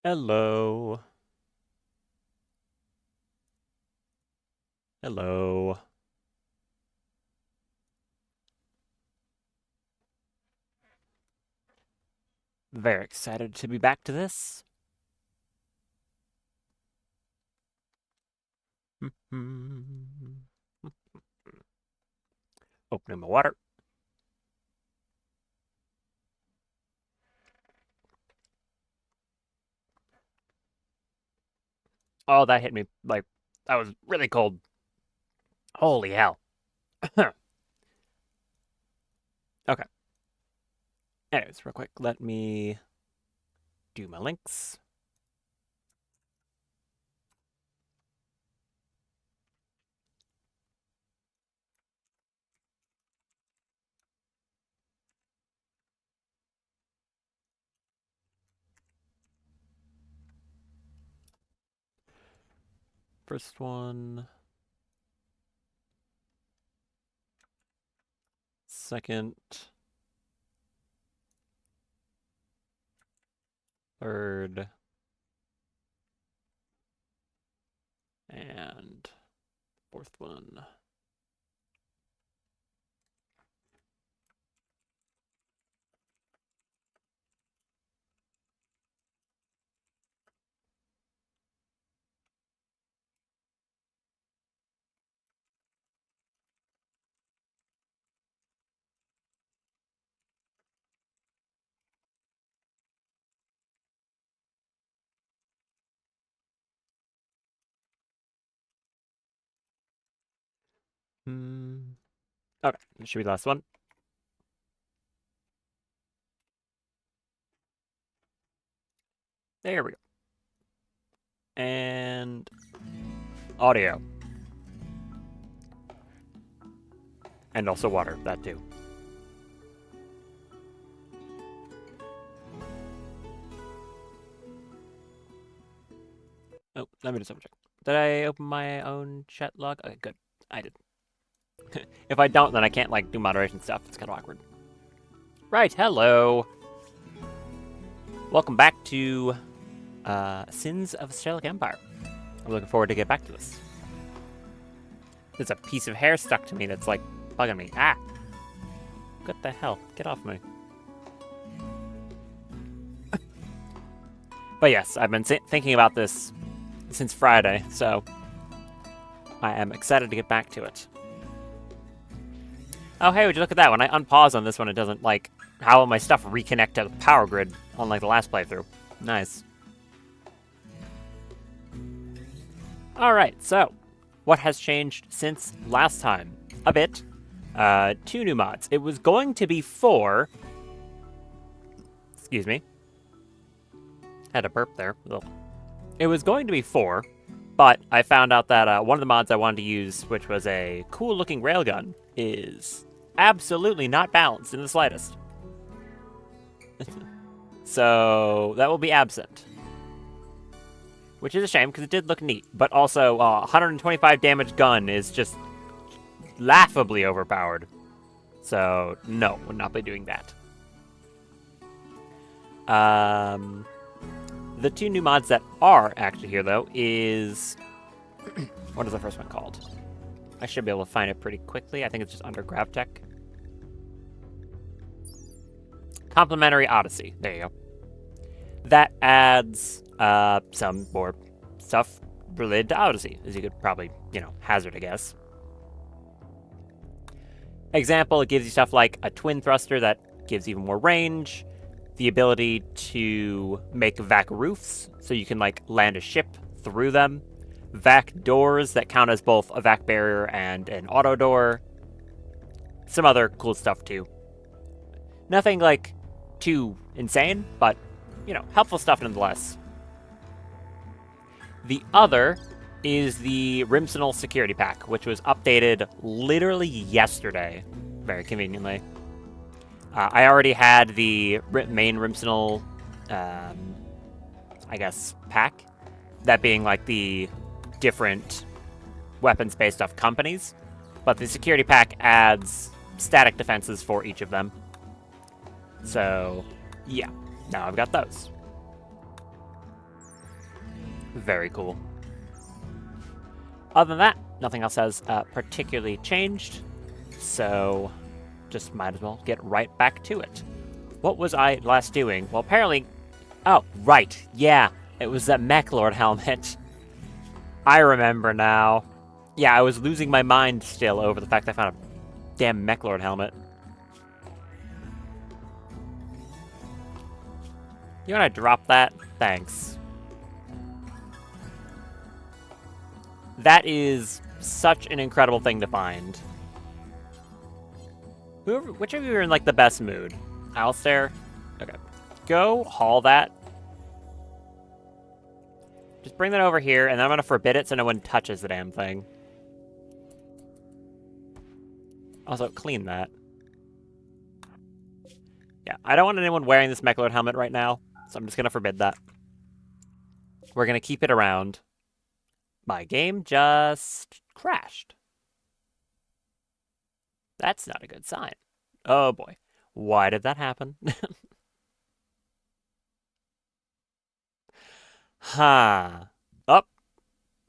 Hello. Hello. Very excited to be back to this. Opening my water. Oh, that hit me like that was really cold. Holy hell. Okay. Anyways, real quick, let me do my links. First one. Second. Third. And fourth one. Okay, this should be the last one. There we go. And audio. And also water, that too. Oh, let me just double check. Did I open my own chat log? Okay, good. I did. If I don't, then I can't, like, do moderation stuff. It's kind of awkward. Right, hello. Welcome back to Sins of Stellic Empire. I'm looking forward to get back to this. There's a piece of hair stuck to me that's, like, bugging me. Ah! What the hell? Get off me. But yes, I've been thinking about this since Friday, so I am excited to get back to it. Oh, hey, would you look at that? When I unpause on this one, it doesn't, like, how will my stuff reconnect to the power grid on, like, the last playthrough? Nice. Alright, so, what has changed since last time? A bit. 2 new mods. It was going to be 4. Excuse me. Had a burp there. Ugh. It was going to be 4, but I found out that one of the mods I wanted to use, which was a cool-looking railgun, is absolutely not balanced in the slightest. So that will be absent. Which is a shame, because it did look neat. But also, 125 damage gun is just laughably overpowered. So, no, would not be doing that. The 2 new mods that are actually here, though, is... what is the first one called? I should be able to find it pretty quickly. I think it's just under GravTech. Complementary Odyssey. There you go. That adds some more stuff related to Odyssey, as you could probably, hazard a guess. Example, it gives you stuff like a twin thruster that gives even more range, the ability to make vac roofs, so you can, like, land a ship through them, vac doors that count as both a vac barrier and an auto door, some other cool stuff too. Nothing, like, too insane, but, helpful stuff nonetheless. The other is the Rimworld security pack, which was updated literally yesterday, very conveniently. I already had the main Rimworld, I guess, pack. That being, like, the different weapons based off companies. But the security pack adds static defenses for each of them. So, yeah. Now I've got those. Very cool. Other than that, nothing else has particularly changed, so just might as well get right back to it. What was I last doing? Well, apparently... Oh, right, yeah, it was that Mech Lord helmet. I remember now. Yeah, I was losing my mind still over the fact I found a damn Mech Lord helmet. You wanna drop that? Thanks. That is such an incredible thing to find. Which of you are in, like, the best mood? Alistair? Okay. Go haul that. Just bring that over here, and then I'm gonna forbid it so no one touches the damn thing. Also, clean that. Yeah, I don't want anyone wearing this Mechlord helmet right now, so I'm just gonna forbid that. We're gonna keep it around. My game just crashed. That's not a good sign. Oh boy. Why did that happen? Huh. Up.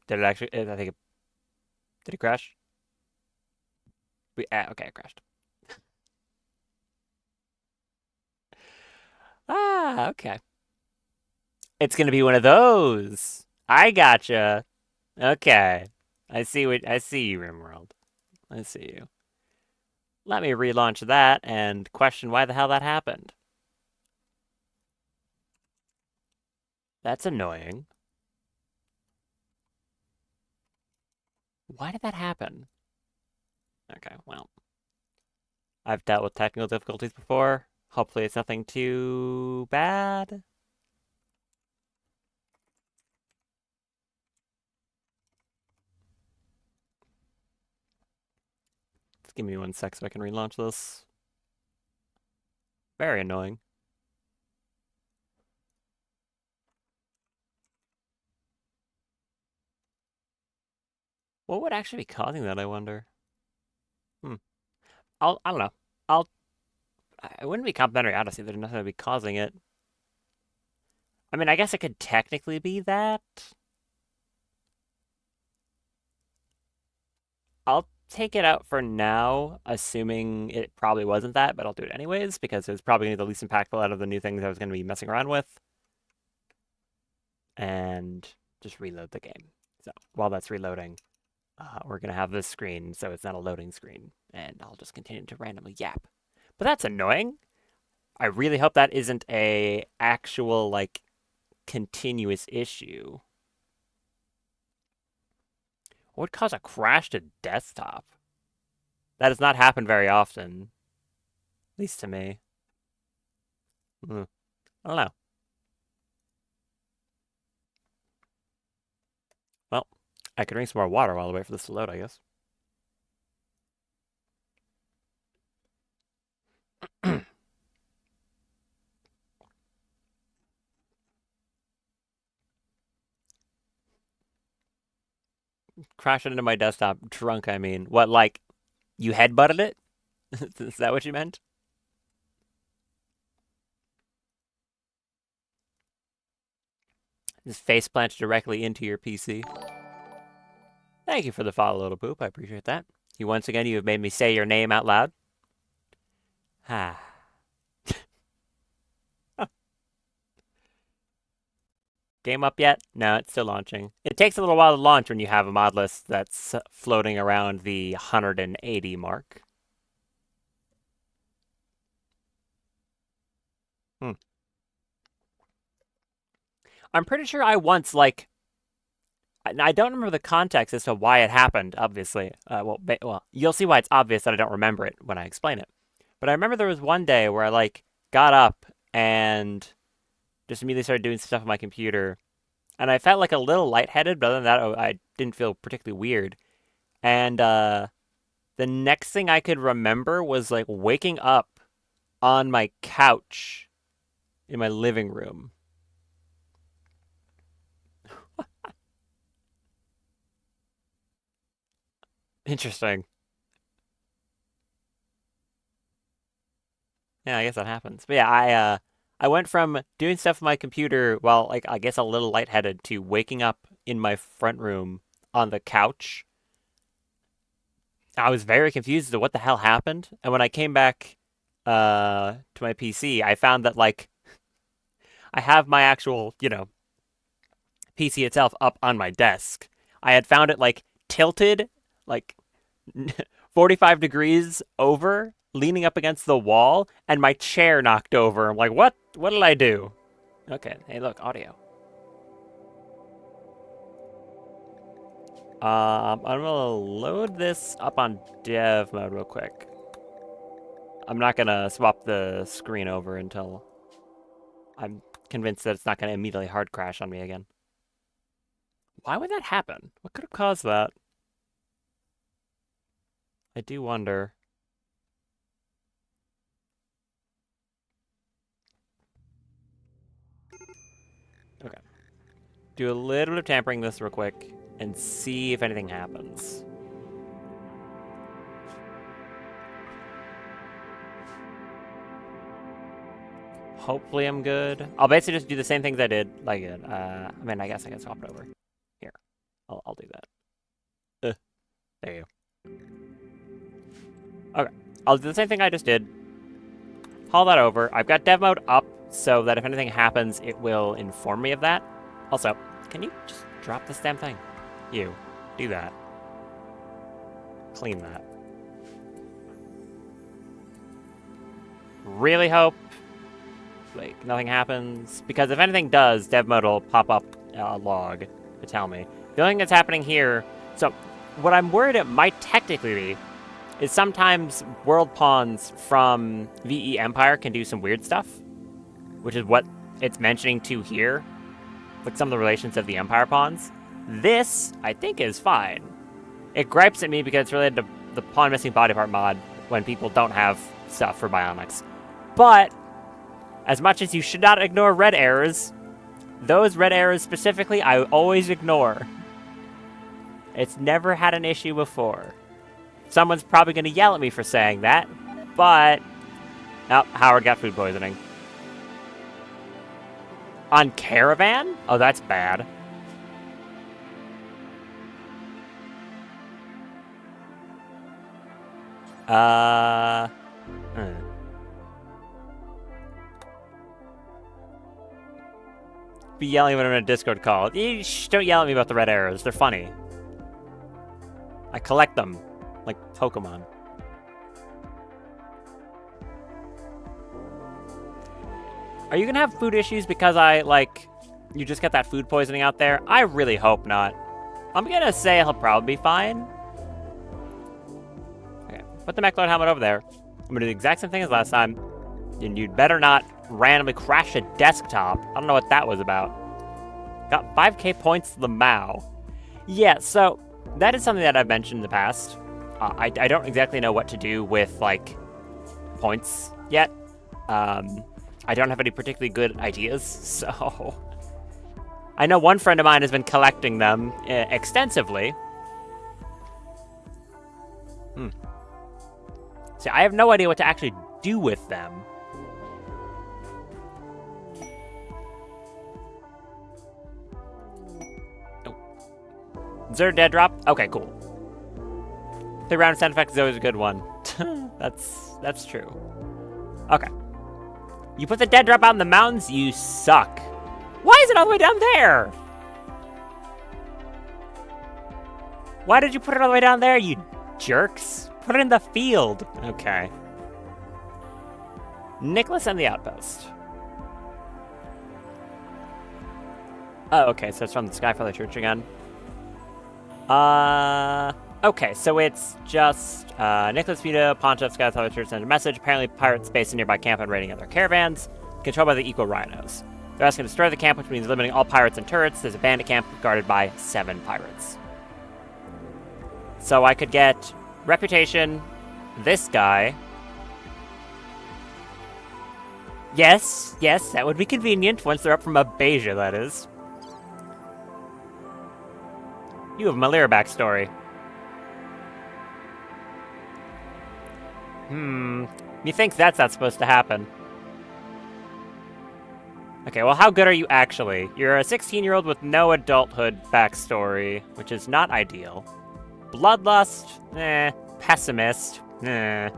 Did it actually? I think it. Did it crash? Okay, it crashed. Okay. It's gonna be one of those. I gotcha. Okay. I see you, Rimworld. I see you. Let me relaunch that and question why the hell that happened. That's annoying. Why did that happen? Okay, well. I've dealt with technical difficulties before. Hopefully it's nothing too bad. Just give me 1 sec so I can relaunch this. Very annoying. What would actually be causing that, I wonder? I don't know. I'll, it wouldn't be complimentary Odyssey. There's nothing to be causing it. I mean, I guess it could technically be that. I'll take it out for now, assuming it probably wasn't that, but I'll do it anyways, because it was probably going to be the least impactful out of the new things I was going to be messing around with. And just reload the game. So while that's reloading, we're going to have this screen, so it's not a loading screen, and I'll just continue to randomly yap. But that's annoying. I really hope that isn't a actual, like, continuous issue. What would cause a crash to desktop? That does not happen very often. At least to me. I don't know. Well, I could drink some more water while I wait for this to load, I guess. Crashing into my desktop. Drunk, I mean. What, like, you headbutted it? Is that what you meant? Just face planted directly into your PC. Thank you for the follow, little poop. I appreciate that. Once again, you have made me say your name out loud. Ah. Game up yet? No, it's still launching. It takes a little while to launch when you have a mod list that's floating around the 180 mark. I'm pretty sure I once, like, I don't remember the context as to why it happened, obviously. Well, you'll see why it's obvious that I don't remember it when I explain it. But I remember there was one day where I, like, got up and just immediately started doing stuff on my computer. And I felt like a little lightheaded, but other than that, I didn't feel particularly weird. And the next thing I could remember was, like, waking up on my couch in my living room. Interesting. Yeah, I guess that happens. But yeah, I went from doing stuff on my computer while, like, I guess a little lightheaded to waking up in my front room on the couch. I was very confused as to what the hell happened. And when I came back to my PC, I found that, like, I have my actual, PC itself up on my desk. I had found it, like, tilted, like, 45 degrees over, leaning up against the wall, and my chair knocked over. I'm like, what? What did I do? Okay, hey, look, audio. I'm gonna load this up on dev mode real quick. I'm not gonna swap the screen over until I'm convinced that it's not gonna immediately hard crash on me again. Why would that happen? What could have caused that? I do wonder. Okay. Do a little bit of tampering this real quick and see if anything happens. Hopefully I'm good. I'll basically just do the same things I did. Like, I mean, I guess I can swap it over. Here, I'll do that. There you go. Okay, I'll do the same thing I just did. Haul that over. I've got dev mode up so that if anything happens, it will inform me of that. Also, can you just drop this damn thing? You, do that. Clean that. Really hope, like, nothing happens. Because if anything does, dev mode will pop up a log to tell me. The only thing that's happening here, so what I'm worried it might technically be is sometimes world pawns from VE Empire can do some weird stuff, which is what it's mentioning to here, like some of the relations of the Empire pawns. This, I think, is fine. It gripes at me because it's related to the pawn missing body part mod when people don't have stuff for bionics. But, as much as you should not ignore red errors, those red errors specifically, I always ignore. It's never had an issue before. Someone's probably going to yell at me for saying that, but... Oh, Howard got food poisoning. On Caravan? Oh, that's bad. Be yelling when I'm in a Discord call. Shh, don't yell at me about the red arrows. They're funny. I collect them. Like Pokemon. Are you gonna have food issues because you just got that food poisoning out there? I really hope not. I'm gonna say he'll probably be fine. Okay, put the mech load helmet over there. I'm gonna do the exact same thing as last time. And you'd better not randomly crash a desktop. I don't know what that was about. Got 5k points to the Mao. Yeah, so that is something that I've mentioned in the past. I don't exactly know what to do with, like, points yet. I don't have any particularly good ideas, so... I know one friend of mine has been collecting them extensively. See, I have no idea what to actually do with them. Is there a dead drop? Okay, cool. 3 round sound effect is always a good one. That's true. Okay. You put the dead drop out in the mountains, you suck. Why is it all the way down there? Why did you put it all the way down there, you jerks? Put it in the field. Okay. Nicholas and the Outpost. Oh, okay, so it's from the Skyfire Church again. Okay, so it's just, Nicholas Vita, Poncho, Skyfire Church sent a message. Apparently, pirates based in nearby camp and raiding other caravans, controlled by the Eco Rhinos. They're asking to destroy the camp, which means limiting all pirates and turrets. There's a bandit camp guarded by 7 pirates. So I could get reputation, this guy. Yes, that would be convenient once they're up from Abasia, that is. You have Malira backstory. Methinks that's not supposed to happen. Okay, well, how good are you actually? You're a 16-year-old with no adulthood backstory, which is not ideal. Bloodlust? Eh. Pessimist? Eh.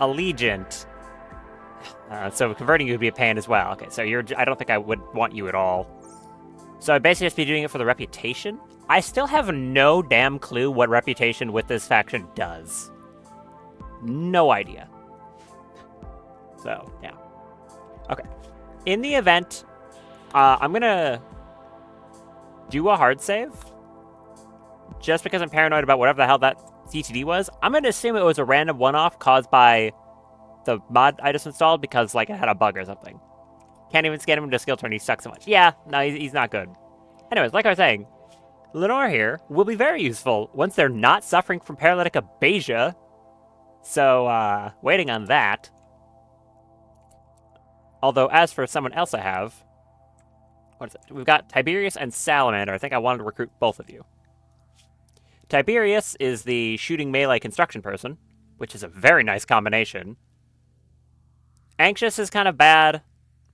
Allegiant? So converting you would be a pain as well. Okay, so I don't think I would want you at all. So I'd basically just be doing it for the reputation? I still have no damn clue what reputation with this faction does. No idea. So, yeah. Okay. In the event, I'm gonna do a hard save. Just because I'm paranoid about whatever the hell that CTD was. I'm gonna assume it was a random one-off caused by the mod I just installed because, like, it had a bug or something. Can't even scan him into skill turn, he sucks so much. Yeah, no, he's not good. Anyways, like I was saying, Lenore here will be very useful once they're not suffering from paralytic abasia. So, waiting on that. Although, as for someone else I have, what is it? We've got Tiberius and Salamander. I think I wanted to recruit both of you. Tiberius is the shooting melee construction person, which is a very nice combination. Anxious is kind of bad.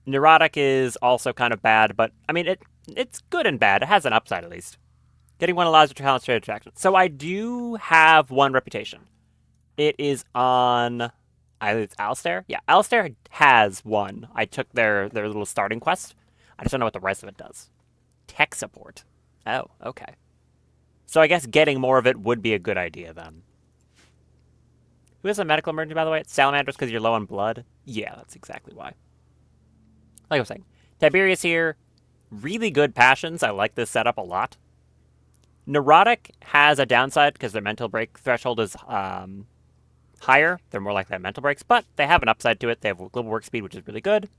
Neurotic is also kind of bad, but, I mean, it's good and bad. It has an upside, at least. Getting one allows your talent straight attraction. So I do have one reputation. It is on... It's Alistair? Yeah, Alistair has one. I took their little starting quest. I just don't know what the rest of it does. Tech support. Oh, okay. So I guess getting more of it would be a good idea, then. Who has a medical emergency, by the way? It's Salamanders because you're low on blood? Yeah, that's exactly why. Like I was saying, Tiberius here, really good passions. I like this setup a lot. Neurotic has a downside because their mental break threshold is higher. They're more likely to have mental breaks, but they have an upside to it. They have global work speed, which is really good.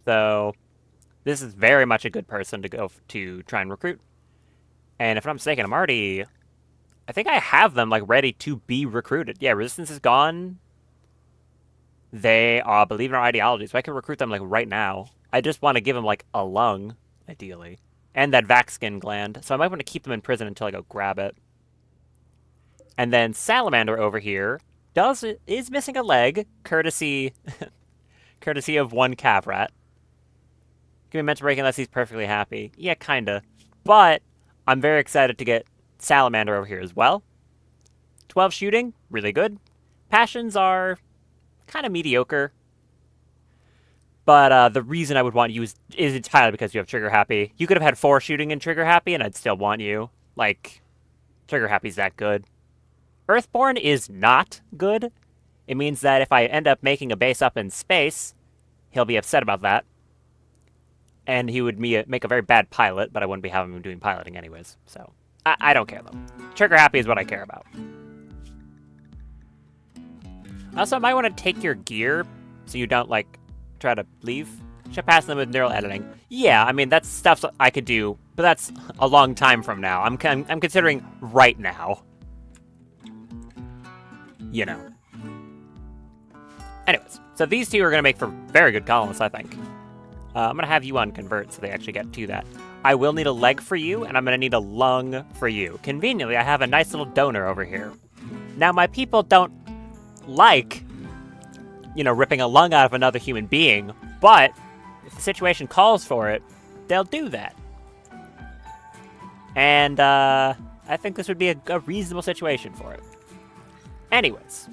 So this is very much a good person to go to try and recruit. And if I'm not mistaken, I think I have them, like, ready to be recruited. Yeah, resistance is gone. They believe in our ideology, so I can recruit them, like, right now. I just want to give them, like, a lung, ideally. And that vac skin gland. So I might want to keep them in prison until I go grab it. And then Salamander over here is missing a leg, courtesy of one cav rat. Can be meant to break unless he's perfectly happy. Yeah, kinda. But I'm very excited to get Salamander over here as well. 12 shooting, really good. Passions are kind of mediocre. But the reason I would want you is entirely because you have trigger happy. You could have had 4 shooting and trigger happy, and I'd still want you. Like, trigger happy's that good. Earthborn is not good. It means that if I end up making a base up in space, he'll be upset about that. And he would make a very bad pilot, but I wouldn't be having him doing piloting anyways. So, I don't care, though. Trigger happy is what I care about. Also, I might want to take your gear so you don't, like, try to leave. Should pass them with neural editing. Yeah, I mean, that's stuff I could do, but that's a long time from now. I'm considering right now. You know. Anyways, so these two are going to make for very good colonists, I think. I'm going to have you on convert so they actually get to that. I will need a leg for you, and I'm going to need a lung for you. Conveniently, I have a nice little donor over here. Now, my people don't like, you know, ripping a lung out of another human being, but if the situation calls for it, they'll do that. And I think this would be a reasonable situation for it. Anyways.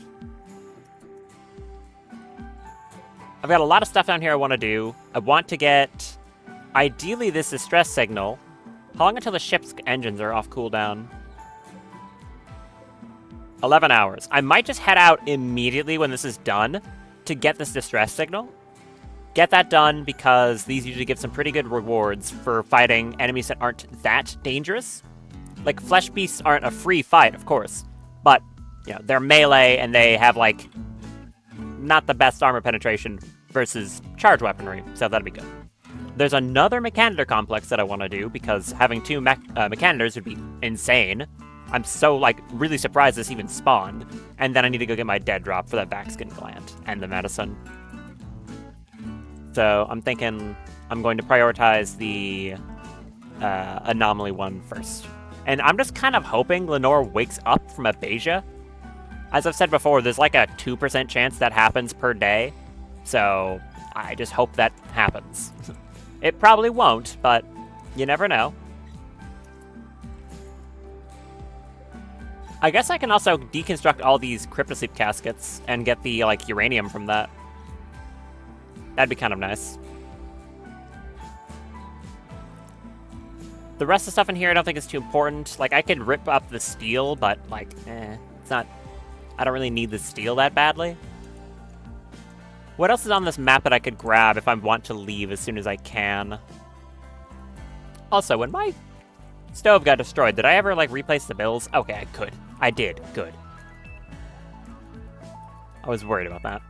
I've got a lot of stuff down here I want to do. I want to get, ideally, this distress signal. How long until the ship's engines are off cooldown? 11 hours. I might just head out immediately when this is done to get this distress signal. Get that done because these usually give some pretty good rewards for fighting enemies that aren't that dangerous. Like, flesh beasts aren't a free fight, of course. But, you know, they're melee and they have, like, not the best armor penetration versus charge weaponry, so that'd be good. There's another Mechanitor complex that I want to do, because having 2 Mechanitors would be insane. I'm so, like, really surprised this even spawned. And then I need to go get my dead drop for that vac skin gland and the medicine. So I'm thinking I'm going to prioritize the anomaly one first. And I'm just kind of hoping Lenore wakes up from abasia. As I've said before, there's like a 2% chance that happens per day. So I just hope that happens. It probably won't, but you never know. I guess I can also deconstruct all these cryptosleep caskets and get the, like, uranium from that. That'd be kind of nice. The rest of the stuff in here I don't think is too important. Like, I could rip up the steel, but, like, it's not... I don't really need the steel that badly. What else is on this map that I could grab if I want to leave as soon as I can? Also, when my stove got destroyed, did I ever, like, replace the bills? Okay, I could. I did. Good. I was worried about that.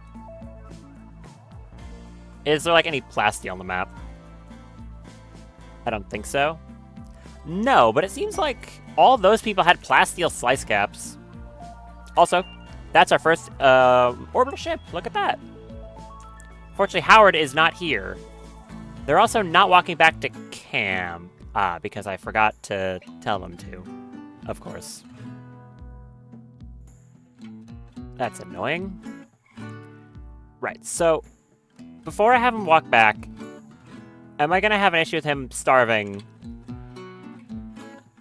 Is there, like, any plasteel on the map? I don't think so. No, but it seems like all those people had plasteel slice caps. Also, that's our first orbital ship. Look at that. Fortunately, Howard is not here. They're also not walking back to camp. Because I forgot to tell them to. Of course. That's annoying. Right, so before I have him walk back, am I going to have an issue with him starving?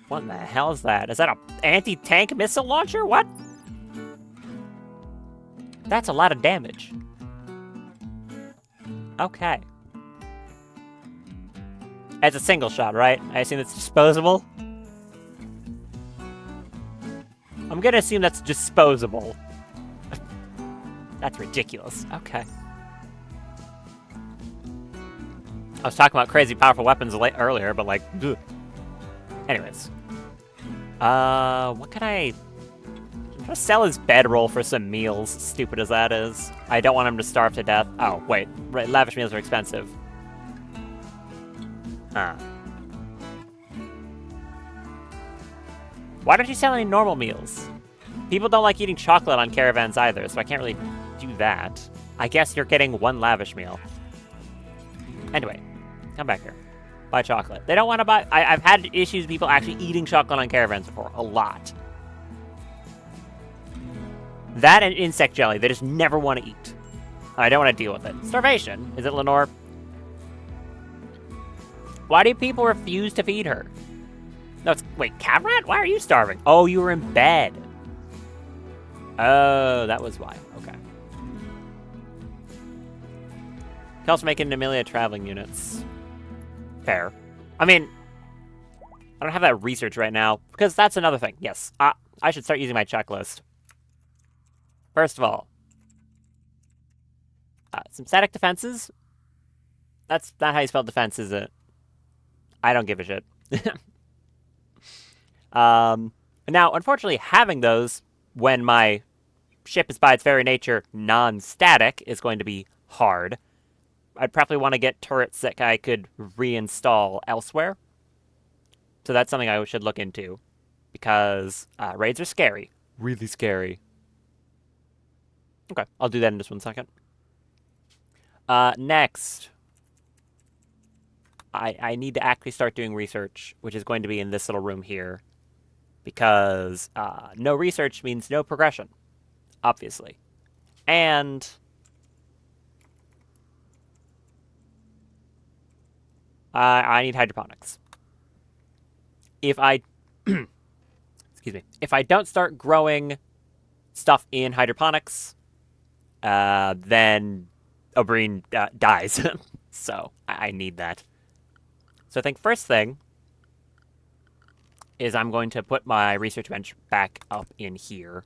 What the hell is that? Is that an anti-tank missile launcher? What? That's a lot of damage. Okay. It's a single shot, right? I assume it's disposable? I'm gonna assume that's disposable. That's ridiculous. Okay. I was talking about crazy powerful weapons earlier, but like, ugh. Anyways. What can I'm gonna sell his bedroll for some meals, stupid as that is. I don't want him to starve to death. Oh, wait. Right, lavish meals are expensive. Why don't you sell any normal meals? People don't like eating chocolate on caravans either, so I can't really do that. I guess you're getting one lavish meal. Anyway, come back here. Buy chocolate. They don't want to buy... I've had issues with people actually eating chocolate on caravans before. A lot. That and insect jelly. They just never want to eat. I don't want to deal with it. Starvation. Is it Lenore? Why do people refuse to feed her? No, it's... Wait, Cavrat? Why are you starving? Oh, you were in bed. Oh, that was why. Okay. Can also make it an Amelia traveling units. Fair. I mean, I don't have that research right now, because that's another thing. Yes, I should start using my checklist. First of all, some static defenses. That's not how you spell defense, is it? I don't give a shit. Now, unfortunately, having those when my ship is by its very nature non-static is going to be hard. I'd probably want to get turrets that I could reinstall elsewhere. So that's something I should look into. Because raids are scary. Really scary. Okay, I'll do that in just 1 second. Next. I need to actually start doing research, which is going to be in this little room here. Because no research means no progression. Obviously. And... I need hydroponics. If I... excuse me. If I don't start growing stuff in hydroponics, then Oberyn dies. So, I need that. So I think first thing is I'm going to put my research bench back up in here.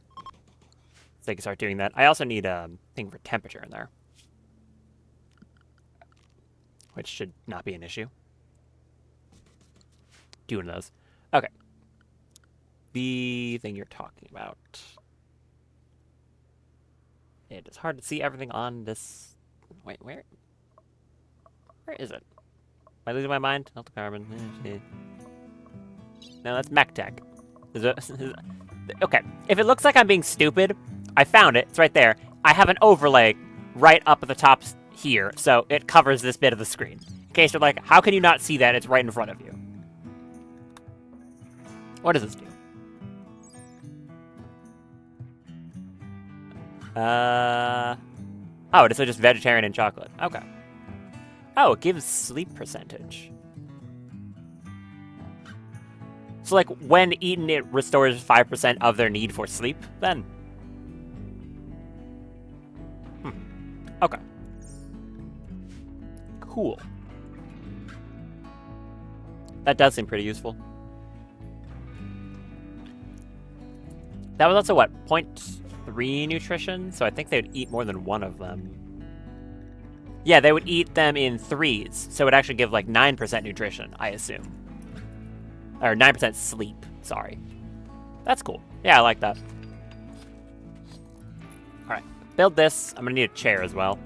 So I can start doing that. I also need a thing for temperature in there. Which should not be an issue. Doing those. Okay. The thing you're talking about. It is hard to see everything on this... Wait, where? Where is it? Am I losing my mind? Not the carbon. No, that's MechTech. Okay. If it looks like I'm being stupid, I found it. It's right there. I have an overlay right up at the top here, so it covers this bit of the screen. In case you're like, how can you not see that? It's right in front of you. What does this do? Oh, it's just vegetarian and chocolate. Okay. Oh, it gives sleep percentage. So, like, when eaten, it restores 5% of their need for sleep, then. Okay. Cool. That does seem pretty useful. That was also, what, 0.3 nutrition? So I think they would eat more than one of them. Yeah, they would eat them in 3s, so it would actually give, like, 9% nutrition, I assume. Or 9% sleep, sorry. That's cool. Yeah, I like that. Alright, build this. I'm gonna need a chair as well.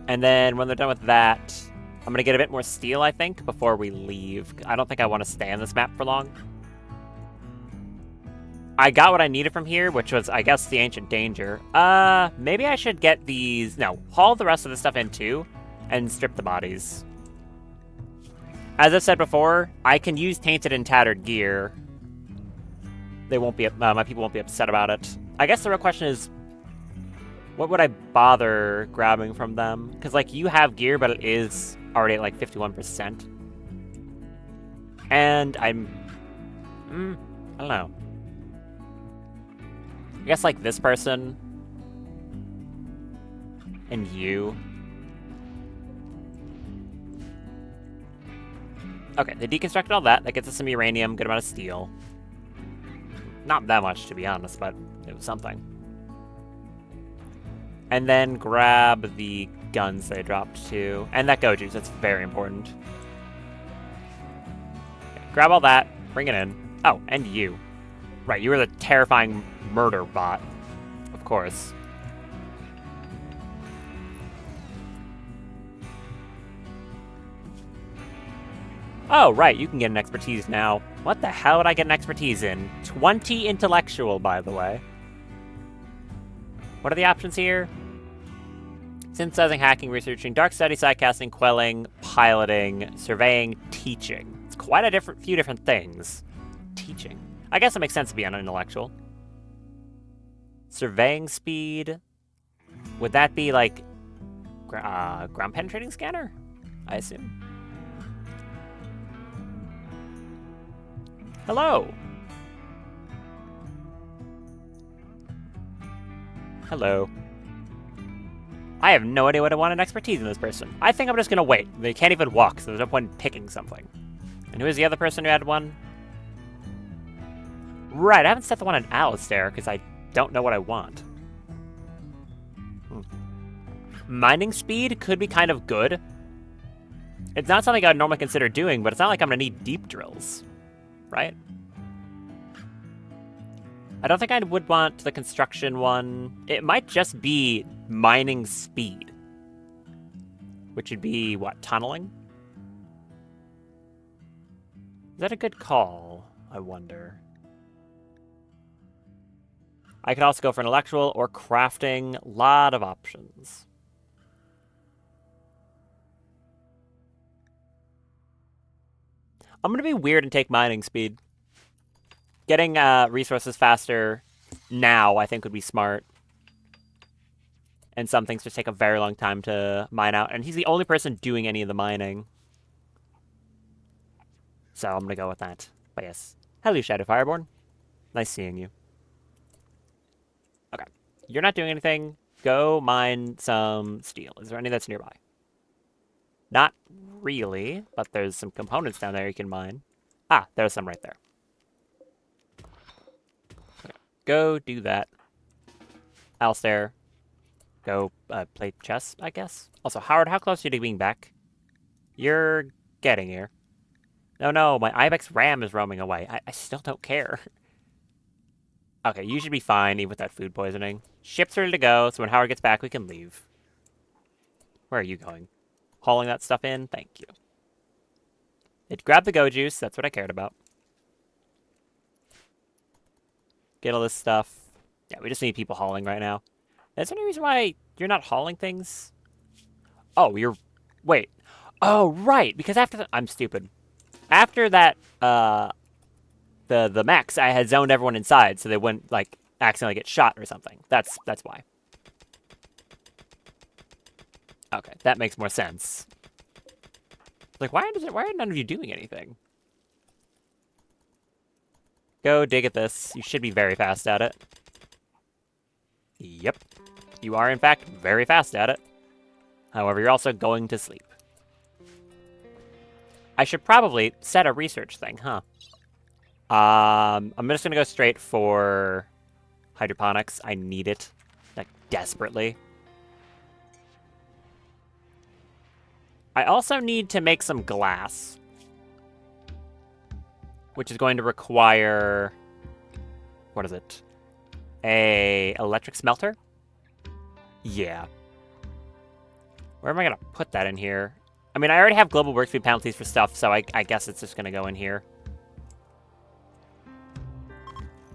And then when they're done with that, I'm gonna get a bit more steel, I think, before we leave. I don't think I want to stay on this map for long. I got what I needed from here, which was, I guess, the Ancient Danger. Maybe I should get these... No, haul the rest of the stuff in, too, and strip the bodies. As I've said before, I can use Tainted and Tattered gear. They won't be... my people won't be upset about it. I guess the real question is, what would I bother grabbing from them? Because, like, you have gear, but it is already at, like, 51%. And I'm... I don't know. I guess, like, this person. And you. Okay, they deconstructed all that. That gets us some uranium, good amount of steel. Not that much, to be honest, but it was something. And then grab the guns they dropped, too. And that go juice, that's very important. Okay, grab all that, bring it in. Oh, and you. Right, you were the terrifying murder bot. Of course. Oh, right, you can get an expertise now. What the hell would I get an expertise in? 20 intellectual, by the way. What are the options here? Synthesizing, hacking, researching, dark study, sidecasting, quelling, piloting, surveying, teaching. It's quite a few different things. Teaching. I guess it makes sense to be an intellectual. Surveying speed. Would that be like ground penetrating scanner? I assume. Hello. Hello. I have no idea what I want an expertise in this person. I think I'm just gonna wait. They can't even walk, so there's no point in picking something. And who is the other person who had one? Right, I haven't set the one on Alistair, because I don't know what I want. Mining speed could be kind of good. It's not something I'd normally consider doing, but it's not like I'm gonna need deep drills. Right? I don't think I would want the construction one. It might just be mining speed. Which would be, what, tunneling? Is that a good call, I wonder? I could also go for intellectual or crafting. A lot of options. I'm going to be weird and take mining speed. Getting resources faster now, I think, would be smart. And some things just take a very long time to mine out. And he's the only person doing any of the mining. So I'm going to go with that. But yes. Hello, Shadow Fireborn. Nice seeing you. Okay. You're not doing anything. Go mine some steel. Is there any that's nearby? Not really, but there's some components down there you can mine. Ah, there's some right there. Okay. Go do that. Alistair, go play chess, I guess. Also, Howard, how close are you to being back? You're getting here. No, my Ibex Ram is roaming away. I still don't care. Okay, you should be fine, even with that food poisoning. Ship's ready to go, so when Howard gets back, we can leave. Where are you going? Hauling that stuff in? Thank you. It grabbed the go juice. That's what I cared about. Get all this stuff. Yeah, we just need people hauling right now. Is there any reason why you're not hauling things? Oh, you're... Wait. Oh, right. Because after the... I'm stupid. After that, the mechs, I had zoned everyone inside, so they wouldn't, like, accidentally get shot or something. That's why. Okay, that makes more sense. Like, why are none of you doing anything? Go dig at this. You should be very fast at it. Yep. You are, in fact, very fast at it. However, you're also going to sleep. I should probably set a research thing, huh? I'm just gonna go straight for hydroponics. I need it, like, desperately. I also need to make some glass, which is going to require, what is it? A electric smelter? Yeah. Where am I gonna put that in here? I mean, I already have global work speed penalties for stuff, so I guess it's just gonna go in here.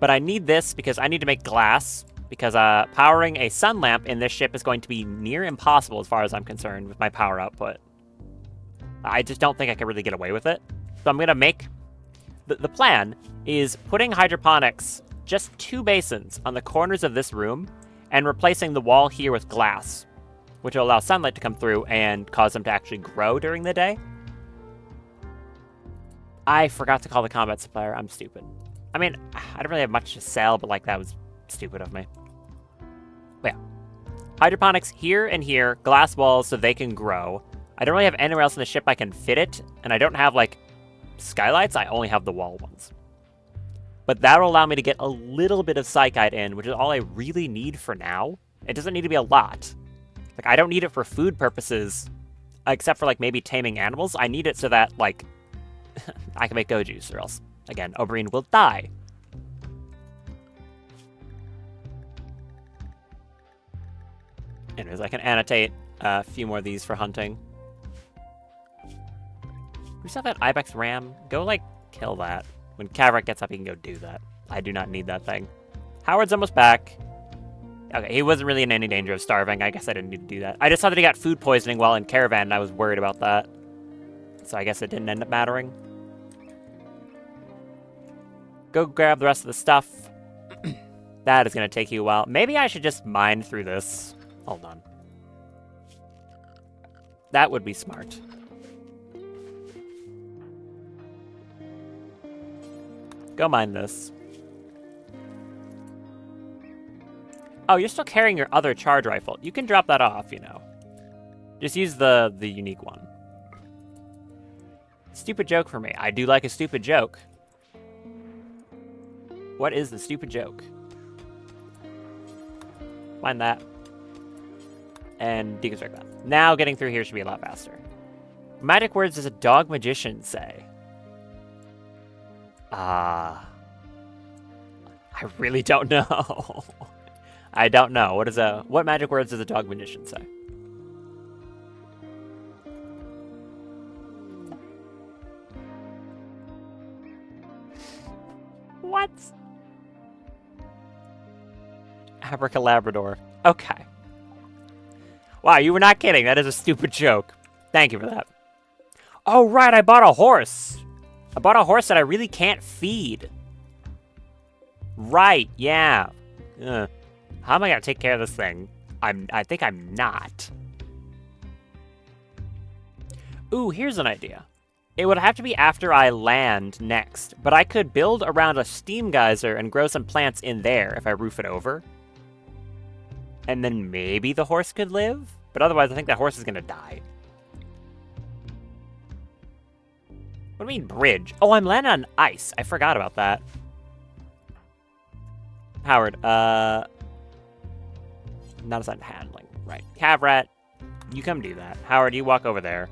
But I need this because I need to make glass, because powering a sun lamp in this ship is going to be near impossible as far as I'm concerned with my power output. I just don't think I can really get away with it. So I'm gonna make... The plan is putting hydroponics, just 2 basins on the corners of this room, and replacing the wall here with glass, which will allow sunlight to come through and cause them to actually grow during the day. I forgot to call the combat supplier. I'm stupid. I mean, I don't really have much to sell, but, like, that was stupid of me. But yeah. Hydroponics here and here, glass walls so they can grow. I don't really have anywhere else in the ship I can fit it, and I don't have, like, skylights. I only have the wall ones. But that'll allow me to get a little bit of Psychite in, which is all I really need for now. It doesn't need to be a lot. Like, I don't need it for food purposes, except for, like, maybe taming animals. I need it so that, like, I can make go juice, or else, again, Oberyn will die. Anyways, I can annotate a few more of these for hunting. We still have that Ibex ram. Go, like, kill that. When Kavrak gets up, he can go do that. I do not need that thing. Howard's almost back. Okay, he wasn't really in any danger of starving. I guess I didn't need to do that. I just saw that he got food poisoning while in caravan, and I was worried about that. So I guess it didn't end up mattering. Go grab the rest of the stuff. That is going to take you a while. Maybe I should just mine through this. Hold on. That would be smart. Go mine this. Oh, you're still carrying your other charge rifle. You can drop that off, you know. Just use the unique one. Stupid joke for me. I do like a stupid joke. What is the stupid joke? Find that. And deconstruct that. Now getting through here should be a lot faster. Magic words does a dog magician say? I really don't know. I don't know. What magic words does a dog magician say? What? Abracalabrador. Okay. Wow, you were not kidding. That is a stupid joke. Thank you for that. Oh, right, I bought a horse. I bought a horse that I really can't feed. Right, yeah. How am I gonna take care of this thing? I think I'm not. Ooh, here's an idea. It would have to be after I land next, but I could build around a steam geyser and grow some plants in there if I roof it over. And then maybe the horse could live? But otherwise, I think that horse is gonna die. What do you mean, bridge? Oh, I'm landing on ice. I forgot about that. Howard, not assigned handling. Right. Cavrat, you come do that. Howard, you walk over there.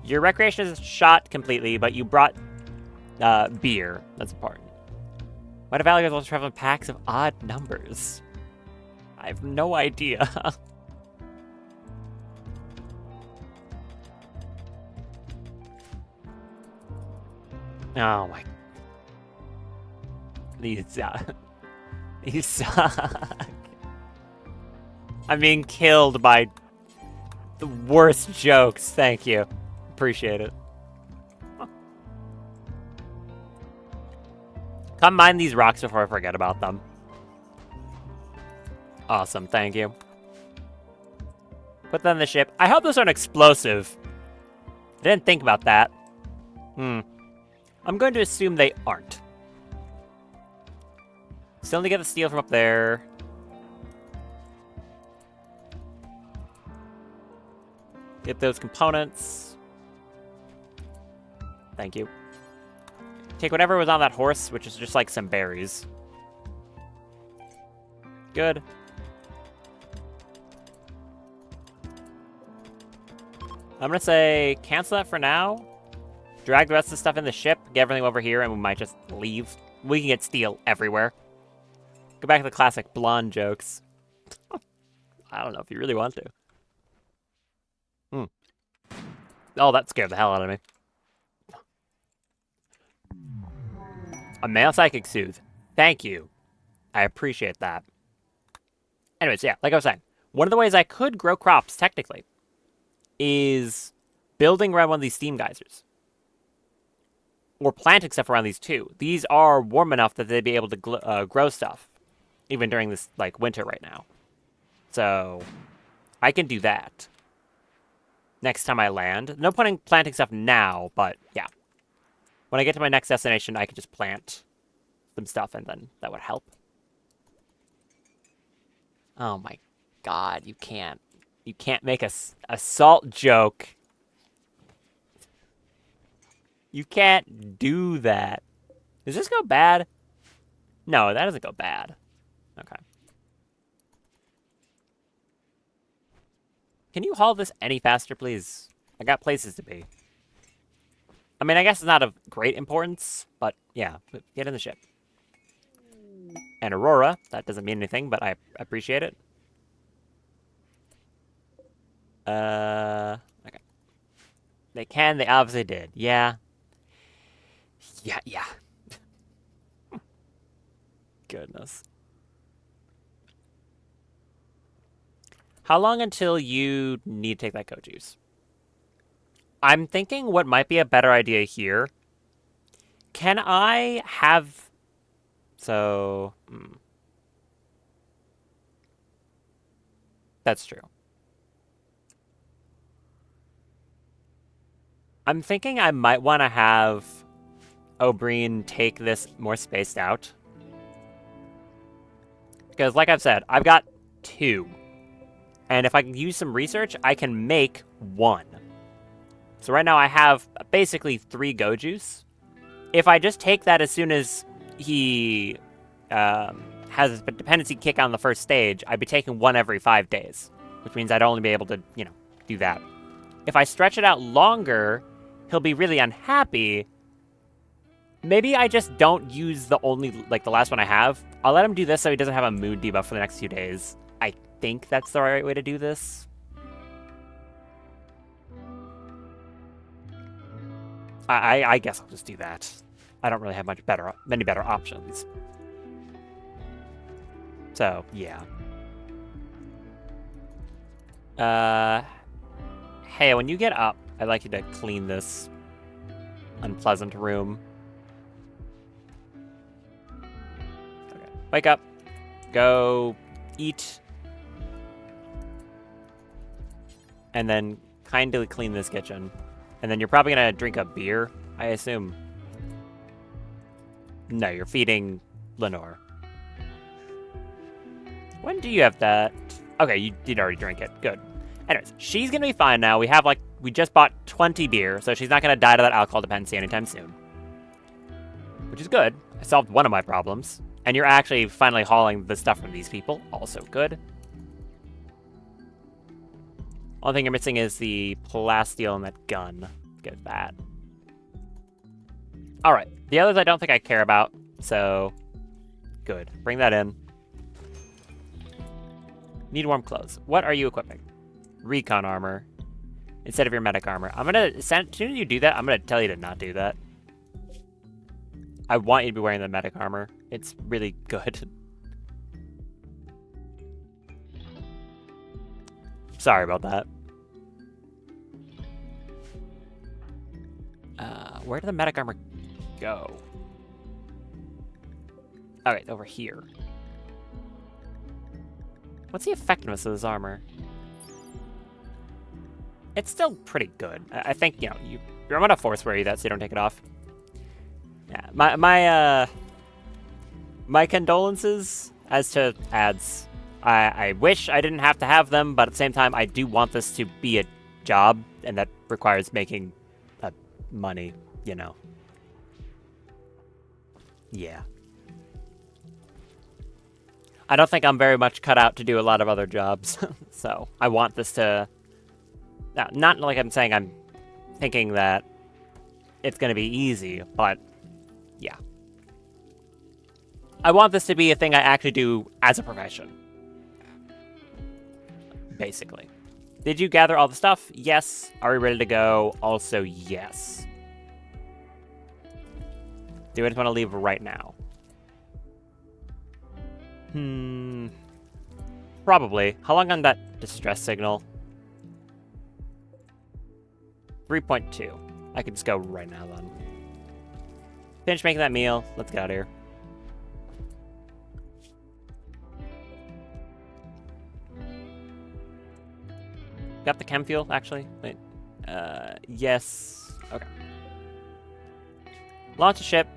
Your recreation is shot completely, but you brought beer. That's important. Why do Valley Girls also travel in packs of odd numbers? I have no idea. Oh my... These suck. I'm being killed by the worst jokes. Thank you. Appreciate it. Come mine these rocks before I forget about them. Awesome, thank you. Put that in the ship. I hope those aren't explosive. Didn't think about that. I'm going to assume they aren't. Still need to get the steel from up there. Get those components. Thank you. Take whatever was on that horse, which is just like some berries. Good. I'm gonna say cancel that for now. Drag the rest of the stuff in the ship, get everything over here, and we might just leave. We can get steel everywhere. Go back to the classic blonde jokes. I don't know if you really want to. Oh, that scared the hell out of me. A male psychic soothe. Thank you. I appreciate that. Anyways, yeah, like I was saying, one of the ways I could grow crops, technically, is building around one of these steam geysers. Or planting stuff around these too. These are warm enough that they'd be able to grow stuff, even during this, like, winter right now. So, I can do that. Next time I land. No point in planting stuff now, but yeah. When I get to my next destination, I can just plant some stuff, and then that would help. Oh my god, you can't. You can't make a salt joke. You can't do that. Does this go bad? No, that doesn't go bad. Okay. Can you haul this any faster, please? I got places to be. I mean, I guess it's not of great importance, but yeah, get in the ship. And Aurora, that doesn't mean anything, but I appreciate it. Okay. They can, they obviously did. Yeah. Yeah. Goodness. How long until you need to take that code juice? I'm thinking what might be a better idea here. Can I have... So... That's true. I'm thinking I might want to have O'Brien take this more spaced out. Because like I've said, I've got 2. And if I can use some research, I can make 1. So right now I have basically 3 go juice. If I just take that as soon as he has a dependency kick on the first stage, I'd be taking 1 every 5 days. Which means I'd only be able to, do that. If I stretch it out longer, he'll be really unhappy. Maybe I just don't use the last one I have. I'll let him do this so he doesn't have a mood debuff for the next few days. I think that's the right way to do this. I guess I'll just do that. I don't really have many better options. So, yeah. Hey, when you get up, I'd like you to clean this unpleasant room. Okay. Wake up. Go eat. And then kindly clean this kitchen. And then you're probably gonna drink a beer, I assume. No, you're feeding Lenore. When do you have that? Okay, you did already drink it. Good. Anyways, she's gonna be fine now. We just bought 20 beer, so she's not gonna die to that alcohol dependency anytime soon. Which is good. I solved one of my problems. And you're actually finally hauling the stuff from these people. Also good. Only thing you're missing is the plasteel and that gun. Get that. Alright. The others I don't think I care about, so good. Bring that in. Need warm clothes. What are you equipping? Recon armor. Instead of your medic armor. As soon as you do that, I'm gonna tell you to not do that. I want you to be wearing the medic armor. It's really good. Sorry about that. Where did the medic armor go? Alright, over here. What's the effectiveness of this armor? It's still pretty good. I think, you know, I'm gonna force wear you that so you don't take it off. Yeah, my condolences as to ads. I wish I didn't have to have them, but at the same time, I do want this to be a job, and that requires making money, you know. Yeah. I don't think I'm very much cut out to do a lot of other jobs, so I want this to... not like I'm saying I'm thinking that it's going to be easy, but yeah. I want this to be a thing I actually do as a profession. Basically. Did you gather all the stuff? Yes. Are we ready to go? Also, yes. Do I just want to leave right now? Probably. How long on that distress signal? 3.2. I could just go right now then. Finish making that meal. Let's get out of here. Got the chem fuel, actually. Wait. Yes. Okay. Launch a ship.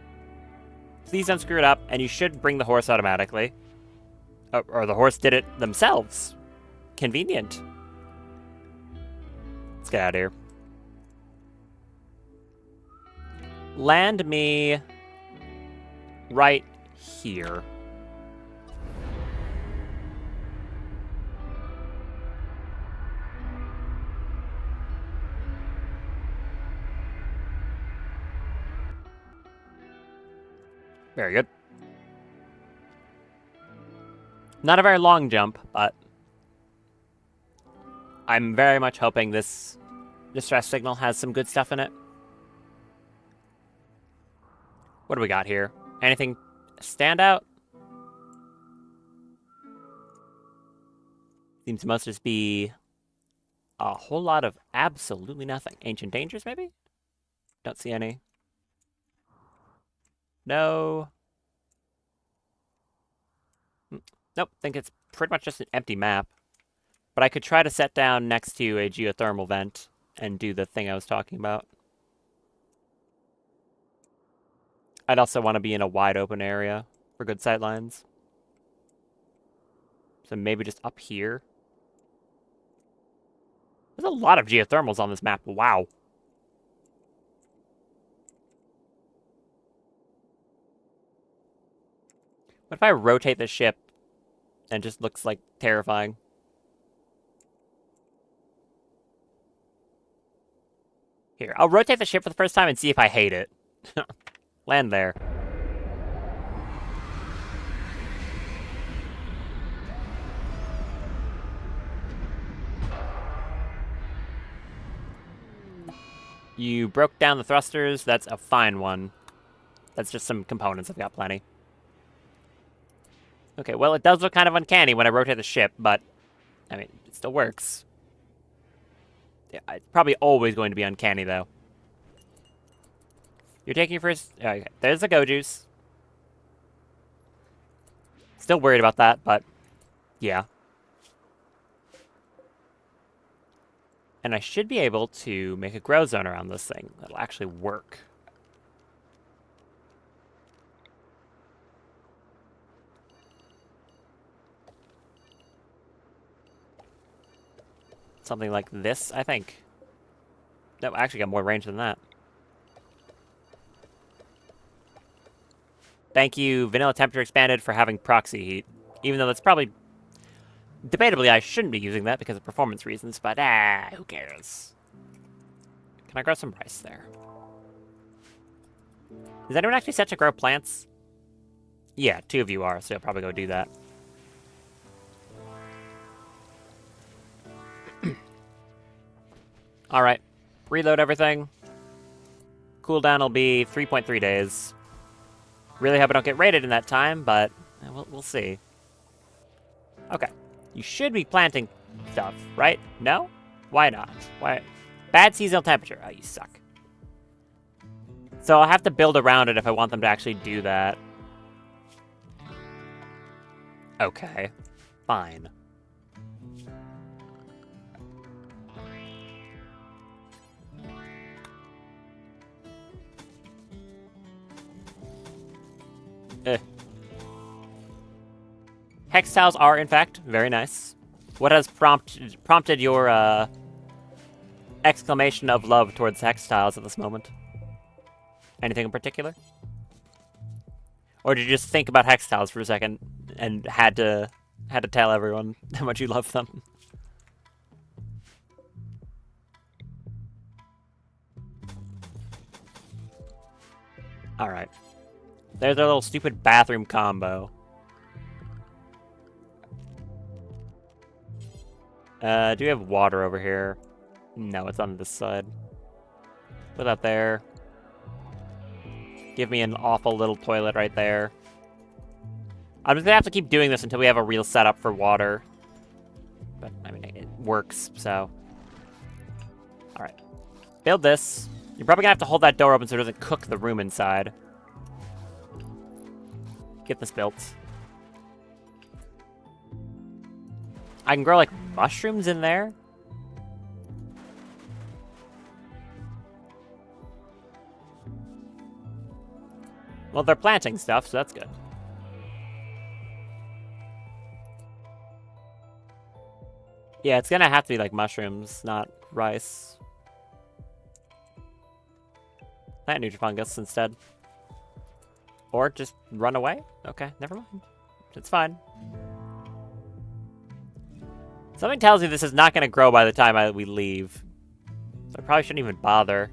Please don't screw it up, and you should bring the horse automatically. Or the horse did it themselves. Convenient. Let's get out of here. Land me right here. Very good. Not a very long jump, but I'm very much hoping this distress signal has some good stuff in it. What do we got here? Anything stand out? Seems to most just be a whole lot of absolutely nothing. Ancient dangers, maybe? Don't see any. No. Nope, think it's pretty much just an empty map. But I could try to set down next to a geothermal vent and do the thing I was talking about. I'd also want to be in a wide open area for good sight lines. So maybe just up here. There's a lot of geothermals on this map. Wow. What if I rotate the ship and it just looks like terrifying? Here, I'll rotate the ship for the first time and see if I hate it. Land there. You broke down the thrusters. That's a fine one. That's just some components. I've got plenty. Okay, well, it does look kind of uncanny when I rotate the ship, but, I mean, it still works. Yeah, it's probably always going to be uncanny, though. You're taking your first... Okay, there's the go juice. Still worried about that, but yeah. And I should be able to make a grow zone around this thing that'll actually work. Something like this, I think. No, I actually got more range than that. Thank you, Vanilla Temperature Expanded, for having proxy heat. Even though that's probably... Debatably, I shouldn't be using that because of performance reasons, but who cares? Can I grow some rice there? Is anyone actually set to grow plants? Yeah, 2 of you are, so I'll probably go do that. Alright, reload everything. Cooldown will be 3.3 days. Really hope I don't get raided in that time, but we'll see. Okay. You should be planting stuff, right? No? Why not? Why? Bad seasonal temperature. Oh, you suck. So I'll have to build around it if I want them to actually do that. Okay. Fine. Hex tiles are, in fact, very nice. What has prompted your exclamation of love towards hex tiles at this moment? Anything in particular? Or did you just think about hex tiles for a second and had to tell everyone how much you love them? Alright. There's our little stupid bathroom combo. Do we have water over here? No, it's on this side. Put that there. Give me an awful little toilet right there. I'm just gonna have to keep doing this until we have a real setup for water. But, I mean, it works, so. Alright. Build this. You're probably gonna have to hold that door open so it doesn't cook the room inside. Get this built. I can grow, like, mushrooms in there? Well, they're planting stuff, so that's good. Yeah, it's gonna have to be, like, mushrooms, not rice. Plant Nutrifungus instead. Or just run away? Okay, never mind. It's fine. Something tells me this is not going to grow by the time we leave. So I probably shouldn't even bother.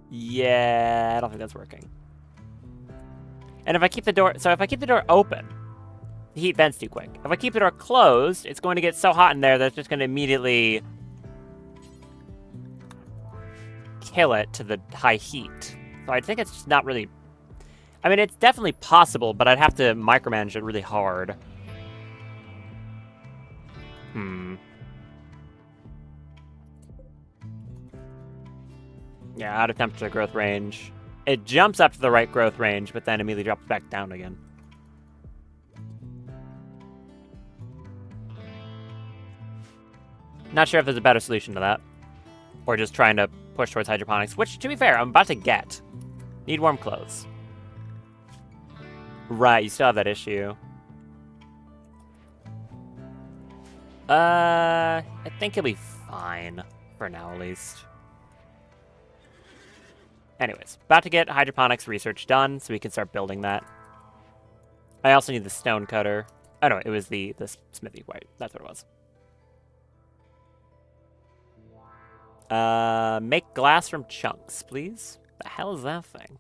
Yeah, I don't think that's working. And if I keep the door... So if I keep the door open, the heat vents too quick. If I keep the door closed, it's going to get so hot in there that it's just going to immediately kill it to the high heat. So I think it's just not really... I mean, it's definitely possible, but I'd have to micromanage it really hard. Yeah, out of temperature growth range. It jumps up to the right growth range, but then immediately drops back down again. Not sure if there's a better solution to that. Or just trying to push towards hydroponics, which, to be fair, I'm about to get. Need warm clothes. Right, you still have that issue. I think it'll be fine. For now, at least. Anyways, about to get hydroponics research done, so we can start building that. I also need the stone cutter. Oh no, it was the smithy. Wait, that's what it was. Make glass from chunks, please. The hell is that thing?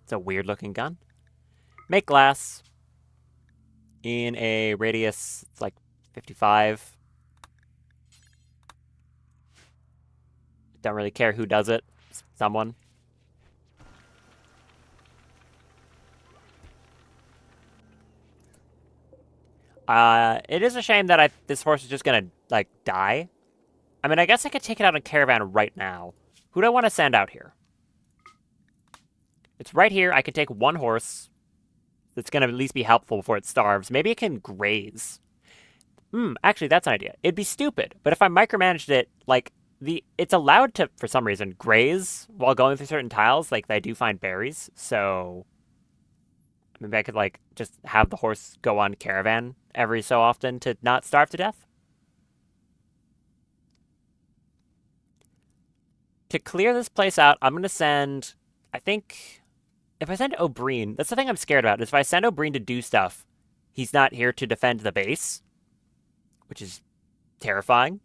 It's a weird looking gun. Make glass in a radius, it's like 55. Don't really care who does it. Someone. It is a shame that this horse is just gonna, like, die. I mean, I guess I could take it out in caravan right now. Who do I want to send out here? It's right here. I could take one horse that's gonna at least be helpful before it starves. Maybe it can graze. Actually, that's an idea. It'd be stupid, but if I micromanaged it, like, it's allowed to, for some reason, graze while going through certain tiles. Like, they do find berries, so maybe I could, like, just have the horse go on caravan every so often to not starve to death. To clear this place out, I'm going to send, I think, if I send O'Brien, that's the thing I'm scared about, is if I send O'Brien to do stuff, he's not here to defend the base, which is terrifying.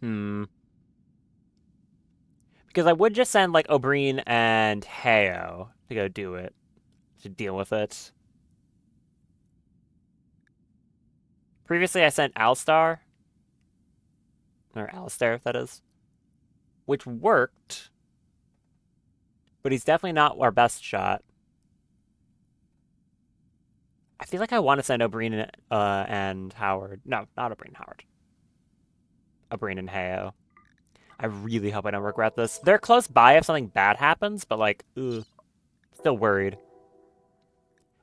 Because I would just send, like, O'Brien and Heo to go do it. To deal with it. Previously, I sent Alstar. Or Alistair, that is. Which worked. But he's definitely not our best shot. I feel like I want to send O'Brien and Howard. No, not O'Brien and Howard. O'Brien and Heo. I really hope I don't regret this. They're close by if something bad happens, but, like, ugh. Still worried.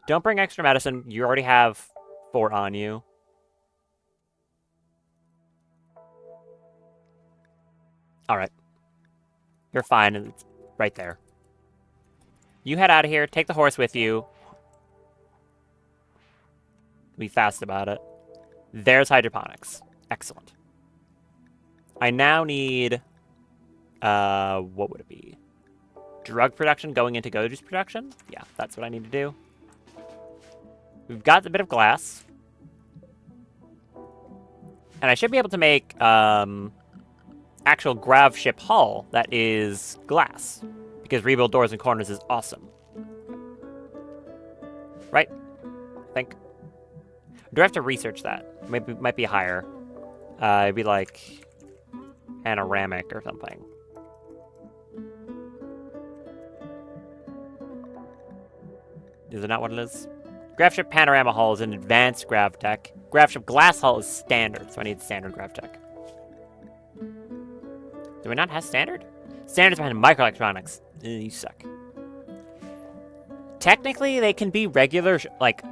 Don't bring extra medicine. You already have 4 on you. Alright. You're fine. It's right there. You head out of here. Take the horse with you. Be fast about it. There's hydroponics. Excellent. I now need... what would it be? Drug production going into go juice production? Yeah, that's what I need to do. We've got a bit of glass. And I should be able to make actual grav ship hull that is glass. Because rebuild doors and corners is awesome. Right? I think. Do I have to research that? Maybe might be higher. It'd be like panoramic or something. Is it not what it is? Grav ship panorama hull is an advanced grav tech. Grav ship glass hull is standard, so I need standard grav tech. Do we not have standard? Standard's behind microelectronics. You suck. Technically, they can be regular, like,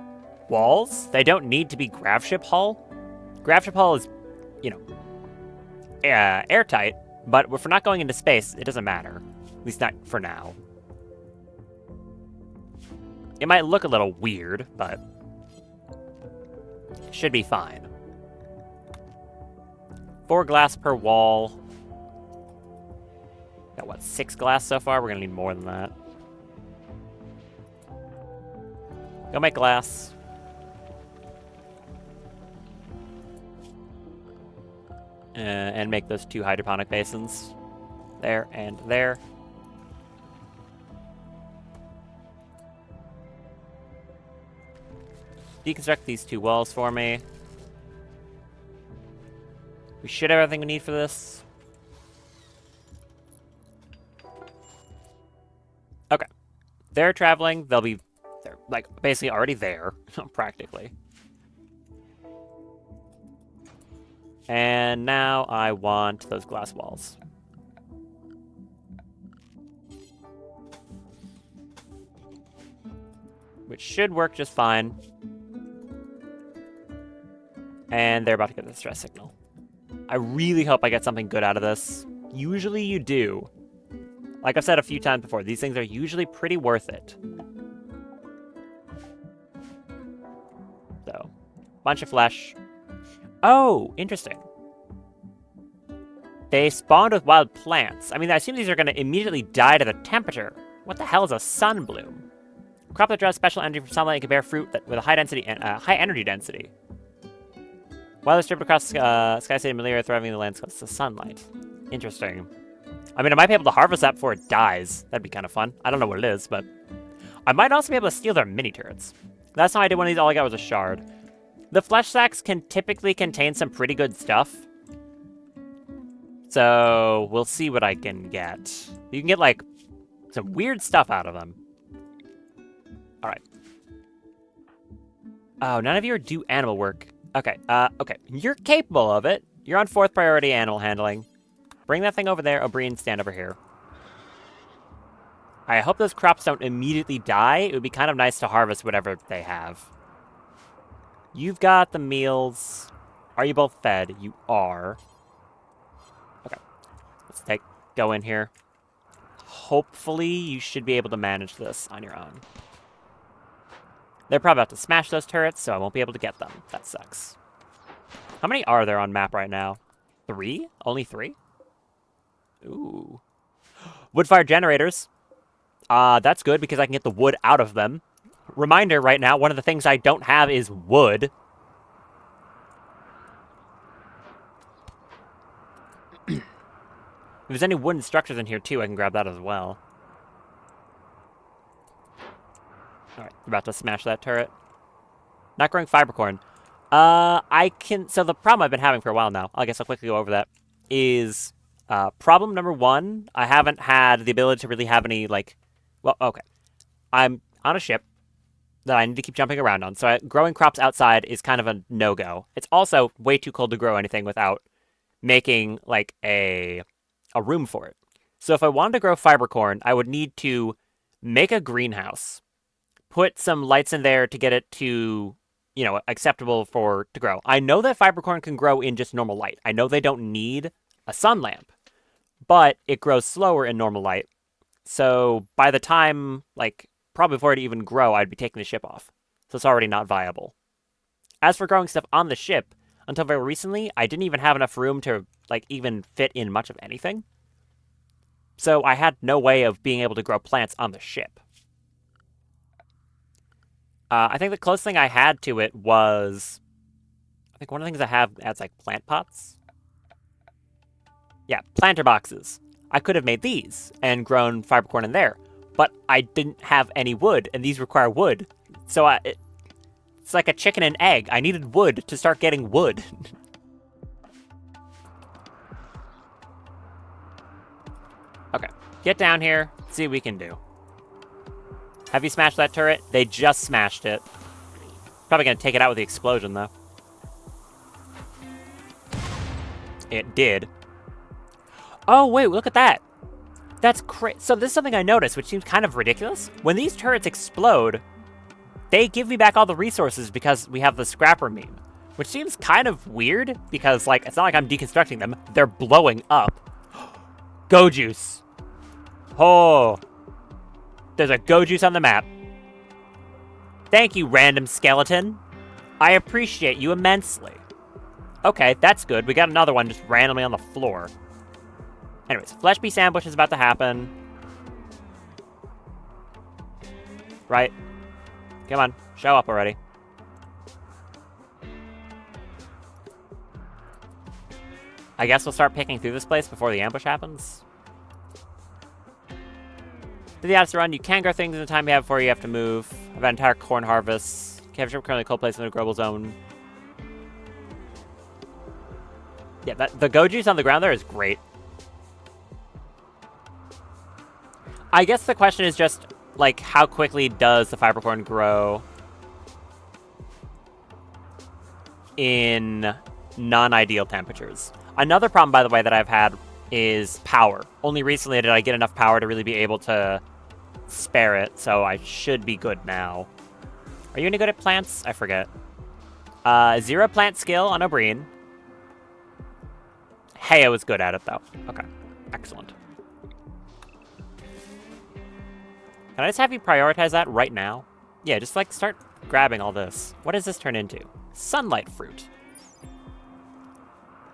walls. They don't need to be grav ship hull. Grav ship hull is, you know, airtight, but if we're not going into space, it doesn't matter. At least not for now. It might look a little weird, but it should be fine. 4 glass per wall. Got, what, 6 glass so far? We're going to need more than that. Go make glass. And make those 2 hydroponic basins. There and there. Deconstruct these 2 walls for me. We should have everything we need for this. Okay. They're traveling. They're like basically already there, practically. And now I want those glass walls. Which should work just fine. And they're about to get the stress signal. I really hope I get something good out of this. Usually you do. Like I've said a few times before, these things are usually pretty worth it. So, bunch of flesh. Oh, interesting. They spawned with wild plants. I mean, I assume these are going to immediately die to the temperature. What the hell is a sun bloom? Crop that draws special energy from sunlight and can bear fruit with a high density and high energy density. While they're stripped across sky city malaria thriving in the landscape, it's the sunlight. Interesting. I mean, I might be able to harvest that before it dies. That'd be kind of fun. I don't know what it is, but I might also be able to steal their mini turrets. Last time I did one of these, all I got was a shard. The flesh sacks can typically contain some pretty good stuff. So we'll see what I can get. You can get like some weird stuff out of them. All right. Oh, none of you do animal work. Okay, okay. You're capable of it. You're on 4th priority animal handling. Bring that thing over there. O'Brien, stand over here. I hope those crops don't immediately die. It would be kind of nice to harvest whatever they have. You've got the meals. Are you both fed? You are. Okay. Let's go in here. Hopefully, you should be able to manage this on your own. They're probably about to smash those turrets, so I won't be able to get them. That sucks. How many are there on map right now? 3? Only 3? Ooh. Wood-fired generators. That's good because I can get the wood out of them. Reminder right now, one of the things I don't have is wood. If there's any wooden structures in here too, I can grab that as well. Alright, we're about to smash that turret. Not growing fibercorn. So the problem I've been having for a while now, I guess I'll quickly go over that, is problem number 1, I haven't had the ability to really have any, like, well, okay. I'm on a ship that I need to keep jumping around on, so growing crops outside is kind of a no-go. It's also way too cold to grow anything without making, like, a room for it. So if I wanted to grow fibercorn, I would need to make a greenhouse, put some lights in there to get it to, you know, acceptable to grow. I know that fibercorn can grow in just normal light. I know they don't need a sun lamp. but it grows slower in normal light. So by the time, like, probably before it even grow, I'd be taking the ship off. So it's already not viable. As for growing stuff on the ship, until very recently, I didn't even have enough room to, like, even fit in much of anything. So I had no way of being able to grow plants on the ship. I think the closest thing I had to it was... I think one of the things I have adds, like, plant pots. Yeah, planter boxes. I could have made these and grown fiber corn in there, but I didn't have any wood, and these require wood. So it's like a chicken and egg. I needed wood to start getting wood. Okay, get down here, see what we can do. Have you smashed that turret? They just smashed it. Probably gonna take it out with the explosion, though. It did. Oh, wait, look at that. That's crazy. So this is something I noticed, which seems kind of ridiculous. When these turrets explode, they give me back all the resources because we have the scrapper meme, which seems kind of weird because, like, it's not like I'm deconstructing them. They're blowing up. Go juice. Oh. There's a go juice on the map. Thank you, random skeleton. I appreciate you immensely. Okay, that's good. We got another one just randomly on the floor. Anyways, flesh beast ambush is about to happen. Right? Come on, show up already. I guess we'll start picking through this place before the ambush happens. To the Odyssey run, you can grow things in the time you have before you have to move. I've had entire corn harvests. Capture currently cold place in the growable zone. Yeah, the go juice on the ground there is great. I guess the question is just, like, how quickly does the fiber corn grow in non-ideal temperatures? Another problem, by the way, that I've had is power. Only recently did I get enough power to really be able to spare it, so I should be good now. Are you any good at plants? I forget. 0 plant skill on O'Brien. Hey, I was good at it, though. Okay, excellent. Can I just have you prioritize that right now? Yeah, just, like, start grabbing all this. What does this turn into? Sunlight fruit.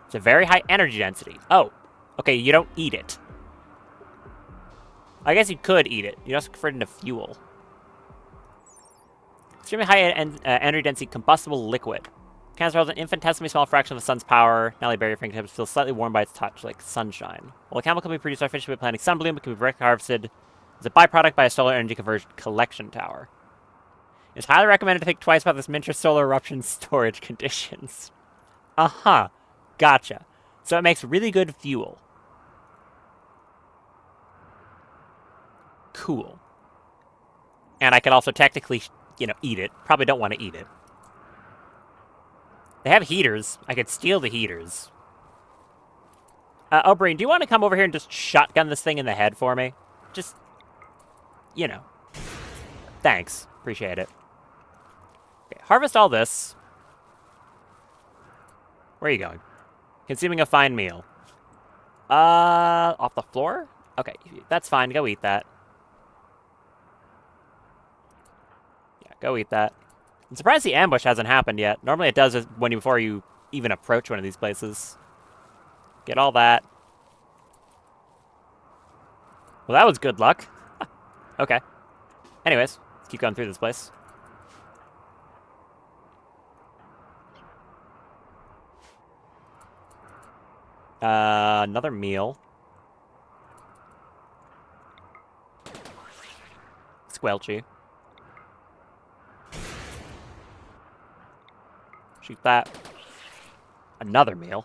It's a very high energy density. Oh, okay, you don't eat it. I guess you could eat it. You just convert it into fuel. Extremely high energy density combustible liquid. Cancer holds an infinitesimally small fraction of the sun's power. Now, barrier fingertips feels slightly warm by its touch, like sunshine. While a chemical can be produced artificially by planting sunbloom, it can be directly harvested as a byproduct by a solar energy conversion collection tower. It's highly recommended to think twice about this miniature solar eruption storage conditions. Uh-huh. Gotcha. So it makes really good fuel. Cool. And I could also technically, you know, eat it. Probably don't want to eat it. They have heaters. I could steal the heaters. O'Brien, do you want to come over here and just shotgun this thing in the head for me? Just, you know. Thanks. Appreciate it. Okay, harvest all this. Where are you going? Consuming a fine meal. Off the floor? Okay, that's fine. Go eat that. Yeah, go eat that. I'm surprised the ambush hasn't happened yet. Normally it does before you even approach one of these places. Get all that. Well, that was good luck. Okay. Anyways, let's keep going through this place. Another meal. Squelchy. Shoot that. Another meal.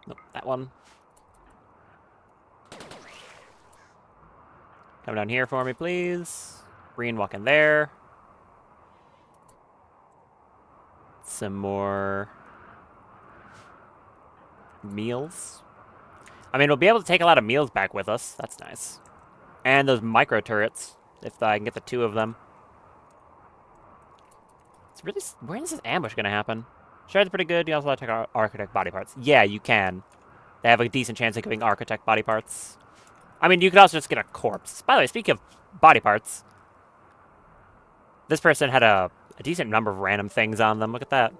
Nope, that one. Come down here for me, please. Breen, walk in there. Some more meals. I mean, we'll be able to take a lot of meals back with us. That's nice. And those micro turrets, if I can get the 2 of them. It's really... When is this ambush going to happen? Shards are pretty good. You also take architect body parts. Yeah, you can. They have a decent chance of giving architect body parts. I mean, you could also just get a corpse. By the way, speaking of body parts, this person had a decent number of random things on them. Look at that.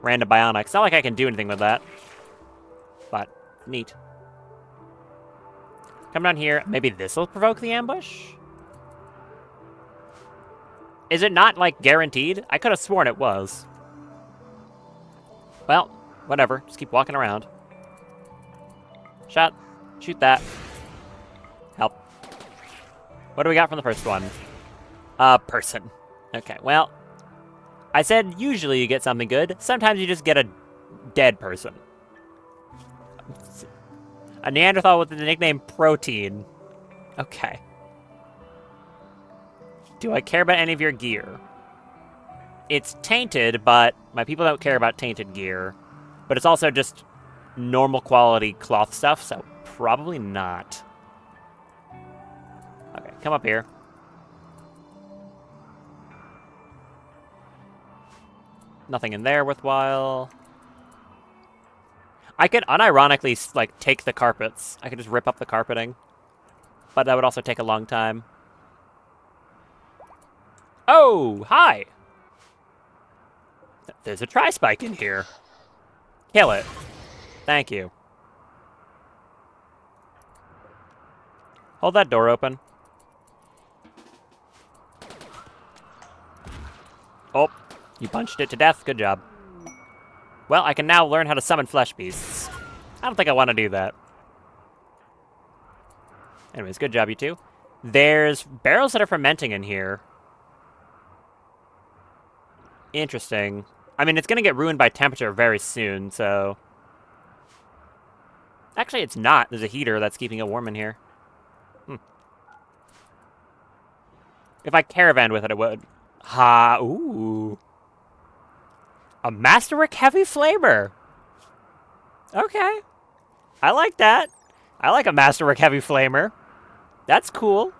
Random bionics. Not like I can do anything with that. But, neat. Come down here. Maybe this will provoke the ambush? Is it not, like, guaranteed? I could have sworn it was. Well, whatever. Just keep walking around. Shot. Shoot that. Help. What do we got from the first one? Person. Okay, well, I said usually you get something good. Sometimes you just get a dead person. A Neanderthal with the nickname Protein. Okay. Do I care about any of your gear? It's tainted, but my people don't care about tainted gear. But it's also just normal quality cloth stuff, so probably not. Okay, come up here. Nothing in there worthwhile. I could unironically, like, take the carpets. I could just rip up the carpeting. But that would also take a long time. Oh, hi! There's a tri-spike in here. Kill it. Thank you. Hold that door open. Oh, you punched it to death. Good job. Well, I can now learn how to summon flesh beasts. I don't think I want to do that. Anyways, good job, you two. There's barrels that are fermenting in here. Interesting. I mean, it's going to get ruined by temperature very soon, so... Actually, it's not. There's a heater that's keeping it warm in here. If I caravan with it, it would. Ha! Ooh. A Masterwork Heavy Flamer. Okay. I like that. I like a Masterwork Heavy Flamer. That's cool.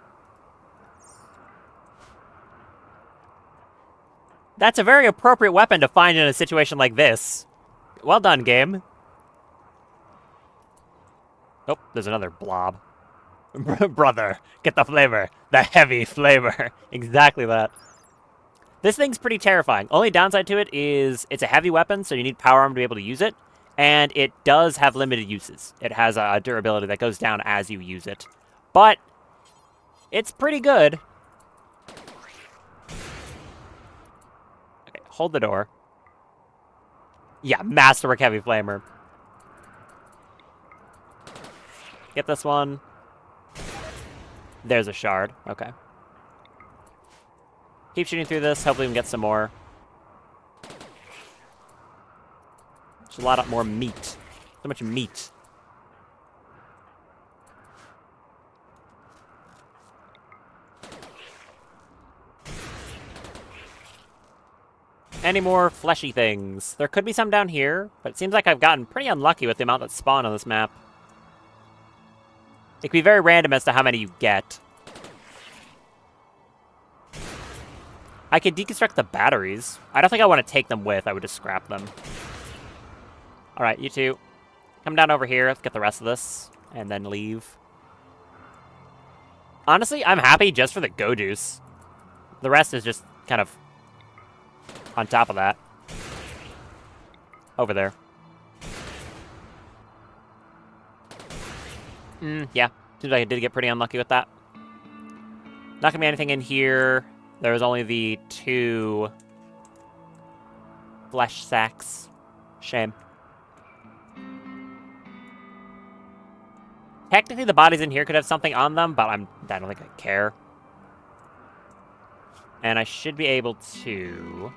That's a very appropriate weapon to find in a situation like this. Well done, game. Oh, there's another blob. Brother, get the flavor. The heavy flavor. Exactly that. This thing's pretty terrifying. Only downside to it is it's a heavy weapon, so you need power armor to be able to use it. And it does have limited uses. It has a durability that goes down as you use it. But it's pretty good. Okay, hold the door. Yeah, Masterwork Heavy Flamer. Get this one. There's a shard. Okay. Keep shooting through this. Hopefully we can get some more. There's a lot more meat. So much meat. Any more fleshy things? There could be some down here, but it seems like I've gotten pretty unlucky with the amount that spawn on this map. It could be very random as to how many you get. I could deconstruct the batteries. I don't think I want to take them with. I would just scrap them. Alright, you two. Come down over here. Let's get the rest of this. And then leave. Honestly, I'm happy just for the go juice. The rest is just kind of on top of that. Over there. Yeah. Seems like I did get pretty unlucky with that. Not gonna be anything in here. There was only the 2 flesh sacks. Shame. Technically, the bodies in here could have something on them, but I don't think I care. And I should be able to...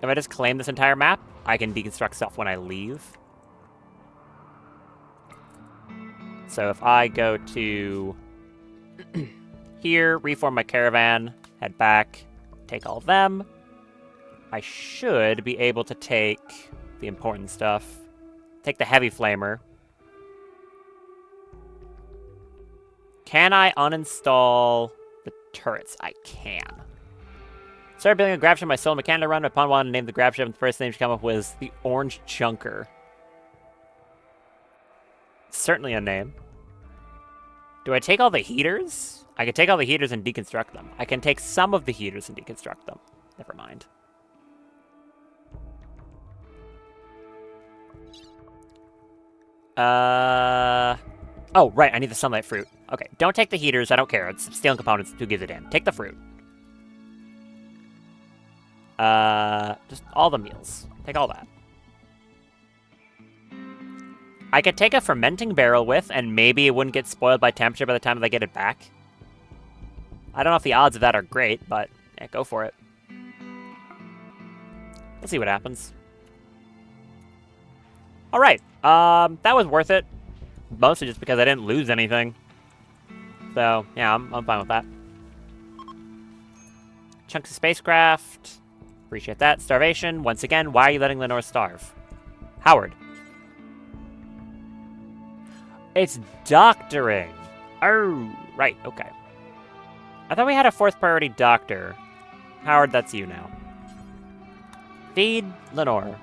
If I just claim this entire map, I can deconstruct stuff when I leave. So if I go to here, reform my caravan, head back, take all of them, I should be able to take the important stuff. Take the heavy flamer. Can I uninstall the turrets? I can. Started building a grab ship my solo mechanic run. My pawn wanted to name the grab ship, and the first name to come up was the Orange Junker. Certainly a name. Do I take all the heaters? I can take all the heaters and deconstruct them. I can take some of the heaters and deconstruct them. Never mind. Oh, right, I need the sunlight fruit. Okay, don't take the heaters, I don't care. It's stealing components, who gives a damn. Take the fruit. Just all the meals. Take all that. I could take a fermenting barrel with, and maybe it wouldn't get spoiled by temperature by the time I get it back. I don't know if the odds of that are great, but yeah, go for it. Let's see what happens. Alright, that was worth it. Mostly just because I didn't lose anything. So, yeah, I'm fine with that. Chunks of spacecraft. Appreciate that. Starvation. Once again, why are you letting Lenore starve? Howard. It's doctoring. Oh, right, okay. I thought we had a fourth priority doctor. Howard, that's you now. Feed Lenore.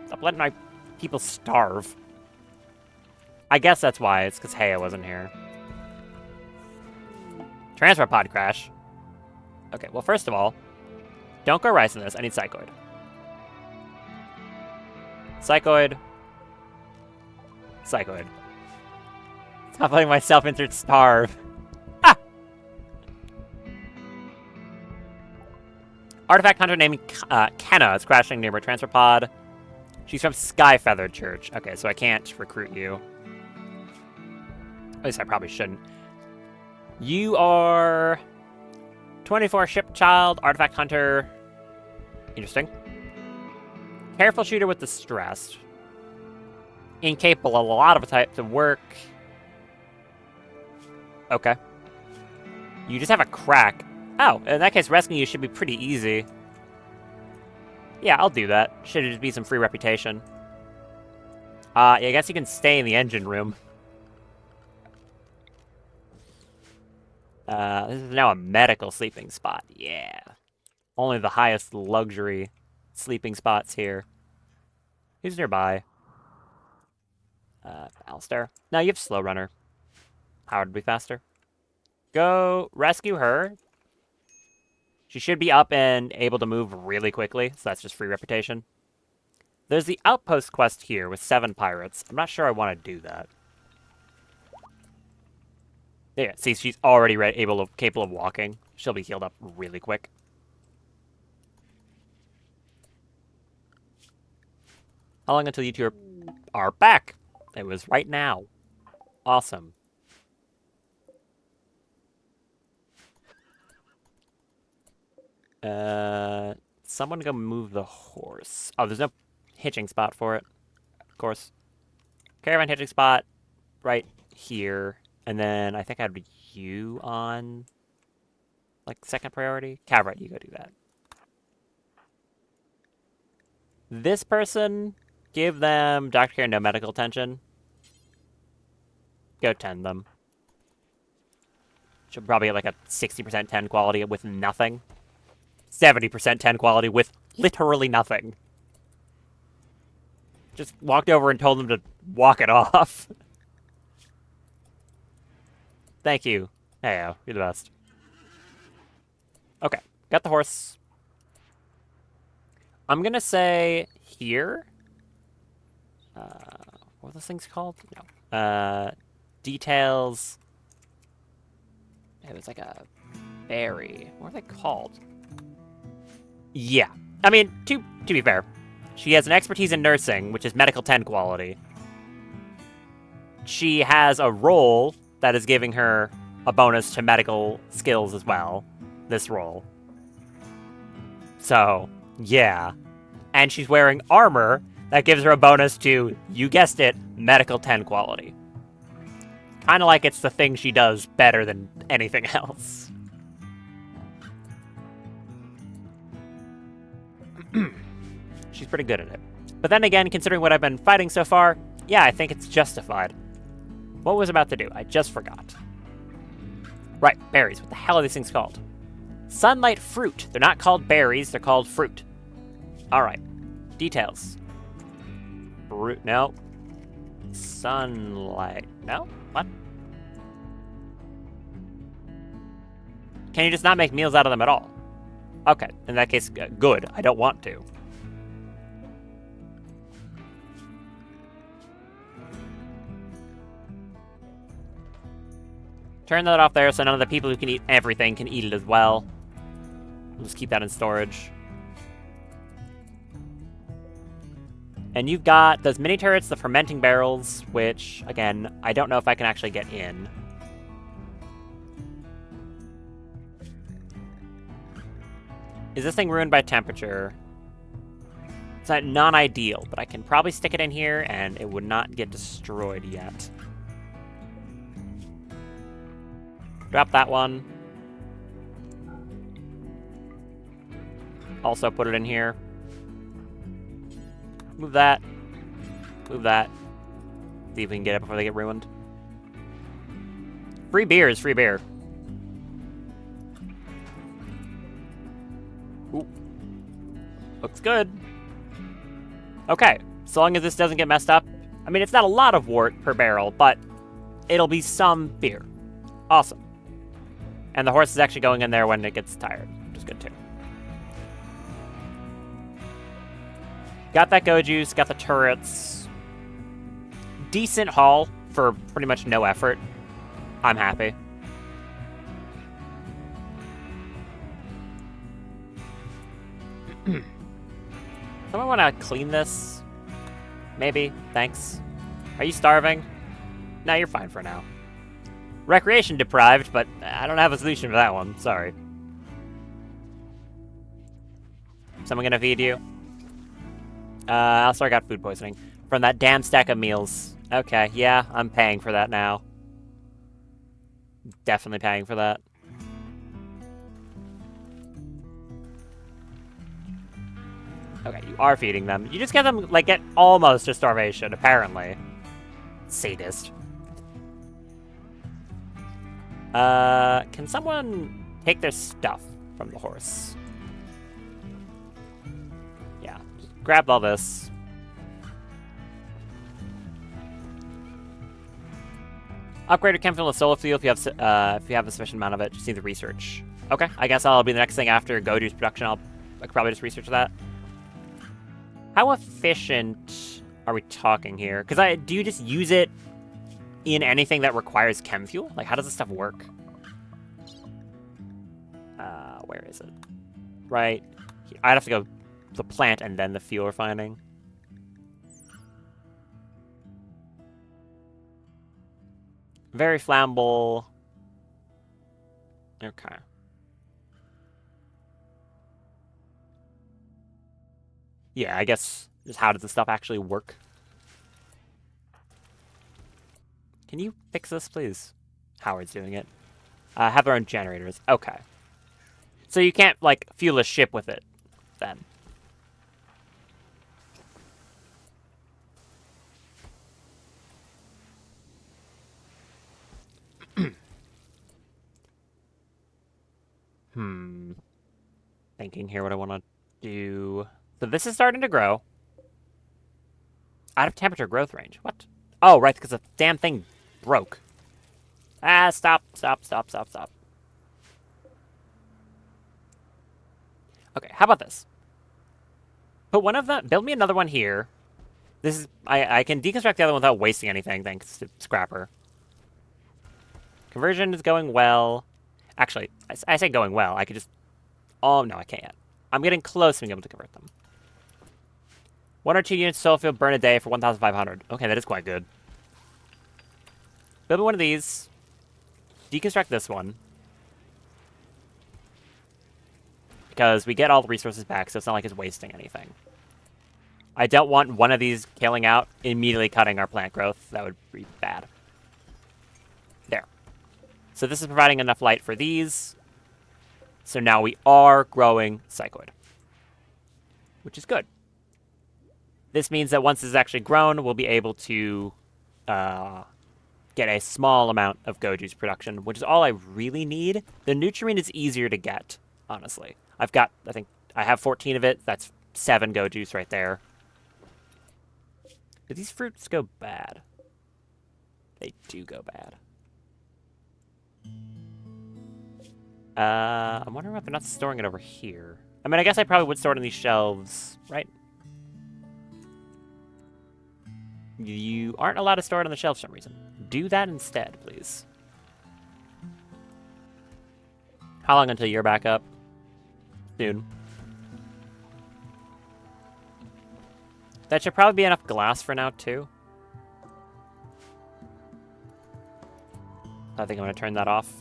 Stop letting my people starve. I guess that's why. It's because Haya wasn't here. Transfer pod crash. Okay, well, first of all, don't go rice in this. I need Psychoid. Psychoid. Psychoid. Stop letting my self-insert starve. Ah! Artifact hunter named Kenna is crashing near my transfer pod. She's from Skyfeather Church. Okay, so I can't recruit you. At least I probably shouldn't. You are 24 ship child, artifact hunter. Interesting. Careful shooter with distress. Incapable of a lot of types of work. Okay. You just have a crack. Oh, in that case, rescuing you should be pretty easy. Yeah, I'll do that. Should just be some free reputation. Yeah, I guess you can stay in the engine room. This is now a medical sleeping spot. Yeah. Only the highest luxury sleeping spots here. Who's nearby? Alistair. No, you have Slow Runner. Howard would be faster. Go rescue her. She should be up and able to move really quickly, so that's just free reputation. There's the outpost quest here with 7 pirates. I'm not sure I want to do that. Yeah, see, she's already capable of walking. She'll be healed up really quick. How long until you two are back? It was right now. Awesome. Someone go move the horse. Oh, there's no hitching spot for it. Of course. Caravan hitching spot right here. And then I think I had you on, like, second priority. Cavalry, you go do that. This person, give them doctor care, no medical attention. Go tend them. Should probably get like a 60% 10 quality with nothing. 70% 10 quality with literally nothing. Just walked over and told them to walk it off. Thank you. Heyo, you're the best. Okay, got the horse. I'm gonna say here. What are those things called? No. Details. It was like a berry. What are they called? Yeah. I mean, to be fair, she has an expertise in nursing, which is medical 10 quality. She has a role that is giving her a bonus to medical skills as well. This role. So, yeah. And she's wearing armor that gives her a bonus to, you guessed it, medical 10 quality. Kind of like it's the thing she does better than anything else. She's pretty good at it. But then again, considering what I've been fighting so far, yeah, I think it's justified. What was I about to do? I just forgot. Right, berries. What the hell are these things called? Sunlight fruit. They're not called berries, they're called fruit. Alright. Details. Fruit. No. Sunlight. No? What? Can you just not make meals out of them at all? Okay, in that case, good. I don't want to. Turn that off there so none of the people who can eat everything can eat it as well. We'll just keep that in storage. And you've got those mini turrets, the fermenting barrels, which, again, I don't know if I can actually get in. Is this thing ruined by temperature? It's not non-ideal, but I can probably stick it in here and it would not get destroyed yet. Drop that one. Also put it in here. Move that. Move that. See if we can get it before they get ruined. Free beer is free beer. Ooh. Looks good. Okay, so long as this doesn't get messed up. I mean, it's not a lot of wort per barrel, but it'll be some beer. Awesome. And the horse is actually going in there when it gets tired, which is good too. Got that go juice, got the turrets. Decent haul for pretty much no effort. I'm happy. Someone want to clean this? Maybe? Thanks. Are you starving? No, you're fine for now. Recreation deprived, but I don't have a solution for that one. Sorry. Someone gonna feed you? Also, I got food poisoning from that damn stack of meals. Okay, yeah, I'm paying for that now. Definitely paying for that. Okay, you are feeding them. You just get them, like, get almost to starvation, apparently. Sadist. Can someone take their stuff from the horse? Yeah, just grab all this. Upgrade your chem fuel to solar fuel if you have a sufficient amount of it. Just need the research. Okay, I guess that'll be the next thing after Goju's production. I could probably just research that. How efficient are we talking here? Because do you just use it in anything that requires chem fuel? Like, how does this stuff work? Where is it? Right. I'd have to go the plant and then the fuel refining. Very flammable. Okay. Yeah, I guess just how does the stuff actually work? Can you fix this, please? Howard's doing it. Have their own generators. Okay. So you can't, like, fuel a ship with it, then. Thinking here what I want to do. So this is starting to grow. Out of temperature growth range. What? Oh, right, because the damn thing broke. Ah, stop. Okay, how about this? Put one of them, build me another one here. This is, I can deconstruct the other one without wasting anything, thanks to Scrapper. Conversion is going well. Actually, I say going well, I could just, oh, no, I can't. I'm getting close to being able to convert them. 1 or 2 units of solar fuel burn a day for 1,500. Okay, that is quite good. Build one of these. Deconstruct this one. Because we get all the resources back, so it's not like it's wasting anything. I don't want one of these killing out, immediately cutting our plant growth. That would be bad. There. So this is providing enough light for these. So now we are growing Psychoid. Which is good. This means that once this is actually grown, we'll be able to get a small amount of go juice production, which is all I really need. The nutrient is easier to get, honestly. I think I have 14 of it. That's 7 go juice right there. Do these fruits go bad? They do go bad. I'm wondering if they're not storing it over here. I mean, I guess I probably would store it on these shelves, right? You aren't allowed to store it on the shelf for some reason. Do that instead, please. How long until you're back up? Soon. That should probably be enough glass for now, too. I think I'm going to turn that off.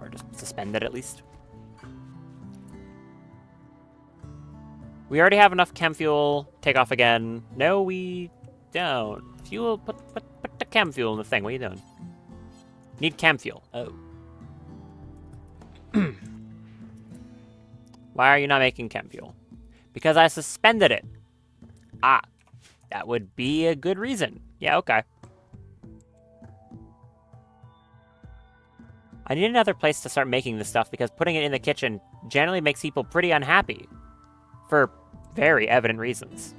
Or just suspend it, at least. We already have enough chem fuel. Take off again. No, we don't. Fuel, put the chem fuel in the thing. What are you doing? Need chem fuel. Oh. Why are you not making chem fuel? Because I suspended it. Ah, that would be a good reason. Yeah, okay. I need another place to start making this stuff because putting it in the kitchen generally makes people pretty unhappy. For very evident reasons.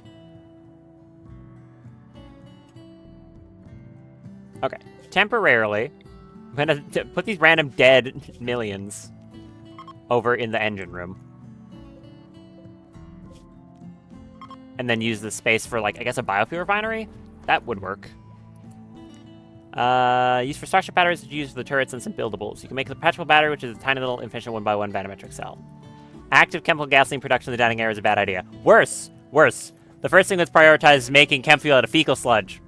Okay, temporarily, I'm gonna put these random dead millions over in the engine room. And then use the space for, like, I guess a biofuel refinery? That would work. Used for Starship batteries, used for the turrets and some buildables. You can make the perpetual battery, which is a tiny little inefficient 1x1 volumetric cell. Active chemical gasoline production in the dining area is a bad idea. Worse! Worse. The first thing that's prioritized is making chem fuel out of fecal sludge.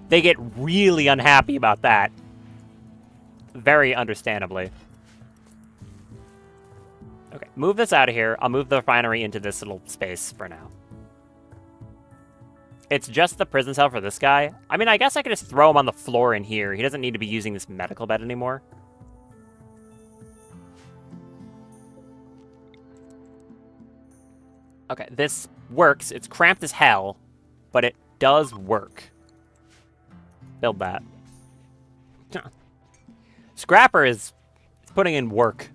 They get really unhappy about that. Very understandably. Okay, move this out of here. I'll move the refinery into this little space for now. It's just the prison cell for this guy. I mean, I guess I could just throw him on the floor in here. He doesn't need to be using this medical bed anymore. Okay, this works. It's cramped as hell, but it does work. Build that. Scrapper is putting in work.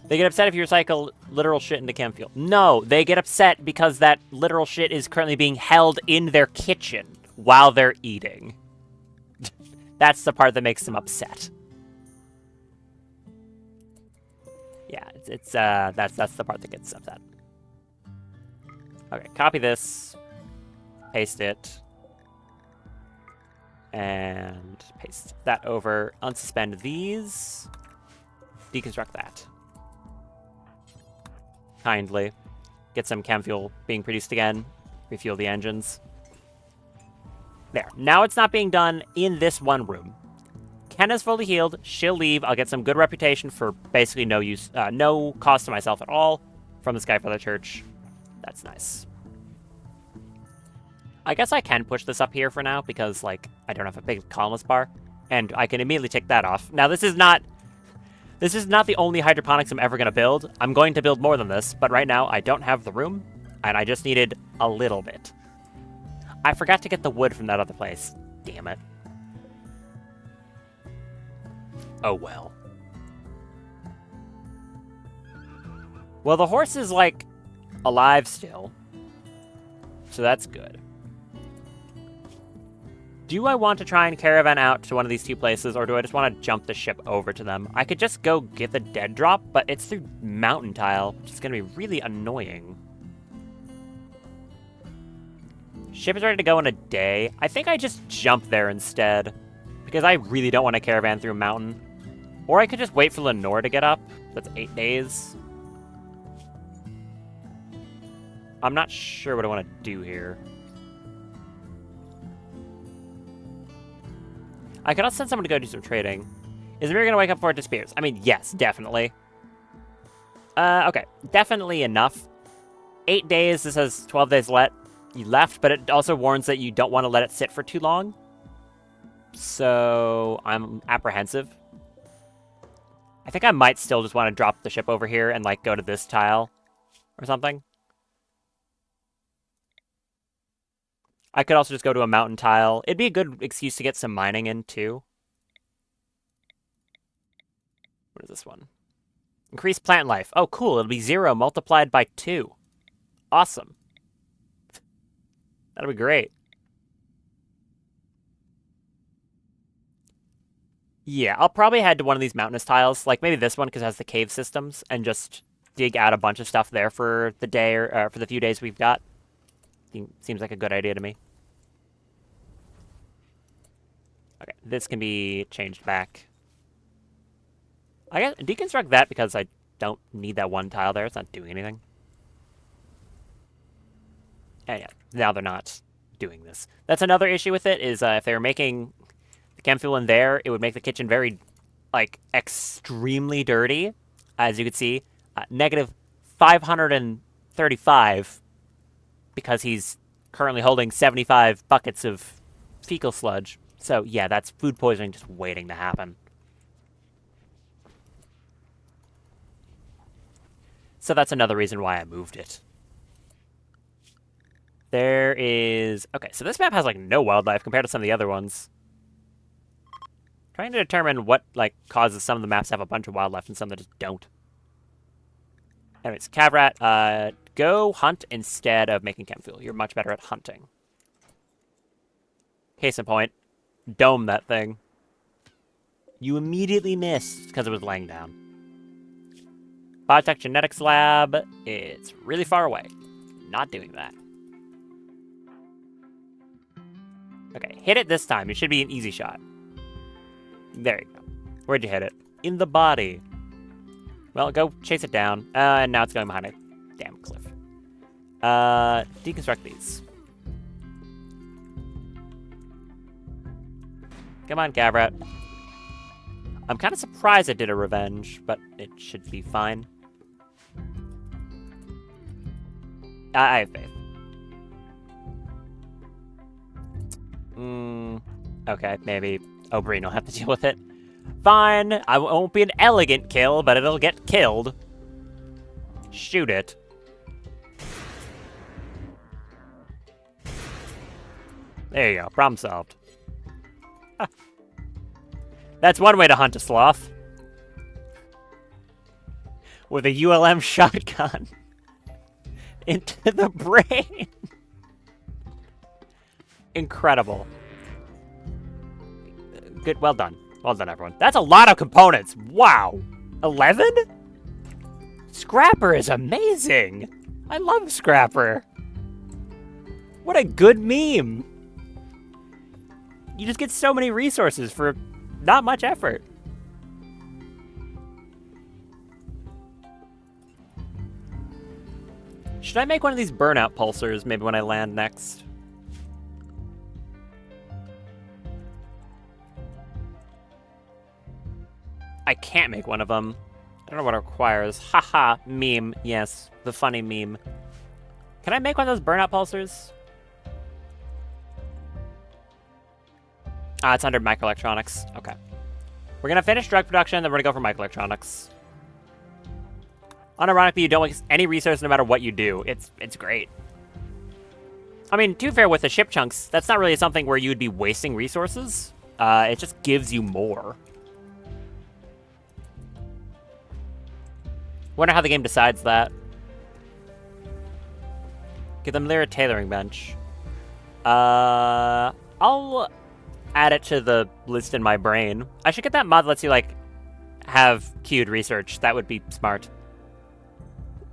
They get upset if you recycle literal shit into chem fuel. No, they get upset because that literal shit is currently being held in their kitchen while they're eating. That's the part that makes them upset. Yeah, that's the part that gets upset. Okay, copy this, paste it, and paste that over. Unsuspend these, deconstruct that. Kindly. Get some chem fuel being produced again. Refuel the engines. There. Now it's not being done in this one room. Kenna's fully healed. She'll leave. I'll get some good reputation for basically no use, no cost to myself at all from this guy for the church. That's nice. I guess I can push this up here for now because, like, I don't have a big columnist bar, and I can immediately take that off. Now, this is not the only hydroponics I'm ever going to build. I'm going to build more than this, but right now I don't have the room, and I just needed a little bit. I forgot to get the wood from that other place. Damn it. Oh well. Well, the horse is, like, alive still, so that's good. Do I want to try and caravan out to one of these two places, or do I just want to jump the ship over to them? I could just go get the dead drop, but it's through mountain tile, which is going to be really annoying. Ship is ready to go in a day. I think I just jump there instead, because I really don't want to caravan through a mountain. Or I could just wait for Lenore to get up. That's 8 days. I'm not sure what I want to do here. I could also send someone to go do some trading. Is Amir going to wake up before it disappears? I mean, yes, definitely. Okay. Definitely enough. 8 days, this has 12 days left, but it also warns that you don't want to let it sit for too long. So, I'm apprehensive. I think I might still just want to drop the ship over here and, like, go to this tile or something. I could also just go to a mountain tile. It'd be a good excuse to get some mining in, too. What is this one? Increase plant life. Oh, cool. It'll be 0 multiplied by 2. Awesome. That'll be great. Yeah, I'll probably head to one of these mountainous tiles, like maybe this one because it has the cave systems, and just dig out a bunch of stuff there for the day or for the few days we've got. Seems like a good idea to me. Okay, this can be changed back. I guess deconstruct that because I don't need that one tile there. It's not doing anything. And yeah, now they're not doing this. That's another issue with it, is if they were making the chem fuel in there, it would make the kitchen very, like, extremely dirty. As you can see, negative 535, because he's currently holding 75 buckets of fecal sludge. So yeah, that's food poisoning just waiting to happen. So that's another reason why I moved it. There is... Okay, so this map has, like, no wildlife compared to some of the other ones. Trying to determine what, like, causes some of the maps to have a bunch of wildlife and some that just don't. Anyways, Cavrat, go hunt instead of making chem fuel. You're much better at hunting. Case in point, dome that thing. You immediately missed because it was laying down. Biotech Genetics Lab, it's really far away. Not doing that. Okay, hit it this time. It should be an easy shot. There you go. Where'd you hit it? In the body. Well, go chase it down. And now it's going behind a damn cliff. Deconstruct these. Come on, Cavrat. I'm kind of surprised it did a revenge, but it should be fine. I have faith. Okay, maybe O'Brien will have to deal with it. Fine, I won't be an elegant kill, but it'll get killed. Shoot it. There you go, problem solved. That's one way to hunt a sloth. With a ULM shotgun. Into the brain. Incredible. Good, well done. Well done, everyone. That's a lot of components. Wow. 11? Scrapper is amazing. I love Scrapper. What a good meme. You just get so many resources for not much effort. Should I make one of these burnout pulsers maybe when I land next? I can't make one of them. I don't know what it requires. Haha, meme. Yes, the funny meme. Can I make one of those burnout pulsers? Ah, it's under microelectronics. Okay. We're gonna finish drug production, then we're gonna go for microelectronics. Unironically, you don't waste any resource no matter what you do. It's great. I mean, to be fair, with the ship chunks, that's not really something where you'd be wasting resources. It just gives you more. Wonder how the game decides that. Give them Lyra tailoring bench. I'll add it to the list in my brain. I should get that mod that lets you, like, have queued research. That would be smart.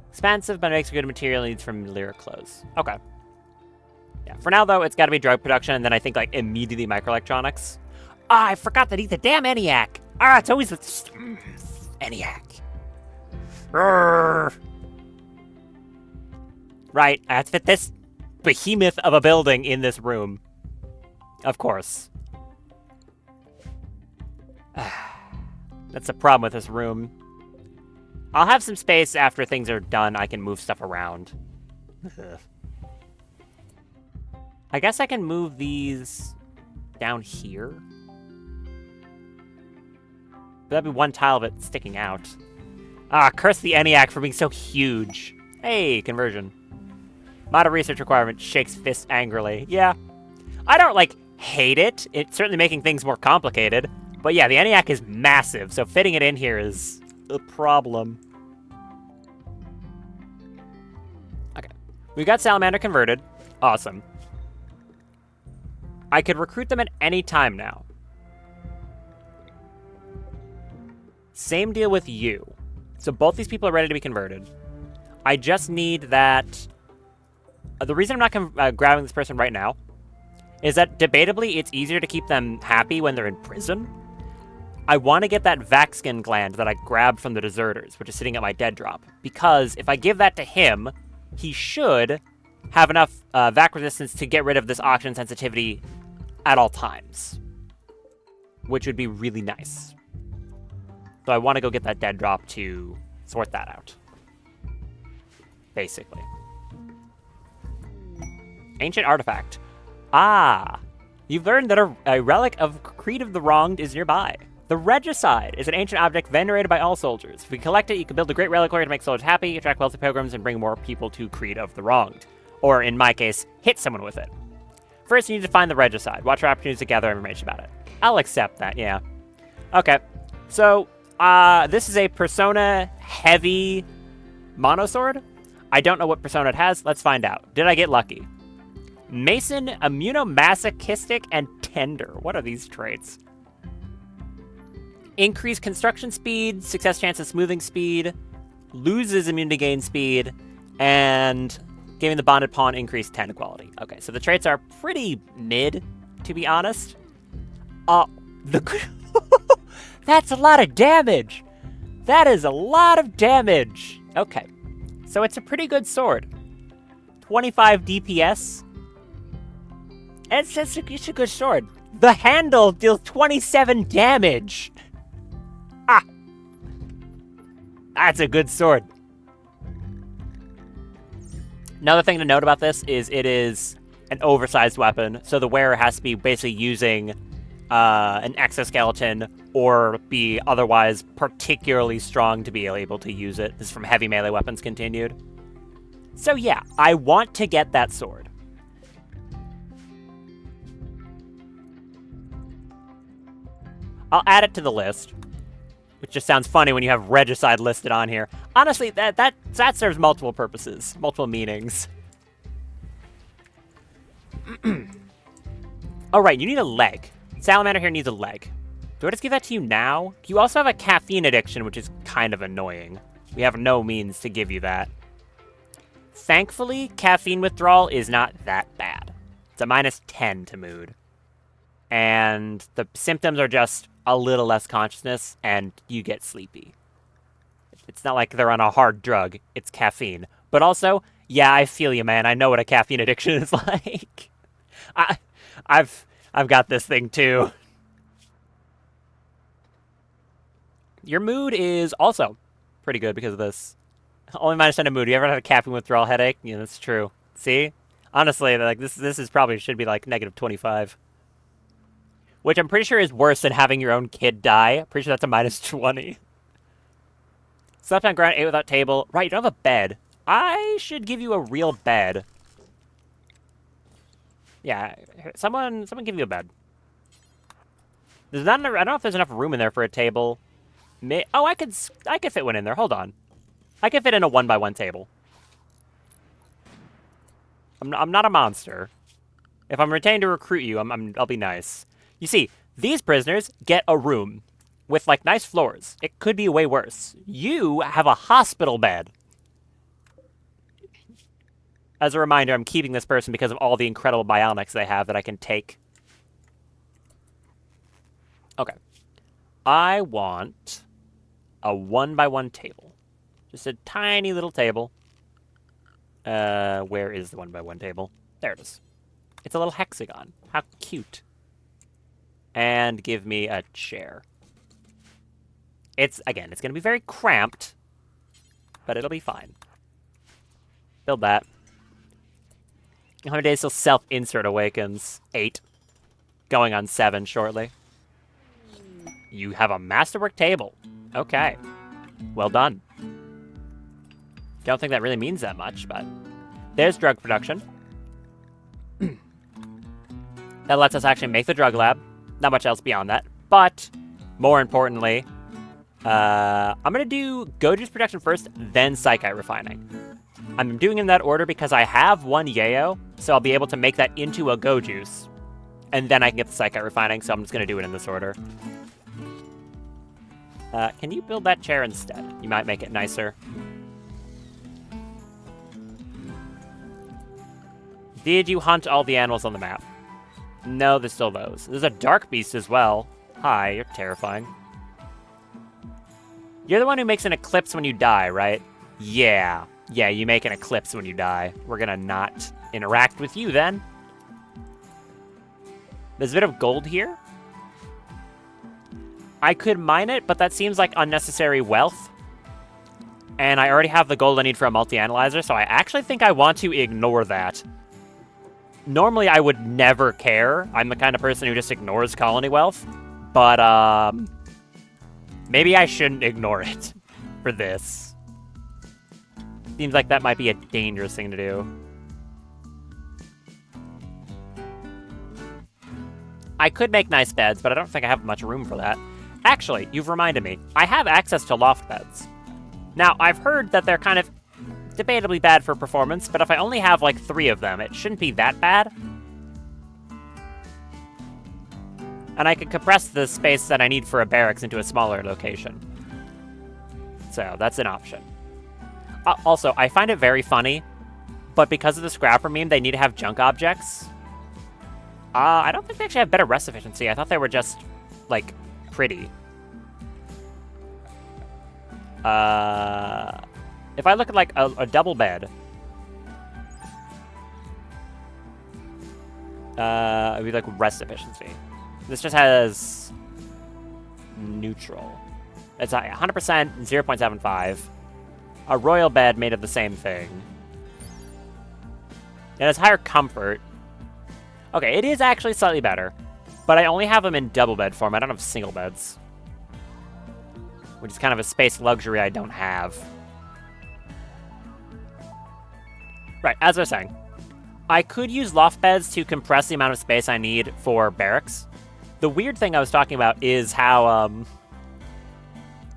Expensive, but makes good material needs from Lyra clothes. Okay. Yeah, for now, though, it's got to be drug production, and then I think, like, immediately microelectronics. Ah, I forgot to eat the damn ENIAC. Ah, it's always the... ENIAC. Right, I have to fit this behemoth of a building in this room. Of course. That's the problem with this room. I'll have some space after things are done. I can move stuff around. I guess I can move these down here. That'd be one tile of it sticking out. Ah, curse the ENIAC for being so huge. Hey, conversion. Mod of research requirement shakes fist angrily. Yeah, I don't, like, hate it. It's certainly making things more complicated. But yeah, the ENIAC is massive, so fitting it in here is a problem. Okay. We got Salamander converted. Awesome. I could recruit them at any time now. Same deal with you. So both these people are ready to be converted. I just need that... the reason I'm not grabbing this person right now is that, debatably, it's easier to keep them happy when they're in prison. I want to get that vac skin gland that I grabbed from the deserters, which is sitting at my dead drop. Because if I give that to him, he should have enough vac resistance to get rid of this oxygen sensitivity at all times. Which would be really nice. So I want to go get that dead drop to sort that out. Basically. Ancient artifact. Ah! You've learned that a relic of Creed of the Wronged is nearby. The Regicide is an ancient object venerated by all soldiers. If we collect it, you can build a great reliquary to make soldiers happy, attract wealthy pilgrims, and bring more people to Creed of the Wronged. Or, in my case, hit someone with it. First, you need to find the Regicide. Watch for opportunities to gather information about it. I'll accept that, yeah. Okay. So, this is a Persona-heavy monosword. I don't know what Persona it has. Let's find out. Did I get lucky? Mason, immunomasochistic, and tender. What are these traits? Increase construction speed, success chance of smoothing speed, loses immune to gain speed, and giving the bonded pawn increased 10 quality. Okay, so the traits are pretty mid, to be honest. That's a lot of damage. That is a lot of damage. Okay, so it's a pretty good sword. 25 DPS. It's a good sword. The handle deals 27 damage. Ah! That's a good sword. Another thing to note about this is it is an oversized weapon, so the wearer has to be basically using an exoskeleton or be otherwise particularly strong to be able to use it. This is from Heavy Melee Weapons Continued. So yeah, I want to get that sword. I'll add it to the list, which just sounds funny when you have Regicide listed on here. Honestly, that serves multiple purposes, multiple meanings. All right, you need a leg. Salamander here needs a leg. Do I just give that to you now? You also have a caffeine addiction, which is kind of annoying. We have no means to give you that. Thankfully, caffeine withdrawal is not that bad. It's a -10 to mood. And the symptoms are just a little less consciousness, and you get sleepy. It's not like they're on a hard drug. It's caffeine. But also, yeah, I feel you, man. I know what a caffeine addiction is like. I've got this thing, too. Your mood is also pretty good because of this. Only -10 to mood. You ever had a caffeine withdrawal headache? Yeah, that's true. See? Honestly, like this is probably should be like -25. Which I'm pretty sure is worse than having your own kid die. Pretty sure that's a -20. Slept on ground, ate without table. Right, you don't have a bed. I should give you a real bed. Yeah, someone give you a bed. There's not enough, I don't know if there's enough room in there for a table. Oh, I could fit one in there. Hold on. I could fit in a 1x1 table. I'm not a monster. If I'm retained to recruit you, I'll be nice. You see, these prisoners get a room with, like, nice floors. It could be way worse. You have a hospital bed. As a reminder, I'm keeping this person because of all the incredible bionics they have that I can take. Okay. I want a 1x1 table. Just a tiny little table. Where is the 1x1 table? There it is. It's a little hexagon. How cute. And give me a chair. Again, it's going to be very cramped, but it'll be fine. Build that. How many days till self-insert awakens? 8. Going on 7 shortly. You have a masterwork table. Okay. Well done. Don't think that really means that much, but... There's drug production. That lets us actually make the drug lab. Not much else beyond that. But, more importantly, I'm going to do Go Juice Protection first, then Psychite Refining. I'm doing in that order because I have one Yayo, so I'll be able to make that into a Go Juice. And then I can get the Psychite Refining, so I'm just going to do it in this order. Can you build that chair instead? You might make it nicer. Did you hunt all the animals on the map? No, there's still those. There's a dark beast as well. Hi, you're terrifying. You're the one who makes an eclipse when you die, right? Yeah. Yeah, you make an eclipse when you die. We're gonna not interact with you then. There's a bit of gold here. I could mine it, but that seems like unnecessary wealth. And I already have the gold I need for a multi-analyzer, so I actually think I want to ignore that. Normally, I would never care. I'm the kind of person who just ignores colony wealth. But, maybe I shouldn't ignore it for this. Seems like that might be a dangerous thing to do. I could make nice beds, but I don't think I have much room for that. Actually, you've reminded me. I have access to loft beds. Now, I've heard that they're kind of debatably bad for performance, but if I only have like 3 of them, it shouldn't be that bad. And I could compress the space that I need for a barracks into a smaller location. So, that's an option. Also, I find it very funny, but because of the scrapper meme, they need to have junk objects. I don't think they actually have better rest efficiency. I thought they were just, like, pretty. If I look at, like, a double bed, it'd be, like, rest efficiency. This just has neutral. It's 100%, 0.75. A royal bed made of the same thing. It has higher comfort. Okay, it is actually slightly better, but I only have them in double bed form. I don't have single beds, which is kind of a space luxury I don't have. Right, as I was saying, I could use loft beds to compress the amount of space I need for barracks. The weird thing I was talking about is how,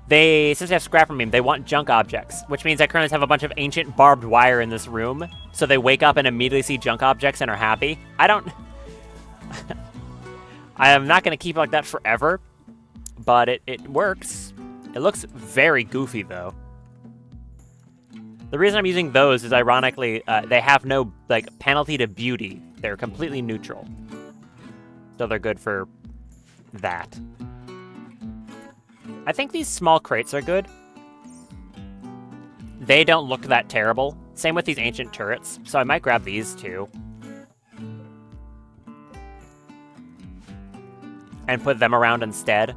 since they have scrapper meme, they want junk objects, which means I currently have a bunch of ancient barbed wire in this room, so they wake up and immediately see junk objects and are happy. I am not going to keep it like that forever, but it works. It looks very goofy, though. The reason I'm using those is, ironically, they have no, like, penalty to beauty. They're completely neutral. So they're good for that. I think these small crates are good. They don't look that terrible. Same with these ancient turrets, so I might grab these too. And put them around instead.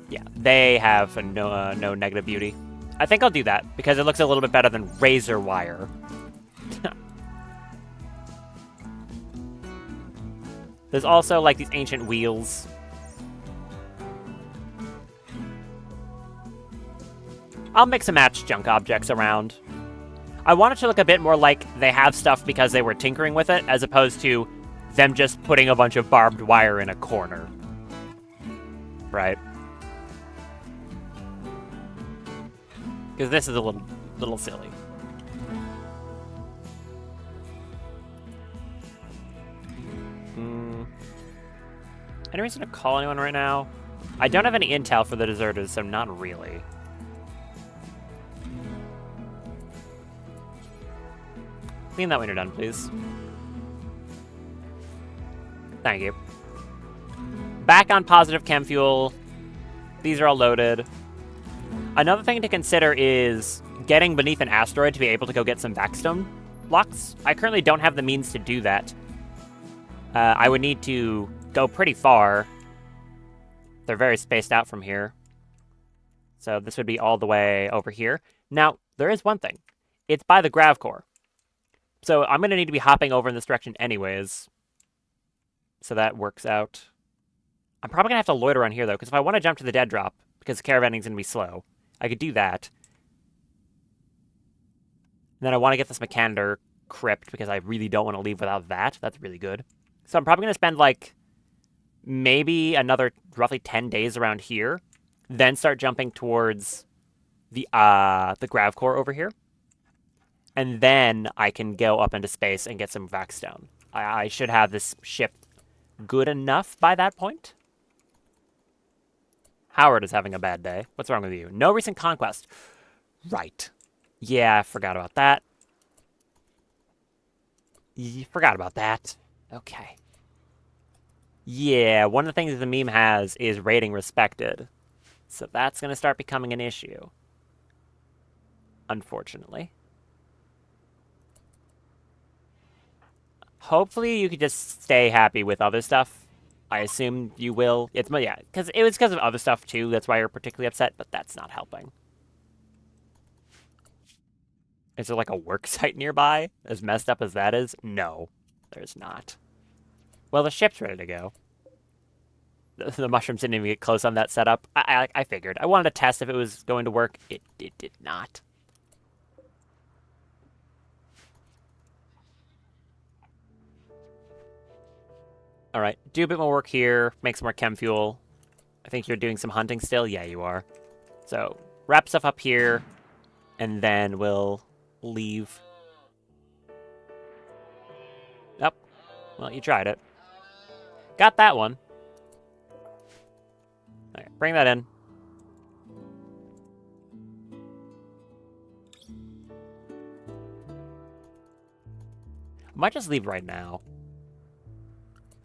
Yeah, they have no negative beauty. I think I'll do that, because it looks a little bit better than razor wire. There's also, like, these ancient wheels. I'll mix and match junk objects around. I want it to look a bit more like they have stuff because they were tinkering with it, as opposed to them just putting a bunch of barbed wire in a corner. Right? Because this is a little silly. Any reason to call anyone right now? I don't have any intel for the deserters, so not really. Clean that when you're done, please. Thank you. Back on positive chem fuel. These are all loaded. Another thing to consider is getting beneath an asteroid to be able to go get some backstone blocks. I currently don't have the means to do that. I would need to go pretty far. They're very spaced out from here. So this would be all the way over here. Now, there is one thing. It's by the grav core. So I'm going to need to be hopping over in this direction anyways. So that works out. I'm probably going to have to loiter on here, though, because if I want to jump to the dead drop, because caravanning is going to be slow, I could do that. And then I want to get this Mechanitor crypt, because I really don't want to leave without that. That's really good. So I'm probably going to spend, like, maybe another roughly 10 days around here, then start jumping towards the grav core over here. And then I can go up into space and get some vac stone. I should have this ship good enough by that point. Howard is having a bad day. What's wrong with you? No recent conquest. Right. Yeah, I forgot about that. Forgot about that. Okay. Yeah, one of the things the meme has is rating respected. So that's going to start becoming an issue. Unfortunately. Hopefully you could just stay happy with other stuff. I assume you will. Yeah, because it was because of other stuff too. That's why you're particularly upset, but that's not helping. Is there like a work site nearby? As messed up as that is? No, there's not. Well, the ship's ready to go. The mushrooms didn't even get close on that setup. I figured. I wanted to test if it was going to work. It did not. All right, do a bit more work here. Make some more chem fuel. I think you're doing some hunting still. Yeah, you are. So wrap stuff up here, and then we'll leave. Yep. Well, you tried it. Got that one. All right, bring that in. I might just leave right now.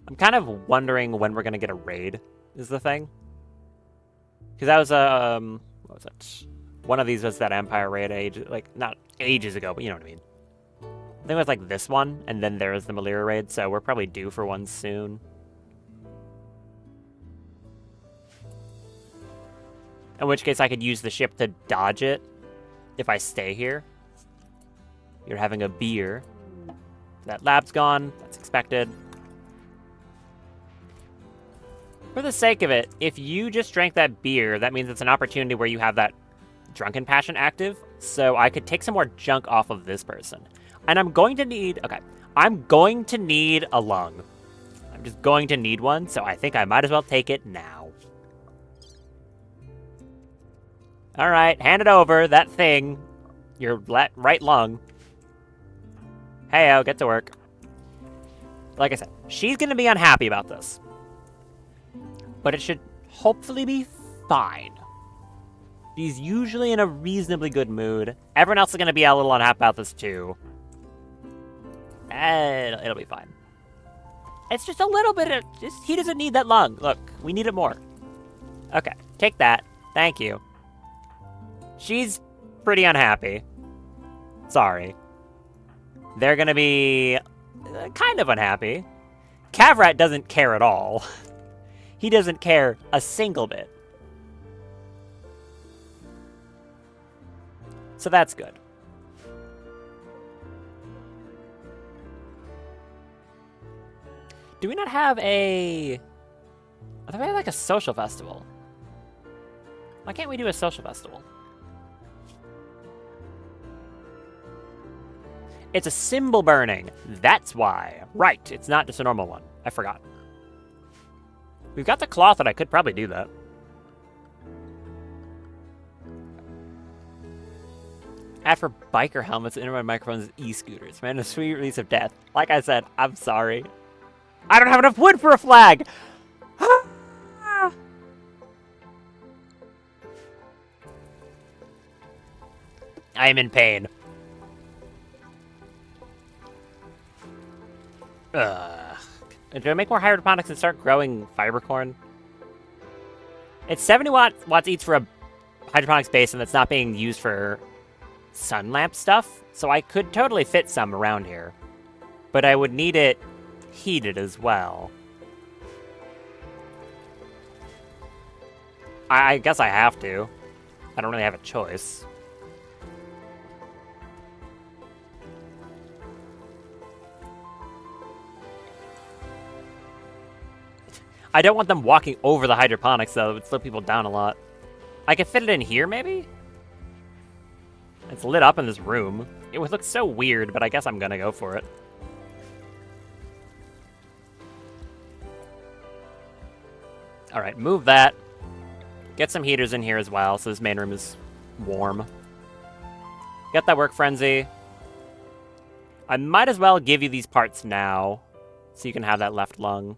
I'm kind of wondering when we're going to get a raid, is the thing. Because that was, what was it? One of these was that Empire raid not ages ago, but you know what I mean. I think it was like this one, and then there was the Malira raid, so we're probably due for one soon. In which case I could use the ship to dodge it if I stay here. You're having a beer. That lab's gone. That's expected. For the sake of it, if you just drank that beer, that means it's an opportunity where you have that drunken passion active, so I could take some more junk off of this person. And I'm going to need... Okay. I'm going to need a lung. I'm just going to need one, so I think I might as well take it now. Alright, hand it over. That thing. Your right lung. Heyo, get to work. Like I said, she's going to be unhappy about this. But it should hopefully be fine. She's usually in a reasonably good mood. Everyone else is going to be a little unhappy about this too. And it'll be fine. It's just a little bit of... he doesn't need that lung. Look, we need it more. Okay, take that. Thank you. She's pretty unhappy. Sorry. They're going to be kind of unhappy. Cavrat doesn't care at all. He doesn't care a single bit. So that's good. Do we not have a... I thought we had like a social festival. Why can't we do a social festival? It's a symbol burning. That's why. Right, it's not just a normal one. I forgot. We've got the cloth and I could probably do that. Ad for biker helmets and internet microphones and e-scooters. Man, a sweet release of death. Like I said, I'm sorry. I don't have enough wood for a flag! I am in pain. Do I make more hydroponics and start growing fiber corn? It's 70 watts each for a hydroponics base, and that's not being used for sun lamp stuff, so I could totally fit some around here. But I would need it heated as well. I guess I have to. I don't really have a choice. I don't want them walking over the hydroponics, though. It would slow people down a lot. I could fit it in here, maybe? It's lit up in this room. It would look so weird, but I guess I'm gonna go for it. Alright, move that. Get some heaters in here as well, so this main room is warm. Get that work frenzy. I might as well give you these parts now, so you can have that left lung.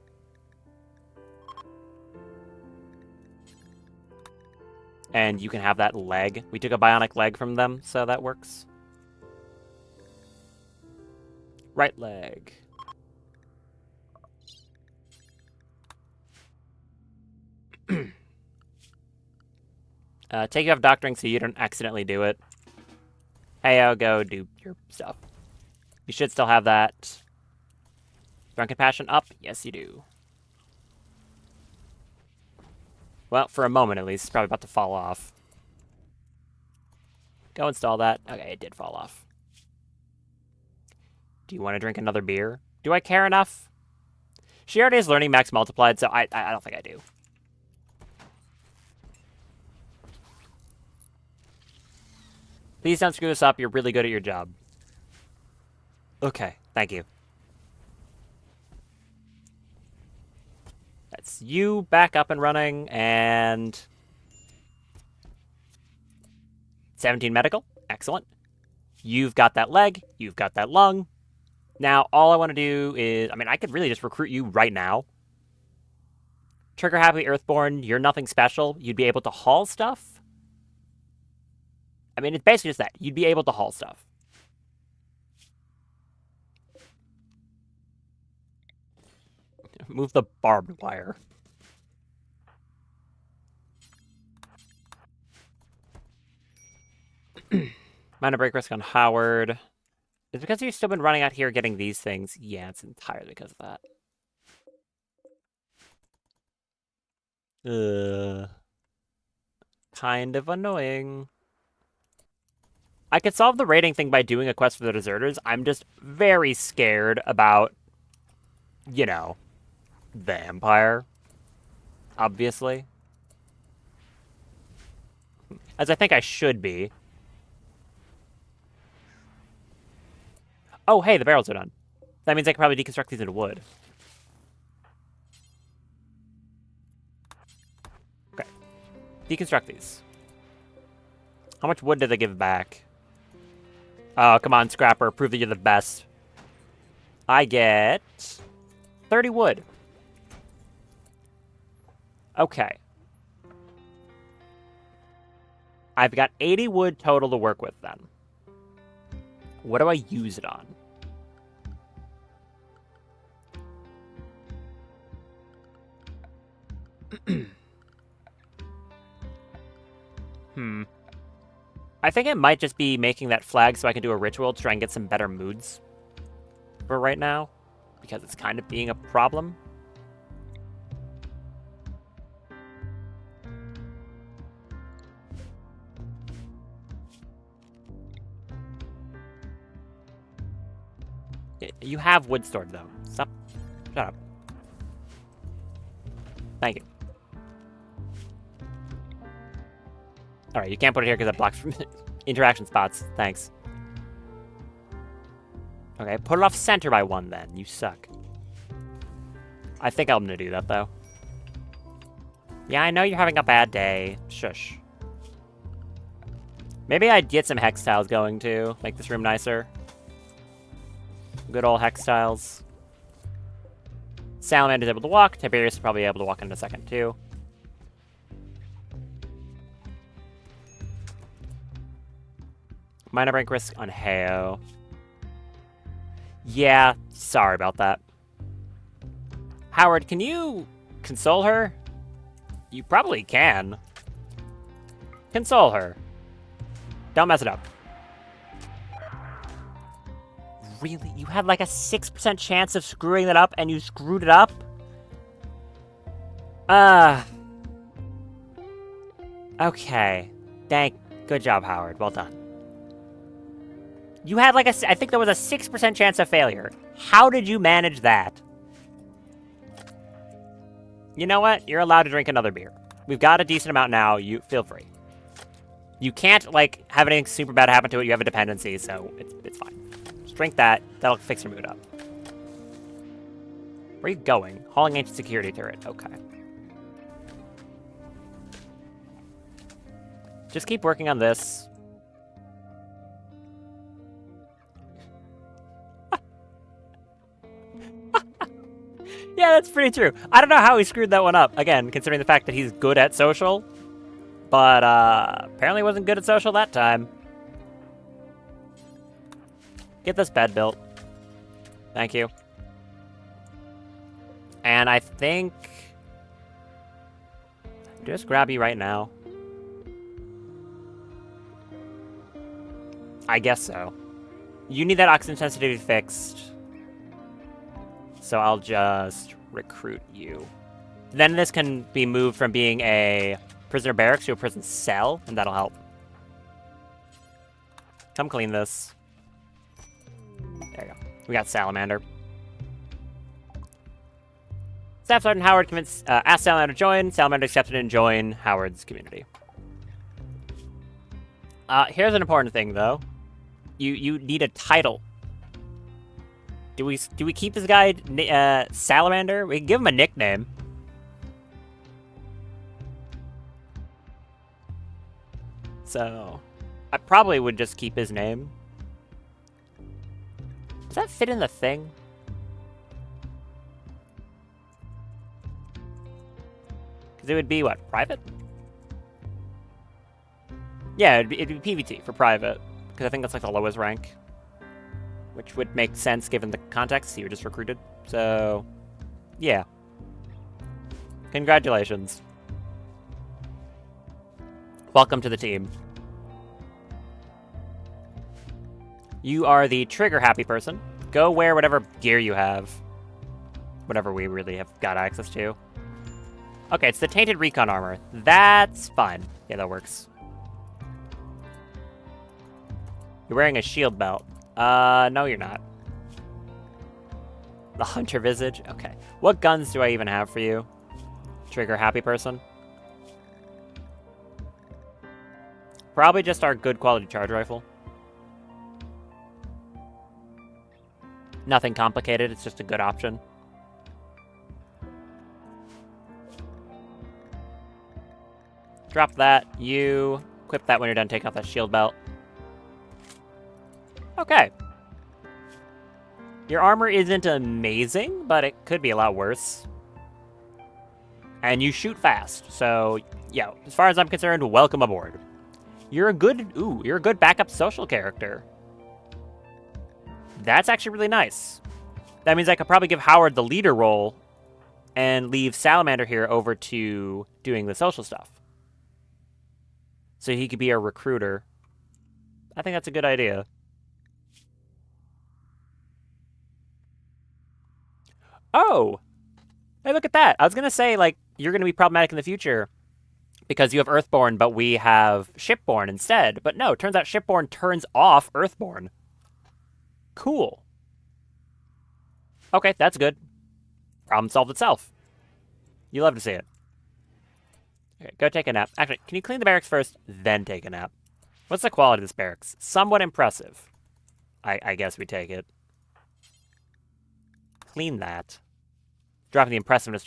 And you can have that leg. We took a bionic leg from them, so that works. Right leg. Take you off doctoring so you don't accidentally do it. Heyo, go do your stuff. You should still have that. Drunken Passion up? Yes, you do. Well, for a moment at least, it's probably about to fall off. Go install that. Okay, it did fall off. Do you want to drink another beer? Do I care enough? She already has learning max multiplied, so I don't think I do. Please don't screw this up. You're really good at your job. Okay, thank you. That's you back up and running, and 17 medical. Excellent. You've got that leg. You've got that lung. Now, all I want to do is, I mean, I could really just recruit you right now. Trigger Happy Earthborn, you're nothing special. You'd be able to haul stuff. I mean, it's basically just that. You'd be able to haul stuff. Move the barbed wire. Minor break risk on Howard. Is it because you've still been running out here getting these things? Yeah, it's entirely because of that. Kind of annoying. I could solve the rating thing by doing a quest for the deserters. I'm just very scared about, you know, the Empire. Obviously. As I think I should be. Oh, hey, the barrels are done. That means I can probably deconstruct these into wood. Okay. Deconstruct these. How much wood did they give back? Oh, come on, Scrapper. Prove that you're the best. I get 30 wood. Okay. I've got 80 wood total to work with then. What do I use it on? I think it might just be making that flag so I can do a ritual to try and get some better moods for right now, because it's kind of being a problem. You have wood stored, though. Stop. Shut up. Thank you. Alright, you can't put it here because that blocks from interaction spots. Thanks. Okay, put it off center by 1 then. You suck. I think I'm gonna do that, though. Yeah, I know you're having a bad day. Shush. Maybe I'd get some hex tiles going, too. Make this room nicer. Good old hex tiles. Salamander's able to walk. Tiberius is probably able to walk in a second, too. Minor rank risk on Heo. Yeah, sorry about that. Howard, can you console her? You probably can. Console her. Don't mess it up. Really? You had like a 6% chance of screwing that up and you screwed it up? Okay. Good job, Howard. Well done. You had like I think there was a 6% chance of failure. How did you manage that? You know what? You're allowed to drink another beer. We've got a decent amount now. You feel free. You can't, like, have anything super bad happen to it. You have a dependency, so it's fine. Just drink that. That'll fix your mood up. Where are you going? Hauling ancient security turret. Okay. Just keep working on this. Yeah, that's pretty true. I don't know how he screwed that one up. Again, considering the fact that he's good at social. But, apparently wasn't good at social that time. Get this bed built. Thank you. And I think... just grab you right now. I guess so. You need that oxygen sensitivity fixed. So I'll just recruit you. Then this can be moved from being a prisoner barracks to a prison cell, and that'll help. Come clean this. There you go. We got Salamander. Staff Sergeant Howard asked Salamander to join. Salamander accepted and joined Howard's community. Here's an important thing, though. You need a title. Do we keep this guy Salamander? We can give him a nickname. So, I probably would just keep his name. Does that fit in the thing? Because it would be, what, private? Yeah, it'd be PVT for private. Because I think that's like the lowest rank. Which would make sense given the context. You were just recruited. So, yeah. Congratulations. Welcome to the team. You are the trigger-happy person. Go wear whatever gear you have. Whatever we really have got access to. Okay, it's the Tainted Recon Armor. That's fine. Yeah, that works. You're wearing a shield belt. No, you're not. The Hunter Visage? Okay. What guns do I even have for you? Trigger-happy person? Probably just our good quality charge rifle. Nothing complicated, it's just a good option. Drop that. You equip that when you're done taking off that shield belt. Okay. Your armor isn't amazing, but it could be a lot worse. And you shoot fast, so, yeah, as far as I'm concerned, welcome aboard. You're a good backup social character. That's actually really nice. That means I could probably give Howard the leader role and leave Salamander here over to doing the social stuff. So he could be a recruiter. I think that's a good idea. Oh! Hey, look at that. I was going to say, like, you're going to be problematic in the future because you have Earthborn, but we have Shipborn instead. But no, it turns out Shipborn turns off Earthborn. Cool. Okay, that's good. Problem solved itself. You love to see it. Okay, go take a nap. Actually, can you clean the barracks first, then take a nap? What's the quality of this barracks? Somewhat impressive. I guess we take it. Clean that. Dropping the impressiveness.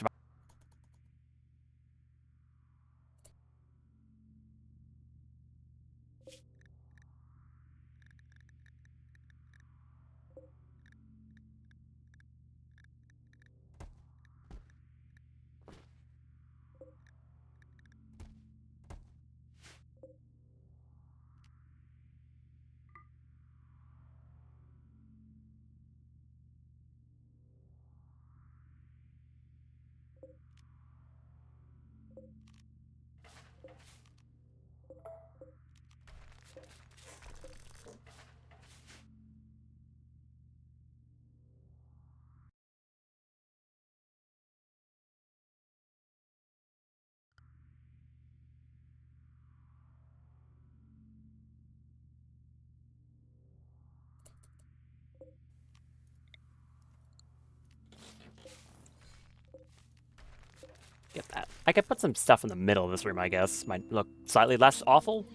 Get that. I could put some stuff in the middle of this room, I guess. Might look slightly less awful.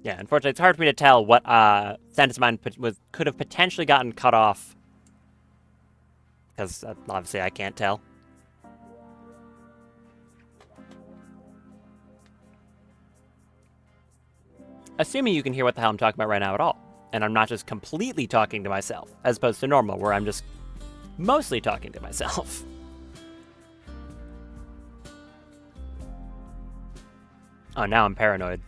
Yeah, unfortunately, it's hard for me to tell what sentence mine could have potentially gotten cut off. Because, obviously, I can't tell. Assuming you can hear what the hell I'm talking about right now at all. And I'm not just completely talking to myself, as opposed to normal, where I'm just mostly talking to myself. Oh, now I'm paranoid.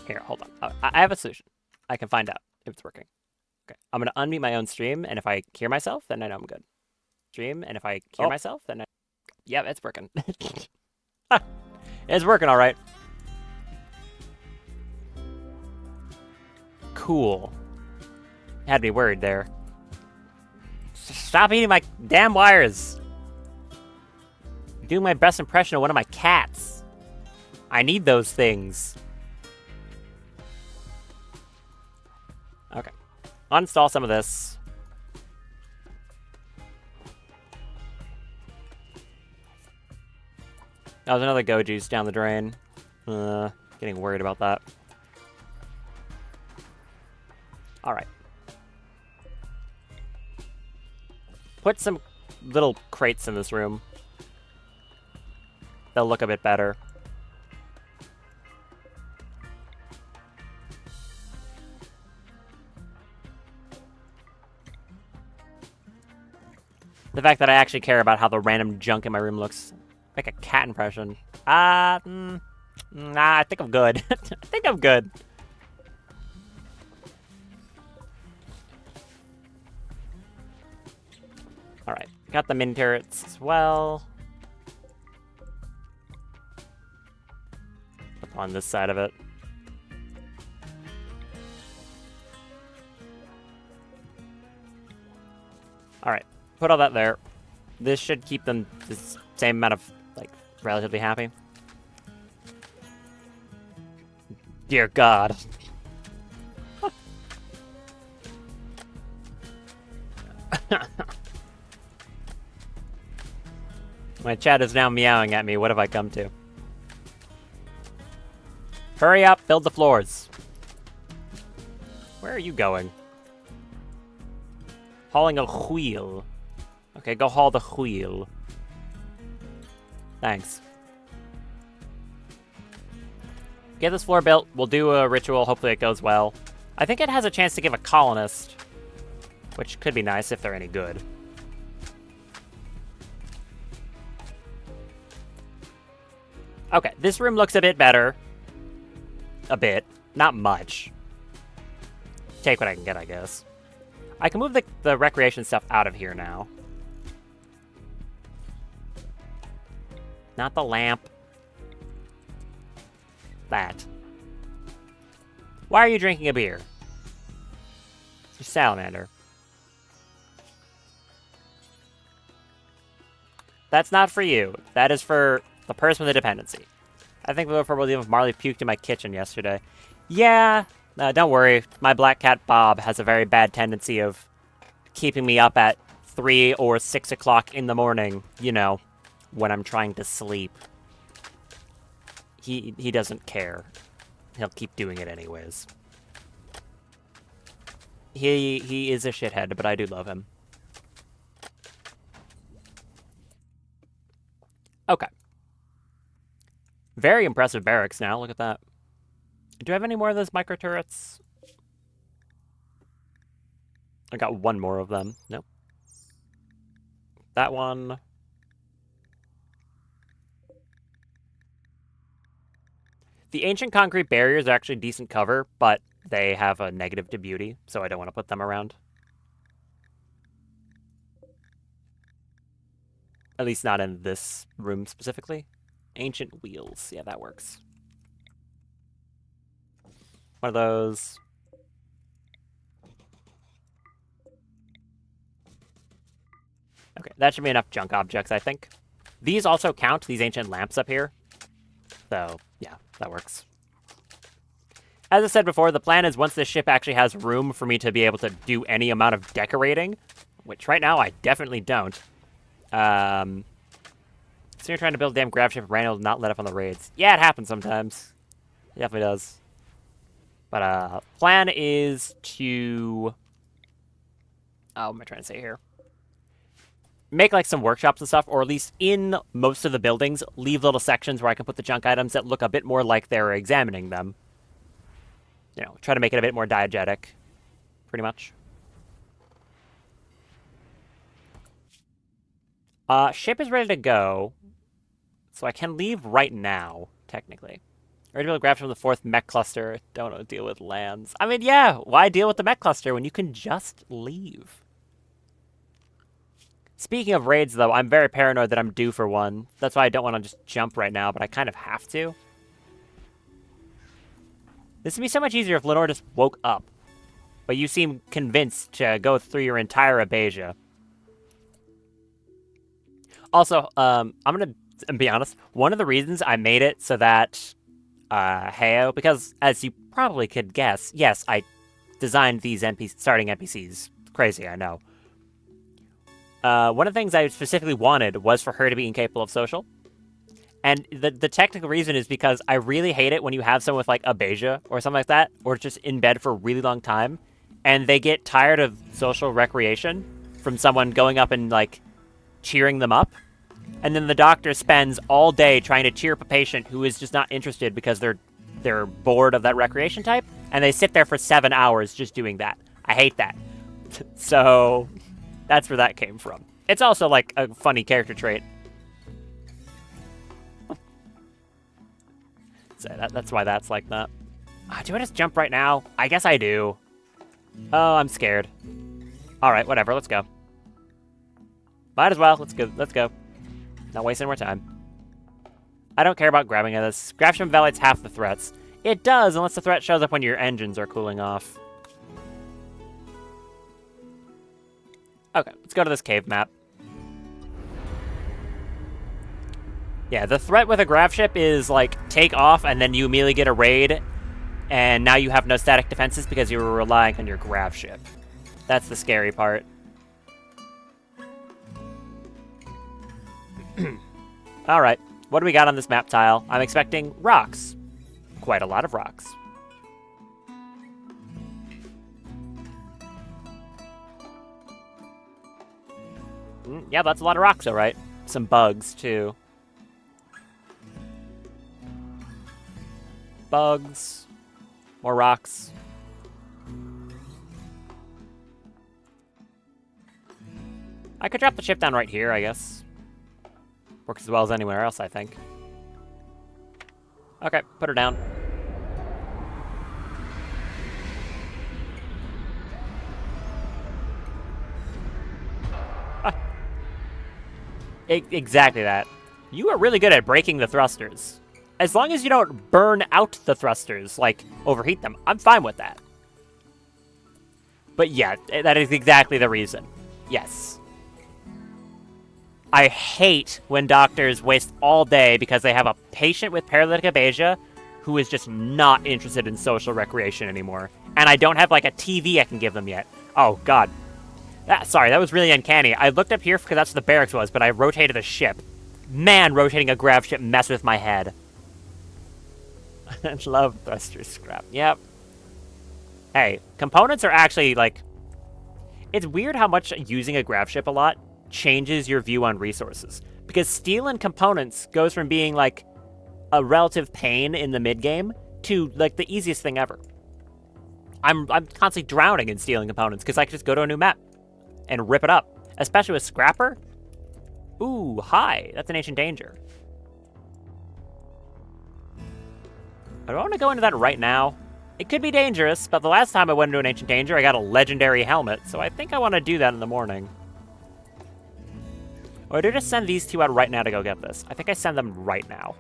Here, hold on. I have a solution. I can find out if it's working. Okay, I'm gonna unmute my own stream, and if I hear myself, then I know I'm good. Stream, and if I hear myself, then yeah, it's working. It's working all right. Cool. Had me worried there. Stop eating my damn wires. I'm doing my best impression of one of my cats. I need those things. Okay. Uninstall some of this. That was another go juice down the drain. Getting worried about that. Alright. Put some little crates in this room. They'll look a bit better. The fact that I actually care about how the random junk in my room looks. Make a cat impression. Nah, I think I'm good. I think I'm good. Alright, got the mini turrets as well. Put them on this side of it. Alright, put all that there. This should keep them the same amount of, like, relatively happy. Dear God. My chat is now meowing at me. What have I come to? Hurry up, build the floors. Where are you going? Hauling a wheel. Okay, go haul the wheel. Thanks. Get this floor built. We'll do a ritual. Hopefully it goes well. I think it has a chance to give a colonist, which could be nice if they're any good. Okay, this room looks a bit better. A bit. Not much. Take what I can get, I guess. I can move the recreation stuff out of here now. Not the lamp. That. Why are you drinking a beer? You're salamander. That's not for you. That is for the person with a dependency. I think we'll believe if Marley puked in my kitchen yesterday. Yeah, don't worry. My black cat Bob has a very bad tendency of keeping me up at 3 or 6 o'clock in the morning, you know, when I'm trying to sleep. He doesn't care. He'll keep doing it anyways. He is a shithead, but I do love him. Okay. Very impressive barracks now. Look at that. Do I have any more of those micro turrets? I got one more of them. Nope. That one. The ancient concrete barriers are actually decent cover, but they have a negative to beauty, so I don't want to put them around. At least not in this room specifically. Ancient wheels. Yeah, that works. One of those. Okay, that should be enough junk objects, I think. These also count, these ancient lamps up here. So, yeah, that works. As I said before, the plan is once this ship actually has room for me to be able to do any amount of decorating, which right now I definitely don't. So you're trying to build a damn grab ship and Randall not let up on the raids. Yeah, it happens sometimes. It definitely does. But, plan is to... Oh, what am I trying to say here? make like some workshops and stuff, or at least in most of the buildings, leave little sections where I can put the junk items that look a bit more like they're examining them. You know, try to make it a bit more diegetic, pretty much. Ship is ready to go, so I can leave right now, technically. Ready to be able to grab from the 4th mech cluster. Don't want to deal with lands. I mean, yeah, why deal with the mech cluster when you can just leave? Speaking of raids, though, I'm very paranoid that I'm due for one. That's why I don't want to just jump right now, but I kind of have to. This would be so much easier if Lenore just woke up. But you seem convinced to go through your entire Abasia. Also, I'm going to be honest. One of the reasons I made it so that Heo, because as you probably could guess, yes, I designed these starting NPCs. Crazy, I know. One of the things I specifically wanted was for her to be incapable of social. And the technical reason is because I really hate it when you have someone with, like, Abasia or something like that, or just in bed for a really long time, and they get tired of social recreation from someone going up and, like, cheering them up. And then the doctor spends all day trying to cheer up a patient who is just not interested because they're bored of that recreation type, and they sit there for 7 hours just doing that. I hate that. So that's where that came from. It's also, like, a funny character trait. So that's why that's like that. Do I just jump right now? I guess I do. Oh, I'm scared. Alright, whatever, let's go. Might as well, let's go. Not wasting more time. I don't care about grabbing this. Grafsham validates half the threats. It does, unless the threat shows up when your engines are cooling off. Okay, let's go to this cave map. Yeah, the threat with a grav ship is, like, take off, and then you immediately get a raid, and now you have no static defenses because you were relying on your grav ship. That's the scary part. Alright, what do we got on this map tile? I'm expecting rocks. Quite a lot of rocks. Yeah, that's a lot of rocks, alright. Some bugs, too. Bugs. More rocks. I could drop the ship down right here, I guess. Works as well as anywhere else, I think. Okay, put her down. Exactly that. You are really good at breaking the thrusters. As long as you don't burn out the thrusters, like, overheat them, I'm fine with that. But yeah, that is exactly the reason. Yes. I hate when doctors waste all day because they have a patient with paralytic abasia who is just not interested in social recreation anymore. And I don't have, like, a TV I can give them yet. Oh, God. Sorry, that was really uncanny. I looked up here because that's where the barracks was, but I rotated a ship. Man, rotating a grav ship messed with my head. I love thruster scrap. Yep. Hey, components are actually, like... It's weird how much using a grav ship a lot changes your view on resources. Because stealing components goes from being, like, a relative pain in the mid-game to, like, the easiest thing ever. I'm constantly drowning in stealing components because I can just go to a new map and rip it up. Especially with Scrapper. Ooh, hi. That's an ancient danger. I don't want to go into that right now. It could be dangerous, but the last time I went into an ancient danger, I got a legendary helmet, so I think I want to do that in the morning. Or do I just send these two out right now to go get this? I think I send them right now.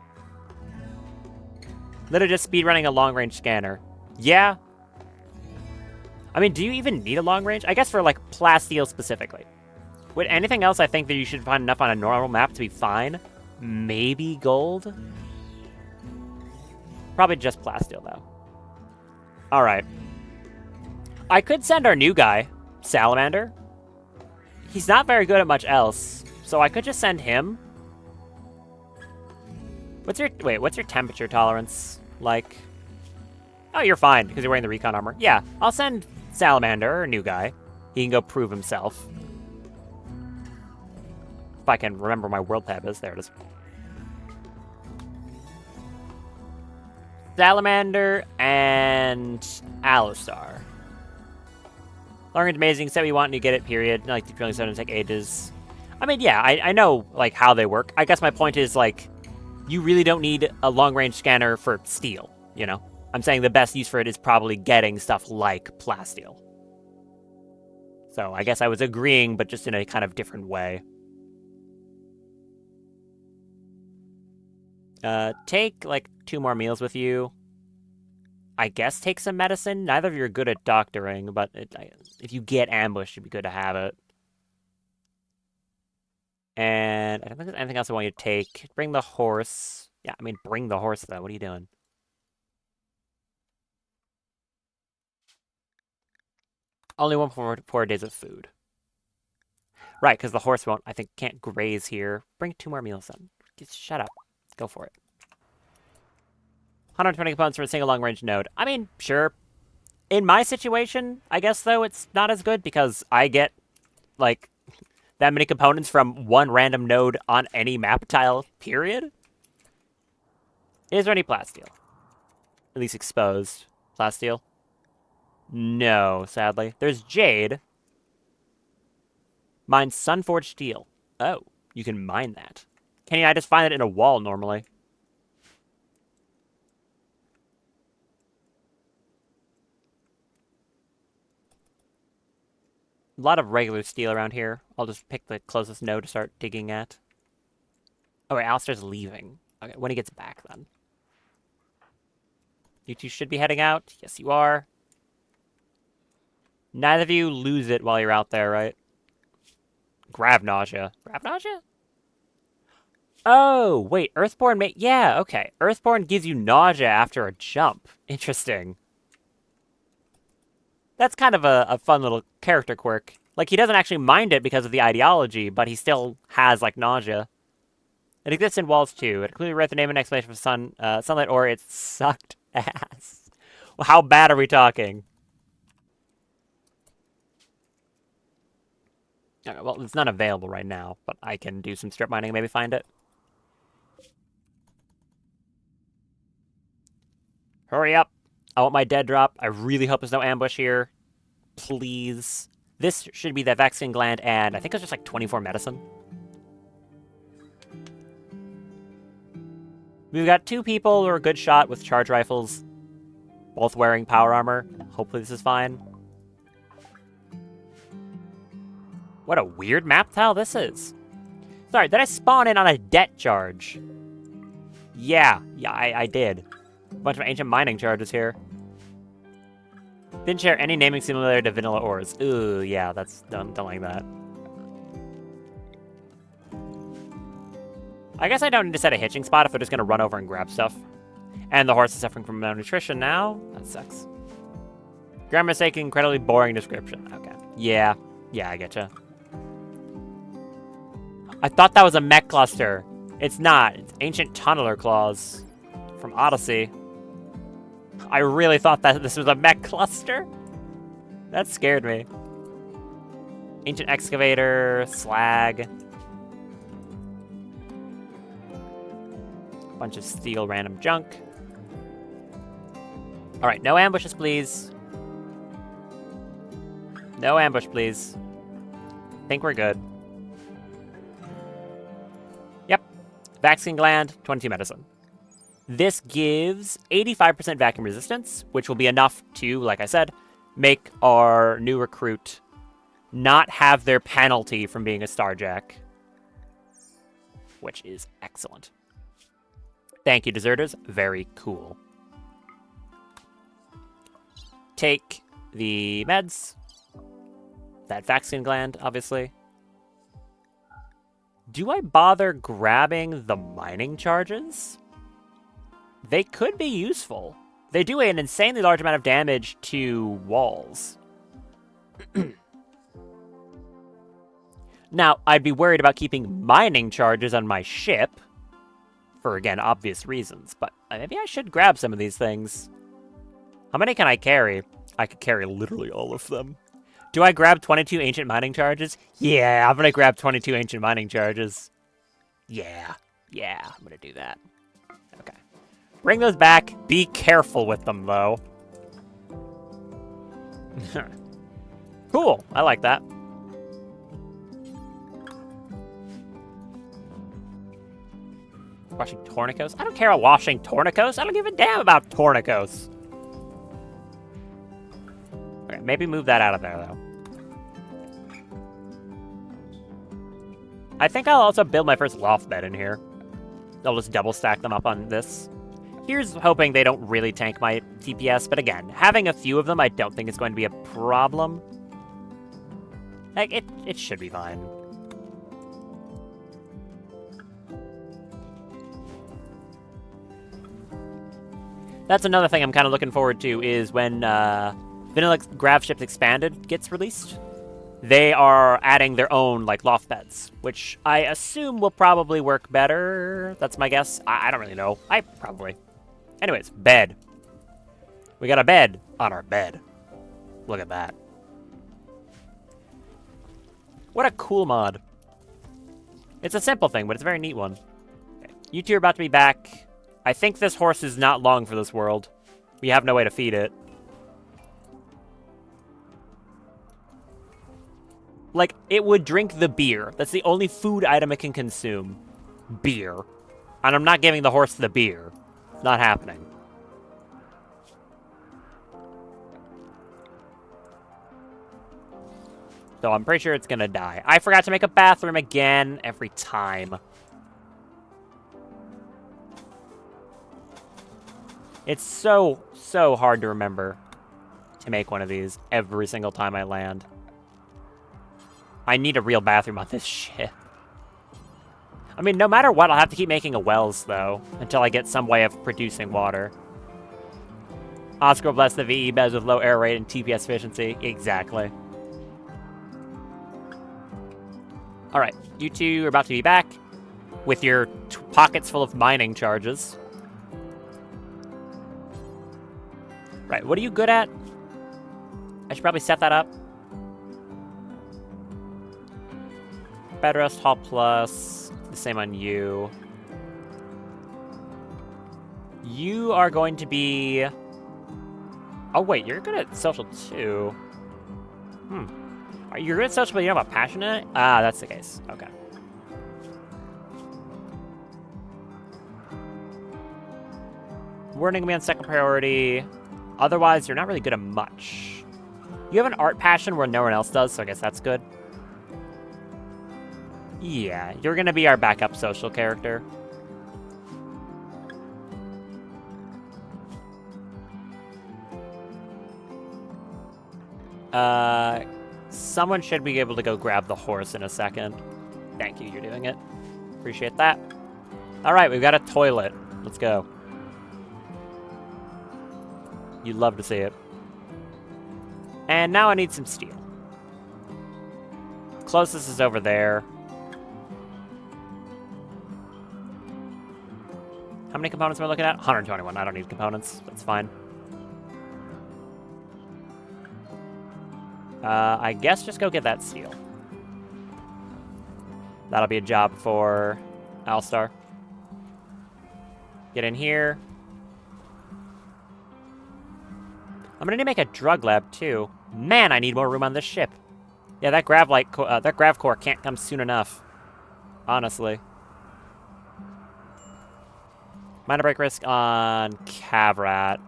Literally just speedrunning a long-range scanner. Yeah. I mean, do you even need a long range? I guess for, like, plasteel specifically. With anything else, I think that you should find enough on a normal map to be fine. Maybe gold? Probably just plasteel, though. Alright. I could send our new guy, Salamander. He's not very good at much else, so I could just send him. What's your temperature tolerance like? Oh, you're fine, because you're wearing the recon armor. Yeah, I'll send Salamander, our new guy. He can go prove himself. If I can remember my world tab is. There it is. Salamander and Alistar. Long range amazing, say what you want and you get it, period. Like, the drilling stones take ages. I mean, yeah, I know, like, how they work. I guess my point is, like, you really don't need a long-range scanner for steel, you know? I'm saying the best use for it is probably getting stuff like plasteel. So I guess I was agreeing, but just in a kind of different way. Take, like, 2 more meals with you. I guess take some medicine. Neither of you are good at doctoring, but if you get ambushed, it'd be good to have it. And I don't think there's anything else I want you to take. Bring the horse. Yeah, I mean, bring the horse, though. What are you doing? Only 4 days of food. Right, because the horse won't, I think, can't graze here. Bring 2 more meals, then. Just shut up. Go for it. 120 components for a single long-range node. I mean, sure. In my situation, I guess, though, it's not as good because I get, like, that many components from one random node on any map tile, period. Is there any plasteel? At least exposed plasteel? No, sadly. There's jade. Mine sunforged steel. Oh, you can mine that. Can you? I just find it in a wall normally. A lot of regular steel around here. I'll just pick the closest node to start digging at. Oh, wait, Alistair's leaving. Okay, when he gets back, then. You two should be heading out. Yes, you are. Neither of you lose it while you're out there, right? Grab nausea. Grab nausea? Oh, wait, Earthborn yeah, okay. Earthborn gives you nausea after a jump. Interesting. That's kind of a fun little character quirk. Like, he doesn't actually mind it because of the ideology, but he still has, like, nausea. It exists in walls, too. It clearly wrote the name and explanation for sunlight, or it sucked ass. Well, how bad are we talking? Okay, well, it's not available right now, but I can do some strip mining and maybe find it. Hurry up. I want my dead drop. I really hope there's no ambush here. Please. This should be that vaccine gland, and I think it's just like 24 medicine. We've got 2 people who are a good shot with charge rifles, both wearing power armor. Hopefully this is fine. What a weird map tile this is. Sorry, did I spawn in on a debt charge? Yeah, I did. A bunch of ancient mining charges here. Didn't share any naming similar to vanilla ores. Ooh, yeah, that's don't like that. I guess I don't need to set a hitching spot if they're just gonna run over and grab stuff. And the horse is suffering from malnutrition now. That sucks. Grammar's sake, incredibly boring description. Okay. Yeah, I getcha. I thought that was a mech cluster. It's not. It's ancient tunneler claws from Odyssey. I really thought that this was a mech cluster. That scared me. Ancient excavator, slag. Bunch of steel random junk. Alright, no ambushes, please. No ambush, please. Think we're good. Yep. Vaccine gland, 22 medicine. This gives 85% vacuum resistance, which will be enough to, like I said, make our new recruit not have their penalty from being a Starjack. Which is excellent. Thank you, deserters. Very cool. Take the meds. That vaccine gland, obviously. Do I bother grabbing the mining charges? They could be useful. They do an insanely large amount of damage to walls. Now, I'd be worried about keeping mining charges on my ship. For, again, obvious reasons. But maybe I should grab some of these things. How many can I carry? I could carry literally all of them. Do I grab 22 ancient mining charges? Yeah, I'm gonna grab 22 ancient mining charges. Yeah, I'm gonna do that. Okay. Bring those back. Be careful with them, though. Cool, I like that. Washing Tornicos? I don't care about washing Tornicos. I don't give a damn about Tornicos. Okay, maybe move that out of there, though. I think I'll also build my first loft bed in here. I'll just double stack them up on this. Here's hoping they don't really tank my DPS, but again, having a few of them I don't think is going to be a problem. Like, it should be fine. That's another thing I'm kind of looking forward to, is when Vanilla Grav Ships Expanded gets released. They are adding their own, like, loft beds, which I assume will probably work better. That's my guess. I don't really know. Probably. Anyways, bed. We got a bed on our bed. Look at that. What a cool mod. It's a simple thing, but it's a very neat one. Okay. You two are about to be back. I think this horse is not long for this world. We have no way to feed it. Like, it would drink the beer. That's the only food item it can consume. Beer. And I'm not giving the horse the beer. It's not happening. So I'm pretty sure it's gonna die. I forgot to make a bathroom again every time. It's so hard to remember to make one of these every single time I land. I need a real bathroom on this shit. I mean, no matter what, I'll have to keep making a wells, though, until I get some way of producing water. Oscar bless the VE beds with low air rate and TPS efficiency. Exactly. Alright, you two are about to be back with your pockets full of mining charges. Right, what are you good at? I should probably set that up. Bed rest, hall plus. The same on you. You are going to be... Oh, wait, you're good at social, too. You're good at social, but you don't have a passion in it? Ah, that's the case. Okay. Warning me on second priority. Otherwise, you're not really good at much. You have an art passion where no one else does, so I guess that's good. Yeah, you're gonna be our backup social character. Someone should be able to go grab the horse in a second. Thank you, you're doing it. Appreciate that. Alright, we've got a toilet. Let's go. You'd love to see it. And now I need some steel. Closest is over there. How many components am I looking at? 121. I don't need components. That's fine. I guess just go get that steel. That'll be a job for Alstar. Get in here. I'm gonna need to make a drug lab, too. Man, I need more room on this ship. Yeah, that grav core can't come soon enough. Honestly. Minor break risk on Cavrat.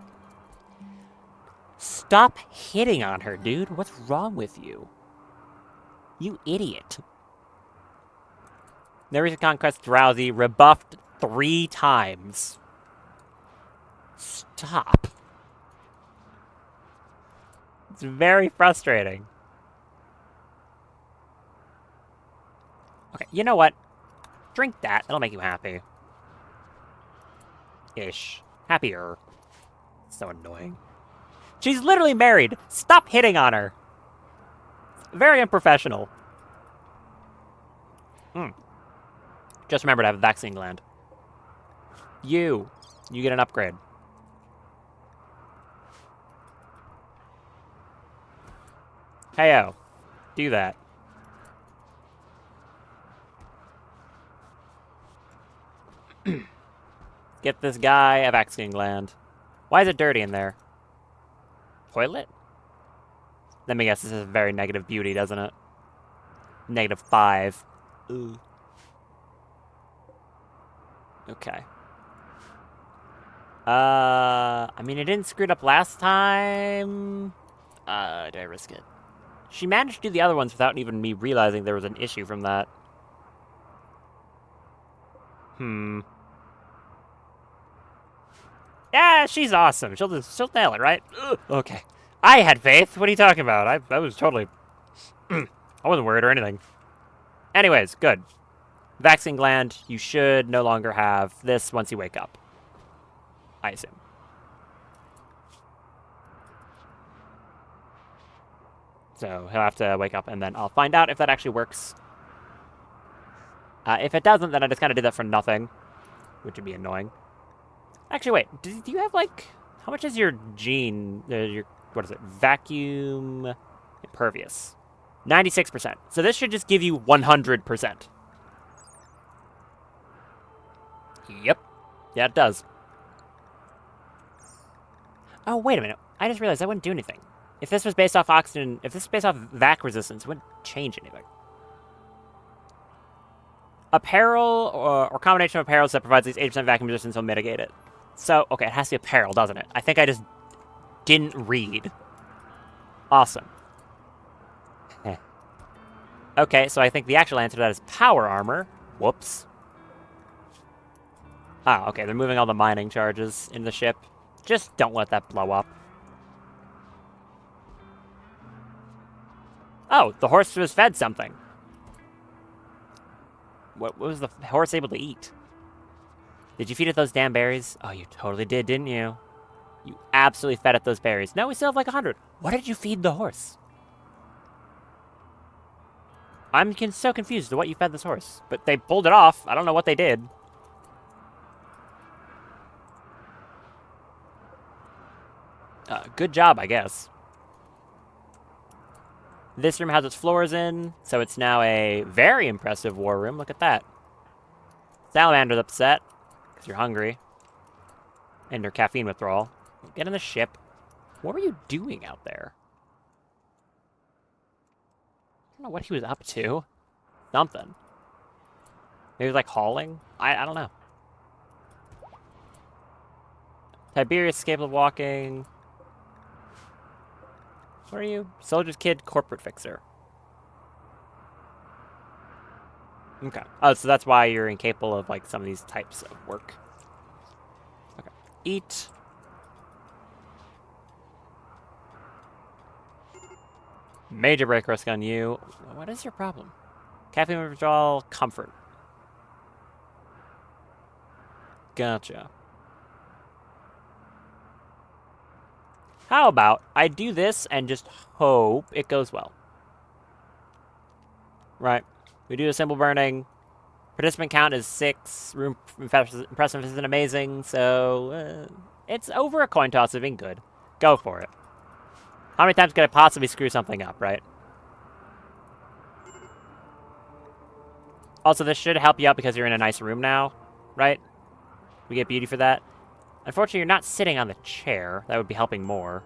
Stop hitting on her, dude. What's wrong with you? You idiot. Never Conquest Drowsy, rebuffed 3 times. Stop. It's very frustrating. Okay, you know what? Drink that. That'll make you happy. Ish. Happier. So annoying. She's literally married. Stop hitting on her. Very unprofessional. Just remember to have a vaccine gland. You get an upgrade. Heyo. Do that. Get this guy a vaccine gland. Why is it dirty in there? Toilet? Let me guess, this is very negative beauty, doesn't it? -5. Ooh. Okay. I mean, it didn't screw it up last time. Do I risk it? She managed to do the other ones without even me realizing there was an issue from that. Yeah, she's awesome. She'll nail it, right? Ugh. Okay. I had faith. What are you talking about? I was totally... I wasn't worried or anything. Anyways, good. Vaccine gland, you should no longer have this once you wake up. I assume. So he'll have to wake up, and then I'll find out if that actually works. If it doesn't, then I just kind of did that for nothing, which would be annoying. Actually, wait. Do you have, like... How much is your gene... what is it? Vacuum... Impervious. 96%. So this should just give you 100%. Yep. Yeah, it does. Oh, wait a minute. I just realized that wouldn't do anything. If this was based off oxygen... If this was based off vac resistance, it wouldn't change anything. Apparel or combination of apparels that provides these 80% vacuum resistance will mitigate it. So, okay, it has to be apparel, doesn't it? I think I just didn't read. Awesome. Okay, so I think the actual answer to that is power armor. Whoops. Ah, okay, they're moving all the mining charges in the ship. Just don't let that blow up. Oh, the horse was fed something. What was the horse able to eat? Did you feed it those damn berries? Oh, you totally did, didn't you? You absolutely fed it those berries. No, we still have like 100. What did you feed the horse? I'm so confused to what you fed this horse. But they pulled it off. I don't know what they did. Good job, I guess. This room has its floors in, so it's now a very impressive war room. Look at that. Salamander's upset, because you're hungry. And your caffeine withdrawal. Get in the ship. What were you doing out there? I don't know what he was up to. Something. Maybe he was like hauling? I don't know. Tiberius capable of walking. What are you? Soldier's kid, corporate fixer. Okay. Oh, so that's why you're incapable of, like, some of these types of work. Okay. Eat. Major break risk on you. What is your problem? Caffeine withdrawal, comfort. Gotcha. How about I do this and just hope it goes well? Right. We do a simple burning. Participant count is 6. Room impressive isn't amazing, so it's over a coin toss of being good. Go for it. How many times could I possibly screw something up, right? Also, this should help you out because you're in a nice room now, right? We get beauty for that. Unfortunately, you're not sitting on the chair. That would be helping more.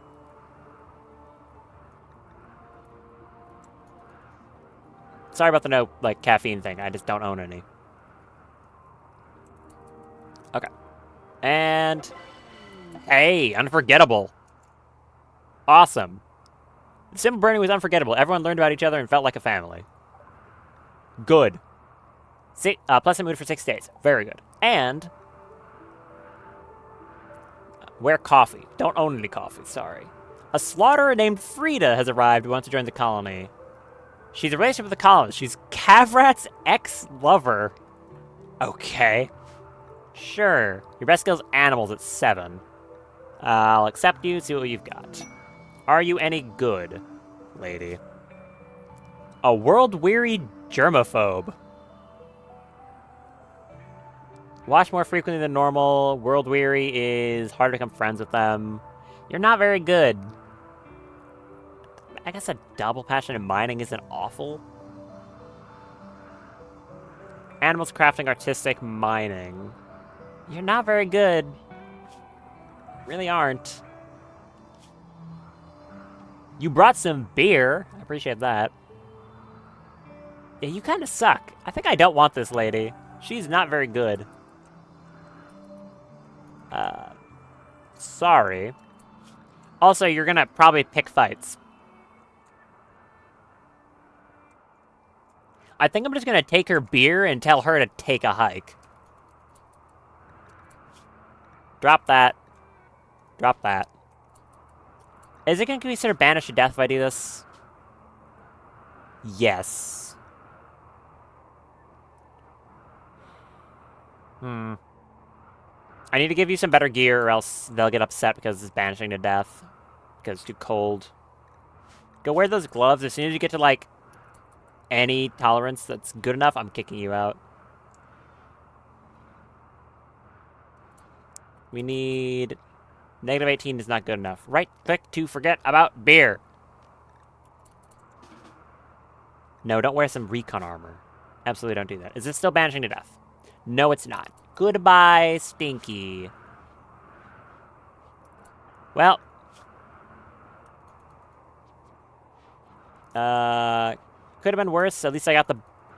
Sorry about the no, like, caffeine thing. I just don't own any. Okay. And... Hey, unforgettable. Awesome. Simple burning was unforgettable. Everyone learned about each other and felt like a family. Good. Pleasant mood for 6 days. Very good. And... wear coffee. Don't own any coffee, sorry. A slaughterer named Frida has arrived and wants to join the colony. She's in a relationship with the colonists. She's Kavrat's ex-lover. Okay. Sure. Your best skill's animals at 7. I'll accept you, see what you've got. Are you any good, lady? A world-weary germaphobe. Watch more frequently than normal. World-weary is hard to become friends with them. You're not very good. I guess a double passion in mining isn't awful. Animals crafting, artistic, mining. You're not very good. Really aren't. You brought some beer. I appreciate that. Yeah, you kind of suck. I think I don't want this lady. She's not very good. Sorry. Also, you're gonna probably pick fights. I think I'm just gonna take her beer and tell her to take a hike. Drop that. Drop that. Is it gonna be considered banished to death if I do this? Yes. I need to give you some better gear or else they'll get upset because it's banishing to death. Because it's too cold. Go wear those gloves. As soon as you get to, like, any tolerance that's good enough, I'm kicking you out. We need... -18 is not good enough. Right-click to forget about beer. No, don't wear some recon armor. Absolutely don't do that. Is this still banishing to death? No, it's not. Goodbye, Stinky. Well. Could have been worse. At least I got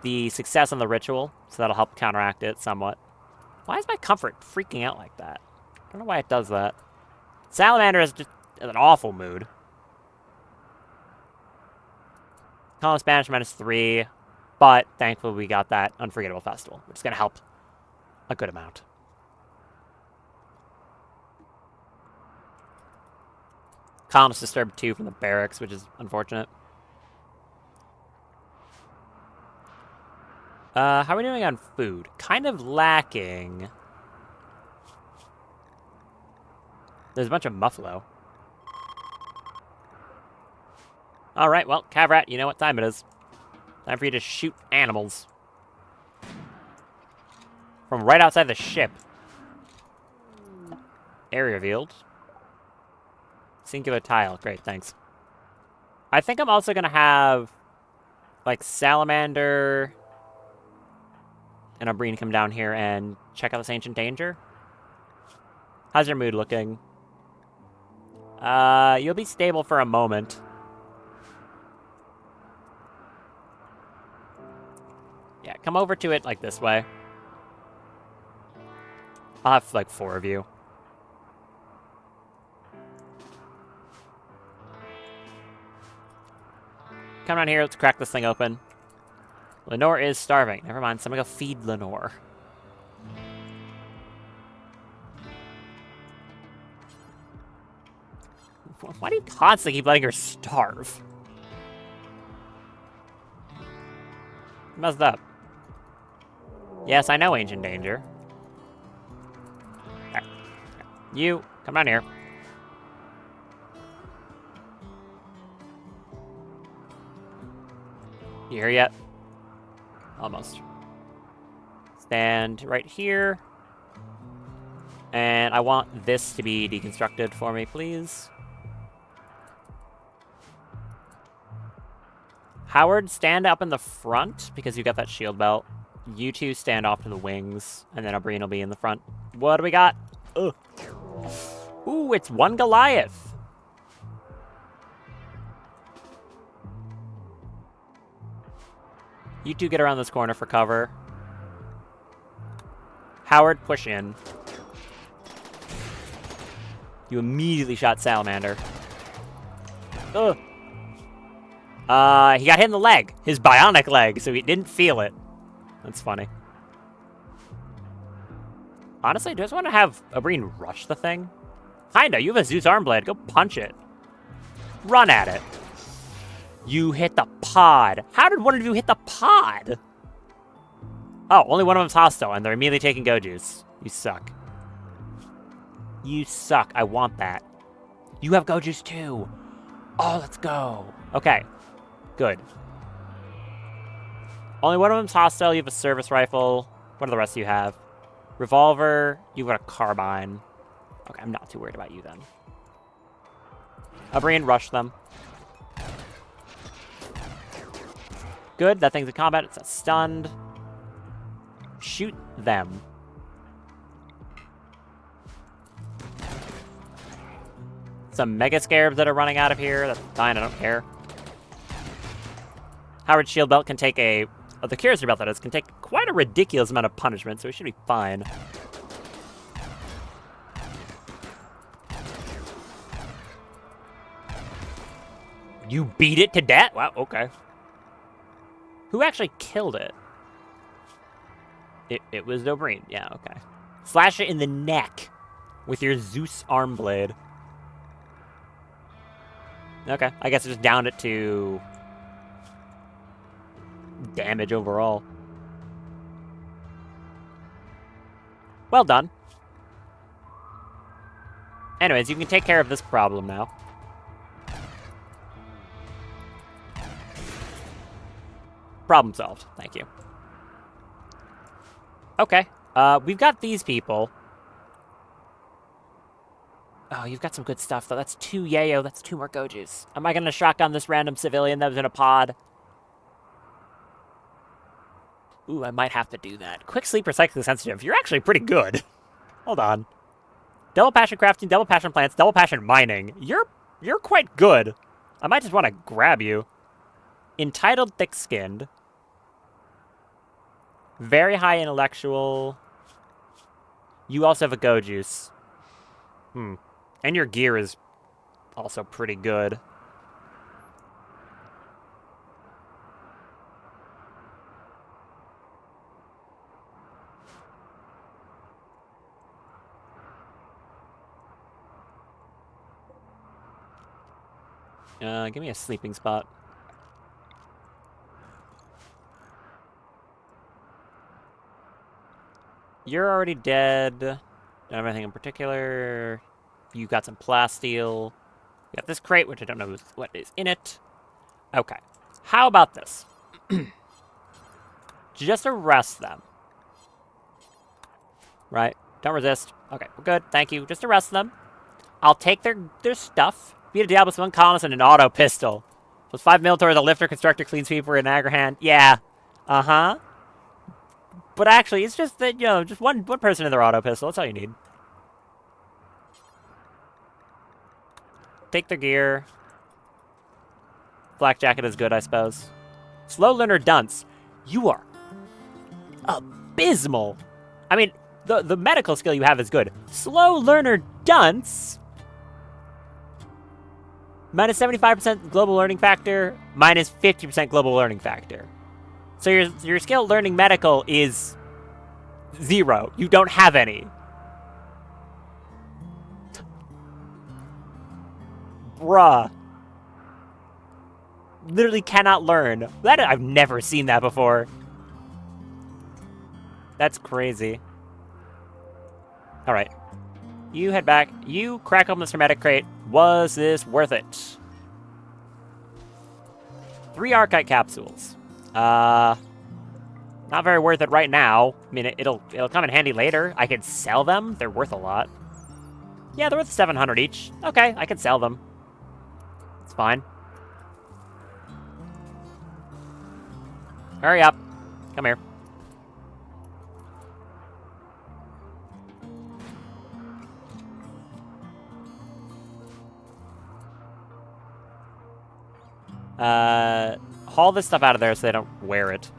the success on the ritual, so that'll help counteract it somewhat. Why is my comfort freaking out like that? I don't know why it does that. Salamander is just in an awful mood. Column Spanish -3, but thankfully we got that Unforgettable Festival, which is going to help a good amount. Column's disturbed 2 from the barracks, which is unfortunate. How are we doing on food? Kind of lacking. There's a bunch of muffalo. Alright, well, Cavrat, you know what time it is. Time for you to shoot animals. From right outside the ship. Area revealed. Singular tile. Great, thanks. I think I'm also going to have, like, Salamander and Abreen come down here and check out this ancient danger. How's your mood looking? You'll be stable for a moment. Yeah, come over to it, like, this way. I'll have, like, 4 of you. Come down here, let's crack this thing open. Lenore is starving. Never mind, someone go feed Lenore. Why do you constantly keep letting her starve? Messed up. Yes, I know Ancient Danger. Right. You, come down here. You here yet? Almost. Stand right here. And I want this to be deconstructed for me, please. Howard, stand up in the front, because you got that shield belt. You two stand off to the wings, and then Abreen will be in the front. What do we got? Ugh. Ooh, it's one Goliath. You two get around this corner for cover. Howard, push in. You immediately shot Salamander. Ugh. He got hit in the leg. His bionic leg, so he didn't feel it. That's funny. Honestly, do I just want to have Abreen rush the thing? Kinda, you have a Zeus Armblade. Go punch it. Run at it. You hit the pod. How did one of you hit the pod? Oh, only one of them's hostile, and they're immediately taking Go Juice. You suck. You suck. I want that. You have Go Juice too. Oh, let's go. Okay. Good. Only one of them's hostile. You have a service rifle. What do the rest of you have? Revolver. You've got a carbine. Okay, I'm not too worried about you then. Abreen, rush them. Good, that thing's in combat. It's stunned. Shoot them. Some Mega Scarabs that are running out of here. That's fine, I don't care. Howard's shield belt can take a... Oh, the Curiouser belt, that is, can take quite a ridiculous amount of punishment, so it should be fine. You beat it to death? Wow, okay. Who actually killed it? It was Dobreen. Yeah, okay. Slash it in the neck with your Zeus arm blade. Okay, I guess I just downed it to damage overall. Well done. Anyways, you can take care of this problem now. Problem solved. Thank you. Okay. We've got these people. Oh, you've got some good stuff, though. That's 2 Yayo. That's 2 more Gojus. Am I going to shotgun this random civilian that was in a pod? Ooh, I might have to do that. Quick sleep, recycling sensitive. You're actually pretty good. Hold on. Double passion crafting, double passion plants, double passion mining. You're quite good. I might just want to grab you. Entitled thick-skinned. Very high intellectual. You also have a Gojus. And your gear is also pretty good. Give me a sleeping spot. You're already dead. Don't have anything in particular. You got some plasteel. You got this crate, which I don't know what is in it. Okay. How about this? Just arrest them. Right? Don't resist. Okay, we're good. Thank you. Just arrest them. I'll take their stuff. Beat a Diablo with 1 colonist and an auto pistol. Plus 5 military, the lifter, constructor, clean sweeper, and Agrahand. Yeah. Uh-huh. But actually, it's just that, you know, just one person in their auto pistol. That's all you need. Take their gear. Black jacket is good, I suppose. Slow learner dunce. You are abysmal. I mean, the medical skill you have is good. Slow learner dunce. Minus 75% global learning factor. Minus 50% global learning factor. So your skill learning medical is 0. You don't have any. Bruh. Literally cannot learn. I've never seen that before. That's crazy. Alright. You head back. You crack open this hermetic crate. Was this worth it? 3 Archite capsules. Not very worth it right now. I mean, it'll come in handy later. I could sell them. They're worth a lot. Yeah, they're worth 700 each. Okay, I can sell them. It's fine. Hurry up. Come here. Haul this stuff out of there so they don't wear it.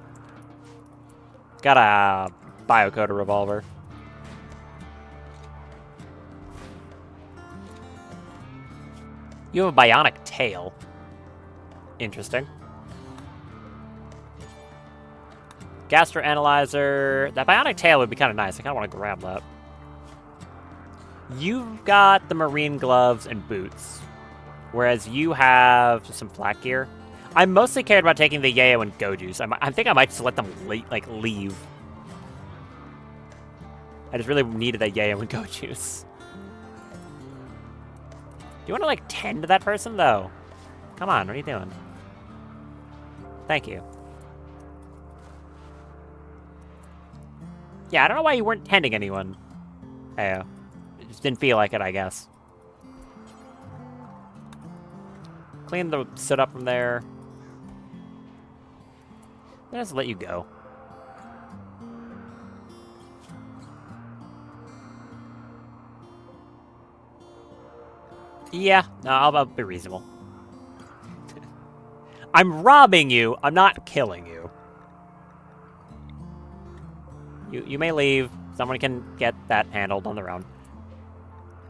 Got a biocoder revolver. You have a bionic tail. Interesting. Gastroanalyzer. That bionic tail would be kind of nice. I kind of want to grab that. You've got the marine gloves and boots. Whereas you have just some flak gear. I mostly cared about taking the Yayo and Gojus. I think I might just let them leave. I just really needed that Yayo and Gojus. Do you want to, like, tend to that person, though? Come on, what are you doing? Thank you. Yeah, I don't know why you weren't tending anyone. Hey, it just didn't feel like it, I guess. Clean the soot up from there. I'll just let you go. Yeah, no, I'll be reasonable. I'm robbing you. I'm not killing you. You may leave. Someone can get that handled on their own.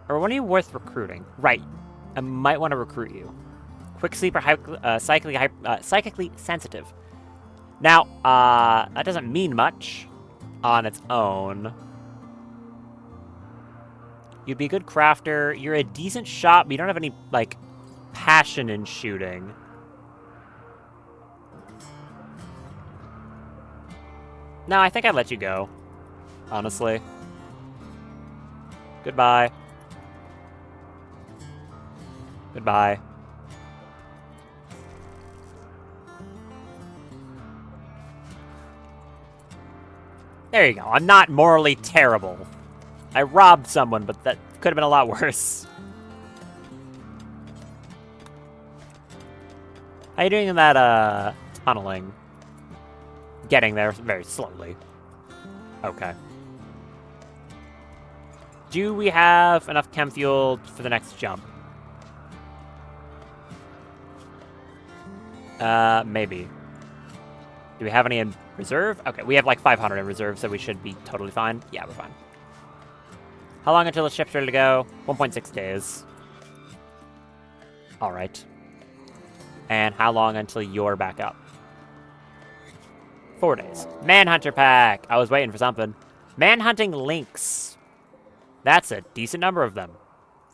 Or one of you worth recruiting? Right. I might want to recruit you. Quick sleeper, psychically sensitive. Now, that doesn't mean much on its own. You'd be a good crafter. You're a decent shot, but you don't have any, like, passion in shooting. No, I think I'd let you go. Honestly. Goodbye. Goodbye. There you go. I'm not morally terrible. I robbed someone, but that could have been a lot worse. How you doing in that, tunneling? Getting there very slowly. Okay. Do we have enough chem fuel for the next jump? Maybe. Do we have any in reserve? Okay, we have like 500 in reserve, so we should be totally fine. Yeah, we're fine. How long until the ship's ready to go? 1.6 days. Alright. And how long until you're back up? 4 days. Manhunter pack! I was waiting for something. Manhunting lynx. That's a decent number of them.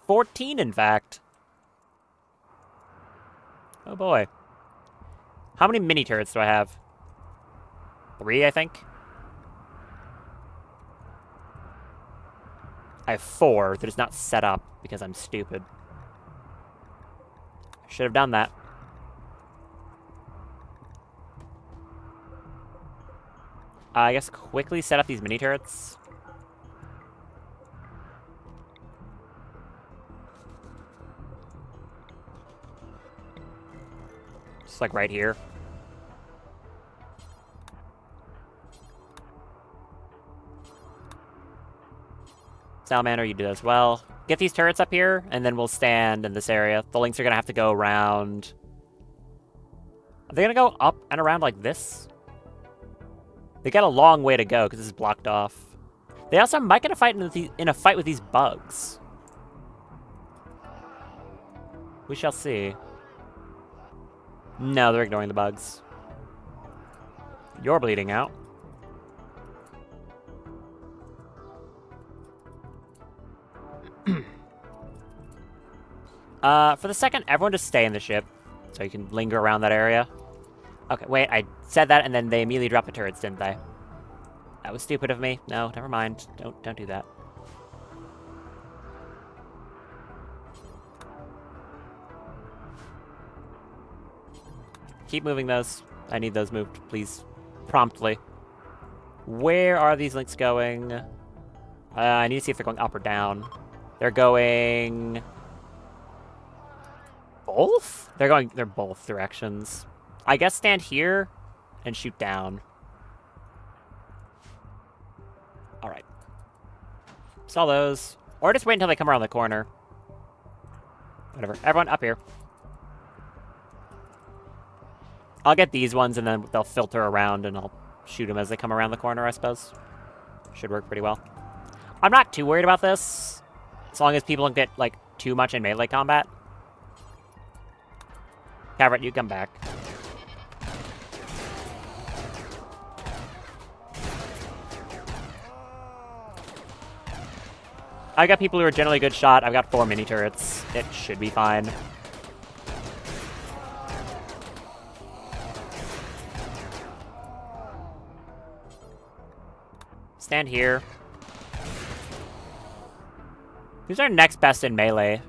14, in fact. Oh boy. How many mini turrets do I have? 3, I think. I have 4. They're just not set up because I'm stupid. Should have done that. I guess quickly set up these mini turrets. Just like right here. Salamander, you do as well. Get these turrets up here, and then we'll stand in this area. The lynx are going to have to go around. Are they going to go up and around like this? They got a long way to go because this is blocked off. They also might get a fight in a fight with these bugs. We shall see. No, they're ignoring the bugs. You're bleeding out. For the second, everyone just stay in the ship so you can linger around that area. Okay, wait, I said that and then they immediately dropped the turrets, didn't they? That was stupid of me. No, never mind. Don't do that. Keep moving those. I need those moved, please. Promptly. Where are these links going? I need to see if they're going up or down. They're going... both? They're both directions. I guess stand here and shoot down. Alright. Saw those. Or just wait until they come around the corner. Whatever. Everyone up here. I'll get these ones and then they'll filter around and I'll shoot them as they come around the corner, I suppose. Should work pretty well. I'm not too worried about this. As long as people don't get, like, too much in melee combat. Cavert, you come back. I got people who are generally good shot. I've got 4 mini turrets. It should be fine. Stand here. Who's our next best in melee?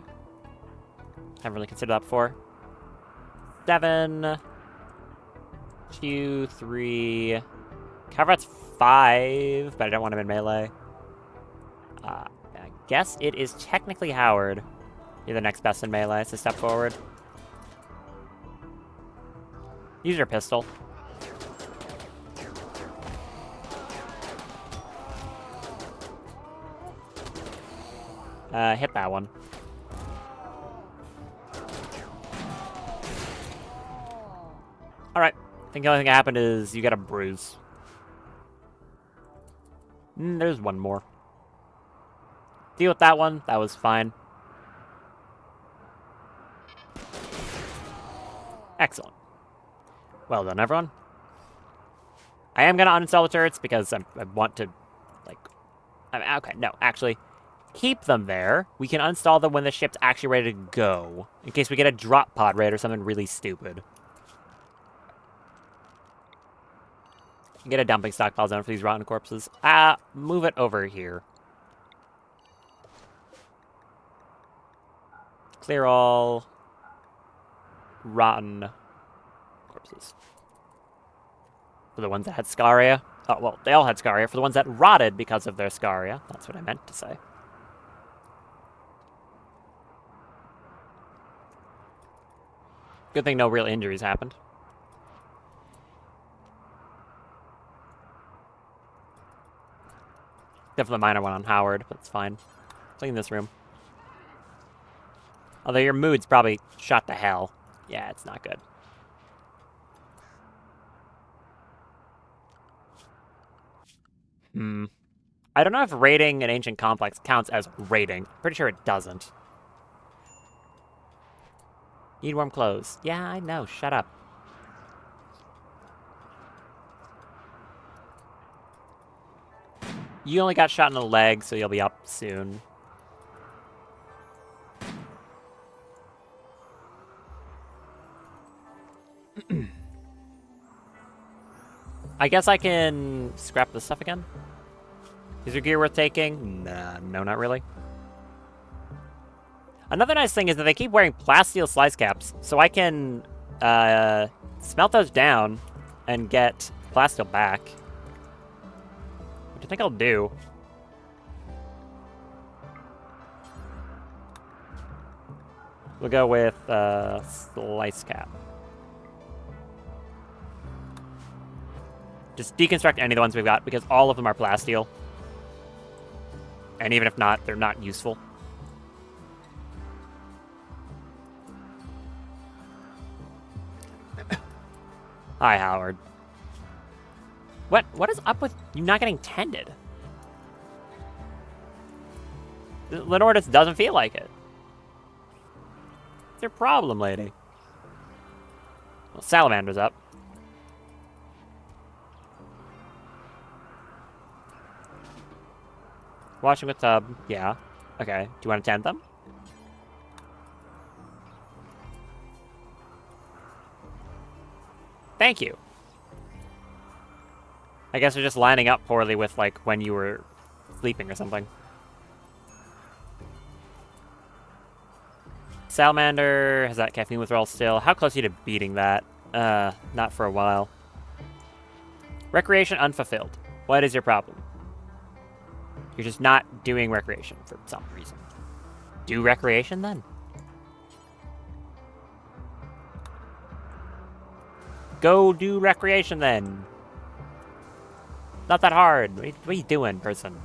Haven't really considered that before. 7, 2, 3. Caverat's 5, but I don't want him in melee. I guess it is technically Howard. You're the next best in melee, so step forward. Use your pistol. Hit that one. Alright. I think the only thing that happened is you got a bruise. There's one more. Deal with that one. That was fine. Excellent. Well done, everyone. I am going to uninstall the turrets because I want to, like... okay, no, actually, keep them there. We can uninstall them when the ship's actually ready to go, in case we get a drop pod raid or something really stupid. Get a dumping stockpile zone for these rotten corpses. Move it over here. Clear all rotten corpses. For the ones that had scaria. Oh, well, they all had scaria. For the ones that rotted because of their scaria. That's what I meant to say. Good thing no real injuries happened. Definitely a minor one on Howard, but it's fine. Clean this room. Although your mood's probably shot to hell. Yeah, it's not good. I don't know if raiding an ancient complex counts as raiding. Pretty sure it doesn't. Need warm clothes. Yeah, I know. Shut up. You only got shot in the leg, so you'll be up soon. I guess I can scrap this stuff again. Is your gear worth taking? Nah, no, not really. Another nice thing is that they keep wearing plasteel slice caps, so I can smelt those down and get plasteel back. Which I think I'll do. We'll go with slice cap. Just deconstruct any of the ones we've got, because all of them are plasteel. And even if not, they're not useful. Hi, Howard. What is up with you not getting tended? Lenore just doesn't feel like it. What's your problem, lady? Well, Salamander's up. Washing with tub, yeah. Okay, do you want to tend them? Thank you. I guess we're just lining up poorly with, like, when you were sleeping or something. Salamander has that caffeine withdrawal still. How close are you to beating that? Not for a while. Recreation unfulfilled. What is your problem? You're just not doing recreation for some reason. Do recreation then. Go do recreation then. Not that hard. What are you doing, person?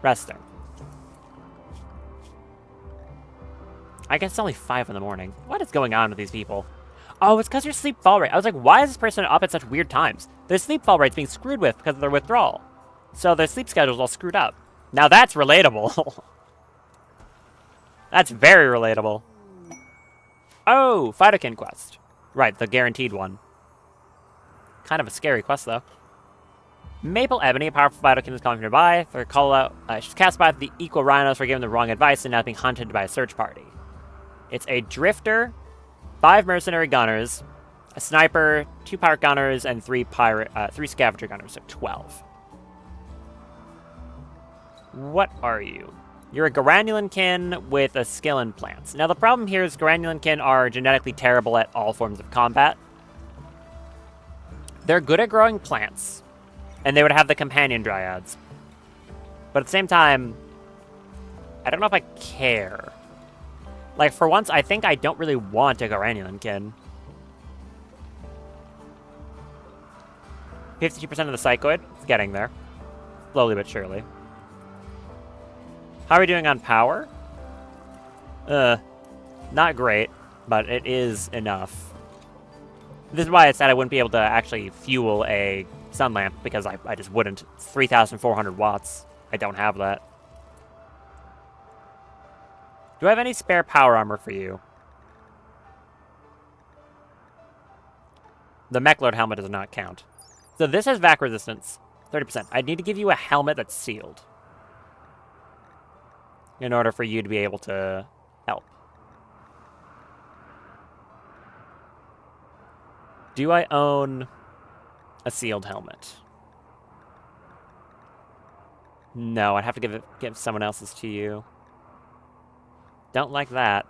Resting. I guess it's only 5 in the morning. What is going on with these people? Oh, it's because your sleep fall rate. I was like, why is this person up at such weird times? Their sleep fall rate's being screwed with because of their withdrawal. So their sleep schedule's all screwed up. Now that's relatable. That's very relatable. Oh, Phytokin quest. Right, the guaranteed one. Kind of a scary quest, though. Maple Ebony, a powerful Phytokin is calling from nearby. For a call out, she's cast by the equal rhinos for giving the wrong advice and now being hunted by a search party. It's a drifter, 5 mercenary gunners, a sniper, 2 pirate gunners, and 3 scavenger gunners, so 12. What are you? You're a Garanulan-kin with a skill in plants. Now, the problem here is Garanulan-kin are genetically terrible at all forms of combat. They're good at growing plants, and they would have the companion dryads. But at the same time, I don't know if I care. Like, for once, I think I don't really want a Garanulan-kin. 52% of the psychoid. It's getting there. Slowly but surely. How are we doing on power? Not great, but it is enough. This is why I said I wouldn't be able to actually fuel a sun lamp, because I just wouldn't. It's 3,400 watts. I don't have that. Do I have any spare power armor for you? The Mechlord helmet does not count. So this has vac resistance, 30%. I'd need to give you a helmet that's sealed in order for you to be able to help. Do I own a sealed helmet? No, I'd have to give someone else's to you. Don't like that.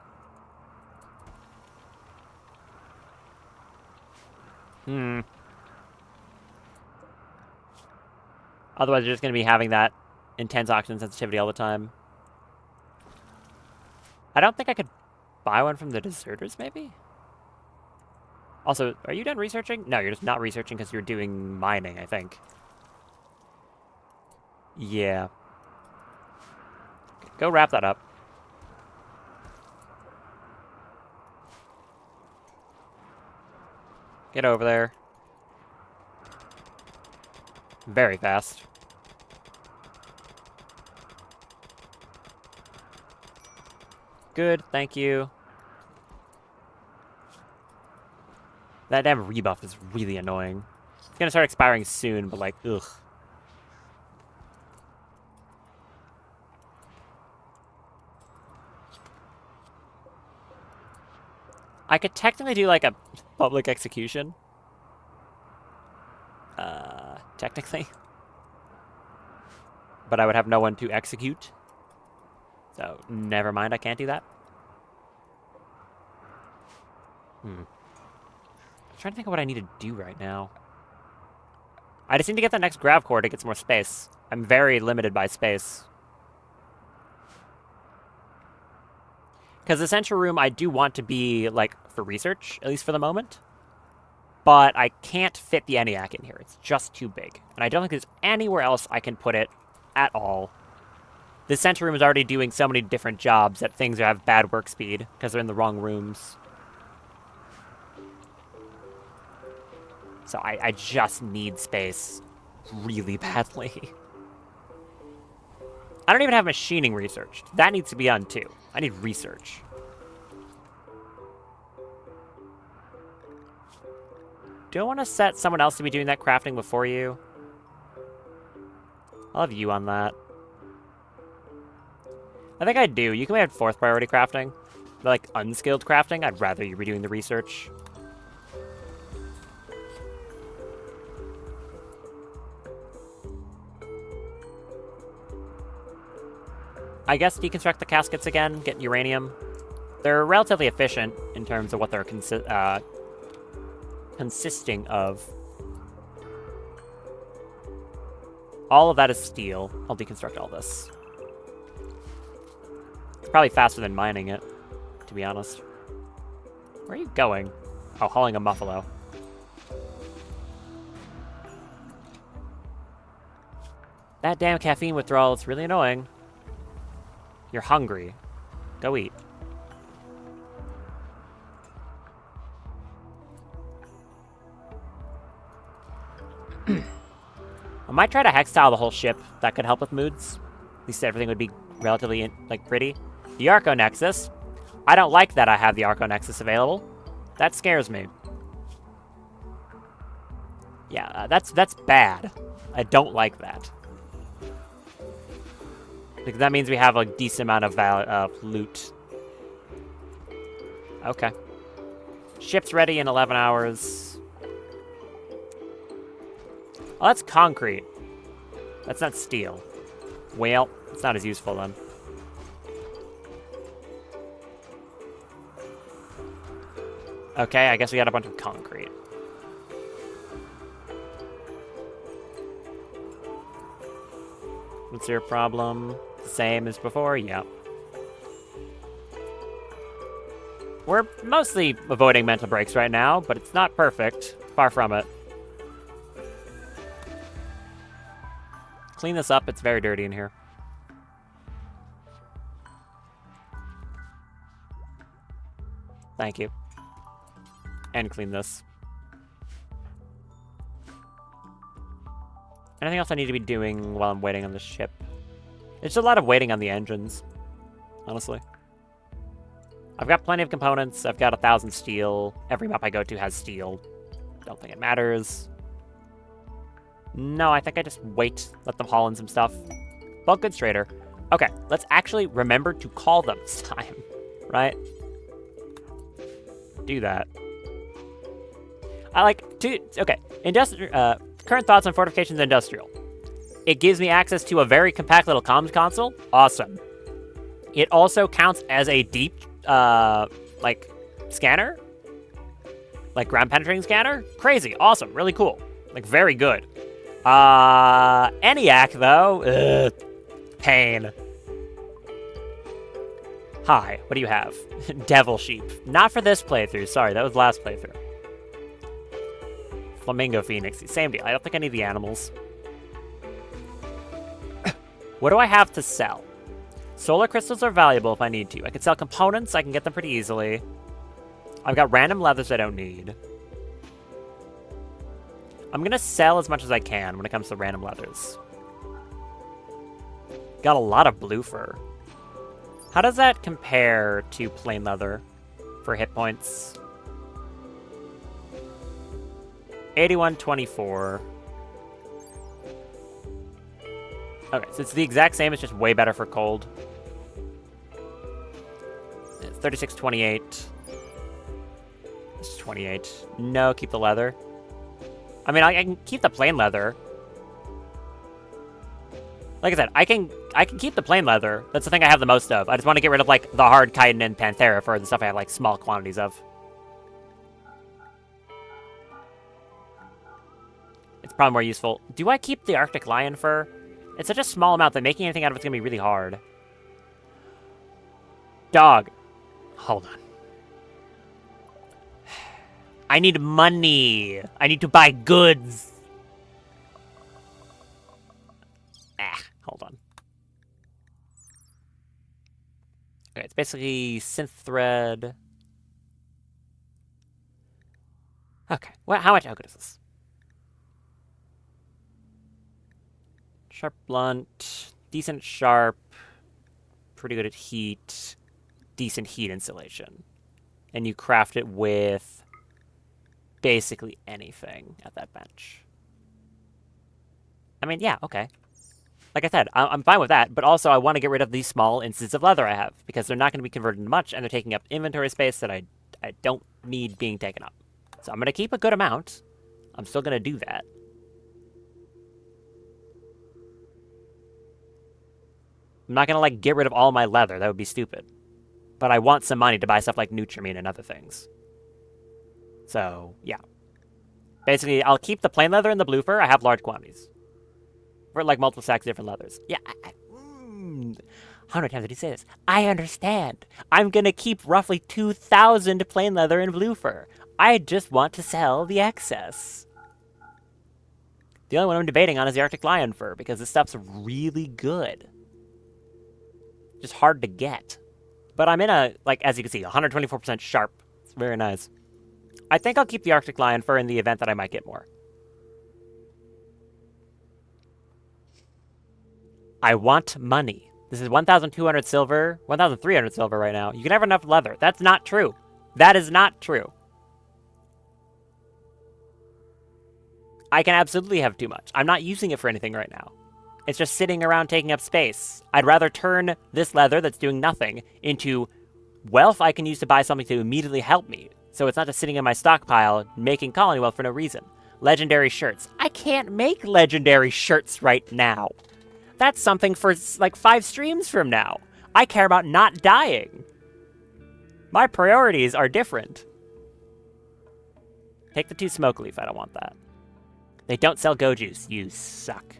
Otherwise, you're just going to be having that intense oxygen sensitivity all the time. I don't think I could buy one from the deserters, maybe? Also, are you done researching? No, you're just not researching because you're doing mining, I think. Yeah. Okay, go wrap that up. Get over there. Very fast. Good, thank you. That damn rebuff is really annoying. It's gonna start expiring soon, but like, ugh. I could technically do like a public execution. Technically. But I would have no one to execute. So, never mind, I can't do that. I'm trying to think of what I need to do right now. I just need to get the next grav core to get some more space. I'm very limited by space. Because the Central Room I do want to be, like, for research, at least for the moment. But I can't fit the ENIAC in here. It's just too big. And I don't think there's anywhere else I can put it at all. The Central Room is already doing so many different jobs that things have bad work speed because they're in the wrong rooms. So I just need space really badly. I don't even have machining researched. That needs to be done too. I need research. Do I want to set someone else to be doing that crafting before you? I'll have you on that. I think I do. You can have 4th priority crafting. But like unskilled crafting, I'd rather you be doing the research. I guess deconstruct the caskets again, get uranium. They're relatively efficient in terms of what they're consisting of. All of that is steel. I'll deconstruct all this. It's probably faster than mining it, to be honest. Where are you going? Oh, hauling a muffalo. That damn caffeine withdrawal is really annoying. You're hungry. Go eat. I might try to hextile the whole ship. That could help with moods. At least everything would be relatively, like, pretty. The Arco Nexus. I don't like that I have the Arco Nexus available. That scares me. Yeah, that's bad. I don't like that. Because that means we have a decent amount of loot. Okay. Ship's ready in 11 hours. Oh, that's concrete. That's not steel. Well, it's not as useful then. Okay, I guess we got a bunch of concrete. What's your problem? Same as before? Yep. We're mostly avoiding mental breaks right now, but it's not perfect. Far from it. Clean this up, it's very dirty in here. Thank you. And clean this. Anything else I need to be doing while I'm waiting on the ship? It's just a lot of waiting on the engines, honestly. I've got plenty of components. I've got 1,000 steel. Every map I go to has steel. Don't think it matters. No, I think I just wait, let them haul in some stuff. Bulk goods trader. Okay, let's actually remember to call them this time, right? Do that. I like to, okay, current thoughts on fortifications industrial. It gives me access to a very compact little comms console. Awesome. It also counts as a deep, like, scanner. Like, ground penetrating scanner. Crazy. Awesome. Really cool. Like, very good. ENIAC, though. Ugh. Pain. Hi. What do you have? Devil sheep. Not for this playthrough. Sorry, that was last playthrough. Flamingo Phoenix. Same deal. I don't think I need the animals. What do I have to sell? Solar crystals are valuable if I need to. I can sell components. I can get them pretty easily. I've got random leathers I don't need. I'm going to sell as much as I can when it comes to random leathers. Got a lot of blue fur. How does that compare to plain leather for hit points? 8124. Okay, so it's the exact same, it's just way better for cold. It's 3628. It's 28. No, keep the leather. I mean, I can keep the plain leather. Like I said, I can keep the plain leather. That's the thing I have the most of. I just want to get rid of, like, the hard chitin and panthera for the stuff I have, like, small quantities of. It's probably more useful. Do I keep the Arctic lion fur? It's such a small amount that making anything out of it's going to be really hard. Dog. Hold on. I need money. I need to buy goods. Hold on. Okay, it's basically synth thread. Okay, well, how good is this? Sharp blunt, decent sharp, pretty good at heat, decent heat insulation. And you craft it with basically anything at that bench. I mean, yeah, okay. Like I said, I'm fine with that, but also I want to get rid of these small instances of leather I have, because they're not going to be converted into much, and they're taking up inventory space that I don't need being taken up. So I'm going to keep a good amount. I'm still going to do that. I'm not going to, like, get rid of all my leather. That would be stupid. But I want some money to buy stuff like Nutrimine and other things. So, yeah. Basically, I'll keep the plain leather and the blue fur. I have large quantities. For, like, multiple stacks of different leathers. Yeah, how many times did he say this? I understand. I'm going to keep roughly 2,000 plain leather and blue fur. I just want to sell the excess. The only one I'm debating on is the Arctic lion fur, because this stuff's really good. Just hard to get. But I'm in a, like, as you can see, 124% sharp. It's very nice. I think I'll keep the Arctic lion fur in the event that I might get more. I want money. This is 1,200 silver, 1,300 silver right now. You can have enough leather. That's not true. That is not true. I can absolutely have too much. I'm not using it for anything right now. It's just sitting around taking up space. I'd rather turn this leather that's doing nothing into wealth I can use to buy something to immediately help me. So it's not just sitting in my stockpile making colony wealth for no reason. Legendary shirts. I can't make legendary shirts right now. That's something for, like, 5 streams from now. I care about not dying. My priorities are different. Take the 2 smoke leaf. I don't want that. They don't sell go juice. You suck.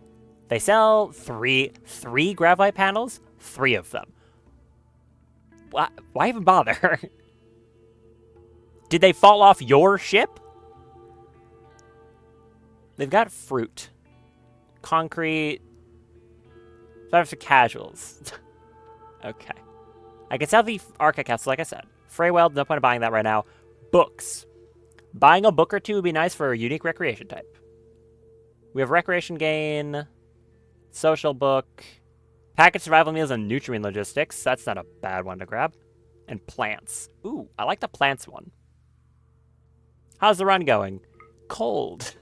They sell three gravite panels? 3 of them. Why even bother? Did they fall off your ship? They've got fruit. Concrete. That's for casuals. Okay. I can sell the Arca capsule, like I said. Freywell, no point in buying that right now. Books. Buying a book or two would be nice for a unique recreation type. We have recreation gain, social book, package survival meals, and nutrient logistics. That's not a bad one to grab. And plants. Ooh, I like the plants one. How's the run going? Cold.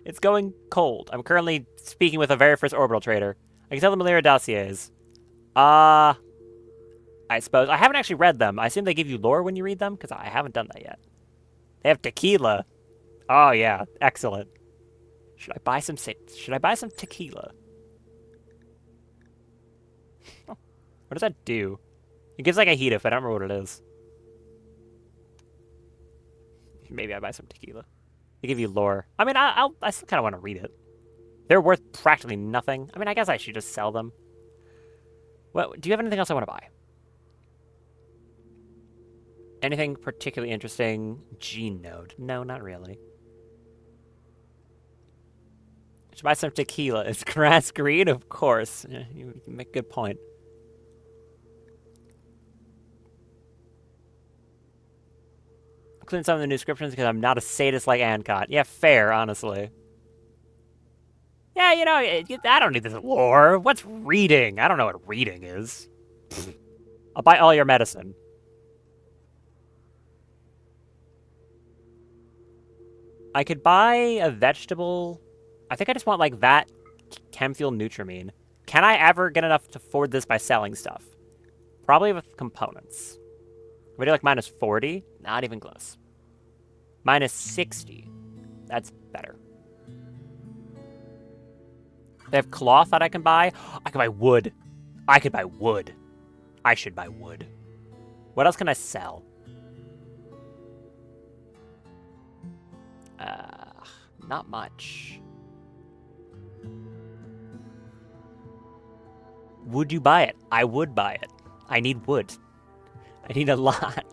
It's going cold. I'm currently speaking with a very first orbital trader. I can tell the malaria dossiers. I suppose. I haven't actually read them. I assume they give you lore when you read them, because I haven't done that yet. They have tequila. Oh, yeah. Excellent. Should I buy some tequila? What does that do? It gives like a heat if I don't remember what it is. Maybe I buy some tequila. They give you lore. I mean, I still kind of want to read it. They're worth practically nothing. I mean, I guess I should just sell them. What? Do you have anything else I want to buy? Anything particularly interesting? Gene node. No, not really. I should buy some tequila. Is grass green? Of course. Yeah, you make a good point. Including some of the new descriptions because I'm not a sadist like Ancott. Yeah, fair, honestly. Yeah, you know, I don't need this lore. What's reading? I don't know what reading is. I'll buy all your medicine. I could buy a vegetable. I think I just want, like, that Chemfuel Nutramine. Can I ever get enough to afford this by selling stuff? Probably with components. Would you like minus 40? Not even close. Minus 60. That's better. They have cloth that I can buy. I can buy wood. I could buy wood. I should buy wood. What else can I sell? Not much. Would you buy it? I would buy it. I need wood. I need a lot.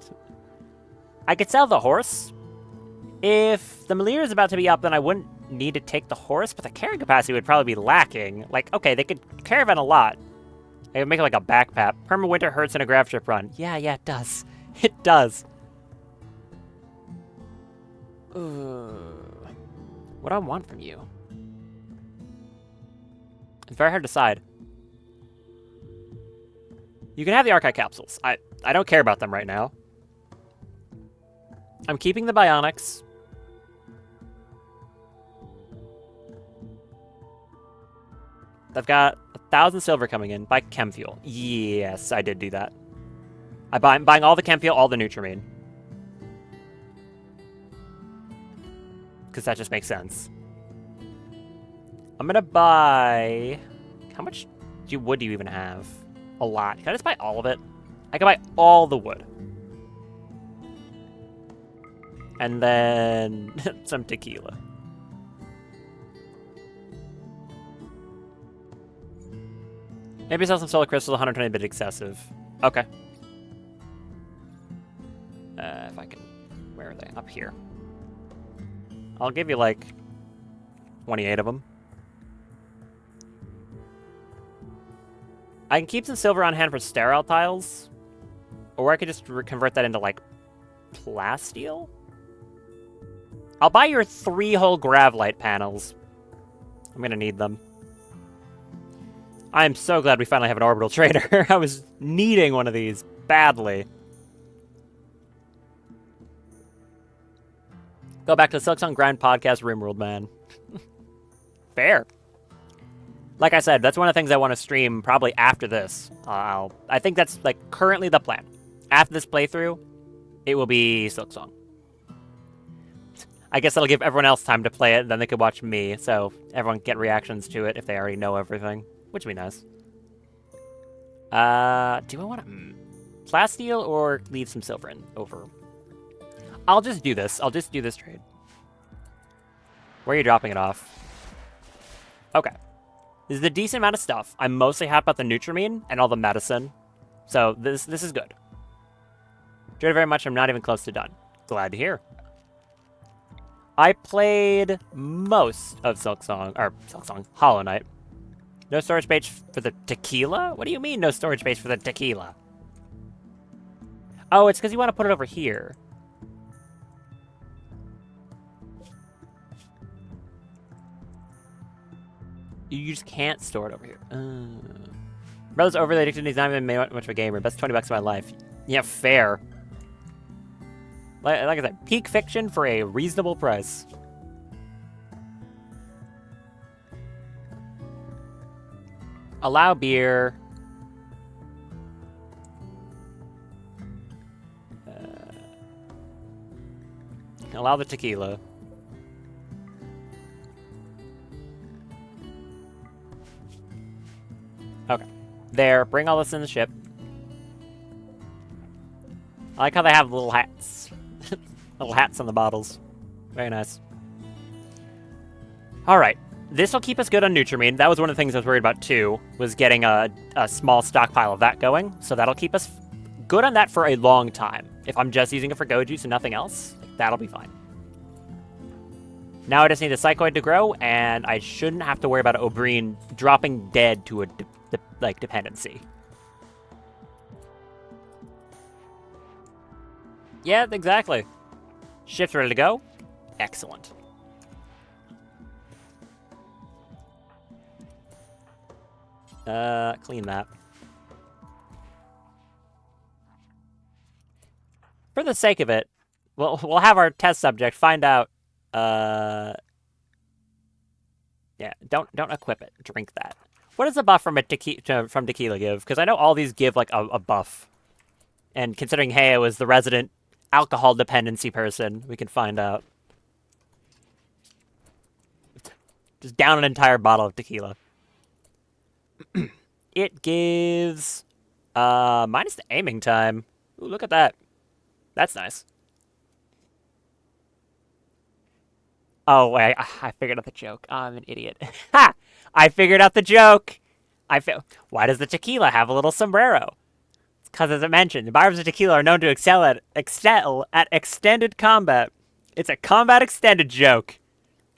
I could sell the horse. If the Melier is about to be up, then I wouldn't need to take the horse, but the carrying capacity would probably be lacking. Like, okay, they could caravan a lot. I could make it like a backpack. Perma-winter hurts in a grav trip run. Yeah, it does. It does. What do I want from you? It's very hard to decide. You can have the Archive capsules. I don't care about them right now. I'm keeping the bionics. I've got 1,000 silver coming in. Buy Chemfuel. Yes, I did do that. I'm buying all the Chemfuel, all the Nutramine. Because that just makes sense. I'm gonna buy... How much wood do you even have? A lot. Can I just buy all of it? I can buy all the wood. And then some tequila. Maybe sell some solar crystals, 120 a bit excessive. Okay. If I can... Where are they? Up here. I'll give you like 28 of them. I can keep some silver on hand for sterile tiles. Or I could just convert that into like plasteel. I'll buy your 3 whole Gravlight panels. I'm gonna need them. I'm so glad we finally have an orbital trader. I was needing one of these badly. Go back to the Silksong Grind podcast, Rimworld, man. Fair. Like I said, that's one of the things I want to stream probably after this. I think that's like currently the plan. After this playthrough, it will be Silksong. I guess that'll give everyone else time to play it, and then they could watch me, so everyone can get reactions to it if they already know everything, which would be nice. Do I want to plasteel or leave some silver in over? I'll just do this. I'll just do this trade. Where are you dropping it off? Okay. This is a decent amount of stuff. I'm mostly happy about the Nutramine and all the medicine. So this is good. Enjoyed it very much. I'm not even close to done. Glad to hear. I played most of Hollow Knight. No storage space for the tequila? What do you mean no storage space for the tequila? Oh, it's because you want to put it over here. You just can't store it over here. Brother's overly addicted. He's not even much of a gamer. Best 20 bucks of my life. Yeah, fair. Like I said, peak fiction for a reasonable price. Allow beer. Allow the tequila. Okay. There, bring all this in the ship. I like how they have little hats. Little hats on the bottles. Very nice. Alright. This will keep us good on Nutrimine. That was one of the things I was worried about too, was getting a small stockpile of that going. So that'll keep us good on that for a long time. If I'm just using it for go juice and nothing else, that'll be fine. Now I just need the Psychoid to grow, and I shouldn't have to worry about Obreen dropping dead to a dependency. Yeah, exactly. Ship's ready to go. Excellent. Clean that. For the sake of it, we'll have our test subject find out. Yeah, don't equip it. Drink that. What does a buff from tequila give? Because I know all these give like a buff. And considering Heya was the resident alcohol dependency person, we can find out. Just down an entire bottle of tequila. It gives minus the aiming time. Ooh, look at that. That's nice. Oh, wait, I figured out the joke. Oh, I'm an idiot. Ha! I figured out the joke! Why does the tequila have a little sombrero? It's because, as I mentioned, the buyers of tequila are known to excel at extended combat. It's a combat extended joke.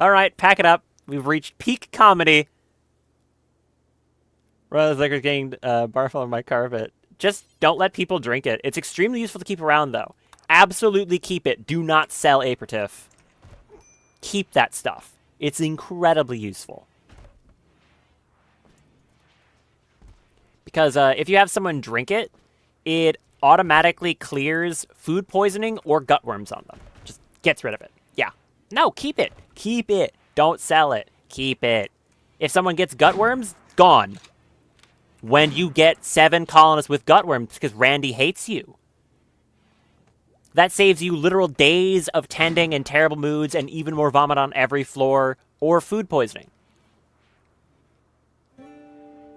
Alright, pack it up. We've reached peak comedy. Rose liquor's getting barful on my carpet. Just don't let people drink it. It's extremely useful to keep around, though. Absolutely keep it. Do not sell aperitif. Keep that stuff. It's incredibly useful. Because if you have someone drink it, it automatically clears food poisoning or gut worms on them. Just gets rid of it. Yeah. No, keep it. Keep it. Don't sell it. Keep it. If someone gets gut worms, gone. When you get 7 colonists with gut worms because Randy hates you. That saves you literal days of tending and terrible moods and even more vomit on every floor or food poisoning.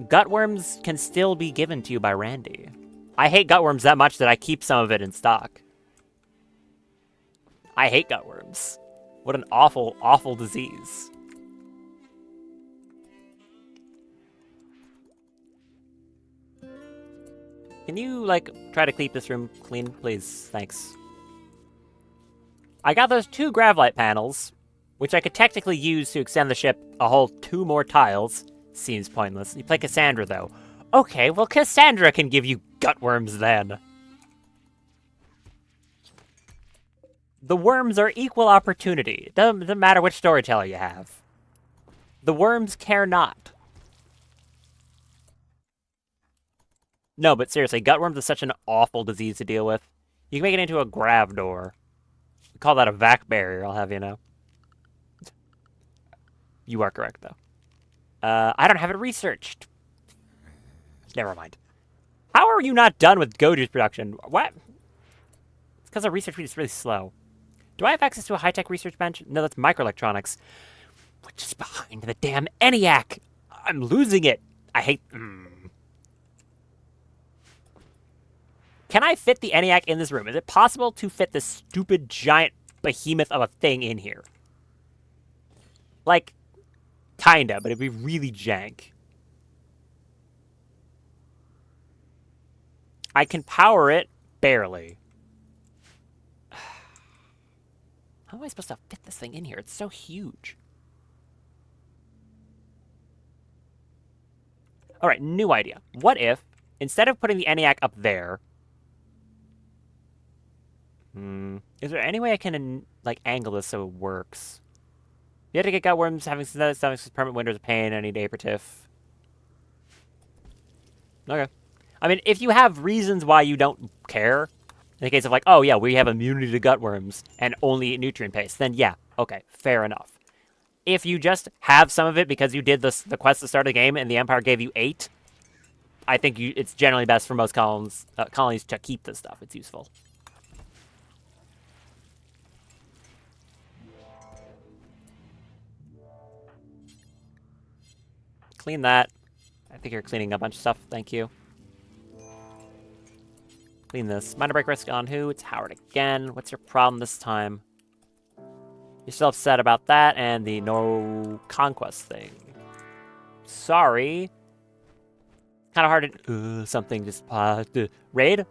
Gutworms can still be given to you by Randy. I hate gutworms that much that I keep some of it in stock. I hate gutworms. What an awful, awful disease. Can you, try to keep this room clean, please? Thanks. I got those 2 Gravlight panels, which I could technically use to extend the ship a whole 2 more tiles. Seems pointless. You play Cassandra, though. Okay, well, Cassandra can give you gutworms, then. The worms are equal opportunity. It doesn't matter which storyteller you have. The worms care not. No, but seriously, gutworms is such an awful disease to deal with. You can make it into a grav door. We call that a vac barrier, I'll have you know. You are correct, though. I don't have it researched. Never mind. How are you not done with Goju's production? What? It's because our research is really slow. Do I have access to a high-tech research bench? No, that's microelectronics. Which is behind the damn ENIAC? I'm losing it. I hate... Can I fit the ENIAC in this room? Is it possible to fit this stupid giant behemoth of a thing in here? Kinda, but it'd be really jank. I can power it, barely. How am I supposed to fit this thing in here? It's so huge. Alright, new idea. What if, instead of putting the ENIAC up there, Is there any way I can, like, angle this so it works? You have to get gutworms, having synthetic stomachs with permanent windows of pain. I need aperitif. Okay. I mean, if you have reasons why you don't care, in the case of like, oh yeah, we have immunity to gutworms and only eat nutrient paste, then yeah, okay, fair enough. If you just have some of it because you did the quest at the start of the game and the Empire gave you 8, I think it's generally best for most colonies to keep this stuff. It's useful. Clean that. I think you're cleaning a bunch of stuff. Thank you. Clean this. Minor break risk on who? It's Howard again. What's your problem this time? You're still upset about that and the no conquest thing. Sorry. Kind of hard to... something just... raid?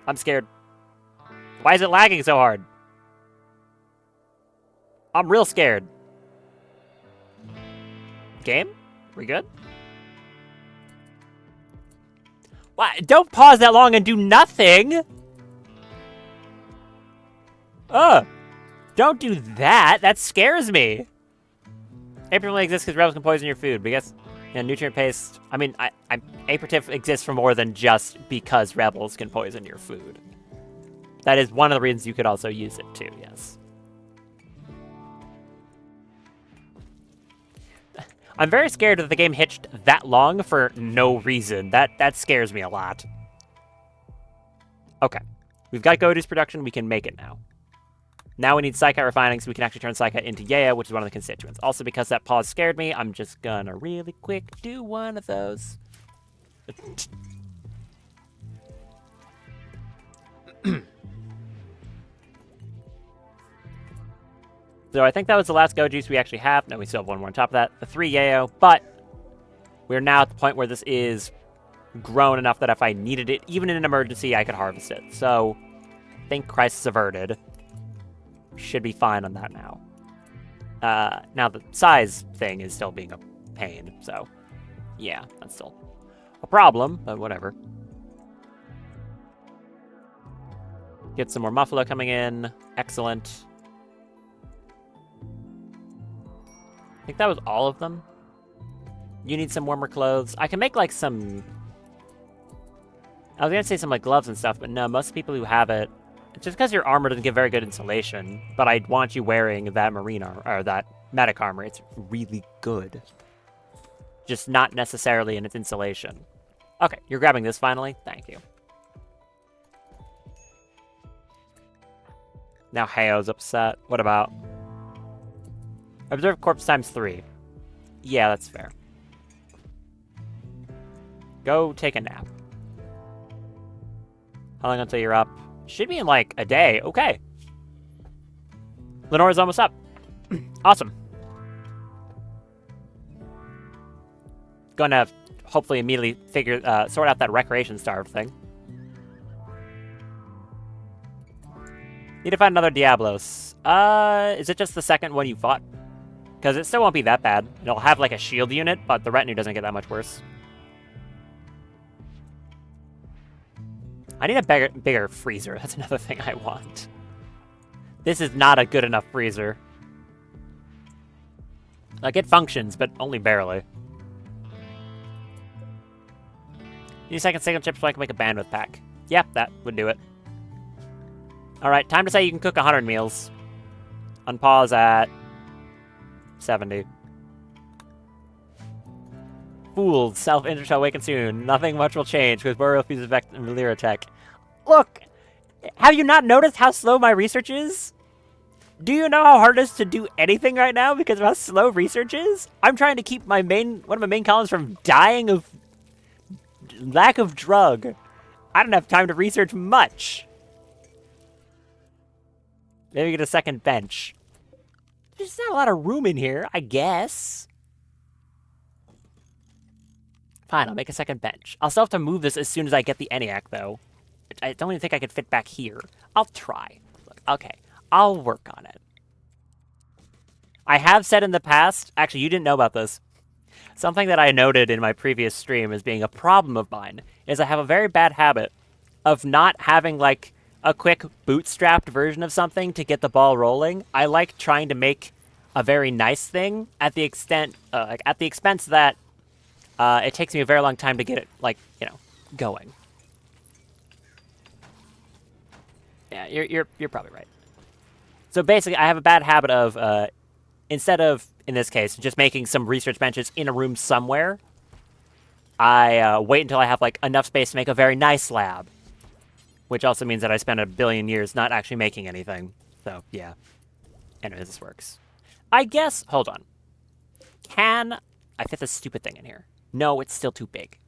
I'm scared. Why is it lagging so hard? I'm real scared. Game? We good? What? Don't pause that long and do nothing! Don't do that! That scares me! Aperitif only exists because rebels can poison your food, but I guess... Yeah, nutrient paste... I mean, aperitif exists for more than just because rebels can poison your food. That is one of the reasons you could also use it too, yes. I'm very scared that the game hitched that long for no reason. That scares me a lot. Okay. We've got Godu's production. We can make it now. Now we need Psychite refining so we can actually turn Psychite into Yaya, which is one of the constituents. Also, because that pause scared me, I'm just gonna really quick do one of those. So I think that was the last Go juice we actually have. No, we still have one more on top of that. The 3 Yayo, but we're now at the point where this is grown enough that if I needed it, even in an emergency, I could harvest it. So I think crisis averted. Should be fine on that now. Now the size thing is still being a pain, so yeah, that's still a problem, but whatever. Get some more muffalo coming in. Excellent. I think that was all of them. You need some warmer clothes. I can make like some... I was gonna say some like gloves and stuff, but no, most people who have it, just because your armor doesn't give very good insulation, but I want you wearing that marine armor, or that medic armor. It's really good. Just not necessarily in its insulation. Okay, you're grabbing this finally. Thank you. Now Heo's upset. What about... Observe corpse times 3. Yeah, that's fair. Go take a nap. How long until you're up? Should be in like a day. Okay. Lenora's almost up. Awesome. Gonna hopefully immediately sort out that recreation starve thing. Need to find another Diablos. Is it just the second one you fought? Because it still won't be that bad. It'll have like a shield unit, but the retinue doesn't get that much worse. I need a bigger freezer. That's another thing I want. This is not a good enough freezer. Like, it functions, but only barely. Need a second signal chip so I can make a bandwidth pack. Yep, that would do it. Alright, time to say you can cook 100 meals. Unpause at 70. Fools, self-interest shall awaken soon. Nothing much will change because Boreal fuses effect and Valera tech. Look! Have you not noticed how slow my research is? Do you know how hard it is to do anything right now because of how slow research is? I'm trying to keep one of my main columns from dying of lack of drug. I don't have time to research much. Maybe get a second bench. There's not a lot of room in here, I guess. Fine, I'll make a second bench. I'll still have to move this as soon as I get the ENIAC, though. I don't even think I could fit back here. I'll try. Look, okay, I'll work on it. I have said in the past, actually, you didn't know about this. Something that I noted in my previous stream as being a problem of mine is I have a very bad habit of not having, like, a quick bootstrapped version of something to get the ball rolling. I like trying to make a very nice thing at the expense that it takes me a very long time to get it, like, going. Yeah, you're probably right. So basically, I have a bad habit of instead of, in this case, just making some research benches in a room somewhere, I wait until I have like enough space to make a very nice lab, which also means that I spend a billion years not actually making anything. So yeah. Anyways, this works. I guess. Hold on. Can I fit this stupid thing in here? No, it's still too big.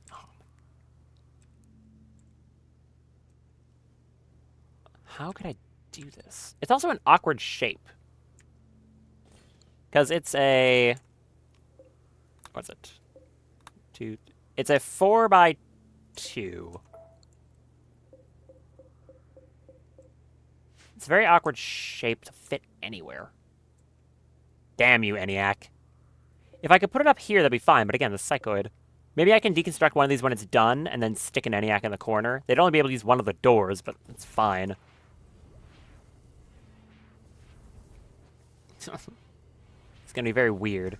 How could I do this? It's also an awkward shape. Because it's a... What's it? It's a 4x2. It's a very awkward shape to fit anywhere. Damn you, ENIAC. If I could put it up here, that'd be fine. But again, the psychoid. Maybe I can deconstruct one of these when it's done and then stick an ENIAC in the corner. They'd only be able to use one of the doors, but it's fine. It's going to be very weird.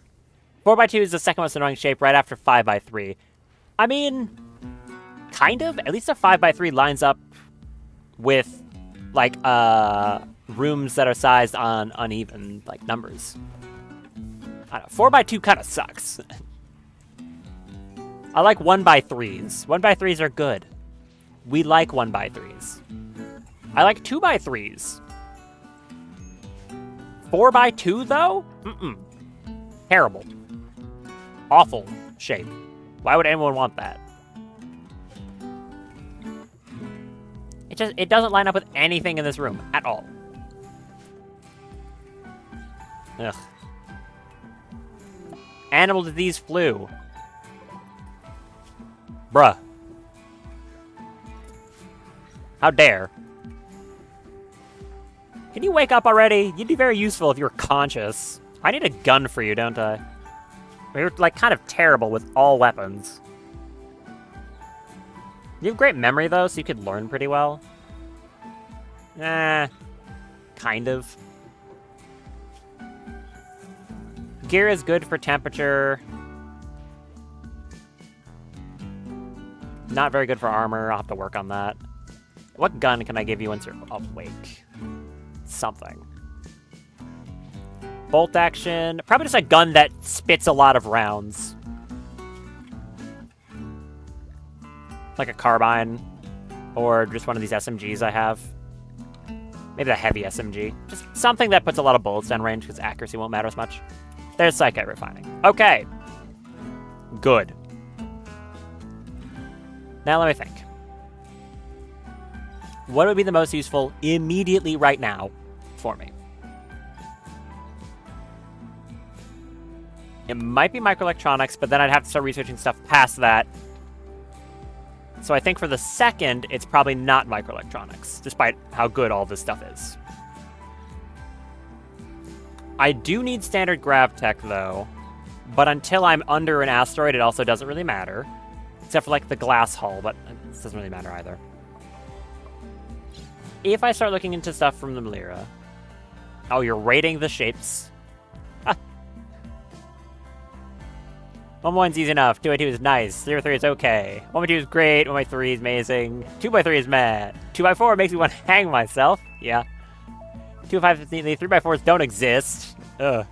4x2 is the second most annoying shape right after 5x3. I mean, kind of. At least a 5x3 lines up with, like, rooms that are sized on uneven, like, numbers. I don't know. 4x2 kind of sucks. I like 1x3s. 1x3s are good. We like 1x3s. I like 2x3s. 4x2, though? Mm-mm. Terrible. Awful shape. Why would anyone want that? It doesn't line up with anything in this room at all. Ugh. Animal disease flu. Bruh. How dare. Can you wake up already? You'd be very useful if you were conscious. I need a gun for you, don't I? You're, like, kind of terrible with all weapons. You have great memory, though, so you could learn pretty well. Kind of. Gear is good for temperature. Not very good for armor. I'll have to work on that. What gun can I give you once you're awake? Something. Bolt action. Probably just a gun that spits a lot of rounds. Like a carbine. Or just one of these SMGs I have. Maybe the heavy SMG. Just something that puts a lot of bullets down range because accuracy won't matter as much. There's Psychite refining. Okay. Good. Now let me think. What would be the most useful immediately right now for me? It might be microelectronics, but then I'd have to start researching stuff past that. So I think for the second, it's probably not microelectronics, despite how good all this stuff is. I do need standard grav tech, though. But until I'm under an asteroid, it also doesn't really matter. Except for, like, the glass hull, but it doesn't really matter either. If I start looking into stuff from the Melira... Oh, you're rating the shapes. 1x1's easy enough. 2x2 is nice. 3x3 is okay. 1x2 is great. 1x3 is amazing. 2x3 is mad. 2x4 makes me want to hang myself. Yeah. 2x5, the 3x4s don't exist. Ugh.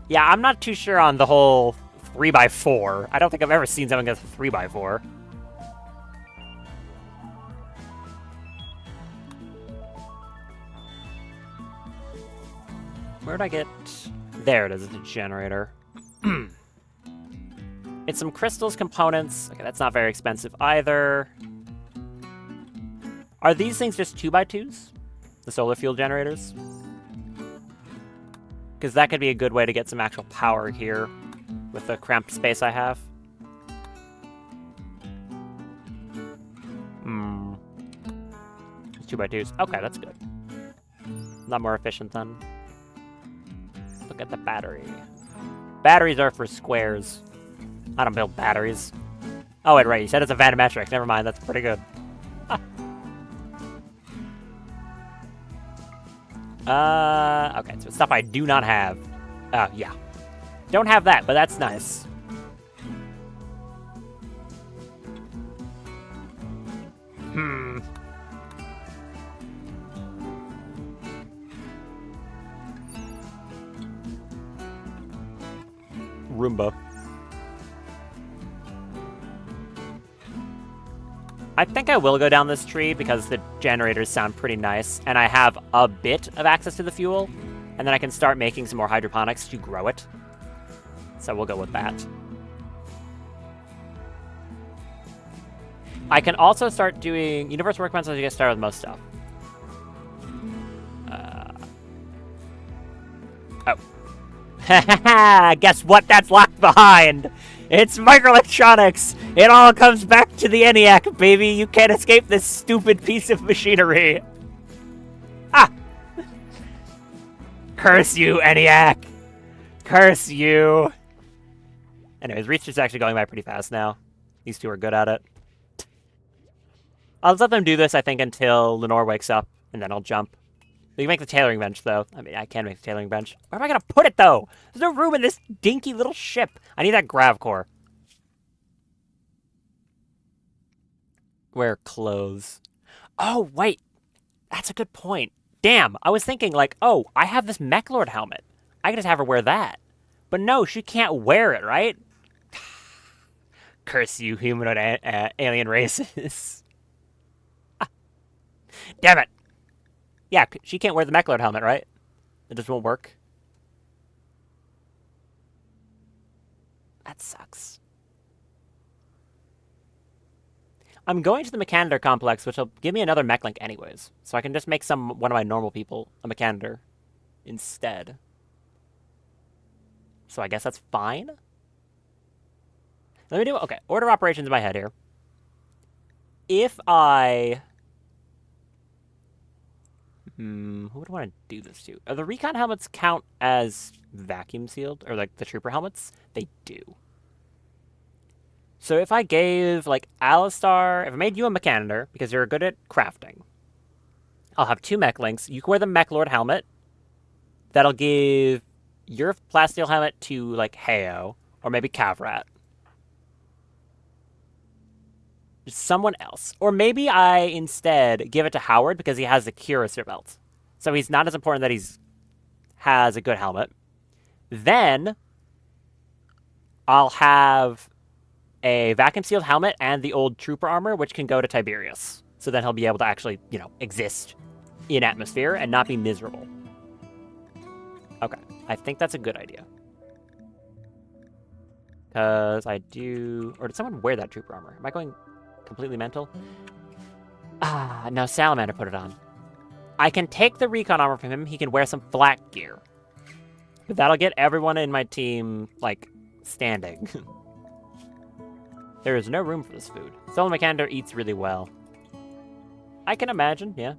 Yeah, I'm not too sure on the whole 3x4. I don't think I've ever seen someone get a 3x4. Where'd I get... There it is, it's a generator. It's some crystals, components. Okay, that's not very expensive either. Are these things just 2x2s? The solar fuel generators? Because that could be a good way to get some actual power here with the cramped space I have. It's 2x2s. Okay, that's good. A lot more efficient then. Look at the battery. Batteries are for squares. I don't build batteries. Oh, wait, right. You said it's a vanometric. Never mind. That's pretty good. Okay, so stuff I do not have. Yeah. Don't have that, but that's nice. Hmm. Roomba. I think I will go down this tree because the generators sound pretty nice, and I have a bit of access to the fuel, and then I can start making some more hydroponics to grow it. So we'll go with that. I can also start doing universal workbench as you get started with most stuff. Oh. Guess what? That's locked behind. It's microelectronics. It all comes back to the ENIAC, baby. You can't escape this stupid piece of machinery. Ah! Curse you, ENIAC. Curse you. Anyways, Reach actually going by pretty fast now. These two are good at it. I'll just let them do this, I think, until Lenore wakes up, and then I'll jump. We can make the tailoring bench, though. I mean, I can make the tailoring bench. Where am I going to put it, though? There's no room in this dinky little ship. I need that grav core. Wear clothes. Oh, wait. That's a good point. Damn, I was thinking, like, oh, I have this Mech Lord helmet. I can just have her wear that. But no, she can't wear it, right? Curse you, humanoid alien races. Damn it. Yeah, she can't wear the Mech Lord helmet, right? It just won't work. That sucks. I'm going to the Mechanitor complex, which will give me another mech link anyways. So I can just make one of my normal people a Mechanitor instead. So I guess that's fine. Let me do, okay, order of operations in my head here. If I... who would I want to do this to? The recon helmets count as vacuum sealed? Or like the trooper helmets? They do. So if I gave, like, Alistar, if I made you a Mechanitor, because you're good at crafting, I'll have two mech links. You can wear the Mech Lord helmet. That'll give your plasteel helmet to, like, Heo, or maybe Kavrat. Someone else. Or maybe I instead give it to Howard because he has the Curator belt. So he's not as important that he's has a good helmet. Then I'll have a vacuum sealed helmet and the old trooper armor, which can go to Tiberius. So then he'll be able to actually, you know, exist in atmosphere and not be miserable. Okay, I think that's a good idea. Because I do... Or did someone wear that trooper armor? Am I going completely mental? Ah, no, Salamander put it on. I can take the recon armor from him. He can wear some flak gear. But that'll get everyone in my team, like, standing. There is no room for this food. Stolen Mechanitor eats really well. I can imagine, yeah.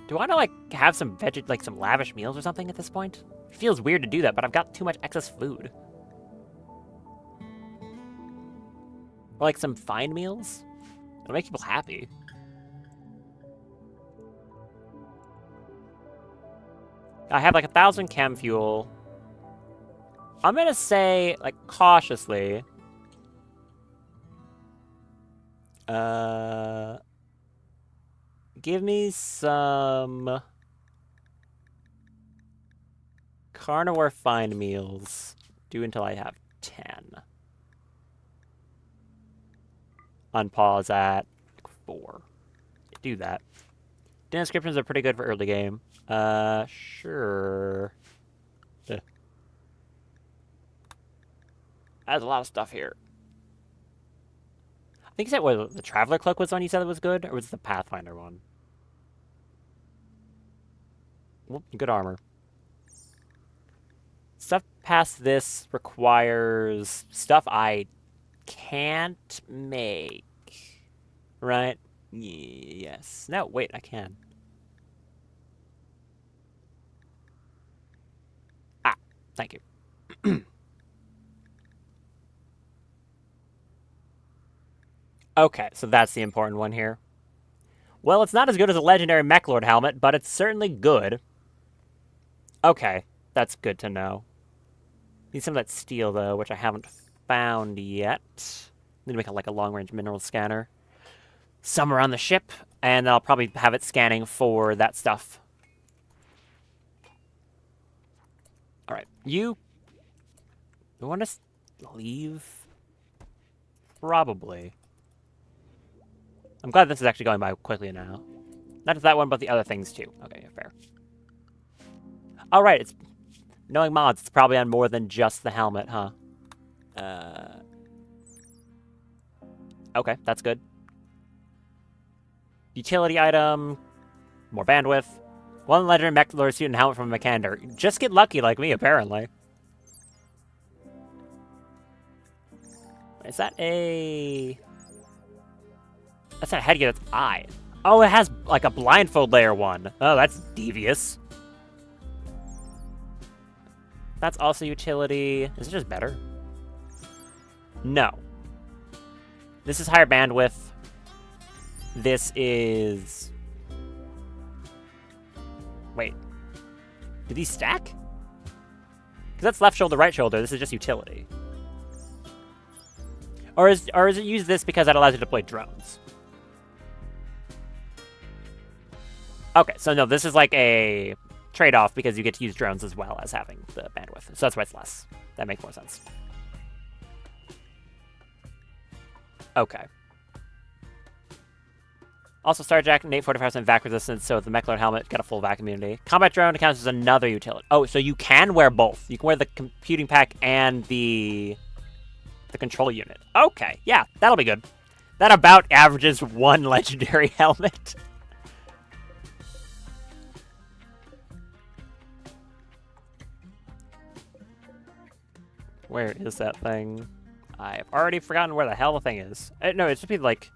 Do I want to, like, have some like, some lavish meals or something at this point? It feels weird to do that, but I've got too much excess food. Or, like, some fine meals? It'll make people happy. I have, like, 1,000 chem fuel. I'm gonna say, like, cautiously... Give me some... carnivore fine meals. Do until I have 10. Unpause at 4. Do that. Dinner descriptions are pretty good for early game. Sure. There's a lot of stuff here. I think you said the Traveler Cloak was one you said that was good, or was it the Pathfinder one? Whoop, good armor. Stuff past this requires stuff I can't make. Right? Yes. No, wait, I can. Ah, thank you. Okay, so that's the important one here. Well, it's not as good as a legendary Mech Lord helmet, but it's certainly good. Okay, that's good to know. Need some of that steel, though, which I haven't found yet. Need to make like a long-range mineral scanner. Somewhere on the ship, and I'll probably have it scanning for that stuff. Alright, you want to leave? Probably. I'm glad this is actually going by quickly now. Not just that one, but the other things too. Okay, yeah, fair. Alright, it's... Knowing mods, it's probably on more than just the helmet, huh? Okay, that's good. Utility item. More bandwidth. One legendary mech lord suit and helmet from a Mekander. Just get lucky like me, apparently. Is that a... That's not a headgear, that's eye. Oh, it has like a blindfold layer one. Oh, that's devious. That's also utility. Is it just better? No. This is higher bandwidth. This is... Wait. Do these stack? Because that's left shoulder, right shoulder. This is just utility. Or is it use this because that allows you to deploy drones? Okay, so no, this is like a trade-off because you get to use drones as well as having the bandwidth. So that's why it's less. That makes more sense. Okay. Also, Starjack, innate 45% vac resistance, so the Mech Lord helmet got a full vac immunity. Combat drone counts as another utility. Oh, so you can wear both. You can wear the computing pack and the control unit. Okay, yeah, that'll be good. That about averages one legendary helmet. Where is that thing? I've already forgotten where the hell the thing is. No, it should be like...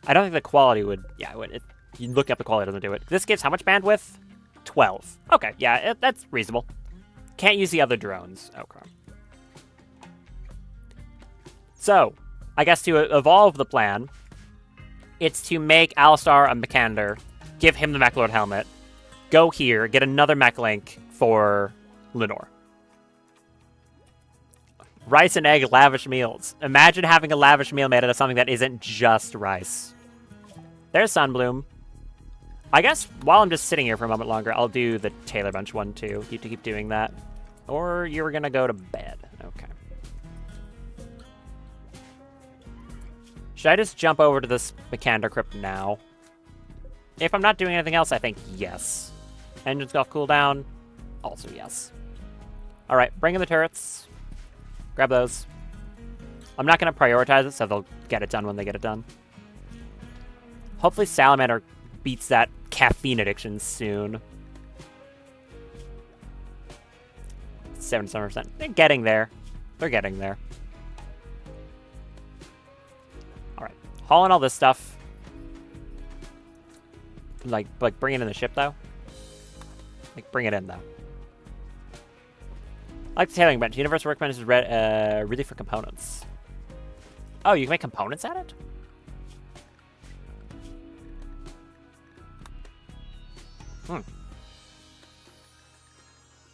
I don't think the quality would... Yeah, you look up the quality, it doesn't do it. This gives how much bandwidth? 12. Okay, yeah, that's reasonable. Can't use the other drones. Okay. So, I guess to evolve the plan, it's to make Alistar a Mekander, give him the Mech Lord helmet, go here, get another Mech Link for Lenore. Rice and egg lavish meals. Imagine having a lavish meal made out of something that isn't just rice. There's Sunbloom. I guess while I'm just sitting here for a moment longer, I'll do the Taylor Bunch one too. You keep doing that. Or you're gonna go to bed. Okay. Should I just jump over to this Mekander Crypt now? If I'm not doing anything else, I think yes. Engines golf cooldown. Also yes. Alright, bring in the turrets. Grab those. I'm not going to prioritize it, so they'll get it done when they get it done. Hopefully Salamander beats that caffeine addiction soon. 77%. They're getting there. They're getting there. Alright. Hauling all this stuff. Like bring it in the ship, though. Like, bring it in, though. I like the tailoring bench. Universal Workbench is really for components. Oh, you can make components at it? Hmm.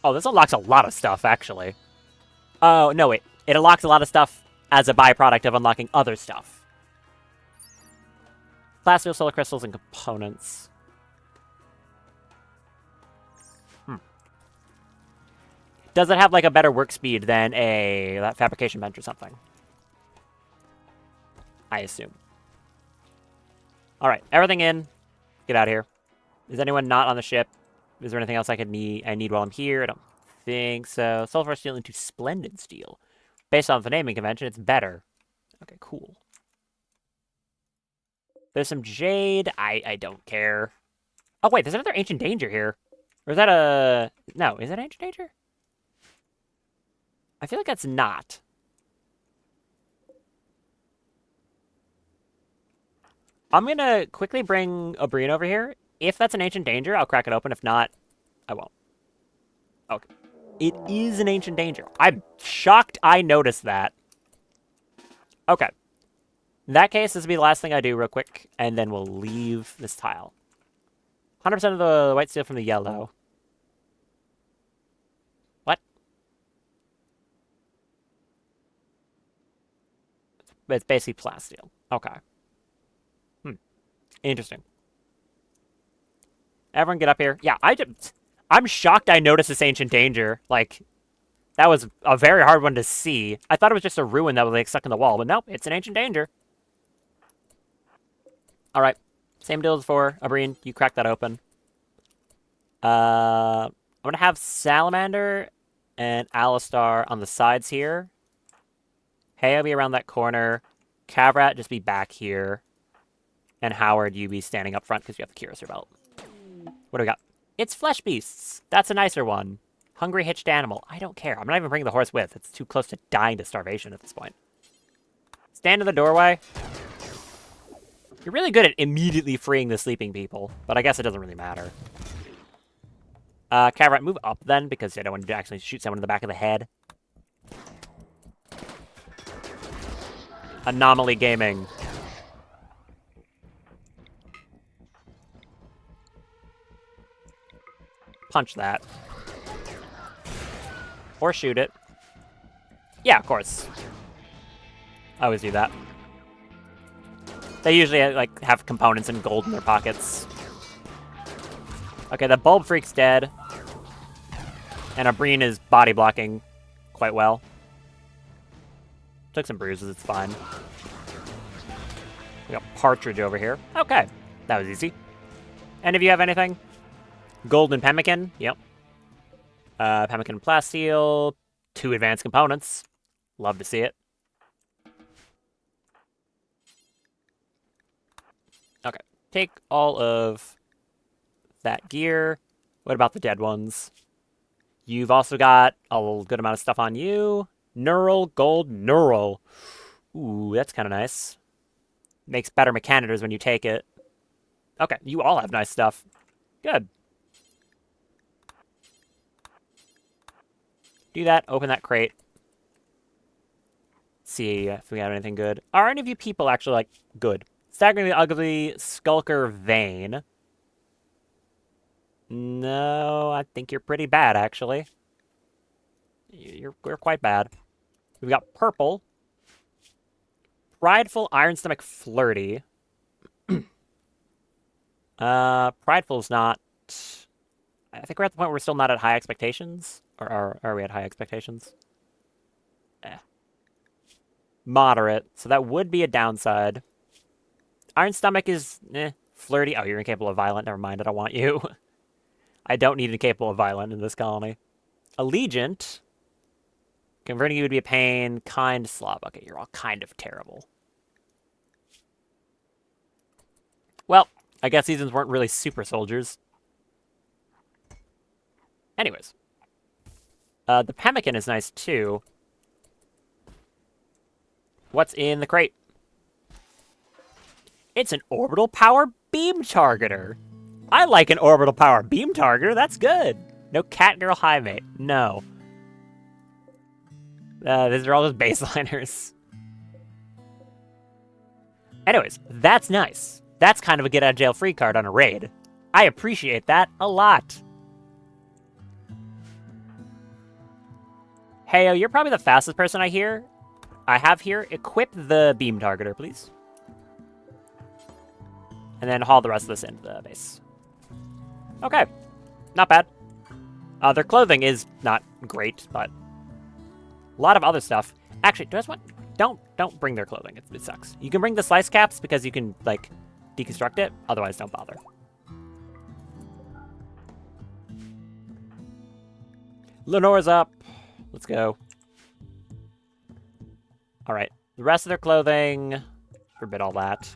Oh, this unlocks a lot of stuff, actually. Oh, no, wait. It unlocks a lot of stuff as a byproduct of unlocking other stuff. Plasma, solar crystals, and components. Does it have, like, a better work speed than that fabrication bench or something? I assume. Alright, everything in. Get out of here. Is anyone not on the ship? Is there anything else I need while I'm here? I don't think so. Sulfur steel into splendid steel. Based on the naming convention, it's better. Okay, cool. There's some jade. I don't care. Oh, wait, there's another ancient danger here. Or is that a... No, is that ancient danger? I feel like that's not. I'm going to quickly bring Obreen over here. If that's an ancient danger, I'll crack it open. If not, I won't. Okay. It is an ancient danger. I'm shocked I noticed that. Okay. In that case, this will be the last thing I do real quick, and then we'll leave this tile. 100% of the white steel from the yellow. What? It's basically plasteel. Okay. Interesting. Everyone get up here. Yeah, I'm shocked I noticed this ancient danger. Like, that was a very hard one to see. I thought it was just a ruin that was like stuck in the wall, but nope, it's an ancient danger. All right, same deal as before. Abreen, you crack that open. I'm gonna have Salamander and Alistar on the sides here. Hey, I'll be around that corner. Cavrat, just be back here. And Howard, you be standing up front because you have the Cuirassier belt. What do we got? It's Flesh Beasts. That's a nicer one. Hungry hitched animal. I don't care. I'm not even bringing the horse with. It's too close to dying to starvation at this point. Stand in the doorway. You're really good at immediately freeing the sleeping people, but I guess it doesn't really matter. Cavrat, move up then, because I don't want to actually shoot someone in the back of the head. Anomaly Gaming. Punch that. Or shoot it. Yeah, of course. I always do that. They usually like have components and gold in their pockets. Okay, the bulb freak's dead. And Abreen is body blocking quite well. Took some bruises, it's fine. We got Partridge over here. Okay, that was easy. Any of you have anything? Golden Pemmican, yep. Pemmican Plasteel, 2 advanced components. Love to see it. Okay, take all of that gear. What about the dead ones? You've also got a good amount of stuff on you. Neural, gold, neural. Ooh, that's kind of nice. Makes better mechanitors when you take it. Okay, you all have nice stuff. Good. Do that, open that crate. See if we got anything good. Are any of you people actually, like, good? Staggeringly ugly Skulker Vein. No, I think you're pretty bad, actually. We're quite bad. We've got purple. Prideful Iron Stomach Flirty. Prideful's not... I think we're at the point where we're still not at high expectations. Or are we at high expectations? Moderate. So that would be a downside. Iron Stomach is, flirty. Oh, you're incapable of violent. Never mind, I don't want you. I don't need incapable of violent in this colony. Allegiant. Converting you would be a pain. Kind Slav. Okay, you're all kind of terrible. Well, I guess these ones weren't really super soldiers. Anyways. The pemmican is nice, too. What's in the crate? It's an orbital power beam targeter. I like an orbital power beam targeter. That's good. No cat girl high mate. No. These are all just baseliners. Anyways, that's nice. That's kind of a get out of jail free card on a raid. I appreciate that a lot. Heyo, you're probably the fastest person I have here. Equip the beam targeter, please. And then haul the rest of this into the base. Okay. Not bad. Their clothing is not great, but a lot of other stuff. Actually, do I just want... Don't bring their clothing. It sucks. You can bring the slice caps because you can, like, deconstruct it. Otherwise, don't bother. Lenore's up. Let's go. All right. The rest of their clothing, forbid all that.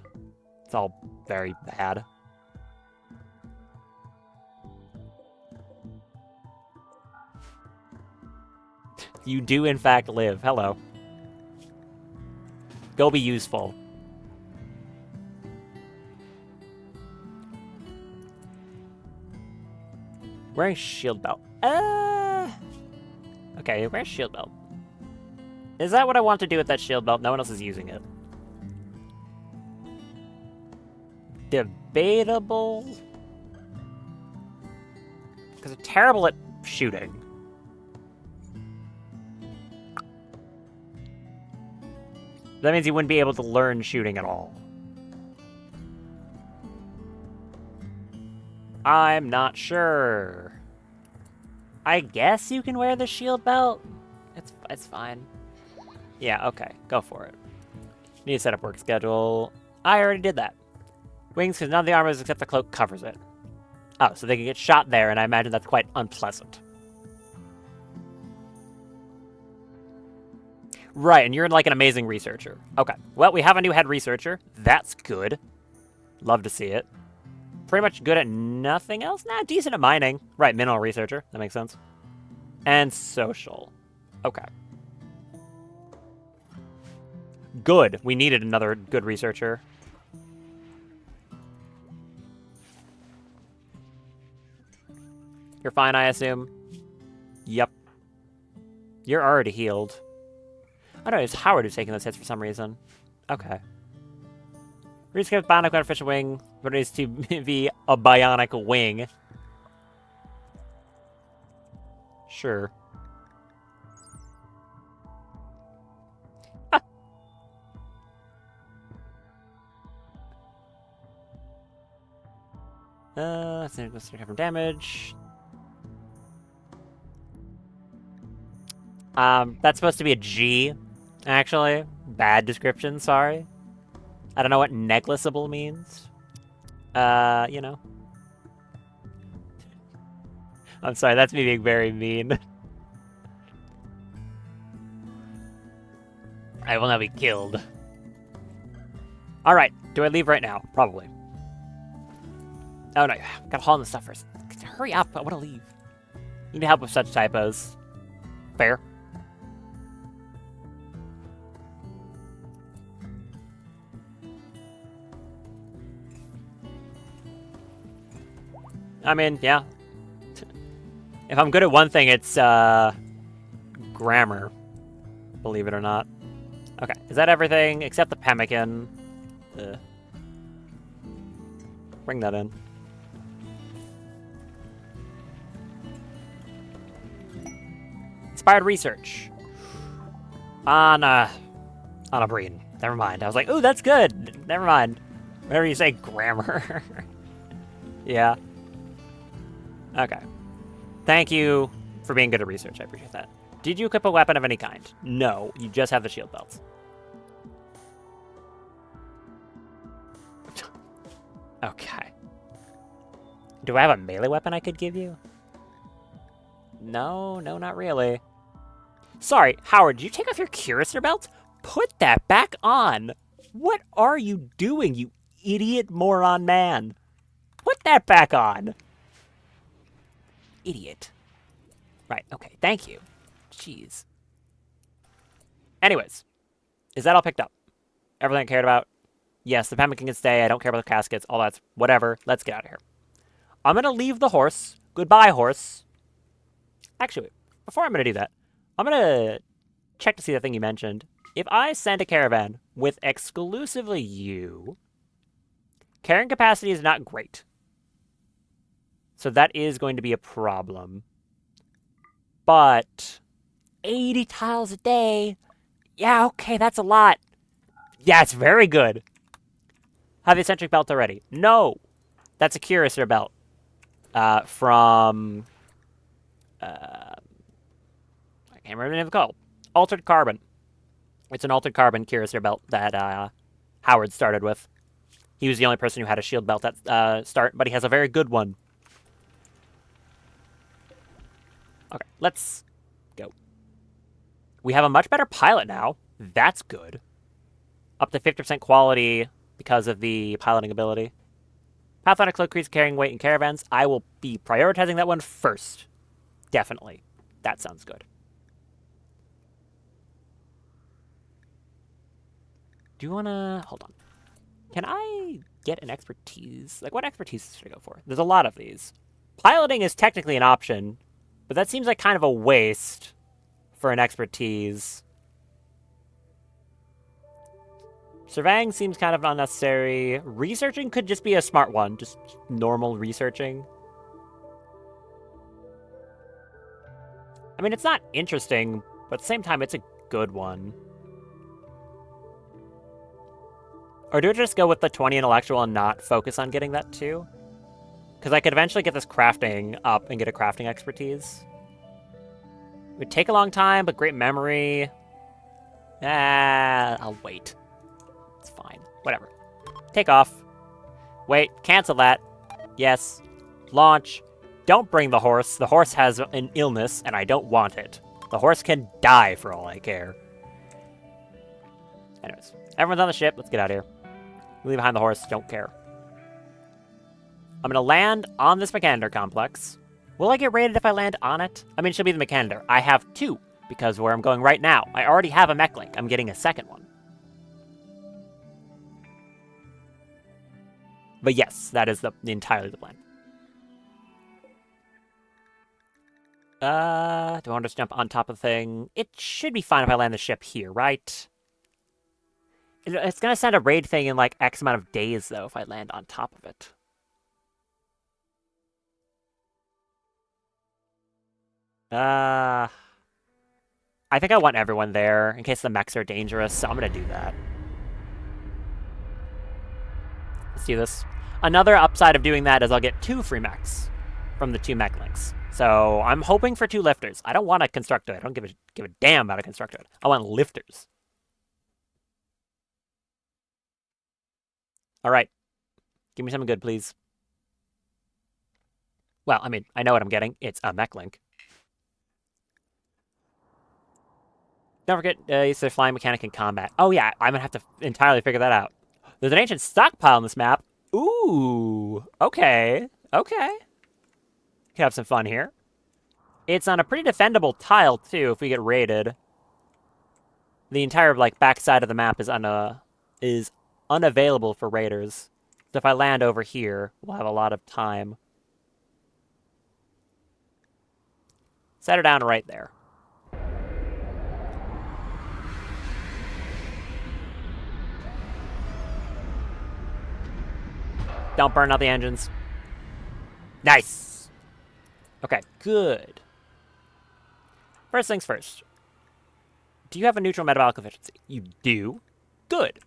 It's all very bad. You do, in fact, live. Hello. Go be useful. Wearing shield belt. Okay, where's shield belt? Is that what I want to do with that shield belt? No one else is using it. debatable. Because they're terrible at shooting. That means you wouldn't be able to learn shooting at all. I'm not sure. I guess you can wear the shield belt. It's fine. Yeah, okay. Go for it. Need to set up work schedule. I already did that. Wings, because none of the armors except the cloak covers it. Oh, so they can get shot there, and I imagine that's quite unpleasant. Right, and you're like an amazing researcher. Okay, well, we have a new head researcher. That's good. Love to see it. Pretty much good at nothing else? Nah, decent at mining. Right, mineral researcher. That makes sense. And social. Okay. Good. We needed another good researcher. You're fine, I assume? Yep. You're already healed. Oh no, it's Howard who's taking those hits for some reason. Okay. Rescript bionic artificial wing, but it is to be a bionic wing. Sure. Ah. Let's recover from damage. That's supposed to be a G, actually. Bad description, sorry. I don't know what neglectable means. You know. I'm sorry, that's me being very mean. I will now be killed. Alright, do I leave right now? Probably. Oh no, gotta haul in the stuff first. Hurry up, I wanna leave. You need help with such typos. Fair. I mean, yeah. If I'm good at one thing, it's, grammar. Believe it or not. Okay, is that everything except the pemmican? Bring that in. Inspired research. On a Breen. Never mind. I was like, ooh, that's good. Never mind. Whenever you say grammar. Yeah. Okay. Thank you for being good at research. I appreciate that. Did you equip a weapon of any kind? No. You just have the shield belts. Okay. Do I have a melee weapon I could give you? No, not really. Sorry, Howard, did you take off your Curister belt? Put that back on! What are you doing, you idiot moron man? Put that back on! Idiot. Right, okay, thank you. Jeez. Anyways, is that all picked up? Everything I cared about? Yes, the pemmican can stay. I don't care about the caskets. All that's whatever. Let's get out of here. I'm going to leave the horse. Goodbye, horse. Actually, before I'm going to do that, I'm going to check to see the thing you mentioned. If I send a caravan with exclusively you, carrying capacity is not great. So that is going to be a problem. But 80 tiles a day. Yeah, okay, that's a lot. Yeah, it's very good. Have the eccentric belt already? No. That's a Curister belt. From... I can't remember the name of it called. Altered Carbon. It's an Altered Carbon Curister belt that Howard started with. He was the only person who had a shield belt at start, but he has a very good one. Okay, let's go. We have a much better pilot now. That's good. Up to 50% quality because of the piloting ability. Pathfinder Cloak increases carrying weight in caravans. I will be prioritizing that one first. Definitely. That sounds good. Do you want to... Hold on. Can I get an expertise? Like, what expertise should I go for? There's a lot of these. Piloting is technically an option, but that seems like kind of a waste for an expertise. Surveying seems kind of unnecessary. Researching could just be a smart one. Just normal researching. I mean, it's not interesting, but at the same time, it's a good one. Or do I just go with the 20 intellectual and not focus on getting that too? Because I could eventually get this crafting up and get a crafting expertise. It would take a long time, but great memory. I'll wait. It's fine. Whatever. Take off. Wait, cancel that. Yes. Launch. Don't bring the horse. The horse has an illness, and I don't want it. The horse can die for all I care. Anyways, everyone's on the ship. Let's get out of here. Leave behind the horse. Don't care. I'm going to land on this Mechanitor complex. Will I get raided if I land on it? I mean, she'll be the Mechanitor. I have two, because where I'm going right now, I already have a mech link. I'm getting a second one. But yes, that is entirely the plan. Do I want to just jump on top of the thing? It should be fine if I land the ship here, right? It's going to send a raid thing in like X amount of days, though, if I land on top of it. I think I want everyone there in case the mechs are dangerous, so I'm going to do that. Let's do this. Another upside of doing that is I'll get 2 free mechs from the 2 mech links. So I'm hoping for 2 lifters. I don't want a constructoid. I don't give a damn about a constructoid. I want lifters. All right. Give me something good, please. Well, I mean, I know what I'm getting. It's a mech link. Don't forget, it's a flying mechanic in combat. Oh yeah, I'm gonna have to entirely figure that out. There's an ancient stockpile on this map. Ooh, okay, okay. Could have some fun here. It's on a pretty defendable tile too. If we get raided, the entire like backside of the map is unavailable for raiders. So if I land over here, we'll have a lot of time. Set her down right there. Don't burn out the engines. Nice. Okay, good. First things first. Do you have a neutral metabolic efficiency? You do. Good.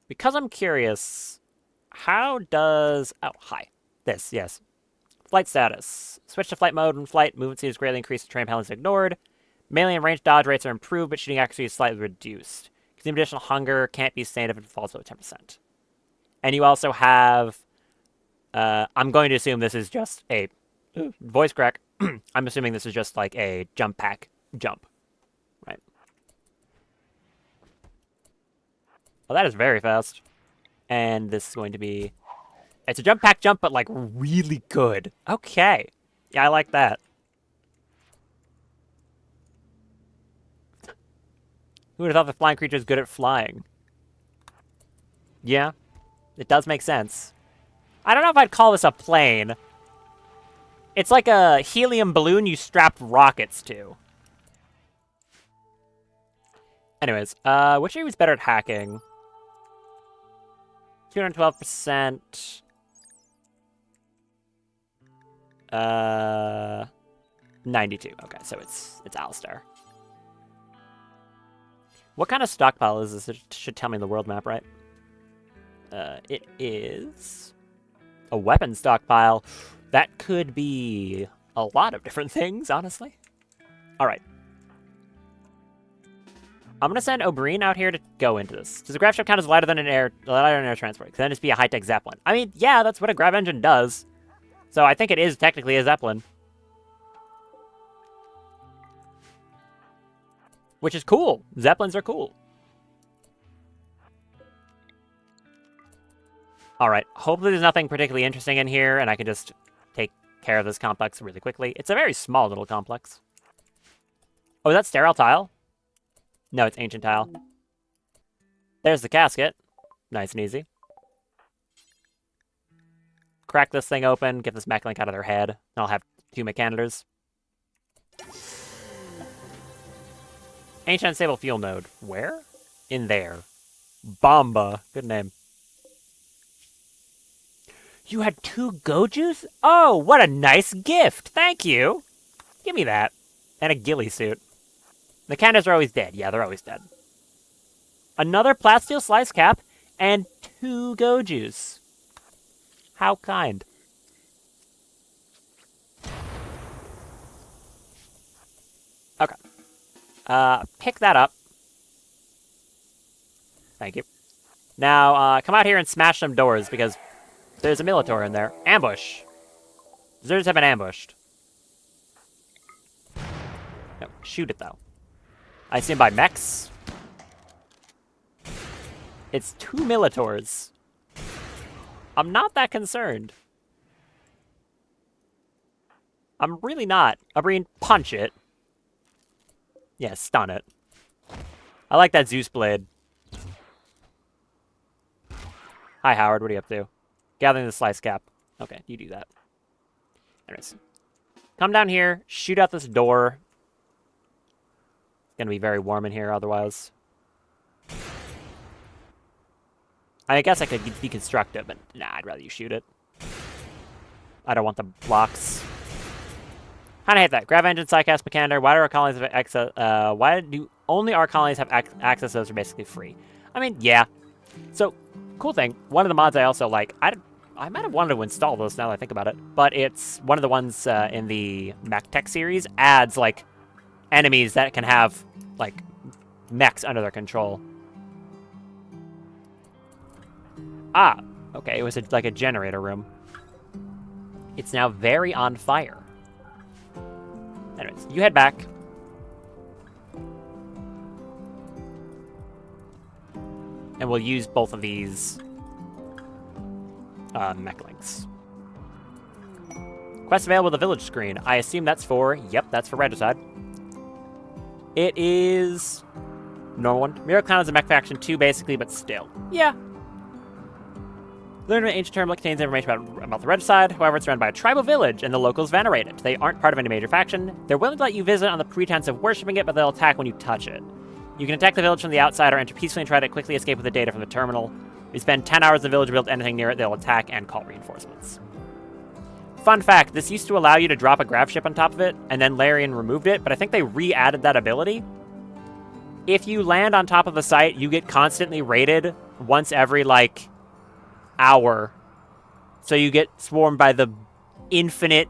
Because I'm curious, how does... Oh, hi. This, yes. Flight status. Switch to flight mode. When flight, movement speed is greatly increased, terrain penalties ignored. Melee and range dodge rates are improved, but shooting accuracy is slightly reduced. Consume additional hunger, can't be sustained if it falls below 10%. And you also have... I'm going to assume this is just a... voice crack. I'm assuming this is just like a jump pack jump. Right. Well, that is very fast. And this is going to be... It's a jump pack jump, but like really good. Okay. Yeah, I like that. Who would have thought the flying creature is good at flying? Yeah. It does make sense. I don't know if I'd call this a plane. It's like a helium balloon you strap rockets to. Anyways, which area is better at hacking? 212%. 92. Okay, so it's Alistar. What kind of stockpile is this? It should tell me the world map, right? It is a weapon stockpile. That could be a lot of different things, honestly. All right. I'm going to send Oberyn out here to go into this. Does a grav ship count as lighter than an air transport? Can that just be a high-tech Zeppelin? I mean, yeah, that's what a grav engine does. So I think it is technically a Zeppelin. Which is cool. Zeppelins are cool. Alright, hopefully there's nothing particularly interesting in here, and I can just take care of this complex really quickly. It's a very small little complex. Oh, is that sterile tile? No, it's ancient tile. There's the casket. Nice and easy. Crack this thing open, get this mech link out of their head, and I'll have 2 Mechanitors. Ancient unstable fuel node. Where? in there. Bomba. Good name. You had 2 Gojus? Oh, what a nice gift. Thank you. Give me that. And a ghillie suit. The Candas are always dead. Yeah, they're always dead. Another plasteel slice cap and 2 Gojus. How kind. Okay. Pick that up. Thank you. Now, come out here and smash some doors, because there's a Militor in there. Ambush. Deserters have been ambushed. No, shoot it, though. I stand by mechs. It's 2 Militors. I'm not that concerned. I'm really not. Abreen, punch it. Yeah, stun it. I like that Zeus blade. Hi, Howard. What are you up to? Gathering the slice cap. Okay, you do that. Anyways. Come down here. Shoot out this door. It's going to be very warm in here otherwise. I guess I could deconstruct it, but nah, I'd rather you shoot it. I don't want the blocks. Kinda hate that. Grav engine, Psycast, Mechanitor. Why do our colonies have access? Why do only our colonies have access to those are basically free? I mean, yeah. So, cool thing. One of the mods I also like. I might have wanted to install those now that I think about it, but it's one of the ones in the Mech Tech series adds like enemies that can have like mechs under their control. Ah, okay. It was like a generator room. It's now very on fire. Anyways, you head back. And we'll use both of these mech links. Quest available with the village screen. I assume that's for, yep, that's for Regicide. It is normal one. Mirror Clown is a mech faction too, basically, but still. Yeah. Learn an ancient term that contains information about the Regicide. However, it's run by a tribal village, and the locals venerate it. They aren't part of any major faction. They're willing to let you visit on the pretense of worshipping it, but they'll attack when you touch it. You can attack the village from the outside or enter peacefully and try to quickly escape with the data from the terminal. If you spend 10 hours in the village to build anything near it, they'll attack and call reinforcements. Fun fact, this used to allow you to drop a grav ship on top of it, and then Larian removed it, but I think they re-added that ability. If you land on top of a site, you get constantly raided once every, like, hour. So you get swarmed by the infinite,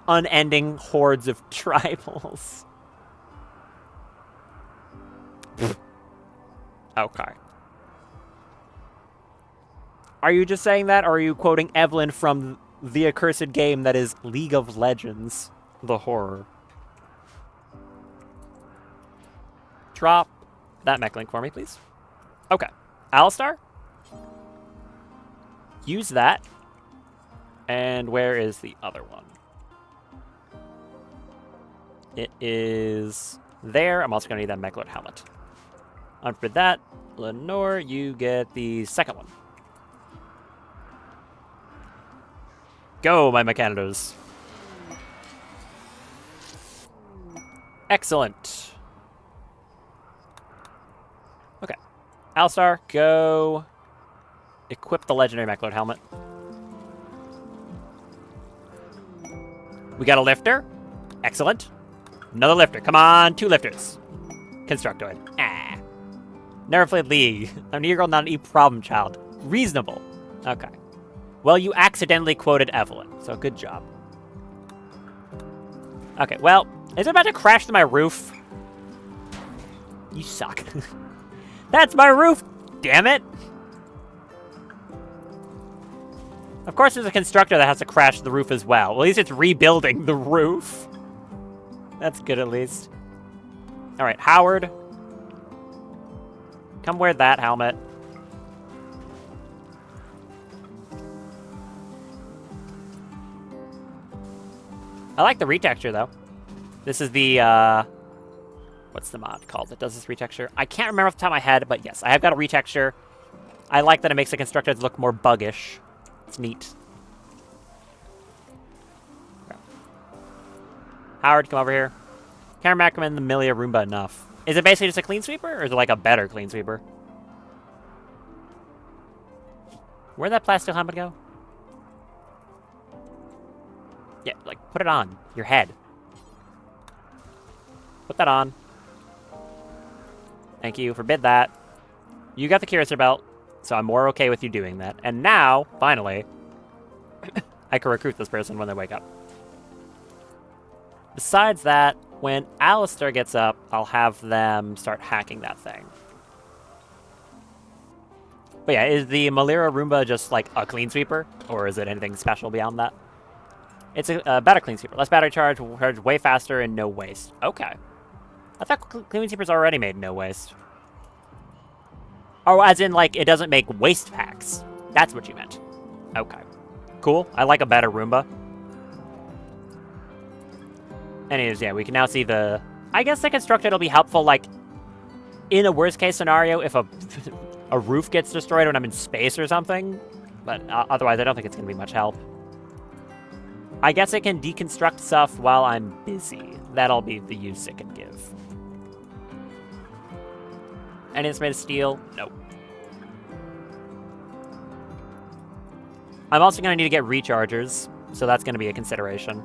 unending hordes of tribals. Okay. Are you just saying that, or are you quoting Evelyn from the accursed game that is League of Legends? The horror. Drop that mech link for me, please. Okay. Alistar? Use that. And where is the other one? It is there. I'm also going to need that mech lord helmet. For that, Lenore, you get the second one. Go, my Mechanidos. Excellent. Okay. Alistar, go equip the legendary Mechlord helmet. We got a lifter. Excellent. Another lifter. Come on, 2 lifters. Constructoid. Ah. Never played League. I'm an E-girl, not an E-problem child. Reasonable. Okay. Well, you accidentally quoted Evelyn, so good job. Okay, well, is it about to crash through my roof? You suck. That's my roof! Damn it! Of course there's a constructor that has to crash the roof as well. Well, at least it's rebuilding the roof. That's good, at least. Alright, Howard. Come wear that helmet. I like the retexture, though. This is the, what's the mod called that does this retexture? I can't remember off the top of my head, but yes, I have got a retexture. I like that it makes the constructors look more buggish. It's neat. Okay. Howard, come over here. Can't recommend the Milia Roomba enough. Is it basically just a clean sweeper, or is it like a better clean sweeper? Where'd that plasteel helmet go? Yeah, like, put it on. Your head. Put that on. Thank you. Forbid that. You got the Curator belt, so I'm more okay with you doing that. And now, finally, I can recruit this person when they wake up. Besides that, when Alistair gets up, I'll have them start hacking that thing. But yeah, is the Malira Roomba just like a clean sweeper? Or is it anything special beyond that? It's a better clean sweeper. Less battery charge, will charge way faster, and no waste. Okay. I thought clean sweepers already made no waste. Oh, as in, like, it doesn't make waste packs. That's what you meant. Okay. Cool. I like a better Roomba. Anyways, yeah, we can now see the... I guess the constructed will be helpful, like, in a worst-case scenario, if a roof gets destroyed when I'm in space or something. But otherwise, I don't think it's going to be much help. I guess it can deconstruct stuff while I'm busy. That'll be the use it can give. And it's made of steel? Nope. I'm also going to need to get rechargers, so that's going to be a consideration.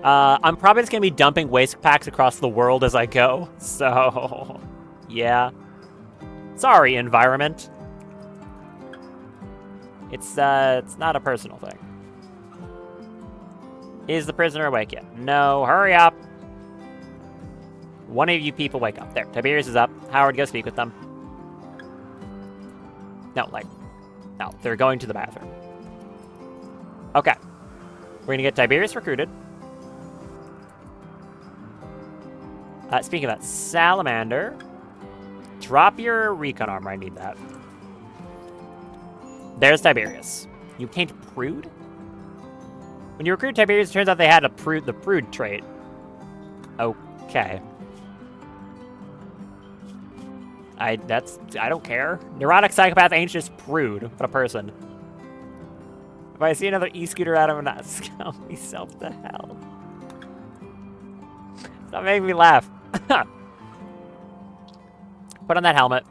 I'm probably just going to be dumping waste packs across the world as I go, so... yeah. Sorry, environment. It's not a personal thing. Is the prisoner awake yet? No, hurry up! One of you people wake up. There, Tiberius is up. Howard, go speak with them. No, they're going to the bathroom. Okay. We're gonna get Tiberius recruited. Speaking of that, Salamander. Drop your recon armor, I need that. There's Tiberius. You obtained Prude? When you recruit Tiberius, it turns out they had the Prude trait. Okay. I don't care. Neurotic psychopath ain't just Prude. What a person. If I see another e-scooter out, I'm not scout myself to hell. Stop making me laugh. Put on that helmet.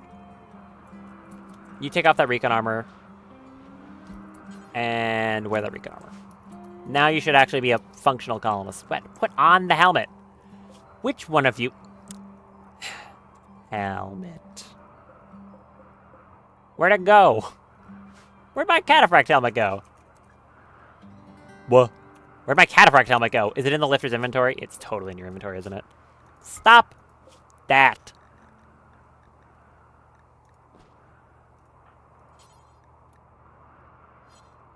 You take off that recon armor. And wear that recon armor. Now you should actually be a functional colonist. But put on the helmet. Which one of you... helmet. Where'd it go? Where'd my cataphract helmet go? What? Where'd my cataphract helmet go? Is it in the lifter's inventory? It's totally in your inventory, isn't it? Stop that.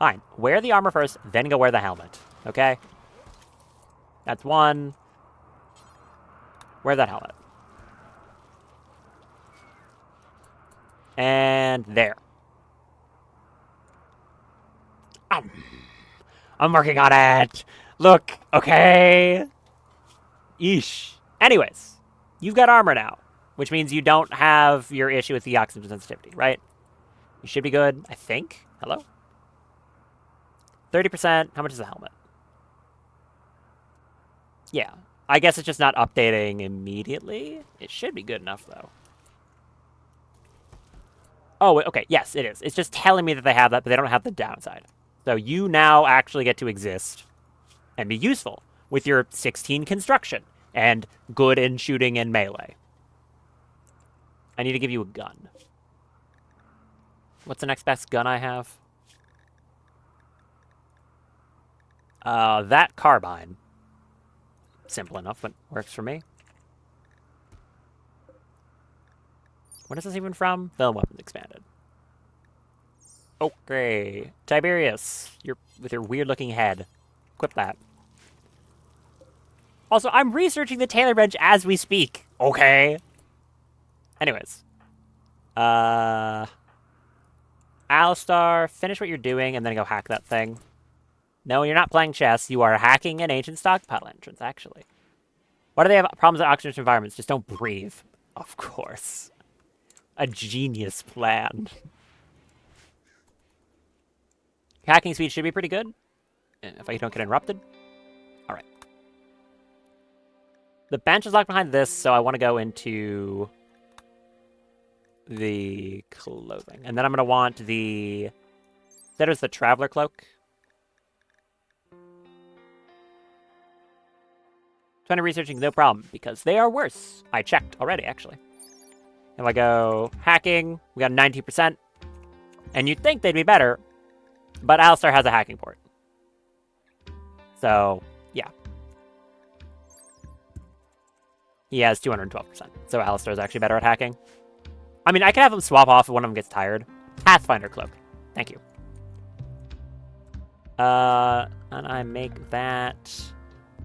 Fine. Wear the armor first, then go wear the helmet. Okay? That's one. Wear that helmet. And there. I'm working on it. Look, okay. Eesh. Anyways, you've got armor now, which means you don't have your issue with the oxygen sensitivity, right? You should be good, I think. Hello? 30%. How much is the helmet? Yeah. I guess it's just not updating immediately. It should be good enough, though. Oh, okay. Yes, it is. It's just telling me that they have that, but they don't have the downside. So you now actually get to exist and be useful with your 16 construction and good in shooting and melee. I need to give you a gun. What's the next best gun I have? That carbine. Simple enough, but works for me. What is this even from? Film weapons expanded. Okay. Tiberius, you're with your weird-looking head. Equip that. Also, I'm researching the Taylor bench as we speak. Okay. Anyways. Alistar, finish what you're doing and then go hack that thing. No, you're not playing chess. You are hacking an ancient stockpile entrance, actually. Why do they have problems with oxygen environments? Just don't breathe. Of course. A genius plan. Hacking speed should be pretty good. If I don't get interrupted. Alright. The bench is locked behind this, so I want to go into the clothing. And then I'm going to want the... That is the Traveler Cloak. 20 researching, no problem, because they are worse. I checked already, actually. If I go hacking, we got 90%. And you'd think they'd be better, but Alistar has a hacking port. So, yeah. He has 212%. So Alistar is actually better at hacking. I mean, I could have him swap off if one of them gets tired. Pathfinder Cloak. Thank you. And I make that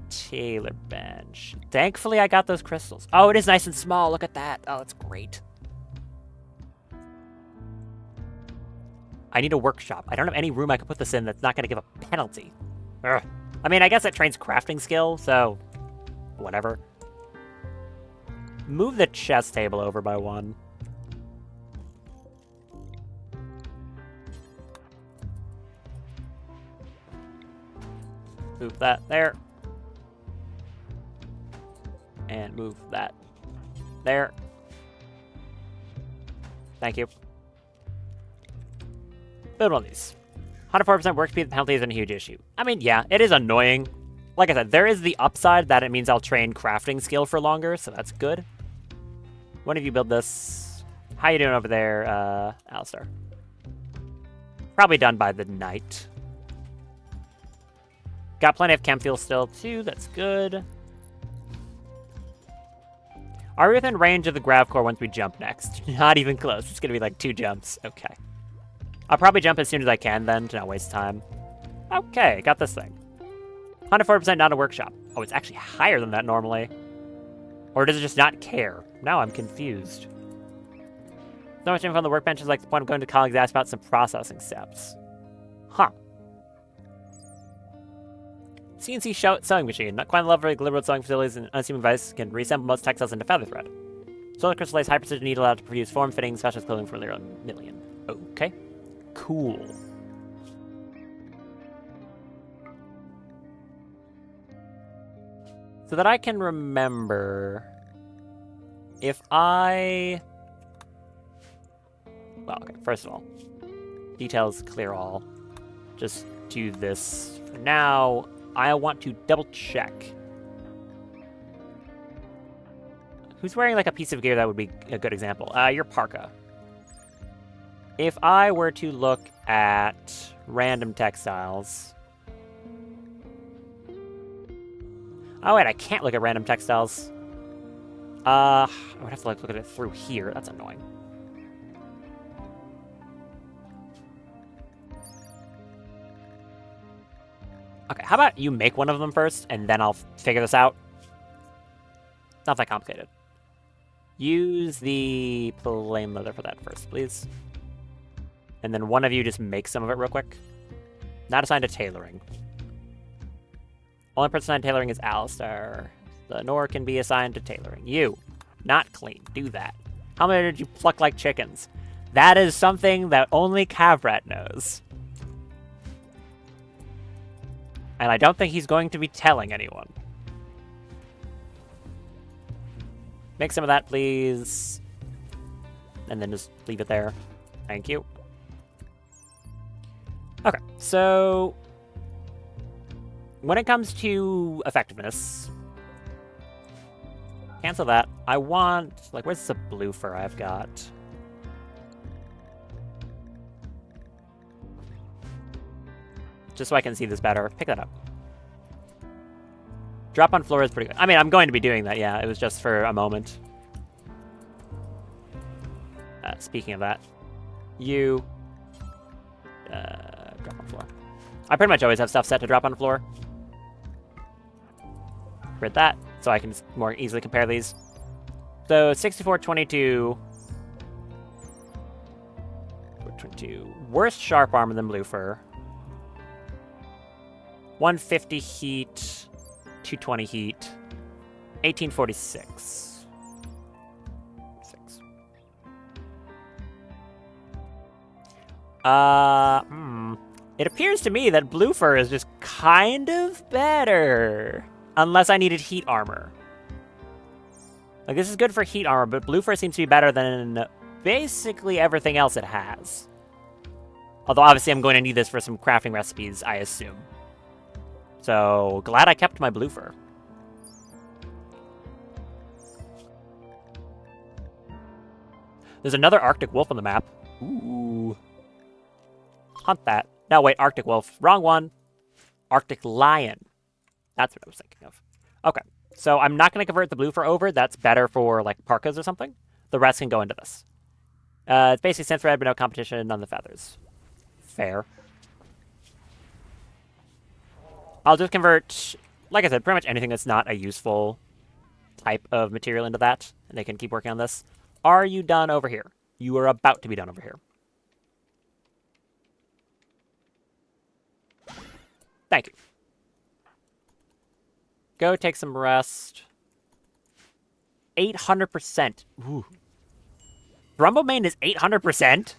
Tailor Bench. Thankfully, I got those crystals. Oh, it is nice and small. Look at that. Oh, that's great. I need a workshop. I don't have any room I can put this in that's not going to give a penalty. Ugh. I mean, I guess it trains crafting skill, so whatever. Move the chess table over by one. Move that there. And move that there. Thank you. Build one of these. 104% work speed penalty isn't a huge issue. I mean, yeah, it is annoying. Like I said, there is the upside that it means I'll train crafting skill for longer, so that's good. One of you build this. How you doing over there, Alistar? Probably done by the night. Got plenty of chem fuel still, too. That's good. Are we within range of the grav core once we jump next? Not even close. It's going to be like 2 jumps. Okay. I'll probably jump as soon as I can then to not waste time. Okay, got this thing. 104% not a workshop. Oh, it's actually higher than that normally. Or does it just not care? Now I'm confused. So much info on the workbench is like the point of going to colleagues to ask about some processing steps. Huh. CNC sewing machine. Not quite the level of liberal sewing facilities and unassuming device can reassemble most textiles into feather thread. Solar crystallized high precision needle allowed to produce form-fitting specialist clothing for a million. Okay. Cool. So that I can remember, if I... Well, okay, first of all, details clear all. Just do this for now. I want to double check. Who's wearing like a piece of gear that would be a good example? Your parka. If I were to look at random textiles... Oh wait, I can't look at random textiles. I would have to like look at it through here. That's annoying. Okay, how about you make one of them first, and then I'll figure this out? It's not that complicated. Use the plain leather for that first, please. And then one of you just make some of it real quick. Not assigned to tailoring. Only person assigned to tailoring is Alistar. The Nor can be assigned to tailoring. You. Not clean. Do that. How many did you pluck like chickens? That is something that only Kavrat knows. And I don't think he's going to be telling anyone. Make some of that, please. And then just leave it there. Thank you. Okay, so... when it comes to effectiveness... Cancel that. I want... like, where's the blue fur I've got? Just so I can see this better. Pick that up. Drop on floor is pretty good. I mean, I'm going to be doing that, yeah. It was just for a moment. Speaking of that. You... drop on floor. I pretty much always have stuff set to drop on the floor. Read that, so I can more easily compare these. So, 6422... 22. Worse sharp armor than blue fur. 150 heat, 220 heat, 1846. 6. It appears to me that blue fur is just kind of better. Unless I needed heat armor. Like, this is good for heat armor, but blue fur seems to be better than basically everything else it has. Although, obviously, I'm going to need this for some crafting recipes, I assume. So, glad I kept my blue fur. There's another Arctic wolf on the map. Ooh. Hunt that. No, wait, Arctic wolf. Wrong one. Arctic lion. That's what I was thinking of. Okay, so I'm not going to convert the blue fur over. That's better for, like, parkas or something. The rest can go into this. It's basically synth red, but no competition on the feathers. Fair. I'll just convert, like I said, pretty much anything that's not a useful type of material into that, and they can keep working on this. Are you done over here? You are about to be done over here. Thank you. Go take some rest. 800%. Ooh. Thrumbo main is 800%?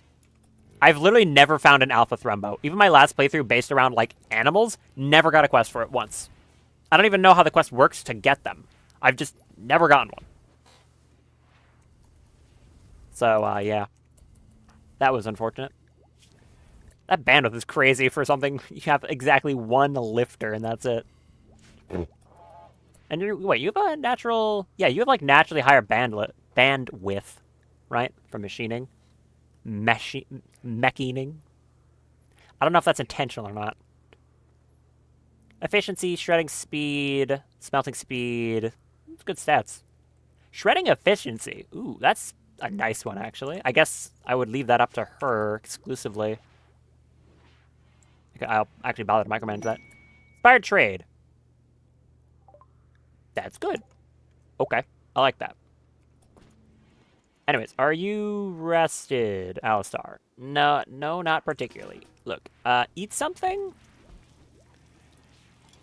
I've literally never found an alpha Thrumbo. Even my last playthrough based around, like, animals, never got a quest for it once. I don't even know how the quest works to get them. I've just never gotten one. So, yeah. That was unfortunate. That bandwidth is crazy for something. You have exactly one lifter, and that's it. And wait, you have a natural... Yeah, you have, like, naturally higher bandwidth, right? For machining. Mechining. I don't know if that's intentional or not. Efficiency, shredding speed, smelting speed. It's good stats. Shredding efficiency. Ooh, that's a nice one, actually. I guess I would leave that up to her exclusively. Okay, I'll actually bother to micromanage that. Inspired trade. That's good. Okay, I like that. Anyways, are you rested, Alistar? No, not particularly. Look, eat something?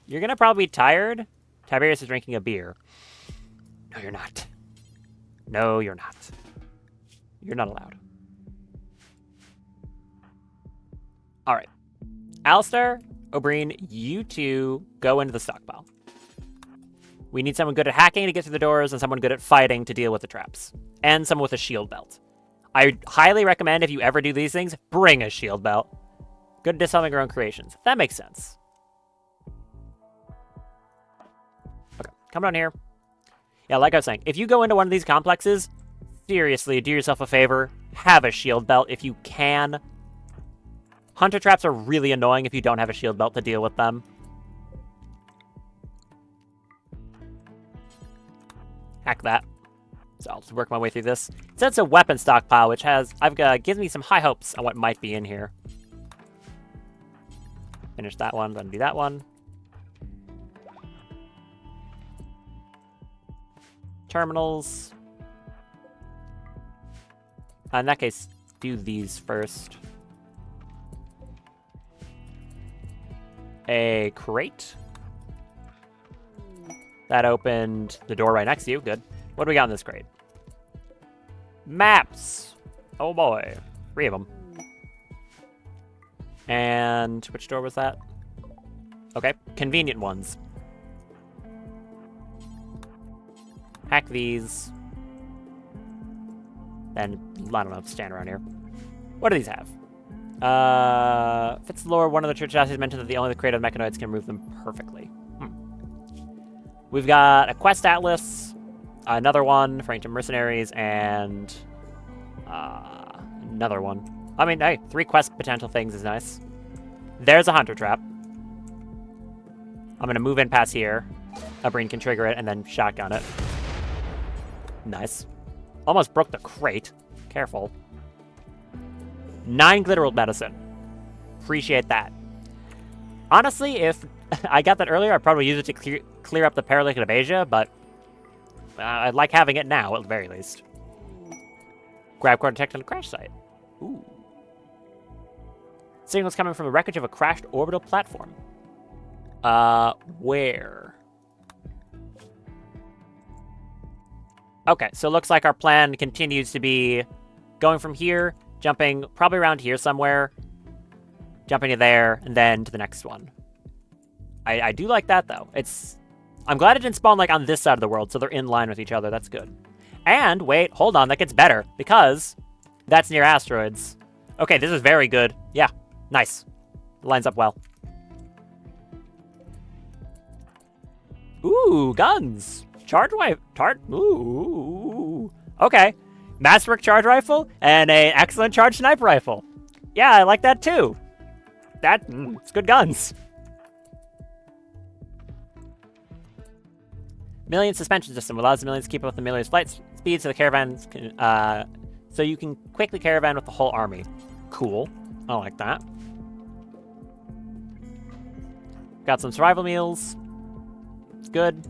You're gonna probably be tired. Tiberius is drinking a beer. No, you're not. No, you're not. You're not allowed. Alright. Alistar, Oberyn, you two go into the stockpile. We need someone good at hacking to get through the doors and someone good at fighting to deal with the traps. And someone with a shield belt. I highly recommend if you ever do these things, bring a shield belt. Good at disarming your own creations. That makes sense. Okay, come down here. Yeah, like I was saying, if you go into one of these complexes, seriously, do yourself a favor. Have a shield belt if you can. Hunter traps are really annoying if you don't have a shield belt to deal with them. Hack that. So I'll just work my way through this. It says it's a weapon stockpile, which gives me some high hopes on what might be in here. Finish that one, then do that one. Terminals. In that case, do these first. A crate. That opened the door right next to you. Good. What do we got in this crate? Maps. Oh boy. 3 of them. And which door was that? Okay. Convenient ones. Hack these. Then, I don't know, stand around here. What do these have? Fits the lore, one of the church chassis mentioned that only the creative mechanoids can remove them perfectly. We've got a quest atlas, another one for ancient mercenaries, and another one. I mean, hey, 3 quest potential things is nice. There's a hunter trap. I'm gonna move in past here. Oberyn can trigger it and then shotgun it. Nice. Almost broke the crate. Careful. 9 glitterwood medicine. Appreciate that. Honestly, if I got that earlier, I'd probably use it to clear up the Paralitic of Asia, but I'd like having it now, at the very least. Grab core detected on a crash site. Ooh. Signals coming from the wreckage of a crashed orbital platform. Where? Okay, so it looks like our plan continues to be going from here, jumping probably around here somewhere, jumping to there, and then to the next one. I do like that, though. I'm glad it didn't spawn, like, on this side of the world, so they're in line with each other. That's good. And, wait, hold on, that gets better, because that's near asteroids. Okay, this is very good. Yeah, nice. Lines up well. Ooh, guns. Charge rifle. Ooh. Okay. Masterwork charge rifle and an excellent charge sniper rifle. Yeah, I like that too. It's good guns. Million suspension system allows the millions to keep up with the millions flight speed so the caravans can, so you can quickly caravan with the whole army. Cool. I like that. Got some survival meals. It's good.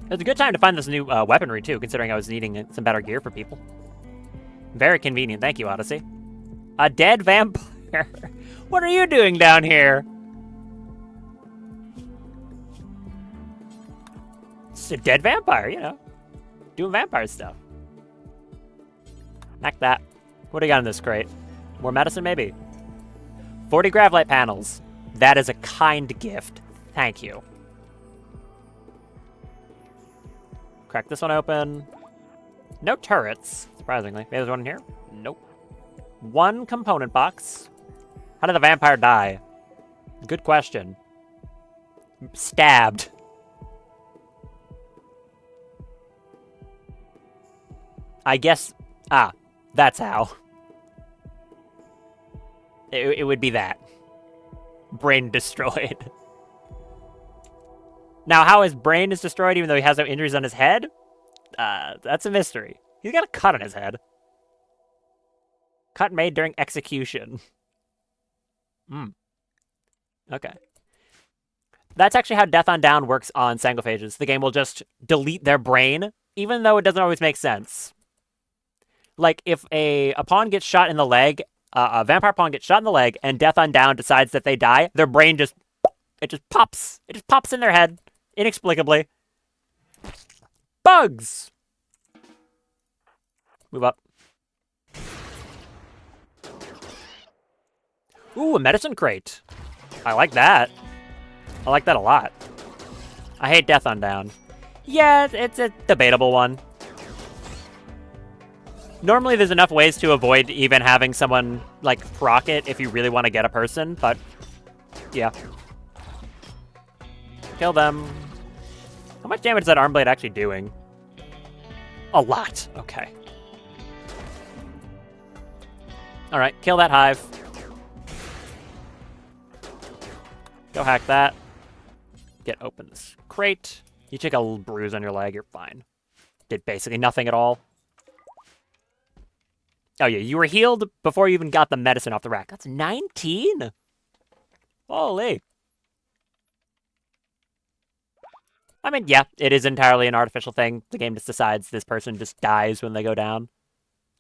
It was a good time to find this new weaponry too, considering I was needing some better gear for people. Very convenient. Thank you, Odyssey. A dead vampire. What are you doing down here? It's a dead vampire, you know. Doing vampire stuff. Knock that. What do you got in this crate? More medicine, maybe? 40 gravlight panels. That is a kind gift. Thank you. Crack this one open. No turrets, surprisingly. Maybe there's one in here? Nope. One component box. How did the vampire die? Good question. Stabbed. I guess... that's how. It would be that. Brain destroyed. Now, how his brain is destroyed even though he has no injuries on his head? That's a mystery. He's got a cut on his head. Cut made during execution. Okay. That's actually how Death on Down works on Sangophages. The game will just delete their brain, even though it doesn't always make sense. Like, if a pawn gets shot in the leg, a vampire pawn gets shot in the leg, and Death on Down decides that they die, their brain just pops. It just pops in their head, inexplicably. Bugs! Move up. Ooh, a medicine crate. I like that. I like that a lot. I hate Death on Down. Yeah, it's a debatable one. Normally there's enough ways to avoid even having someone, like, proc it if you really want to get a person, but... yeah. Kill them. How much damage is that arm blade actually doing? A lot. Okay. Alright, kill that hive. Go hack that. Get open this crate. You take a little bruise on your leg, you're fine. Did basically nothing at all. Oh yeah, you were healed before you even got the medicine off the rack. That's 19? Holy. I mean, yeah, it is entirely an artificial thing. The game just decides this person just dies when they go down.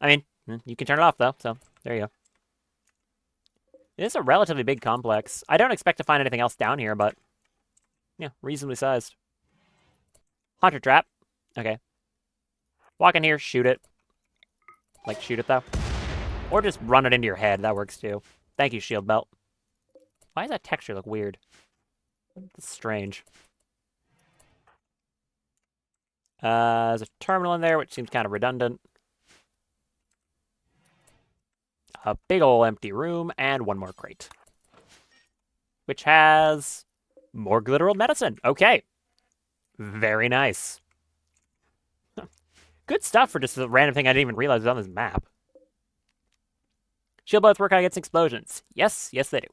I mean, you can turn it off, though, so there you go. It is a relatively big complex. I don't expect to find anything else down here, but, yeah, reasonably sized. Hunter trap. Okay. Walk in here, shoot it. Like, shoot it, though. Or just run it into your head. That works, too. Thank you, shield belt. Why does that texture look weird? That's strange. There's a terminal in there, which seems kind of redundant. A big ol' empty room, and one more crate. Which has more glitteral medicine. Okay. Very nice. Good stuff for just a random thing I didn't even realize was on this map. Shield bullets work against explosions. Yes, yes they do.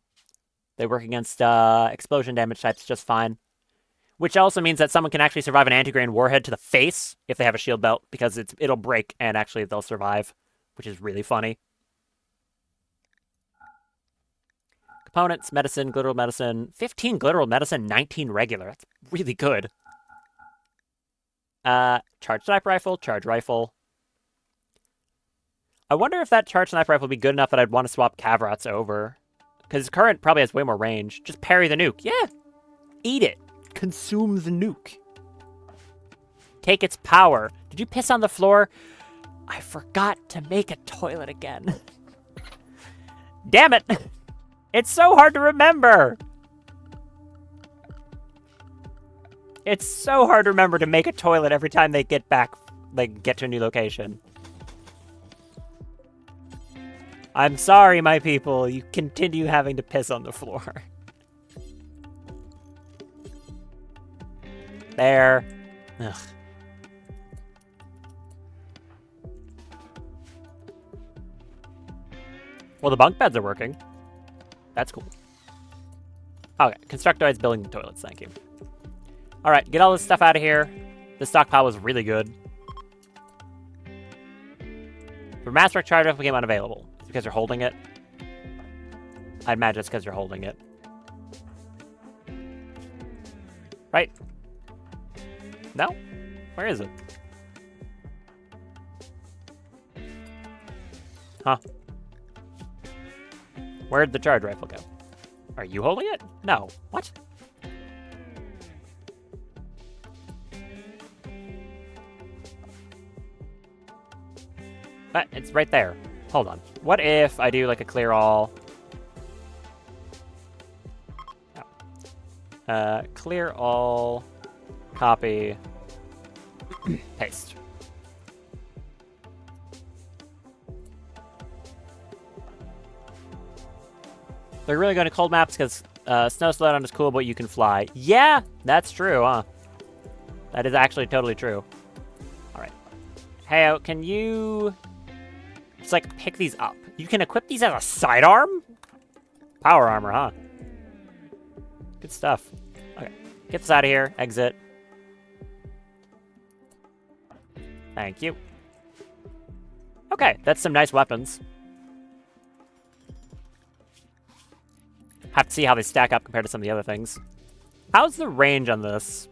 They work against explosion damage types just fine. Which also means that someone can actually survive an anti-grain warhead to the face if they have a shield belt, because it'll break and actually they'll survive, which is really funny. Components, medicine, glitteral medicine. 15 glitteral medicine, 19 regular. That's really good. Charge sniper rifle, charge rifle. I wonder if that charge sniper rifle would be good enough that I'd want to swap Cavrats over. Because his current probably has way more range. Just parry the nuke. Yeah. Eat it. Consume the nuke. Take its power. Did you piss on the floor? I forgot to make a toilet again. Damn it. It's so hard to remember. It's so hard to remember to make a toilet every time they get back, like, get to a new location. I'm sorry, my people. You continue having to piss on the floor. There. Ugh. Well, the bunk beds are working. That's cool. Okay, Constructoid's building the toilets, thank you. Alright, get all this stuff out of here. This stockpile was really good. For Master Charge Rifle became unavailable. It's because you're holding it. I'd imagine it's because you're holding it. Right? No? Where is it? Huh. Where'd the charge rifle go? Are you holding it? No. What? It's right there. Hold on. What if I do like a clear all? No. Clear all. Copy. Paste. They're really going to cold maps because snow slowdown is cool, but you can fly. Yeah, that's true, huh? That is actually totally true. All right. Hey, can you just like pick these up? You can equip these as a sidearm? Power armor, huh? Good stuff. Okay, get this out of here. Exit. Thank you. Okay, that's some nice weapons. Have to see how they stack up compared to some of the other things. How's the range on this?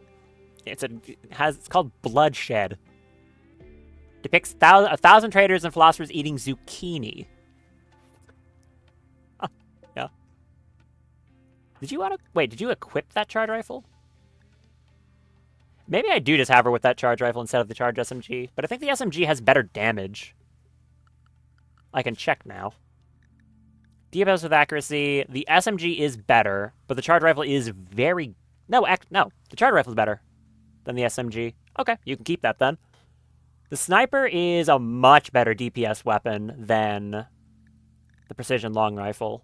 It's called Bloodshed. Depicts 1,000 traders and philosophers eating zucchini. Huh, yeah. Did you want to wait? Did you equip that charge rifle? Maybe I do just have her with that charge rifle instead of the charge SMG, but I think the SMG has better damage. I can check now. DPS with accuracy. The SMG is better, but the charge rifle is very... No, the charge rifle is better than the SMG. Okay, you can keep that then. The sniper is a much better DPS weapon than the precision long rifle.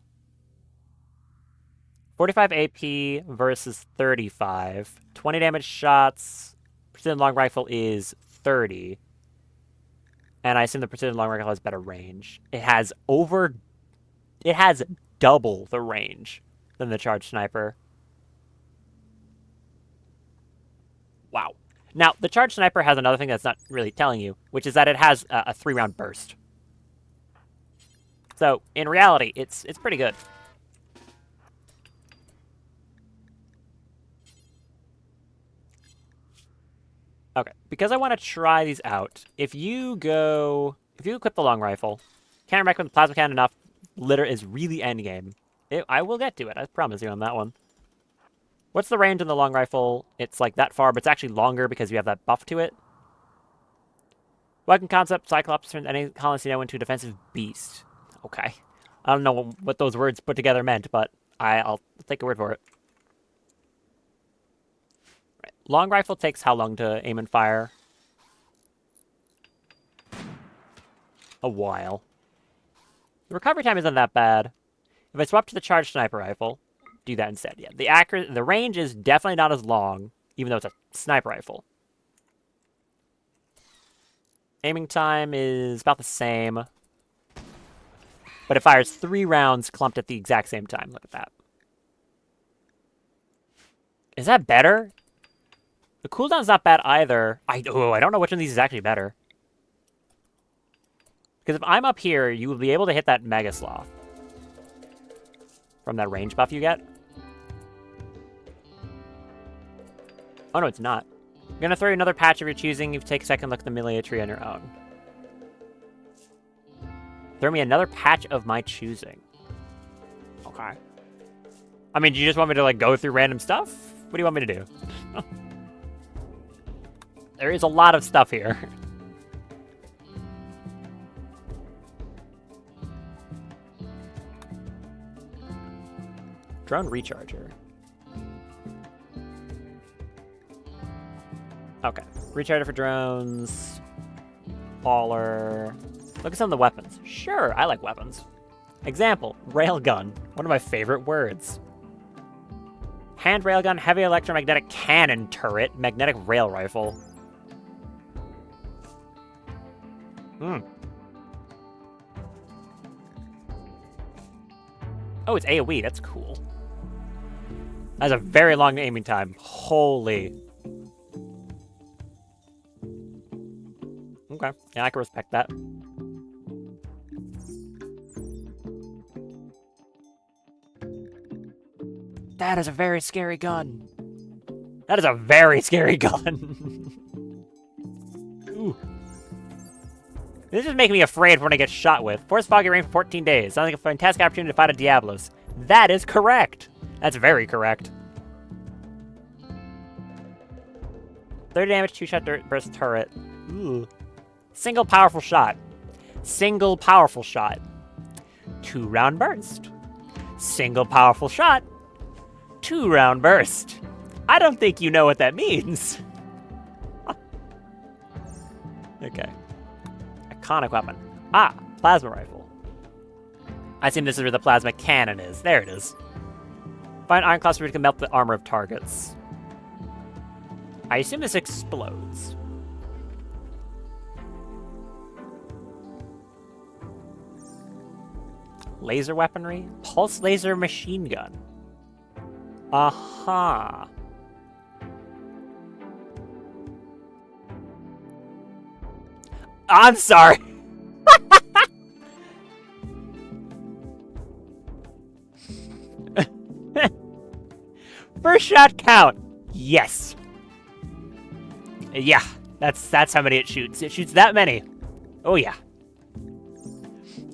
45 AP versus 35. 20 damage shots. Precision long rifle is 30. And I assume the precision long rifle has better range. It has double the range than the charge sniper. Wow. Now, the charge sniper has another thing that's not really telling you, which is that it has a 3-round burst. So, in reality, it's pretty good. Okay, because I want to try these out, if you equip the long rifle, can't recommend the plasma cannon enough, litter is really endgame. I will get to it, I promise you on that one. What's the range on the long rifle? It's like that far, but it's actually longer because you have that buff to it. Weapon concept, Cyclops turns any colonist you know into a defensive beast. Okay. I don't know what those words put together meant, but I'll take a word for it. Right. Long rifle takes how long to aim and fire? A while. The recovery time isn't that bad. If I swap to the charged sniper rifle, do that instead. Yeah, the range is definitely not as long, even though it's a sniper rifle. Aiming time is about the same, but it fires 3 rounds clumped at the exact same time. Look at that. Is that better? The cooldown's not bad either. I don't know which one of these is actually better. Because if I'm up here, you will be able to hit that Mega Sloth from that range buff you get. Oh, no, it's not. I'm going to throw you another patch of your choosing. You take a second look at the Melee tree on your own. Throw me another patch of my choosing. Okay. I mean, do you just want me to, like, go through random stuff? What do you want me to do? There is a lot of stuff here. Drone recharger. Okay. Recharger for drones. Baller. Look at some of the weapons. Sure, I like weapons. Example, railgun. One of my favorite words. Hand railgun, heavy electromagnetic cannon turret, magnetic rail rifle. Hmm. Oh, it's AoE. That's cool. That's a very long aiming time. Holy. Okay. Yeah, I can respect that. That is a very scary gun. That is a very scary gun. Ooh. This is making me afraid when I get shot with. Force foggy rain for 14 days. Sounds like a fantastic opportunity to fight a Diablos. That is correct. That's very correct. 30 damage, 2-shot burst turret. Ooh. Single powerful shot. Single powerful shot. 2-round burst. Single powerful shot. 2-round burst. I don't think you know what that means. Okay. Iconic weapon. Ah, plasma rifle. I assume this is where the plasma cannon is. There it is. Find iron cluster to melt the armor of targets. I assume this explodes. Laser weaponry? Pulse laser machine gun. Aha. I'm sorry. First shot count. Yes. Yeah, that's how many it shoots. It shoots that many. Oh yeah.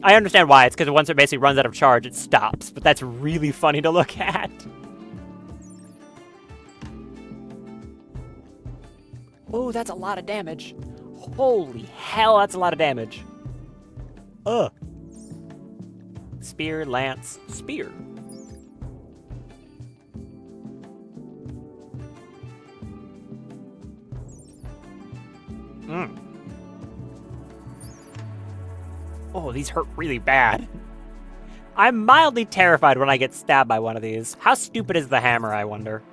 I understand why. It's because once it basically runs out of charge, it stops. But that's really funny to look at. Oh, that's a lot of damage. Holy hell, that's a lot of damage. Ugh. Spear, lance, spear. Oh, these hurt really bad. I'm mildly terrified when I get stabbed by one of these. How stupid is the hammer, I wonder?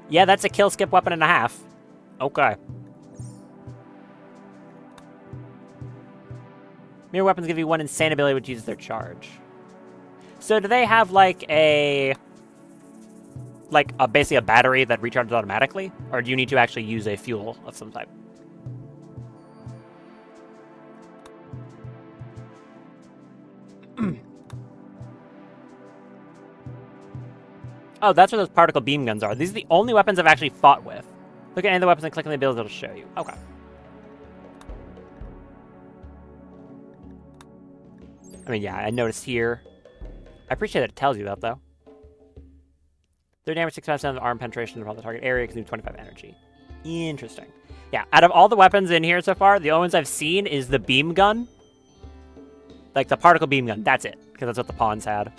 Yeah, that's a kill skip weapon and a half. Okay. Mirror weapons give you one insane ability which uses their charge. So do they have like basically a battery that recharges automatically? Or do you need to actually use a fuel of some type? Oh, that's where those particle beam guns are. These are the only weapons I've actually fought with. Look at any of the weapons and click on the abilities, it'll show you. Okay. I mean, yeah, I noticed here. I appreciate that it tells you that, though. 30 damage, 65% of arm penetration around the target area, consume 25 energy. Interesting. Yeah, out of all the weapons in here so far, the only ones I've seen is the beam gun. Like, the particle beam gun. That's it, because that's what the pawns had.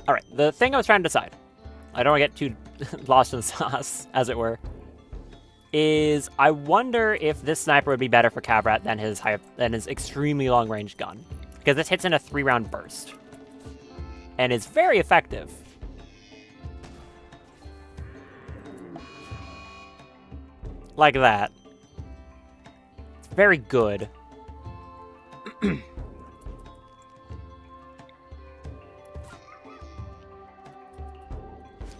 Alright, the thing I was trying to decide, I don't want to get too lost in the sauce, as it were, is I wonder if this sniper would be better for Kavrat than his extremely long-range gun. Because this hits in a 3-round burst. And is very effective. Like that. It's very good.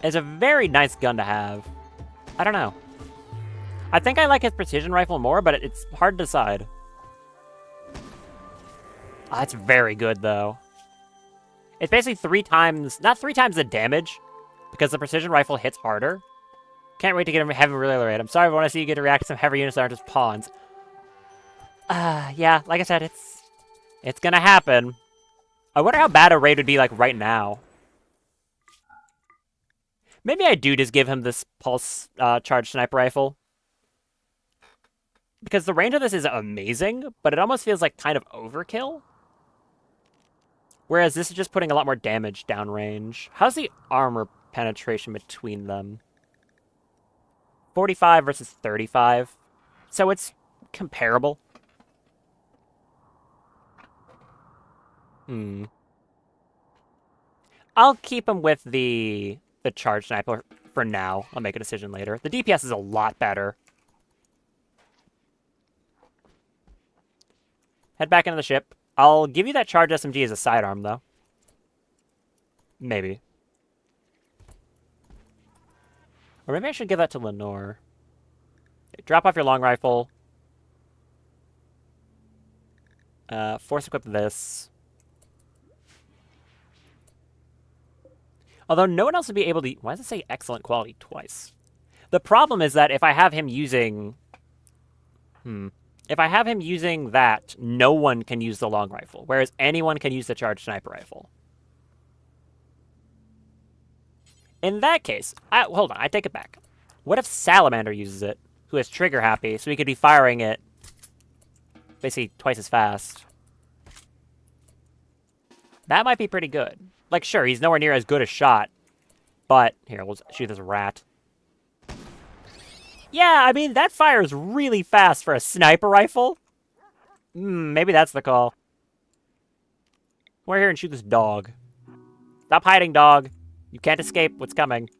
It's a very nice gun to have. I don't know. I think I like his precision rifle more, but it's hard to decide. Oh, that's very good, though. It's basically 3 times, not 3 times the damage, because the precision rifle hits harder. Can't wait to get him heavy relay rate. I'm sorry if I want to see you get to react to some heavy units that aren't just pawns. Yeah, like I said, it's gonna happen. I wonder how bad a raid would be like right now. Maybe I do just give him this pulse charge sniper rifle. Because the range of this is amazing, but it almost feels like kind of overkill. Whereas this is just putting a lot more damage downrange. How's the armor penetration between them? 45 versus 35. So it's comparable. I'll keep him with the charge sniper for now. I'll make a decision later. The DPS is a lot better. Head back into the ship. I'll give you that charge SMG as a sidearm, though. Maybe. Or maybe I should give that to Lenore. Okay, drop off your long rifle. Force equip this. Although no one else would be able to... Why does it say excellent quality twice? The problem is that if I have him using... If I have him using that, no one can use the long rifle, whereas anyone can use the charged sniper rifle. In that case... hold on, I take it back. What if Salamander uses it, who is trigger happy, so he could be firing it basically twice as fast? That might be pretty good. Like, sure, he's nowhere near as good a shot, but... Here, we'll shoot this rat. Yeah, I mean, that fires really fast for a sniper rifle. Maybe that's the call. We're here and shoot this dog. Stop hiding, dog. You can't escape what's coming.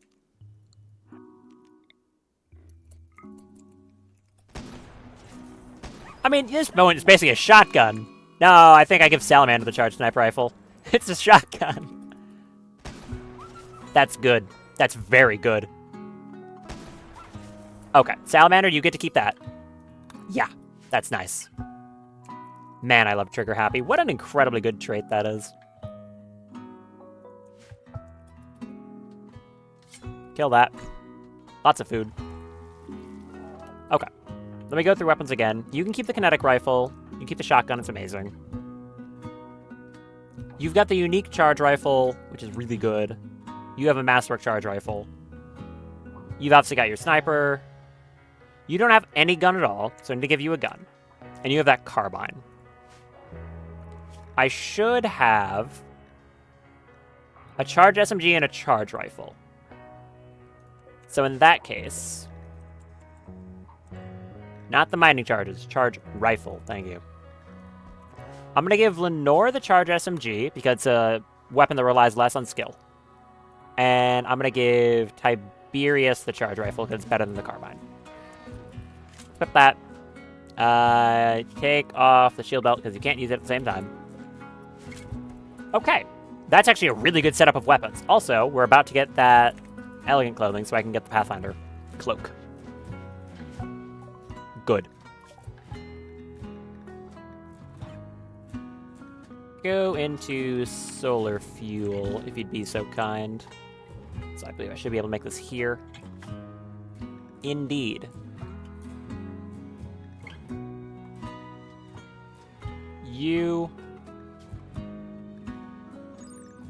I mean, this moment is basically a shotgun. No, I think I give Salamander the charged sniper rifle. It's a shotgun. That's good. That's very good. Okay, Salamander, you get to keep that. Yeah, that's nice. Man, I love trigger happy. What an incredibly good trait that is. Kill that. Lots of food. Okay. Let me go through weapons again. You can keep the kinetic rifle. You can keep the shotgun. It's amazing. You've got the unique charge rifle, which is really good. You have a masterwork charge rifle. You've obviously got your sniper. You don't have any gun at all, so I need to give you a gun. And you have that carbine. I should have a charge SMG and a charge rifle. So in that case... Not the mining charges, charge rifle, thank you. I'm going to give Lenore the charge SMG, because it's a weapon that relies less on skill. And I'm going to give Tiberius the charge rifle, because it's better than the carbine. Equip that. Take off the shield belt, because you can't use it at the same time. Okay. That's actually a really good setup of weapons. Also, we're about to get that elegant clothing, so I can get the Pathfinder cloak. Good. Go into solar fuel, if you'd be so kind. So I believe I should be able to make this here. Indeed. You...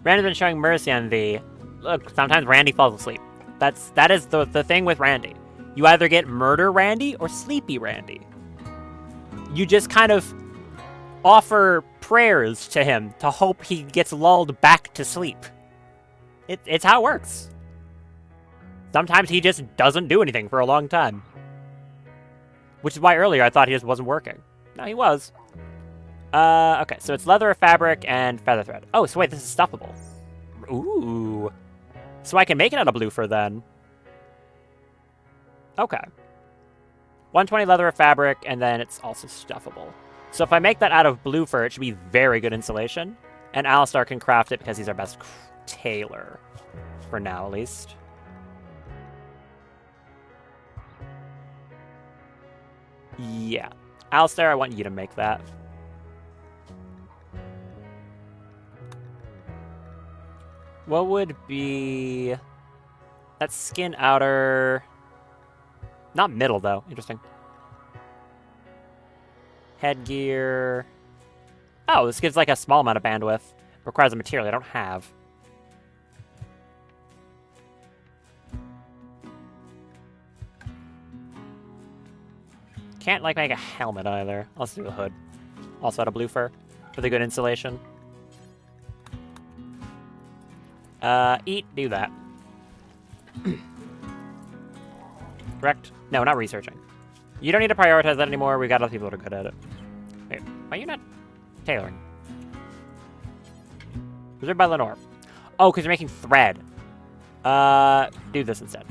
Randy's been showing mercy on thee. Look, sometimes Randy falls asleep. That is the thing with Randy. You either get Murder Randy or Sleepy Randy. You just kind of offer prayers to him to hope he gets lulled back to sleep. It's how it works. Sometimes he just doesn't do anything for a long time. Which is why earlier I thought he just wasn't working. No, he was. Okay, so it's leather or fabric and feather thread. Oh, so wait, this is stuffable. Ooh. So I can make it out of blue fur then. Okay. 120 leather or fabric, and then it's also stuffable. So if I make that out of blue fur, it should be very good insulation. And Alistar can craft it because he's our best tailor. For now, at least. Yeah. Alistar, I want you to make that. What would be... That skin outer... Not middle, though. Interesting. Headgear... Oh, this gives, like, a small amount of bandwidth. Requires a material I don't have. Can't, like, make a helmet, either. Let's do a hood. Also out of blue fur. For the good insulation. Eat, do that. Correct? No, not researching. You don't need to prioritize that anymore. We've got other people that are good at it. Wait, why are you not tailoring? Reserved by Lenore. Oh, because you're making thread. Do this instead.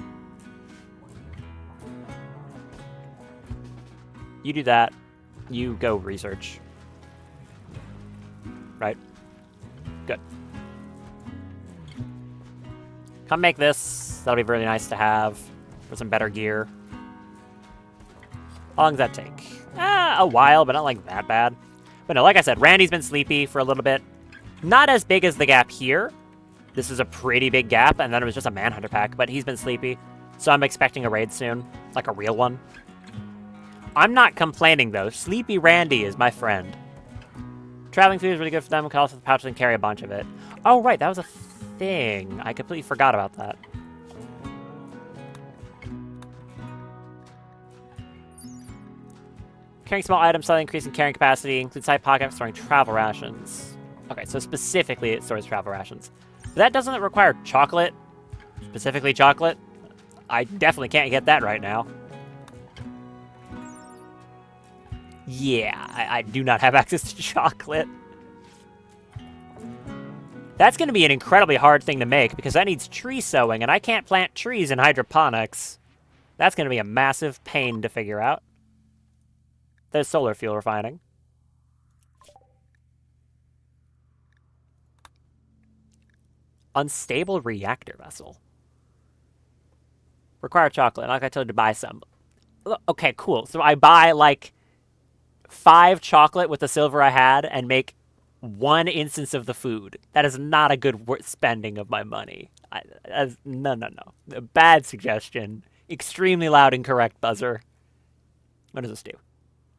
You do that. You go research. Right? Good. Come make this. That'll be really nice to have for some better gear. How long does that take? A while, but not like that bad. But no, like I said, Randy's been sleepy for a little bit. Not as big as the gap here. This is a pretty big gap, and then it was just a Manhunter pack, but he's been sleepy. So I'm expecting a raid soon, like a real one. I'm not complaining, though. Sleepy Randy is my friend. Traveling food is really good for them. We can also pouch and carry a bunch of it. Oh, right, that was a thing. I completely forgot about that. Carrying small items, slightly increasing carrying capacity, includes side pockets, storing travel rations. Okay, so specifically it stores travel rations. That doesn't require chocolate, specifically chocolate. I definitely can't get that right now. Yeah, I do not have access to chocolate. That's going to be an incredibly hard thing to make because that needs tree sowing, and I can't plant trees in hydroponics. That's going to be a massive pain to figure out. There's solar fuel refining. Unstable reactor vessel. Require chocolate. Like I told you to buy some. Okay, cool. So I buy like 5 chocolate with the silver I had and make 1 instance of the food. That is not a good spending of my money. No. A bad suggestion. Extremely loud incorrect buzzer. What does this do?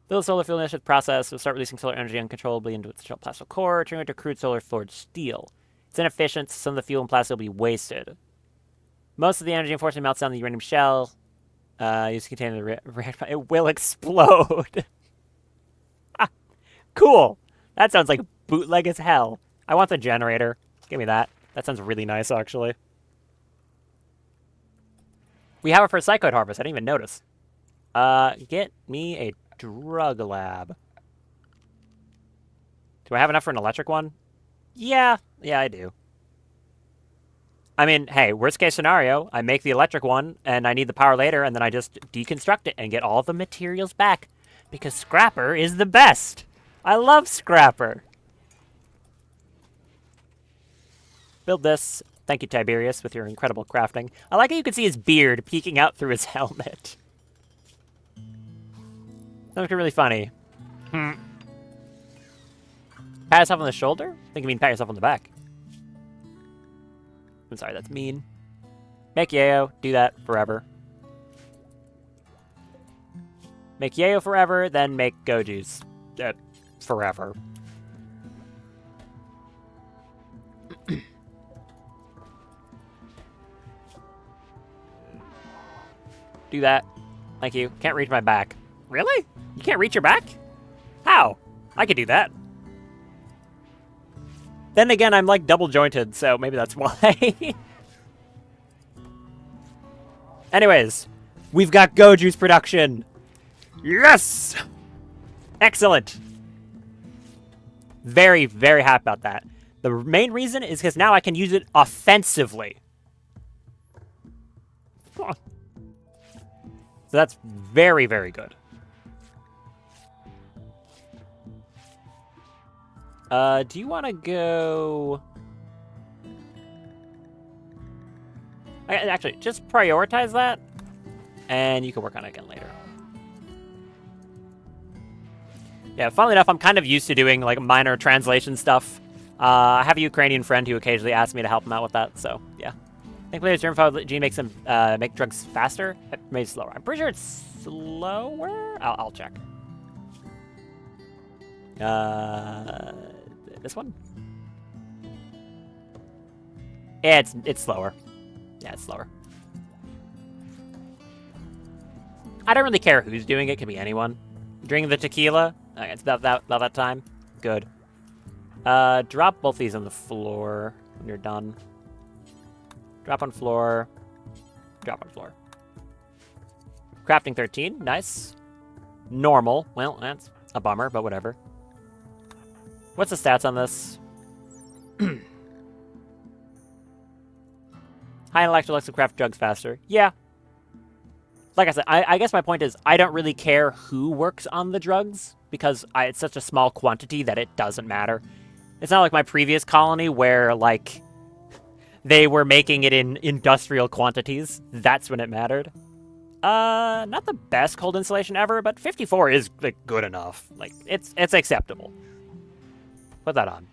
Build a solar fuel initiative process will start releasing solar energy uncontrollably into its plastic core, turning it to crude solar forged steel. It's inefficient, so some of the fuel and plastic will be wasted. Most of the energy unfortunately melts down the uranium shell. Used to contain the reactor. It will explode. Cool. That sounds like bootleg as hell. I want the generator. Give me that. That sounds really nice, actually. We have it for a Psychoid Harvest. I didn't even notice. Get me a drug lab. Do I have enough for an electric one? Yeah, I do. I mean, hey, worst case scenario, I make the electric one, and I need the power later, and then I just deconstruct it and get all the materials back. Because Scrapper is the best! I love Scrapper! Build this. Thank you, Tiberius, with your incredible crafting. I like how you can see his beard peeking out through his helmet. That looks really funny. Pat yourself on the shoulder? I think you mean pat yourself on the back. I'm sorry, that's mean. Make Yayo. Do that forever. Make Yayo forever, then make Goju's forever. Do that. Thank you. Can't reach my back. Really? You can't reach your back? How? I could do that. Then again, I'm like double jointed, so maybe that's why. Anyways, we've got Goju's production. Yes! Excellent. Very, very happy about that. The main reason is because now I can use it offensively. So that's very, very good. Do you want to go... Actually, just prioritize that, and you can work on it again later. Yeah, funnily enough, I'm kind of used to doing, like, minor translation stuff. I have a Ukrainian friend who occasionally asks me to help him out with that, so, yeah. I think players' germ gene makes them make drugs faster, maybe slower. I'm pretty sure it's slower? I'll check. This one? Yeah, it's slower. Yeah, it's slower. I don't really care who's doing it. It could be anyone. Drink the tequila. Okay, it's about that time. Good. Drop both these on the floor when you're done. Drop on floor. Drop on floor. Crafting 13. Nice. Normal. Well, that's a bummer, but whatever. What's the stats on this? High intellectual lets to craft drugs faster. Yeah. Like I said, I guess my point is I don't really care who works on the drugs because it's such a small quantity that it doesn't matter. It's not like my previous colony where, like, they were making it in industrial quantities. That's when it mattered. Not the best cold insulation ever, but 54 is, like, good enough. Like, it's acceptable. Put that on.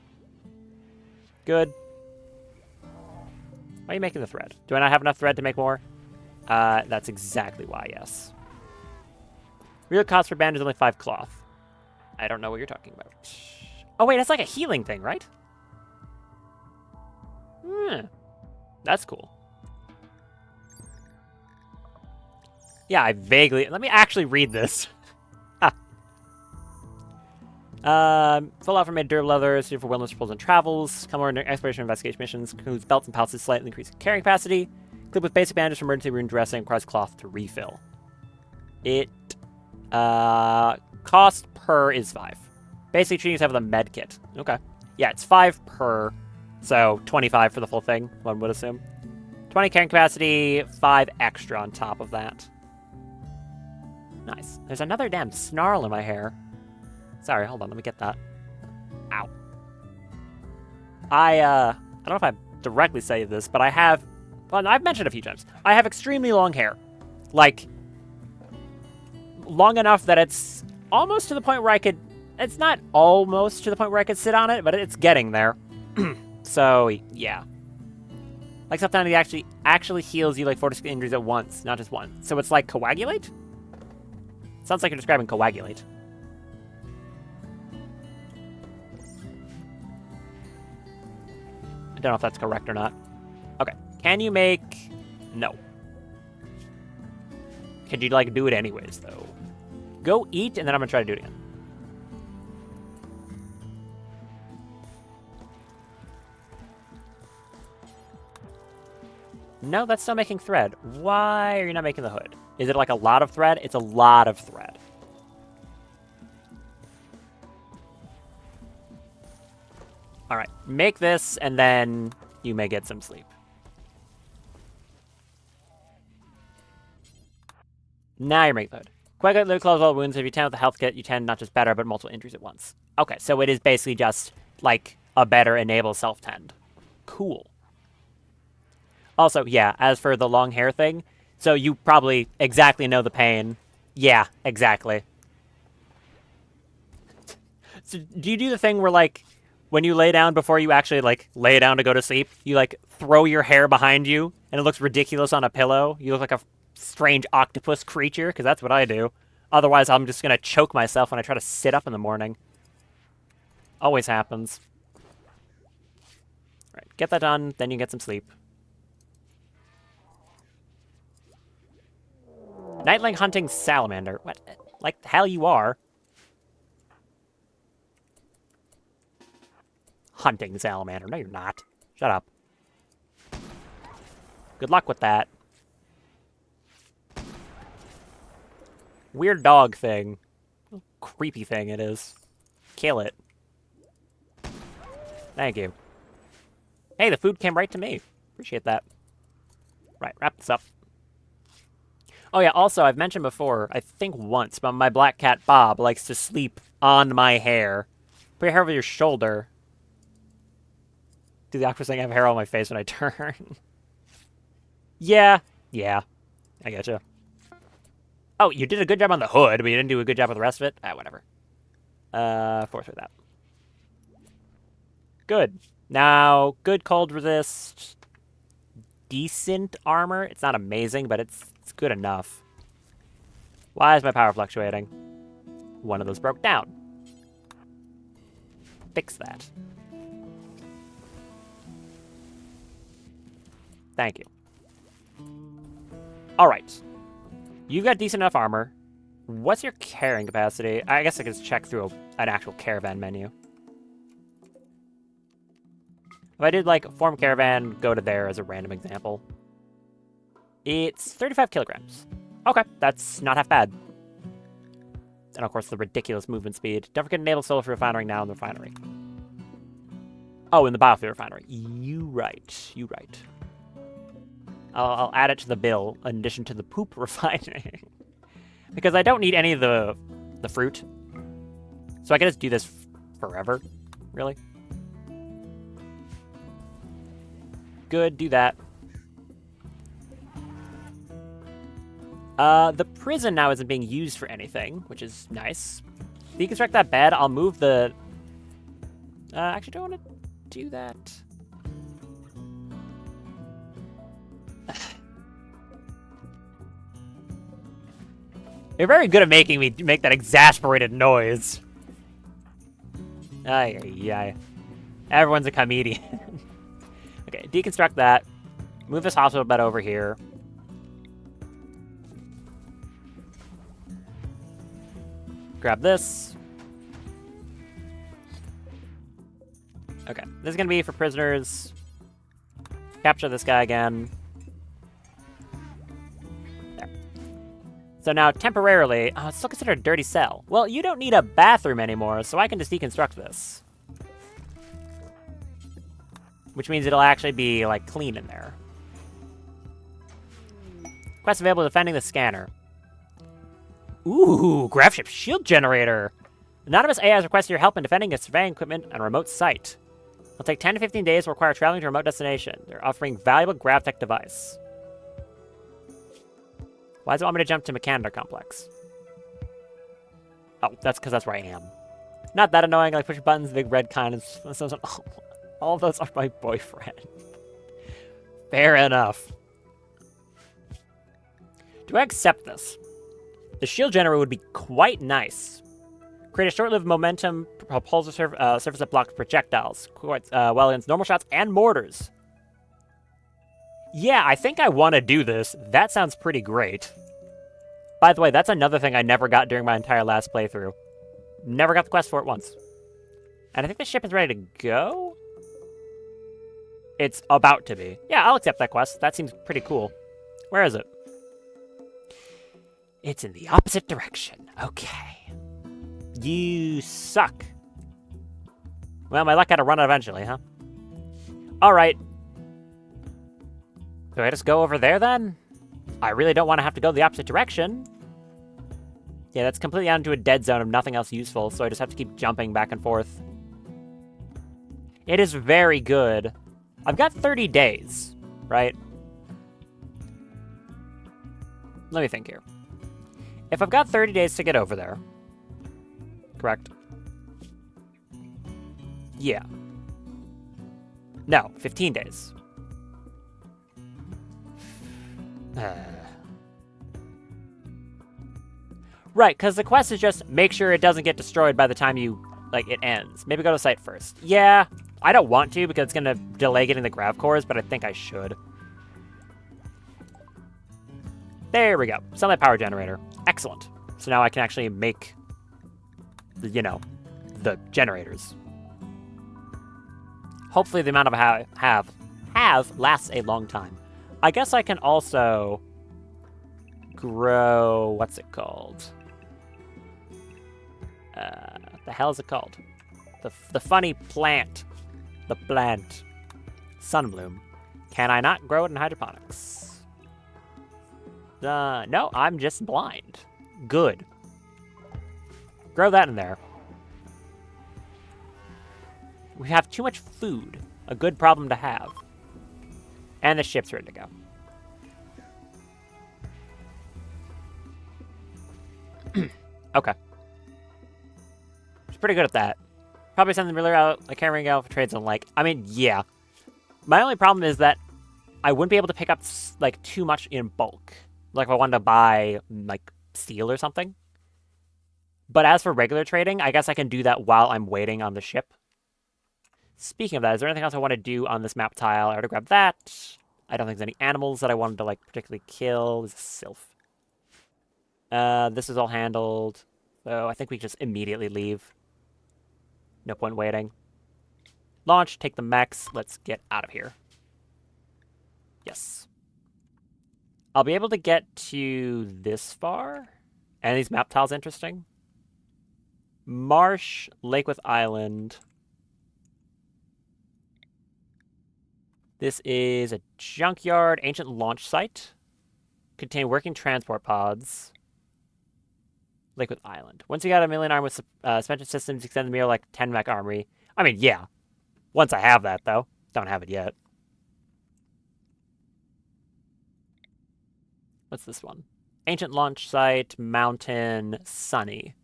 Good. Why are you making the thread? Do I not have enough thread to make more? That's exactly why, yes. Real cost per band is only 5 cloth. I don't know what you're talking about. Oh, wait, that's like a healing thing, right? That's cool. Yeah, I vaguely... Let me actually read this. Full out from made durable leather, suited for wellness travels and travels. Come on exploration and investigation missions. Includes belts and pouches, slightly increase carrying capacity. Clip with basic bandages for emergency wound dressing. Requires cloth to refill. It cost per is 5. Basic treaties have the med kit. Okay. Yeah, it's 5 per, so 25 for the full thing, one would assume. 20 carrying capacity, 5 extra on top of that. Nice. There's another damn snarl in my hair. Sorry, hold on, let me get that. Ow. I don't know if I directly say this, but I have, well, I've mentioned a few times, I have extremely long hair. Like, long enough that it's almost to the point where I could, it's not almost to the point where I could sit on it, but it's getting there. So, yeah. Like, sometimes it actually heals you like 4 to 6 injuries at once, not just one. So it's like coagulate? Sounds like you're describing coagulate. I don't know if that's correct or not. Okay. Can you make... No. Could you, like, do it anyways, though? Go eat, and then I'm gonna try to do it again. No, that's still making thread. Why are you not making the hood? Is it, like, a lot of thread? It's a lot of thread. Alright, make this, and then you may get some sleep. Now you're making the hood. Quick out, close all wounds. If you tend with the health kit, you tend not just better, but multiple injuries at once. Okay, so it is basically just, like, a better enable self-tend. Cool. Also, yeah, as for the long hair thing, so you probably exactly know the pain. Yeah, exactly. So do you do the thing where, like, when you lay down before you actually, like, lay down to go to sleep, you, like, throw your hair behind you, and it looks ridiculous on a pillow? You look like a strange octopus creature, because that's what I do. Otherwise, I'm just going to choke myself when I try to sit up in the morning. Always happens. All right, get that done, then you can get some sleep. Nightling hunting salamander. What? Like the hell you are. Hunting salamander. No, you're not. Shut up. Good luck with that. Weird dog thing. Creepy thing it is. Kill it. Thank you. Hey, the food came right to me. Appreciate that. Right, wrap this up. Oh yeah, also, I've mentioned before, I think once, but my black cat Bob likes to sleep on my hair. Put your hair over your shoulder. Do the awkward thing, I have hair on my face when I turn. Yeah, I getcha. Oh, you did a good job on the hood, but you didn't do a good job with the rest of it? Ah, whatever. Force with that. Good. Now, good cold resist. Decent armor. It's not amazing, but it's good enough. Why is my power fluctuating? One of those broke down. Fix that. Thank you. Alright. You've got decent enough armor. What's your carrying capacity? I guess I could check through an actual caravan menu. If I did, like, form caravan, go to there as a random example. It's 35 kilograms. Okay, that's not half bad. And, of course, the ridiculous movement speed. Don't forget to enable solar refinery now in the refinery. Oh, in the biofuel refinery. You right. You right. I'll add it to the bill in addition to the poop refining. Because I don't need any of the fruit. So I can just do this forever, really. Good, do that. The prison now isn't being used for anything, which is nice. Deconstruct that bed. I'll move the... actually, do I want to do that? You're very good at making me make that exasperated noise. Ay, ay, ay. Everyone's a comedian. Okay, deconstruct that. Move this hospital bed over here. Grab this. Okay, this is going to be for prisoners. Capture this guy again. There. So now, temporarily... Oh, it's still considered a dirty cell. Well, you don't need a bathroom anymore, so I can just deconstruct this. Which means it'll actually be, like, clean in there. Quest available defending the scanner. Ooh, graph ship shield generator. Anonymous AI has requested your help in defending its surveying equipment on a remote site. It'll take 10 to 15 days to require traveling to a remote destination. They're offering valuable grav tech device. Why does it want me to jump to Mechanitor Complex? Oh, that's because that's where I am. Not that annoying, like pushing buttons, big red kind. All of those are my boyfriend. Fair enough. Do I accept this? The shield generator would be quite nice. Create a short-lived momentum propulsor surface that blocks projectiles, well against normal shots and mortars. Yeah, I think I want to do this. That sounds pretty great. By the way, that's another thing I never got during my entire last playthrough. Never got the quest for it once. And I think the ship is ready to go? It's about to be. Yeah, I'll accept that quest. That seems pretty cool. Where is it? It's in the opposite direction. Okay. You suck. Well, my luck had to run out eventually, huh? Alright. Do I just go over there, then? I really don't want to have to go the opposite direction. Yeah, that's completely out into a dead zone of nothing else useful, so I just have to keep jumping back and forth. It is very good. I've got 30 days, right? Let me think here. If I've got 30 days to get over there, correct? Yeah. No, 15 days. Right, because the quest is just make sure it doesn't get destroyed by the time you, like, it ends. Maybe go to site first. Yeah, I don't want to because it's going to delay getting the grav cores, but I think I should. There we go. Sunlight power generator. Excellent. So now I can actually make, you know, the generators. Hopefully the amount of have lasts a long time. I guess I can also grow, what's it called? The hell is it called? The funny plant. The plant. Sunbloom. Can I not grow it in hydroponics? No, I'm just blind. Good. Grow that in there. We have too much food. A good problem to have. And the ship's ready to go. Okay. She's pretty good at that. Probably send the miller out, like carrying out for trades and like. I mean, yeah. My only problem is that I wouldn't be able to pick up, like, too much in bulk. Like, if I wanted to buy, like, steel or something. But as for regular trading, I guess I can do that while I'm waiting on the ship. Speaking of that, is there anything else I want to do on this map tile? I already grabbed that. I don't think there's any animals that I wanted to, like, particularly kill. This is Sylph. This is all handled. So I think we just immediately leave. No point waiting. Launch, take the mechs. Let's get out of here. Yes. I'll be able to get to this far. And these map tiles interesting. Marsh, lake with island. This is a junkyard, ancient launch site. Contain working transport pods. Lake with island. Once you got a million armed with suspension systems, extend the mirror like 10 mech armory. I mean, yeah. Once I have that, though. Don't have it yet. What's this one? Ancient launch site, mountain, sunny.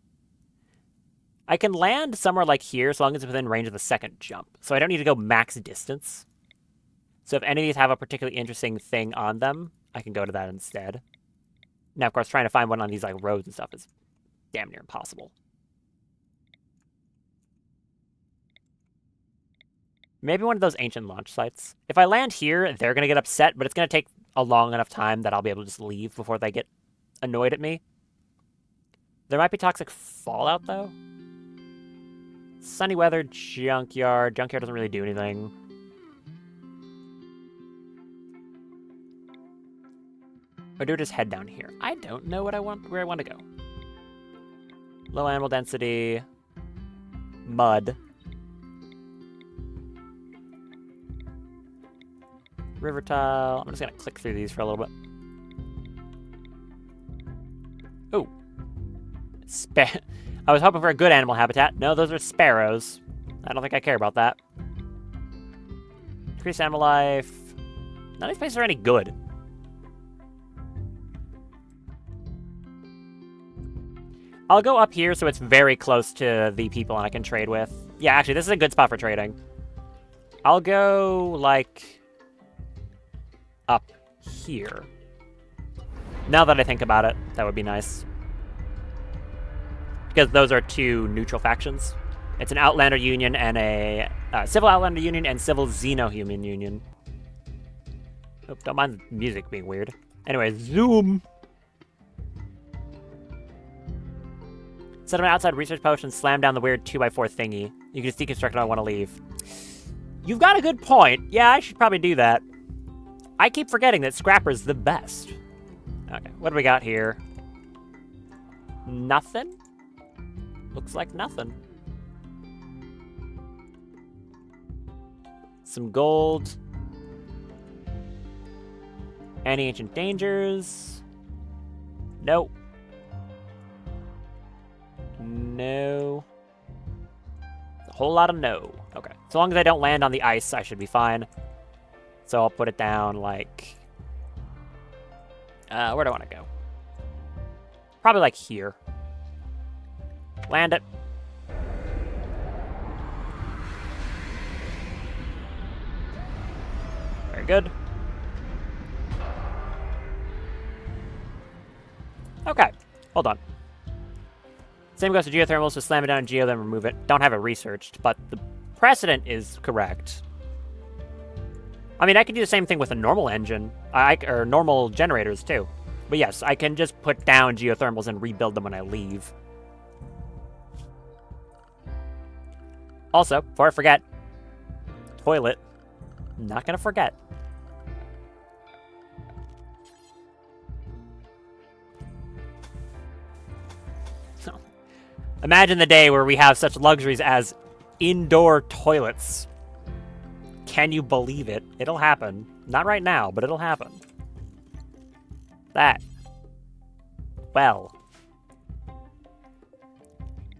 I can land somewhere like here as long as it's within range of the second jump. So I don't need to go max distance. So if any of these have a particularly interesting thing on them, I can go to that instead. Now, of course, trying to find one on these like roads and stuff is damn near impossible. Maybe one of those ancient launch sites. If I land here, they're going to get upset, but it's going to take a long enough time that I'll be able to just leave before they get annoyed at me. There might be toxic fallout, though. Sunny weather, junkyard. Junkyard doesn't really do anything. Or do I just head down here? I don't know what I want, where I want to go. Low animal density. Mud. River tile. I'm just going to click through these for a little bit. Ooh. I was hoping for a good animal habitat. No, those are sparrows. I don't think I care about that. Increased animal life. None of these places are any good. I'll go up here so it's very close to the people I can trade with. Yeah, actually, this is a good spot for trading. I'll go, like, up here. Now that I think about it, that would be nice. Because those are two neutral factions. It's an Outlander Union and a Civil Outlander Union and Civil Xeno-Human Union. Oh, don't mind the music being weird. Anyway, zoom! Set up an outside research post and slam down the weird 2x4 thingy. You can just deconstruct it. I want to leave. You've got a good point. Yeah, I should probably do that. I keep forgetting that Scrapper's the best. Okay, what do we got here? Nothing? Looks like nothing. Some gold. Any ancient dangers? Nope. No. A whole lot of no. Okay. So long as I don't land on the ice, I should be fine. So I'll put it down like... where do I want to go? Probably like here. Land it. Very good. Okay. Hold on. Same goes to geothermals, so slam it down in geo, then remove it. Don't have it researched, but the precedent is correct. I mean, I could do the same thing with a normal engine, or normal generators too. But yes, I can just put down geothermals and rebuild them when I leave. Also, before I forget, toilet. Not gonna forget. So, imagine the day where we have such luxuries as indoor toilets. Can you believe it? It'll happen. Not right now, but it'll happen. That. Well.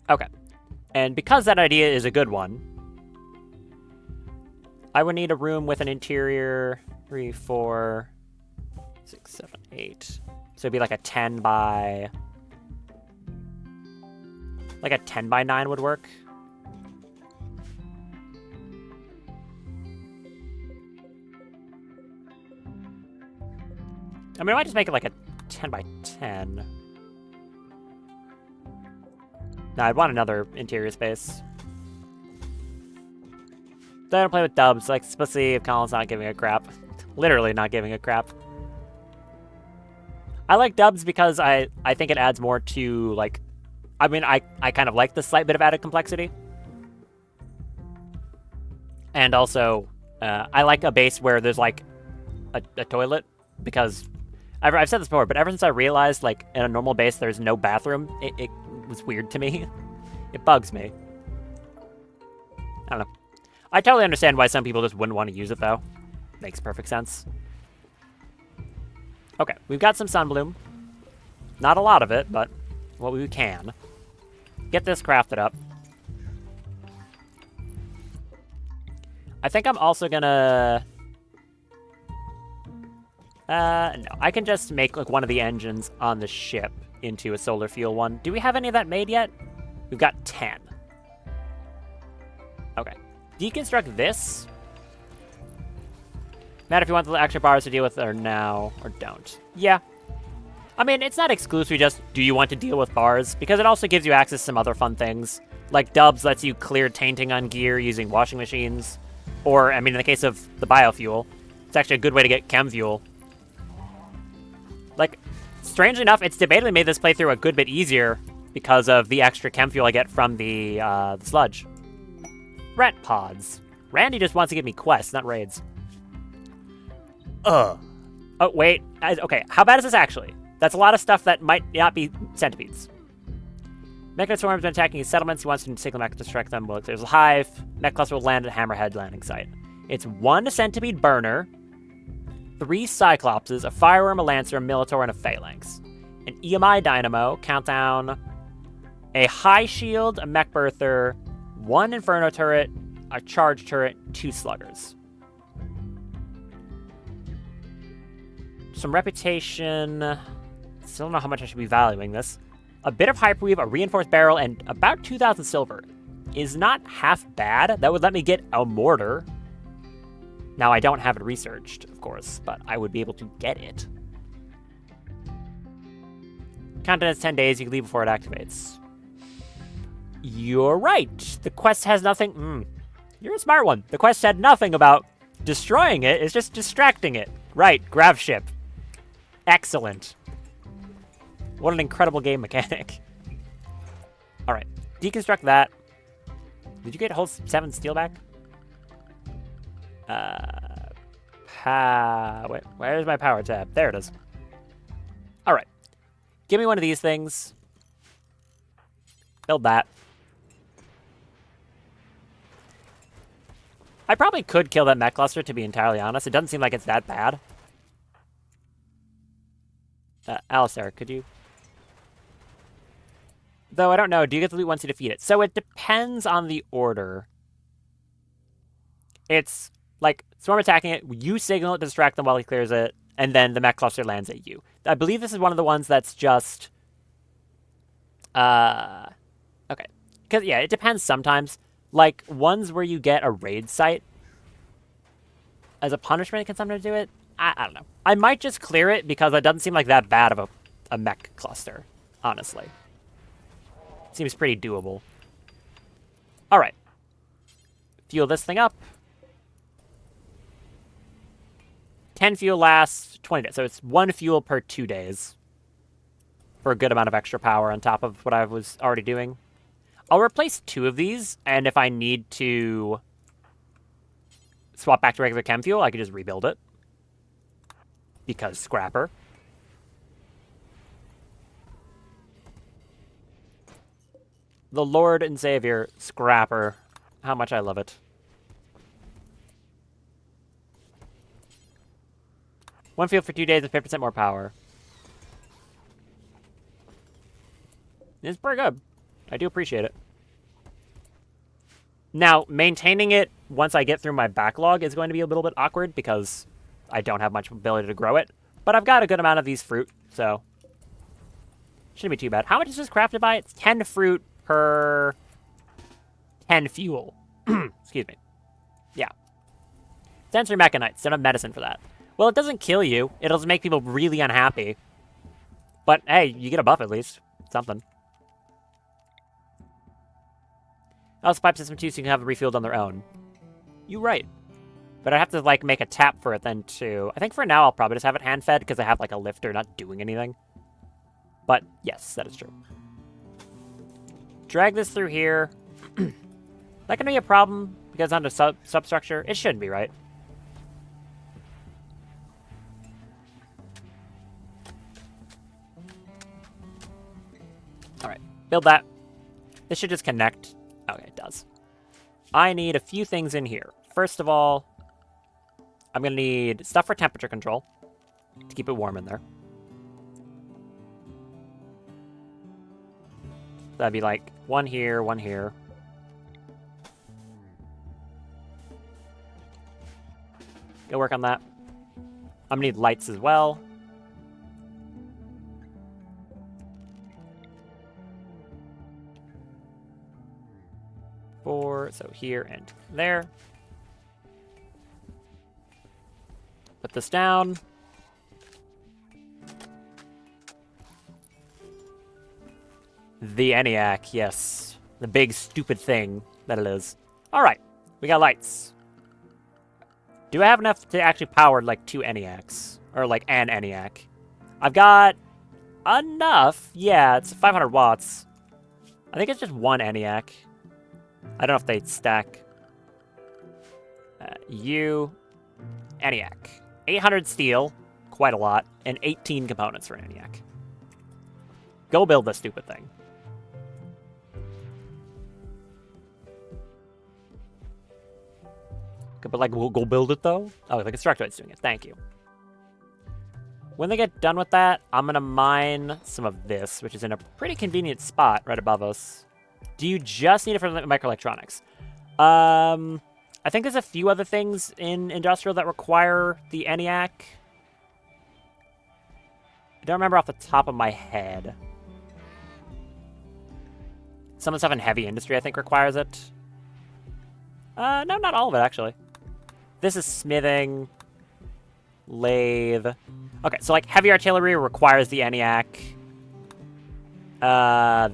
Okay. And because that idea is a good one, I would need a room with an interior 3, 4, 6, 7, 8. So it'd be like a 10 by... Like a 10 by 9 would work. I mean, I might just make it like a 10 by 10. No, I'd want another interior space. So I don't play with dubs, like, especially if Colin's not giving a crap. Literally not giving a crap. I like dubs because I think it adds more to, like... I mean, I kind of like the slight bit of added complexity. And also, I like a base where there's like a toilet, because I've said this before, but ever since I realized like in a normal base there's no bathroom, it was weird to me. It bugs me. I don't know. I totally understand why some people just wouldn't want to use it though. Makes perfect sense. Okay, we've got some sunbloom. Not a lot of it, but what we can. Get this crafted up. I think I'm also gonna... no. I can just make like one of the engines on the ship into a solar fuel one. Do we have any of that made yet? We've got 10. Okay. Deconstruct this. Matter if you want the extra bars to deal with or now, or don't. Yeah. I mean, it's not exclusively just, do you want to deal with bars? Because it also gives you access to some other fun things. Like Dubs lets you clear tainting on gear using washing machines. Or, I mean, in the case of the biofuel, it's actually a good way to get chem fuel. Like, strangely enough, it's debatably made this playthrough a good bit easier because of the extra chem fuel I get from the sludge. Rat pods. Randy just wants to give me quests, not raids. Oh, wait. Okay, how bad is this actually? That's a lot of stuff that might not be centipedes. Mech Swarm's been attacking his settlements. He wants to take them back to distract them. Well, there's a hive. Mech Cluster will land at Hammerhead landing site. It's 1 centipede burner, 3 cyclopses, a fireworm, a lancer, a minotaur, and a phalanx. An EMI dynamo, countdown, a high shield, a mech birther, 1 inferno turret, a charge turret, 2 sluggers. Some reputation. Still don't know how much I should be valuing this. A bit of hyperweave, a reinforced barrel, and about 2,000 silver is not half bad. That would let me get a mortar. Now, I don't have it researched, of course, but I would be able to get it. Countdown is 10 days. You can leave before it activates. You're right. The quest has nothing... You're a smart one. The quest said nothing about destroying it. It's just distracting it. Right. Grav ship. Excellent. What an incredible game mechanic. All right. Deconstruct that. Did you get whole 7 steel back? Wait, where's my power tab? There it is. All right. Give me one of these things. Build that. I probably could kill that mech cluster, to be entirely honest. It doesn't seem like it's that bad. Alistair, could you... Though, I don't know. Do you get the loot once you defeat it? So it depends on the order. It's, like, Swarm attacking it, you signal it to distract them while he clears it, and then the mech cluster lands at you. I believe this is one of the ones that's just... Okay. Because, yeah, it depends sometimes. Like, ones where you get a raid site as a punishment, it can sometimes do it. I don't know. I might just clear it because it doesn't seem like that bad of a mech cluster, honestly. Seems pretty doable. All right. Fuel this thing up. 10 fuel lasts 20 days. So it's 1 fuel per 2 days. For a good amount of extra power on top of what I was already doing. I'll replace 2 of these, and if I need to swap back to regular chem fuel, I can just rebuild it. Because scrapper. The Lord and Savior, scrapper. How much I love it. One fuel for 2 days with 50% more power. It's pretty good. I do appreciate it. Now, maintaining it once I get through my backlog is going to be a little bit awkward because I don't have much ability to grow it. But I've got a good amount of these fruit, so shouldn't be too bad. How much is this crafted by? It's 10 fruit per 10 fuel. Excuse me. Yeah. Sensory mechanites. Don't have medicine for that. Well, it doesn't kill you. It'll just make people really unhappy. But, hey, you get a buff at least. Something. Also, pipe system too, so you can have it refueled on their own. You're right. But I have to, like, make a tap for it then, too. I think for now I'll probably just have it hand-fed because I have, like, a lifter not doing anything. But, yes, that is true. Drag this through here. That can be a problem. Because on the substructure, it shouldn't be, right? Alright, build that. This should just connect. Okay, it does. I need a few things in here. First of all, I'm going to need stuff for temperature control to keep it warm in there. That'd be like one here, one here. Go work on that. I'm gonna need lights as well. Four, so here and there. Put this down. The ENIAC, yes. The big stupid thing that it is. Alright, we got lights. Do I have enough to actually power like 2 ENIACs? Or like an ENIAC? I've got enough. Yeah, it's 500 watts. I think it's just 1 ENIAC. I don't know if they stack. ENIAC. 800 steel, quite a lot, and 18 components for an ENIAC. Go build this stupid thing. But like, we'll go build it though? Oh, the constructoid's doing it. Thank you. When they get done with that, I'm gonna mine some of this, which is in a pretty convenient spot right above us. Do you just need it for microelectronics? I think there's a few other things in industrial that require the ENIAC. I don't remember off the top of my head. Some of the stuff in heavy industry, I think, requires it. No, not all of it, actually. This is smithing. Lathe. Okay, so, like, heavy artillery requires the ENIAC.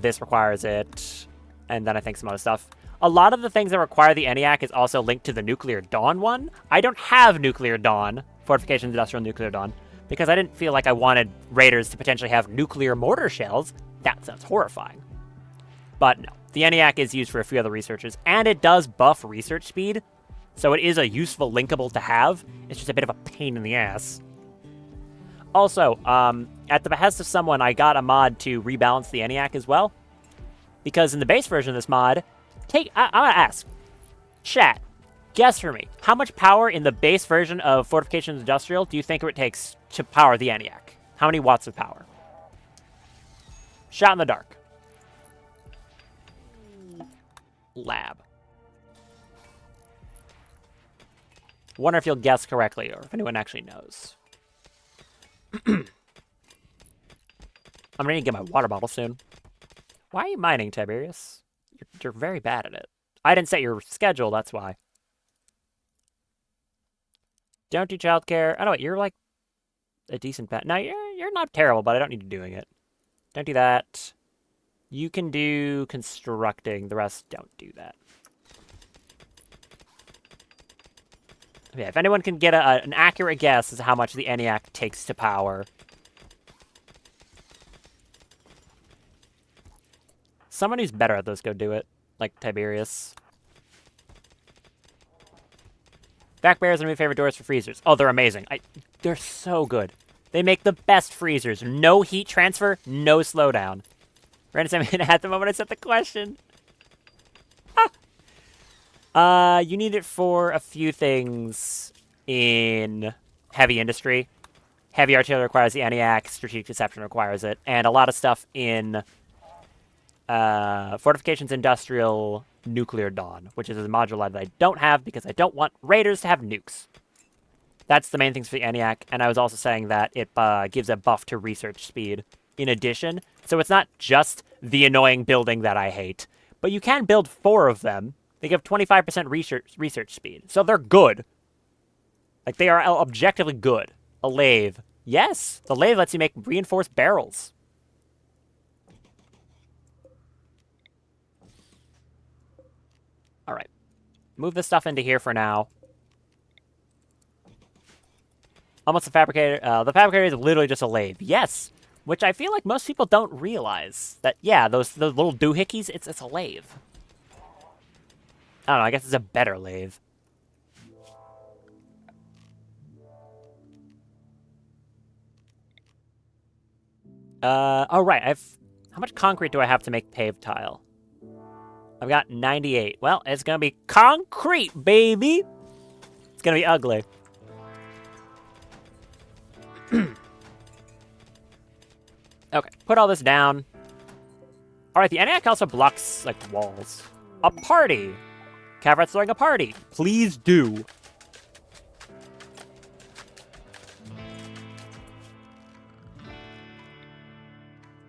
This requires it. And then I think some other stuff. A lot of the things that require the ENIAC is also linked to the Nuclear Dawn one. I don't have Nuclear Dawn, Fortifications Industrial Nuclear Dawn, because I didn't feel like I wanted raiders to potentially have nuclear mortar shells. That sounds horrifying. But no, the ENIAC is used for a few other researchers, and it does buff research speed, so it is a useful linkable to have. It's just a bit of a pain in the ass. Also, at the behest of someone, I got a mod to rebalance the ENIAC as well, because in the base version of this mod, I'm gonna ask, chat, guess for me, how much power in the base version of Fortifications Industrial do you think it takes to power the ENIAC? How many watts of power? Shot in the dark. Lab. Wonder if you'll guess correctly, or if anyone actually knows. I'm gonna need to get my water bottle soon. Why are you mining, Tiberius? You're very bad at it. I didn't set your schedule, that's why. Don't do childcare. I know what, you're like a decent pet. No, you're not terrible, but I don't need you doing it. Don't do that. You can do constructing. The rest, don't do that. Yeah, if anyone can get an accurate guess as to how much the ENIAC takes to power. Someone who's better at this, go do it. Like Tiberius. Back bears are my favorite doors for freezers. Oh, they're amazing. They're so good. They make the best freezers. No heat transfer, no slowdown. Random at the moment I set the question. You need it for a few things in heavy industry. Heavy artillery requires the ENIAC. Strategic deception requires it. And a lot of stuff in Fortifications Industrial Nuclear Dawn, which is a module that I don't have because I don't want raiders to have nukes. That's the main things for the ENIAC, and I was also saying that it gives a buff to research speed in addition. So it's not just the annoying building that I hate, but you can build 4 of them. They give 25% research speed, so they're good. Like, they are objectively good. A lathe. Yes, the lathe lets you make reinforced barrels. All right. Move this stuff into here for now. Almost a fabricator. The fabricator is literally just a lathe. Yes. Which I feel like most people don't realize. That, yeah, those little doohickeys, it's a lathe. I don't know, I guess it's a better lathe. Oh right, how much concrete do I have to make paved tile? I've got 98. Well, it's gonna be concrete, baby! It's gonna be ugly. Okay, put all this down. Alright, the ENIAC also blocks, like, walls. A party! Cavrat's throwing a party. Please do.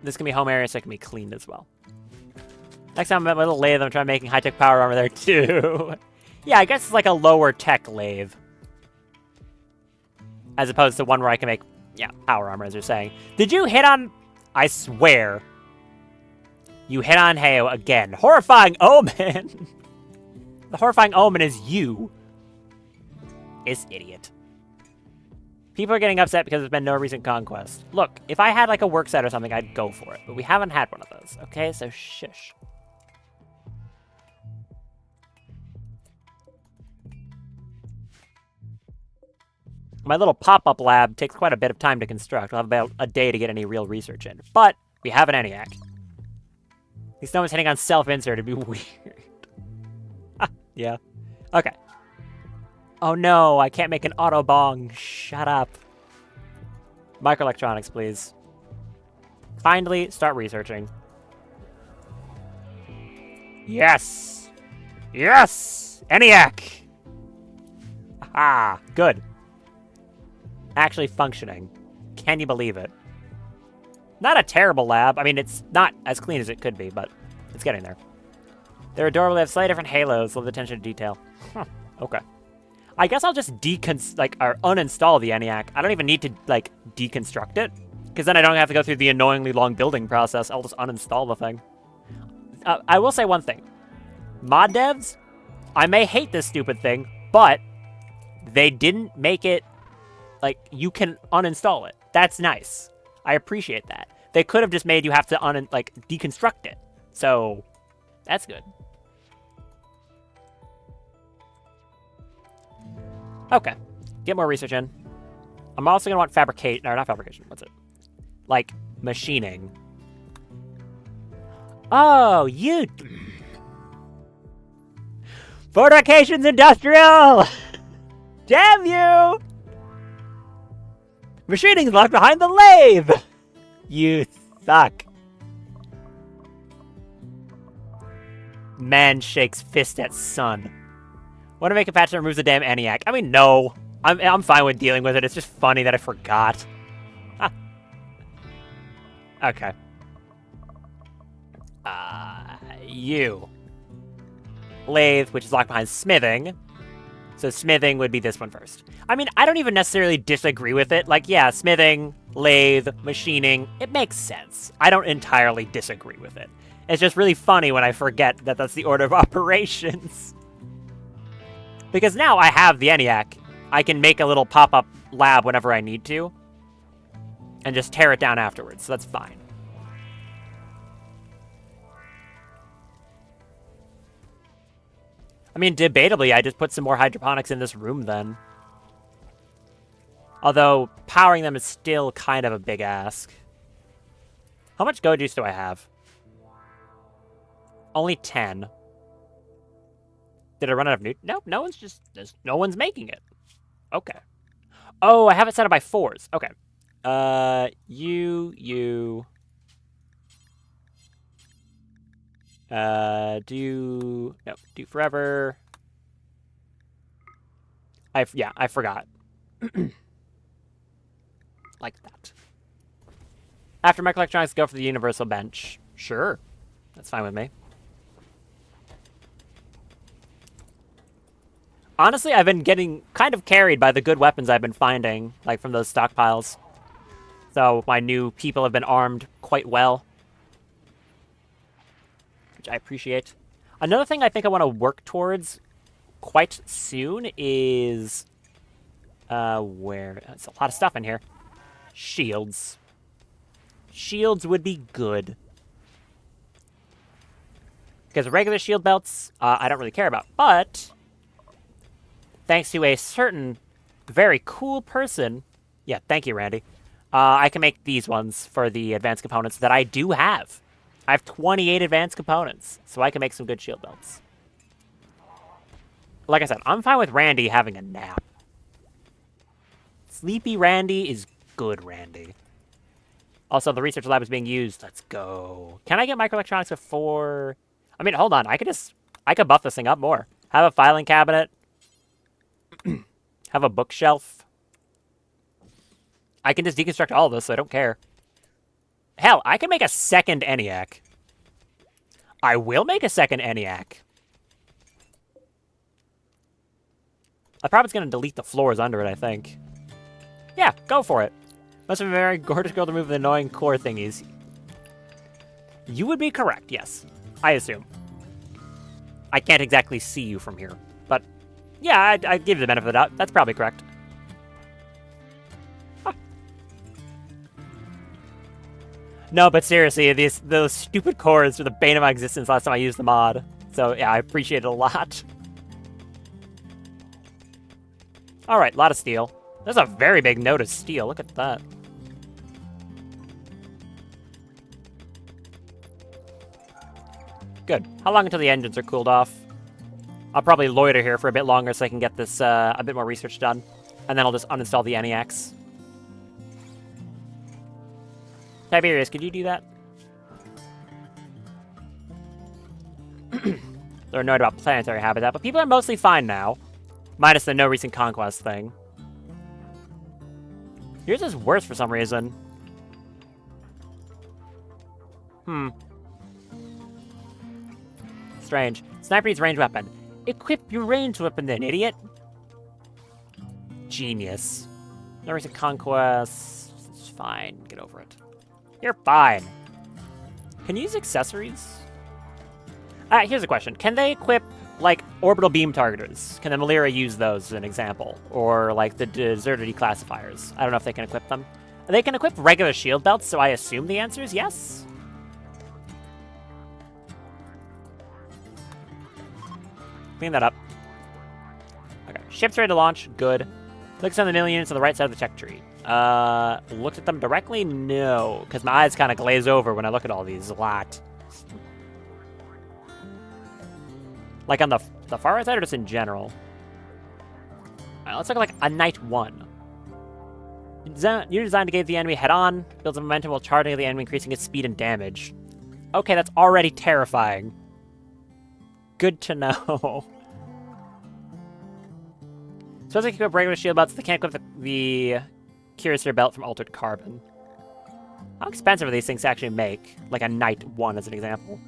This can be home area, so it can be cleaned as well. Next time I'm at my little lathe, I'm trying making high-tech power armor there, too. Yeah, I guess it's like a lower-tech lathe. As opposed to one where I can make, yeah, power armor, as you're saying. Did you hit on... I swear. You hit on Heo again. Horrifying Omen! The horrifying Omen is you. This idiot. People are getting upset because there's been no recent conquest. Look, if I had like a work set or something, I'd go for it. But we haven't had one of those, okay? So shush. My little pop-up lab takes quite a bit of time to construct. I'll have about a day to get any real research in. But we have an ENIAC. At least no one's hitting on self-insert. It'd be weird. Yeah. Okay. Oh no, I can't make an auto bong. Shut up. Microelectronics, please. Kindly start researching. Yes! Yes! ENIAC! Aha! Good. Actually functioning. Can you believe it? Not a terrible lab. I mean, it's not as clean as it could be, but it's getting there. They're adorable. They have slightly different halos. Love the attention to detail. Huh. Okay. I guess I'll just uninstall the ENIAC. I don't even need to, like, deconstruct it. Because then I don't have to go through the annoyingly long building process. I'll just uninstall the thing. I will say one thing. Mod devs, I may hate this stupid thing, but they didn't make it, like, you can uninstall it. That's nice. I appreciate that. They could have just made you have to, deconstruct it. So, that's good. Okay. Get more research in. I'm also going to want fabrication. No, not fabrication. What's it? Like, machining. Oh, you... Fortifications Industrial! Damn you! Machining's locked behind the lathe! You suck. Man shakes fist at sun. Want to make a patch that removes the damn ENIAC? I mean, no. I'm fine with dealing with it. It's just funny that I forgot. Okay. You. Lathe, which is locked behind smithing. So smithing would be this one first. I mean, I don't even necessarily disagree with it. Like, yeah, smithing, lathe, machining, it makes sense. I don't entirely disagree with it. It's just really funny when I forget that that's the order of operations. Because now I have the ENIAC. I can make a little pop-up lab whenever I need to. And just tear it down afterwards, so that's fine. I mean, debatably, I just put some more hydroponics in this room then. Although, powering them is still kind of a big ask. How much go juice do I have? Only 10. Did I run out of new? No, no one's making it. Okay. Oh, I have it set up by 4s. Okay. Do forever. I forgot. Like that. After microelectronics, go for the universal bench. Sure. That's fine with me. Honestly, I've been getting kind of carried by the good weapons I've been finding, like from those stockpiles. So my new people have been armed quite well, which I appreciate. Another thing I think I want to work towards quite soon is... There's a lot of stuff in here. Shields. Shields would be good. Because regular shield belts, I don't really care about. But, thanks to a certain very cool person, yeah, thank you, Randy, I can make these ones for the advanced components that I do have. I have 28 advanced components, so I can make some good shield belts. Like I said, I'm fine with Randy having a nap. Sleepy Randy is good Randy. Also, the research lab is being used. Let's go. Can I get microelectronics before... I mean, hold on. I could buff this thing up more. Have a filing cabinet. Have a bookshelf. I can just deconstruct all of this, so I don't care. Hell, I can make a second ENIAC. I will make a second ENIAC. I probably going to delete the floors under it, I think. Yeah, go for it. Must have been a very gorgeous girl to remove the annoying core thingies. You would be correct, yes. I assume. I can't exactly see you from here. But, yeah, I'd give you the benefit of the doubt. That's probably correct. Huh. No, but seriously, those stupid cores were the bane of my existence last time I used the mod. So, yeah, I appreciate it a lot. Alright, a lot of steel. There's a very big note of steel. Look at that. Good. How long until the engines are cooled off? I'll probably loiter here for a bit longer so I can get this a bit more research done. And then I'll just uninstall the ENIACs. Tiberius, could you do that? They're annoyed about planetary habitat, but people are mostly fine now. Minus the no recent conquest thing. Yours is worse for some reason. Strange. Sniper needs ranged weapon. Equip your ranged weapon then, idiot. Genius. No recent conquest. It's fine. Get over it. You're fine. Can you use accessories? Here's a question. Can they equip, like, orbital beam targeters? Can the Malira use those as an example? Or, like, the deserter declassifiers? I don't know if they can equip them. They can equip regular shield belts, so I assume the answer is yes? Clean that up. Okay, ship's ready to launch. Good. Clicks on the million units on the right side of the tech tree. Looked at them directly? No, because my eyes kind of glaze over when I look at all these a lot. Like on the far right side or just in general? Alright, let's look at like a Knight 1. You're designed to engage the enemy head-on, builds a momentum while charging at the enemy, increasing its speed and damage. Okay, that's already terrifying. Good to know. Suppose I can equip regular shield belts, they can't equip the Cuirassier belt from Altered Carbon. How expensive are these things to actually make? Like a Knight 1 as an example.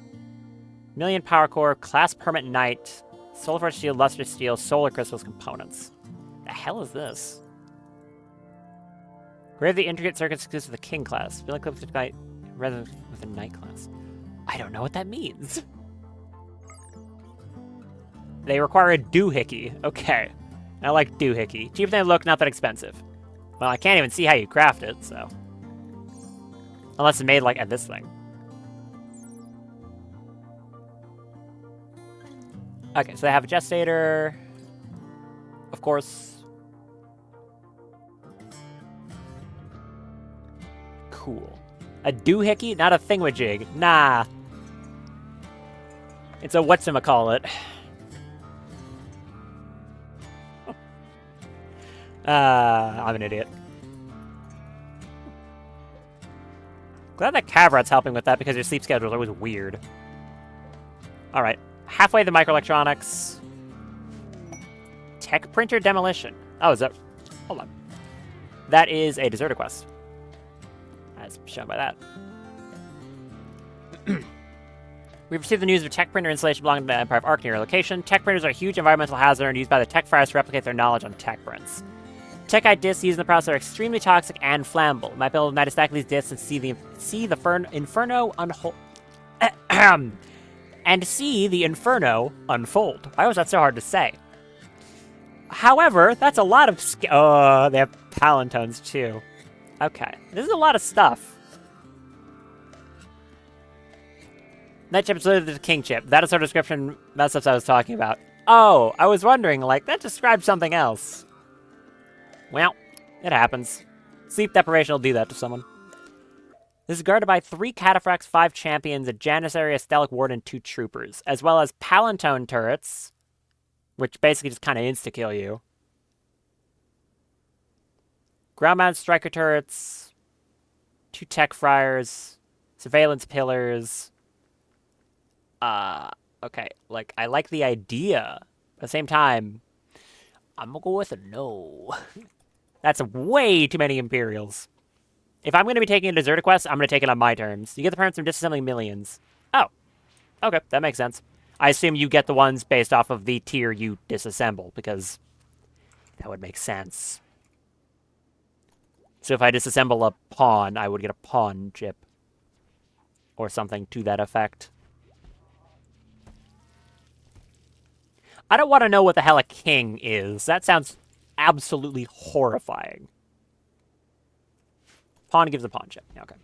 Million power core, class permit Knight, solar force shield, luster steel, solar crystals components. The hell is this? Grave the intricate circuits exclusive to the King class. Feel like with Knight rather than with a Knight class. I don't know what that means. They require a doohickey. Okay. I like doohickey. Cheaper than they look, not that expensive. Well, I can't even see how you craft it, so. Unless it's made like at this thing. Okay, so they have a gestator. Of course. Cool. A doohickey? Not a thingamajig. Nah. It's a whatchamacallit. I'm an idiot. Glad that Kavrat's helping with that because your sleep schedule is always weird. Alright. Halfway the microelectronics. Tech printer demolition. Oh, is that... Hold on. That is a deserter quest. As shown by that. We've received the news of a tech printer installation belonging to the Empire of Arc near your location. Tech printers are a huge environmental hazard and used by the tech friars to replicate their knowledge on tech prints. Tech discs used in the process are extremely toxic and flammable. You might be able to ignite a stack of these discs and see the inferno unfold. And see the inferno unfold. Why was that so hard to say? However, that's a lot of oh, they have palantones too. Okay, this is a lot of stuff. That chip is literally the king chip. That is our description. That's what I was talking about. Oh, I was wondering, like, that describes something else. Well, it happens. Sleep deprivation will do that to someone. This is guarded by 3 cataphracts, 5 champions, a Janissary, a Stellic ward, and 2 troopers, as well as Palantone turrets, which basically just kind of insta-kill you. Ground-mounted striker turrets, 2 tech friars, surveillance pillars. Okay, like, I like the idea. At the same time, I'm gonna go with a no. That's way too many Imperials. If I'm gonna be taking a deserter quest, I'm gonna take it on my terms. You get the perks from disassembling millions. Oh, okay, that makes sense. I assume you get the ones based off of the tier you disassemble, because that would make sense. So if I disassemble a pawn, I would get a pawn chip. Or something to that effect. I don't want to know what the hell a king is. That sounds absolutely horrifying. Pawn gives a pawn chip. Okay.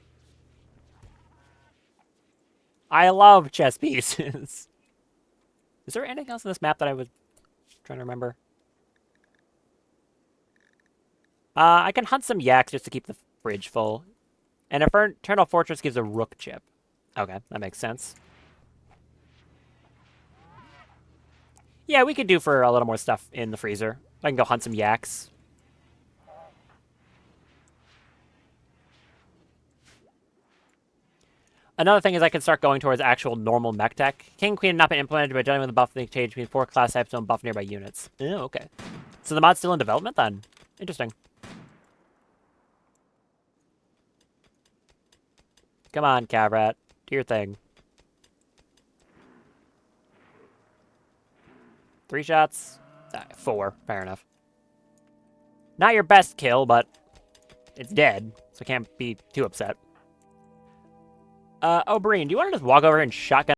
I love chess pieces. Is there anything else in this map that I was trying to remember? I can hunt some yaks just to keep the fridge full. And Eternal Fortress gives a rook chip. Okay, that makes sense. Yeah, we could do for a little more stuff in the freezer. I can go hunt some yaks. Another thing is I can start going towards actual normal mech tech. King and Queen have not been implemented, but generally with the buff they change between 4 class types and buff nearby units. Oh, okay. So the mod's still in development then? Interesting. Come on, Cavrat. Do your thing. 3 shots? 4. Fair enough. Not your best kill, but it's dead, so can't be too upset. Breen, do you want to just walk over and shotgun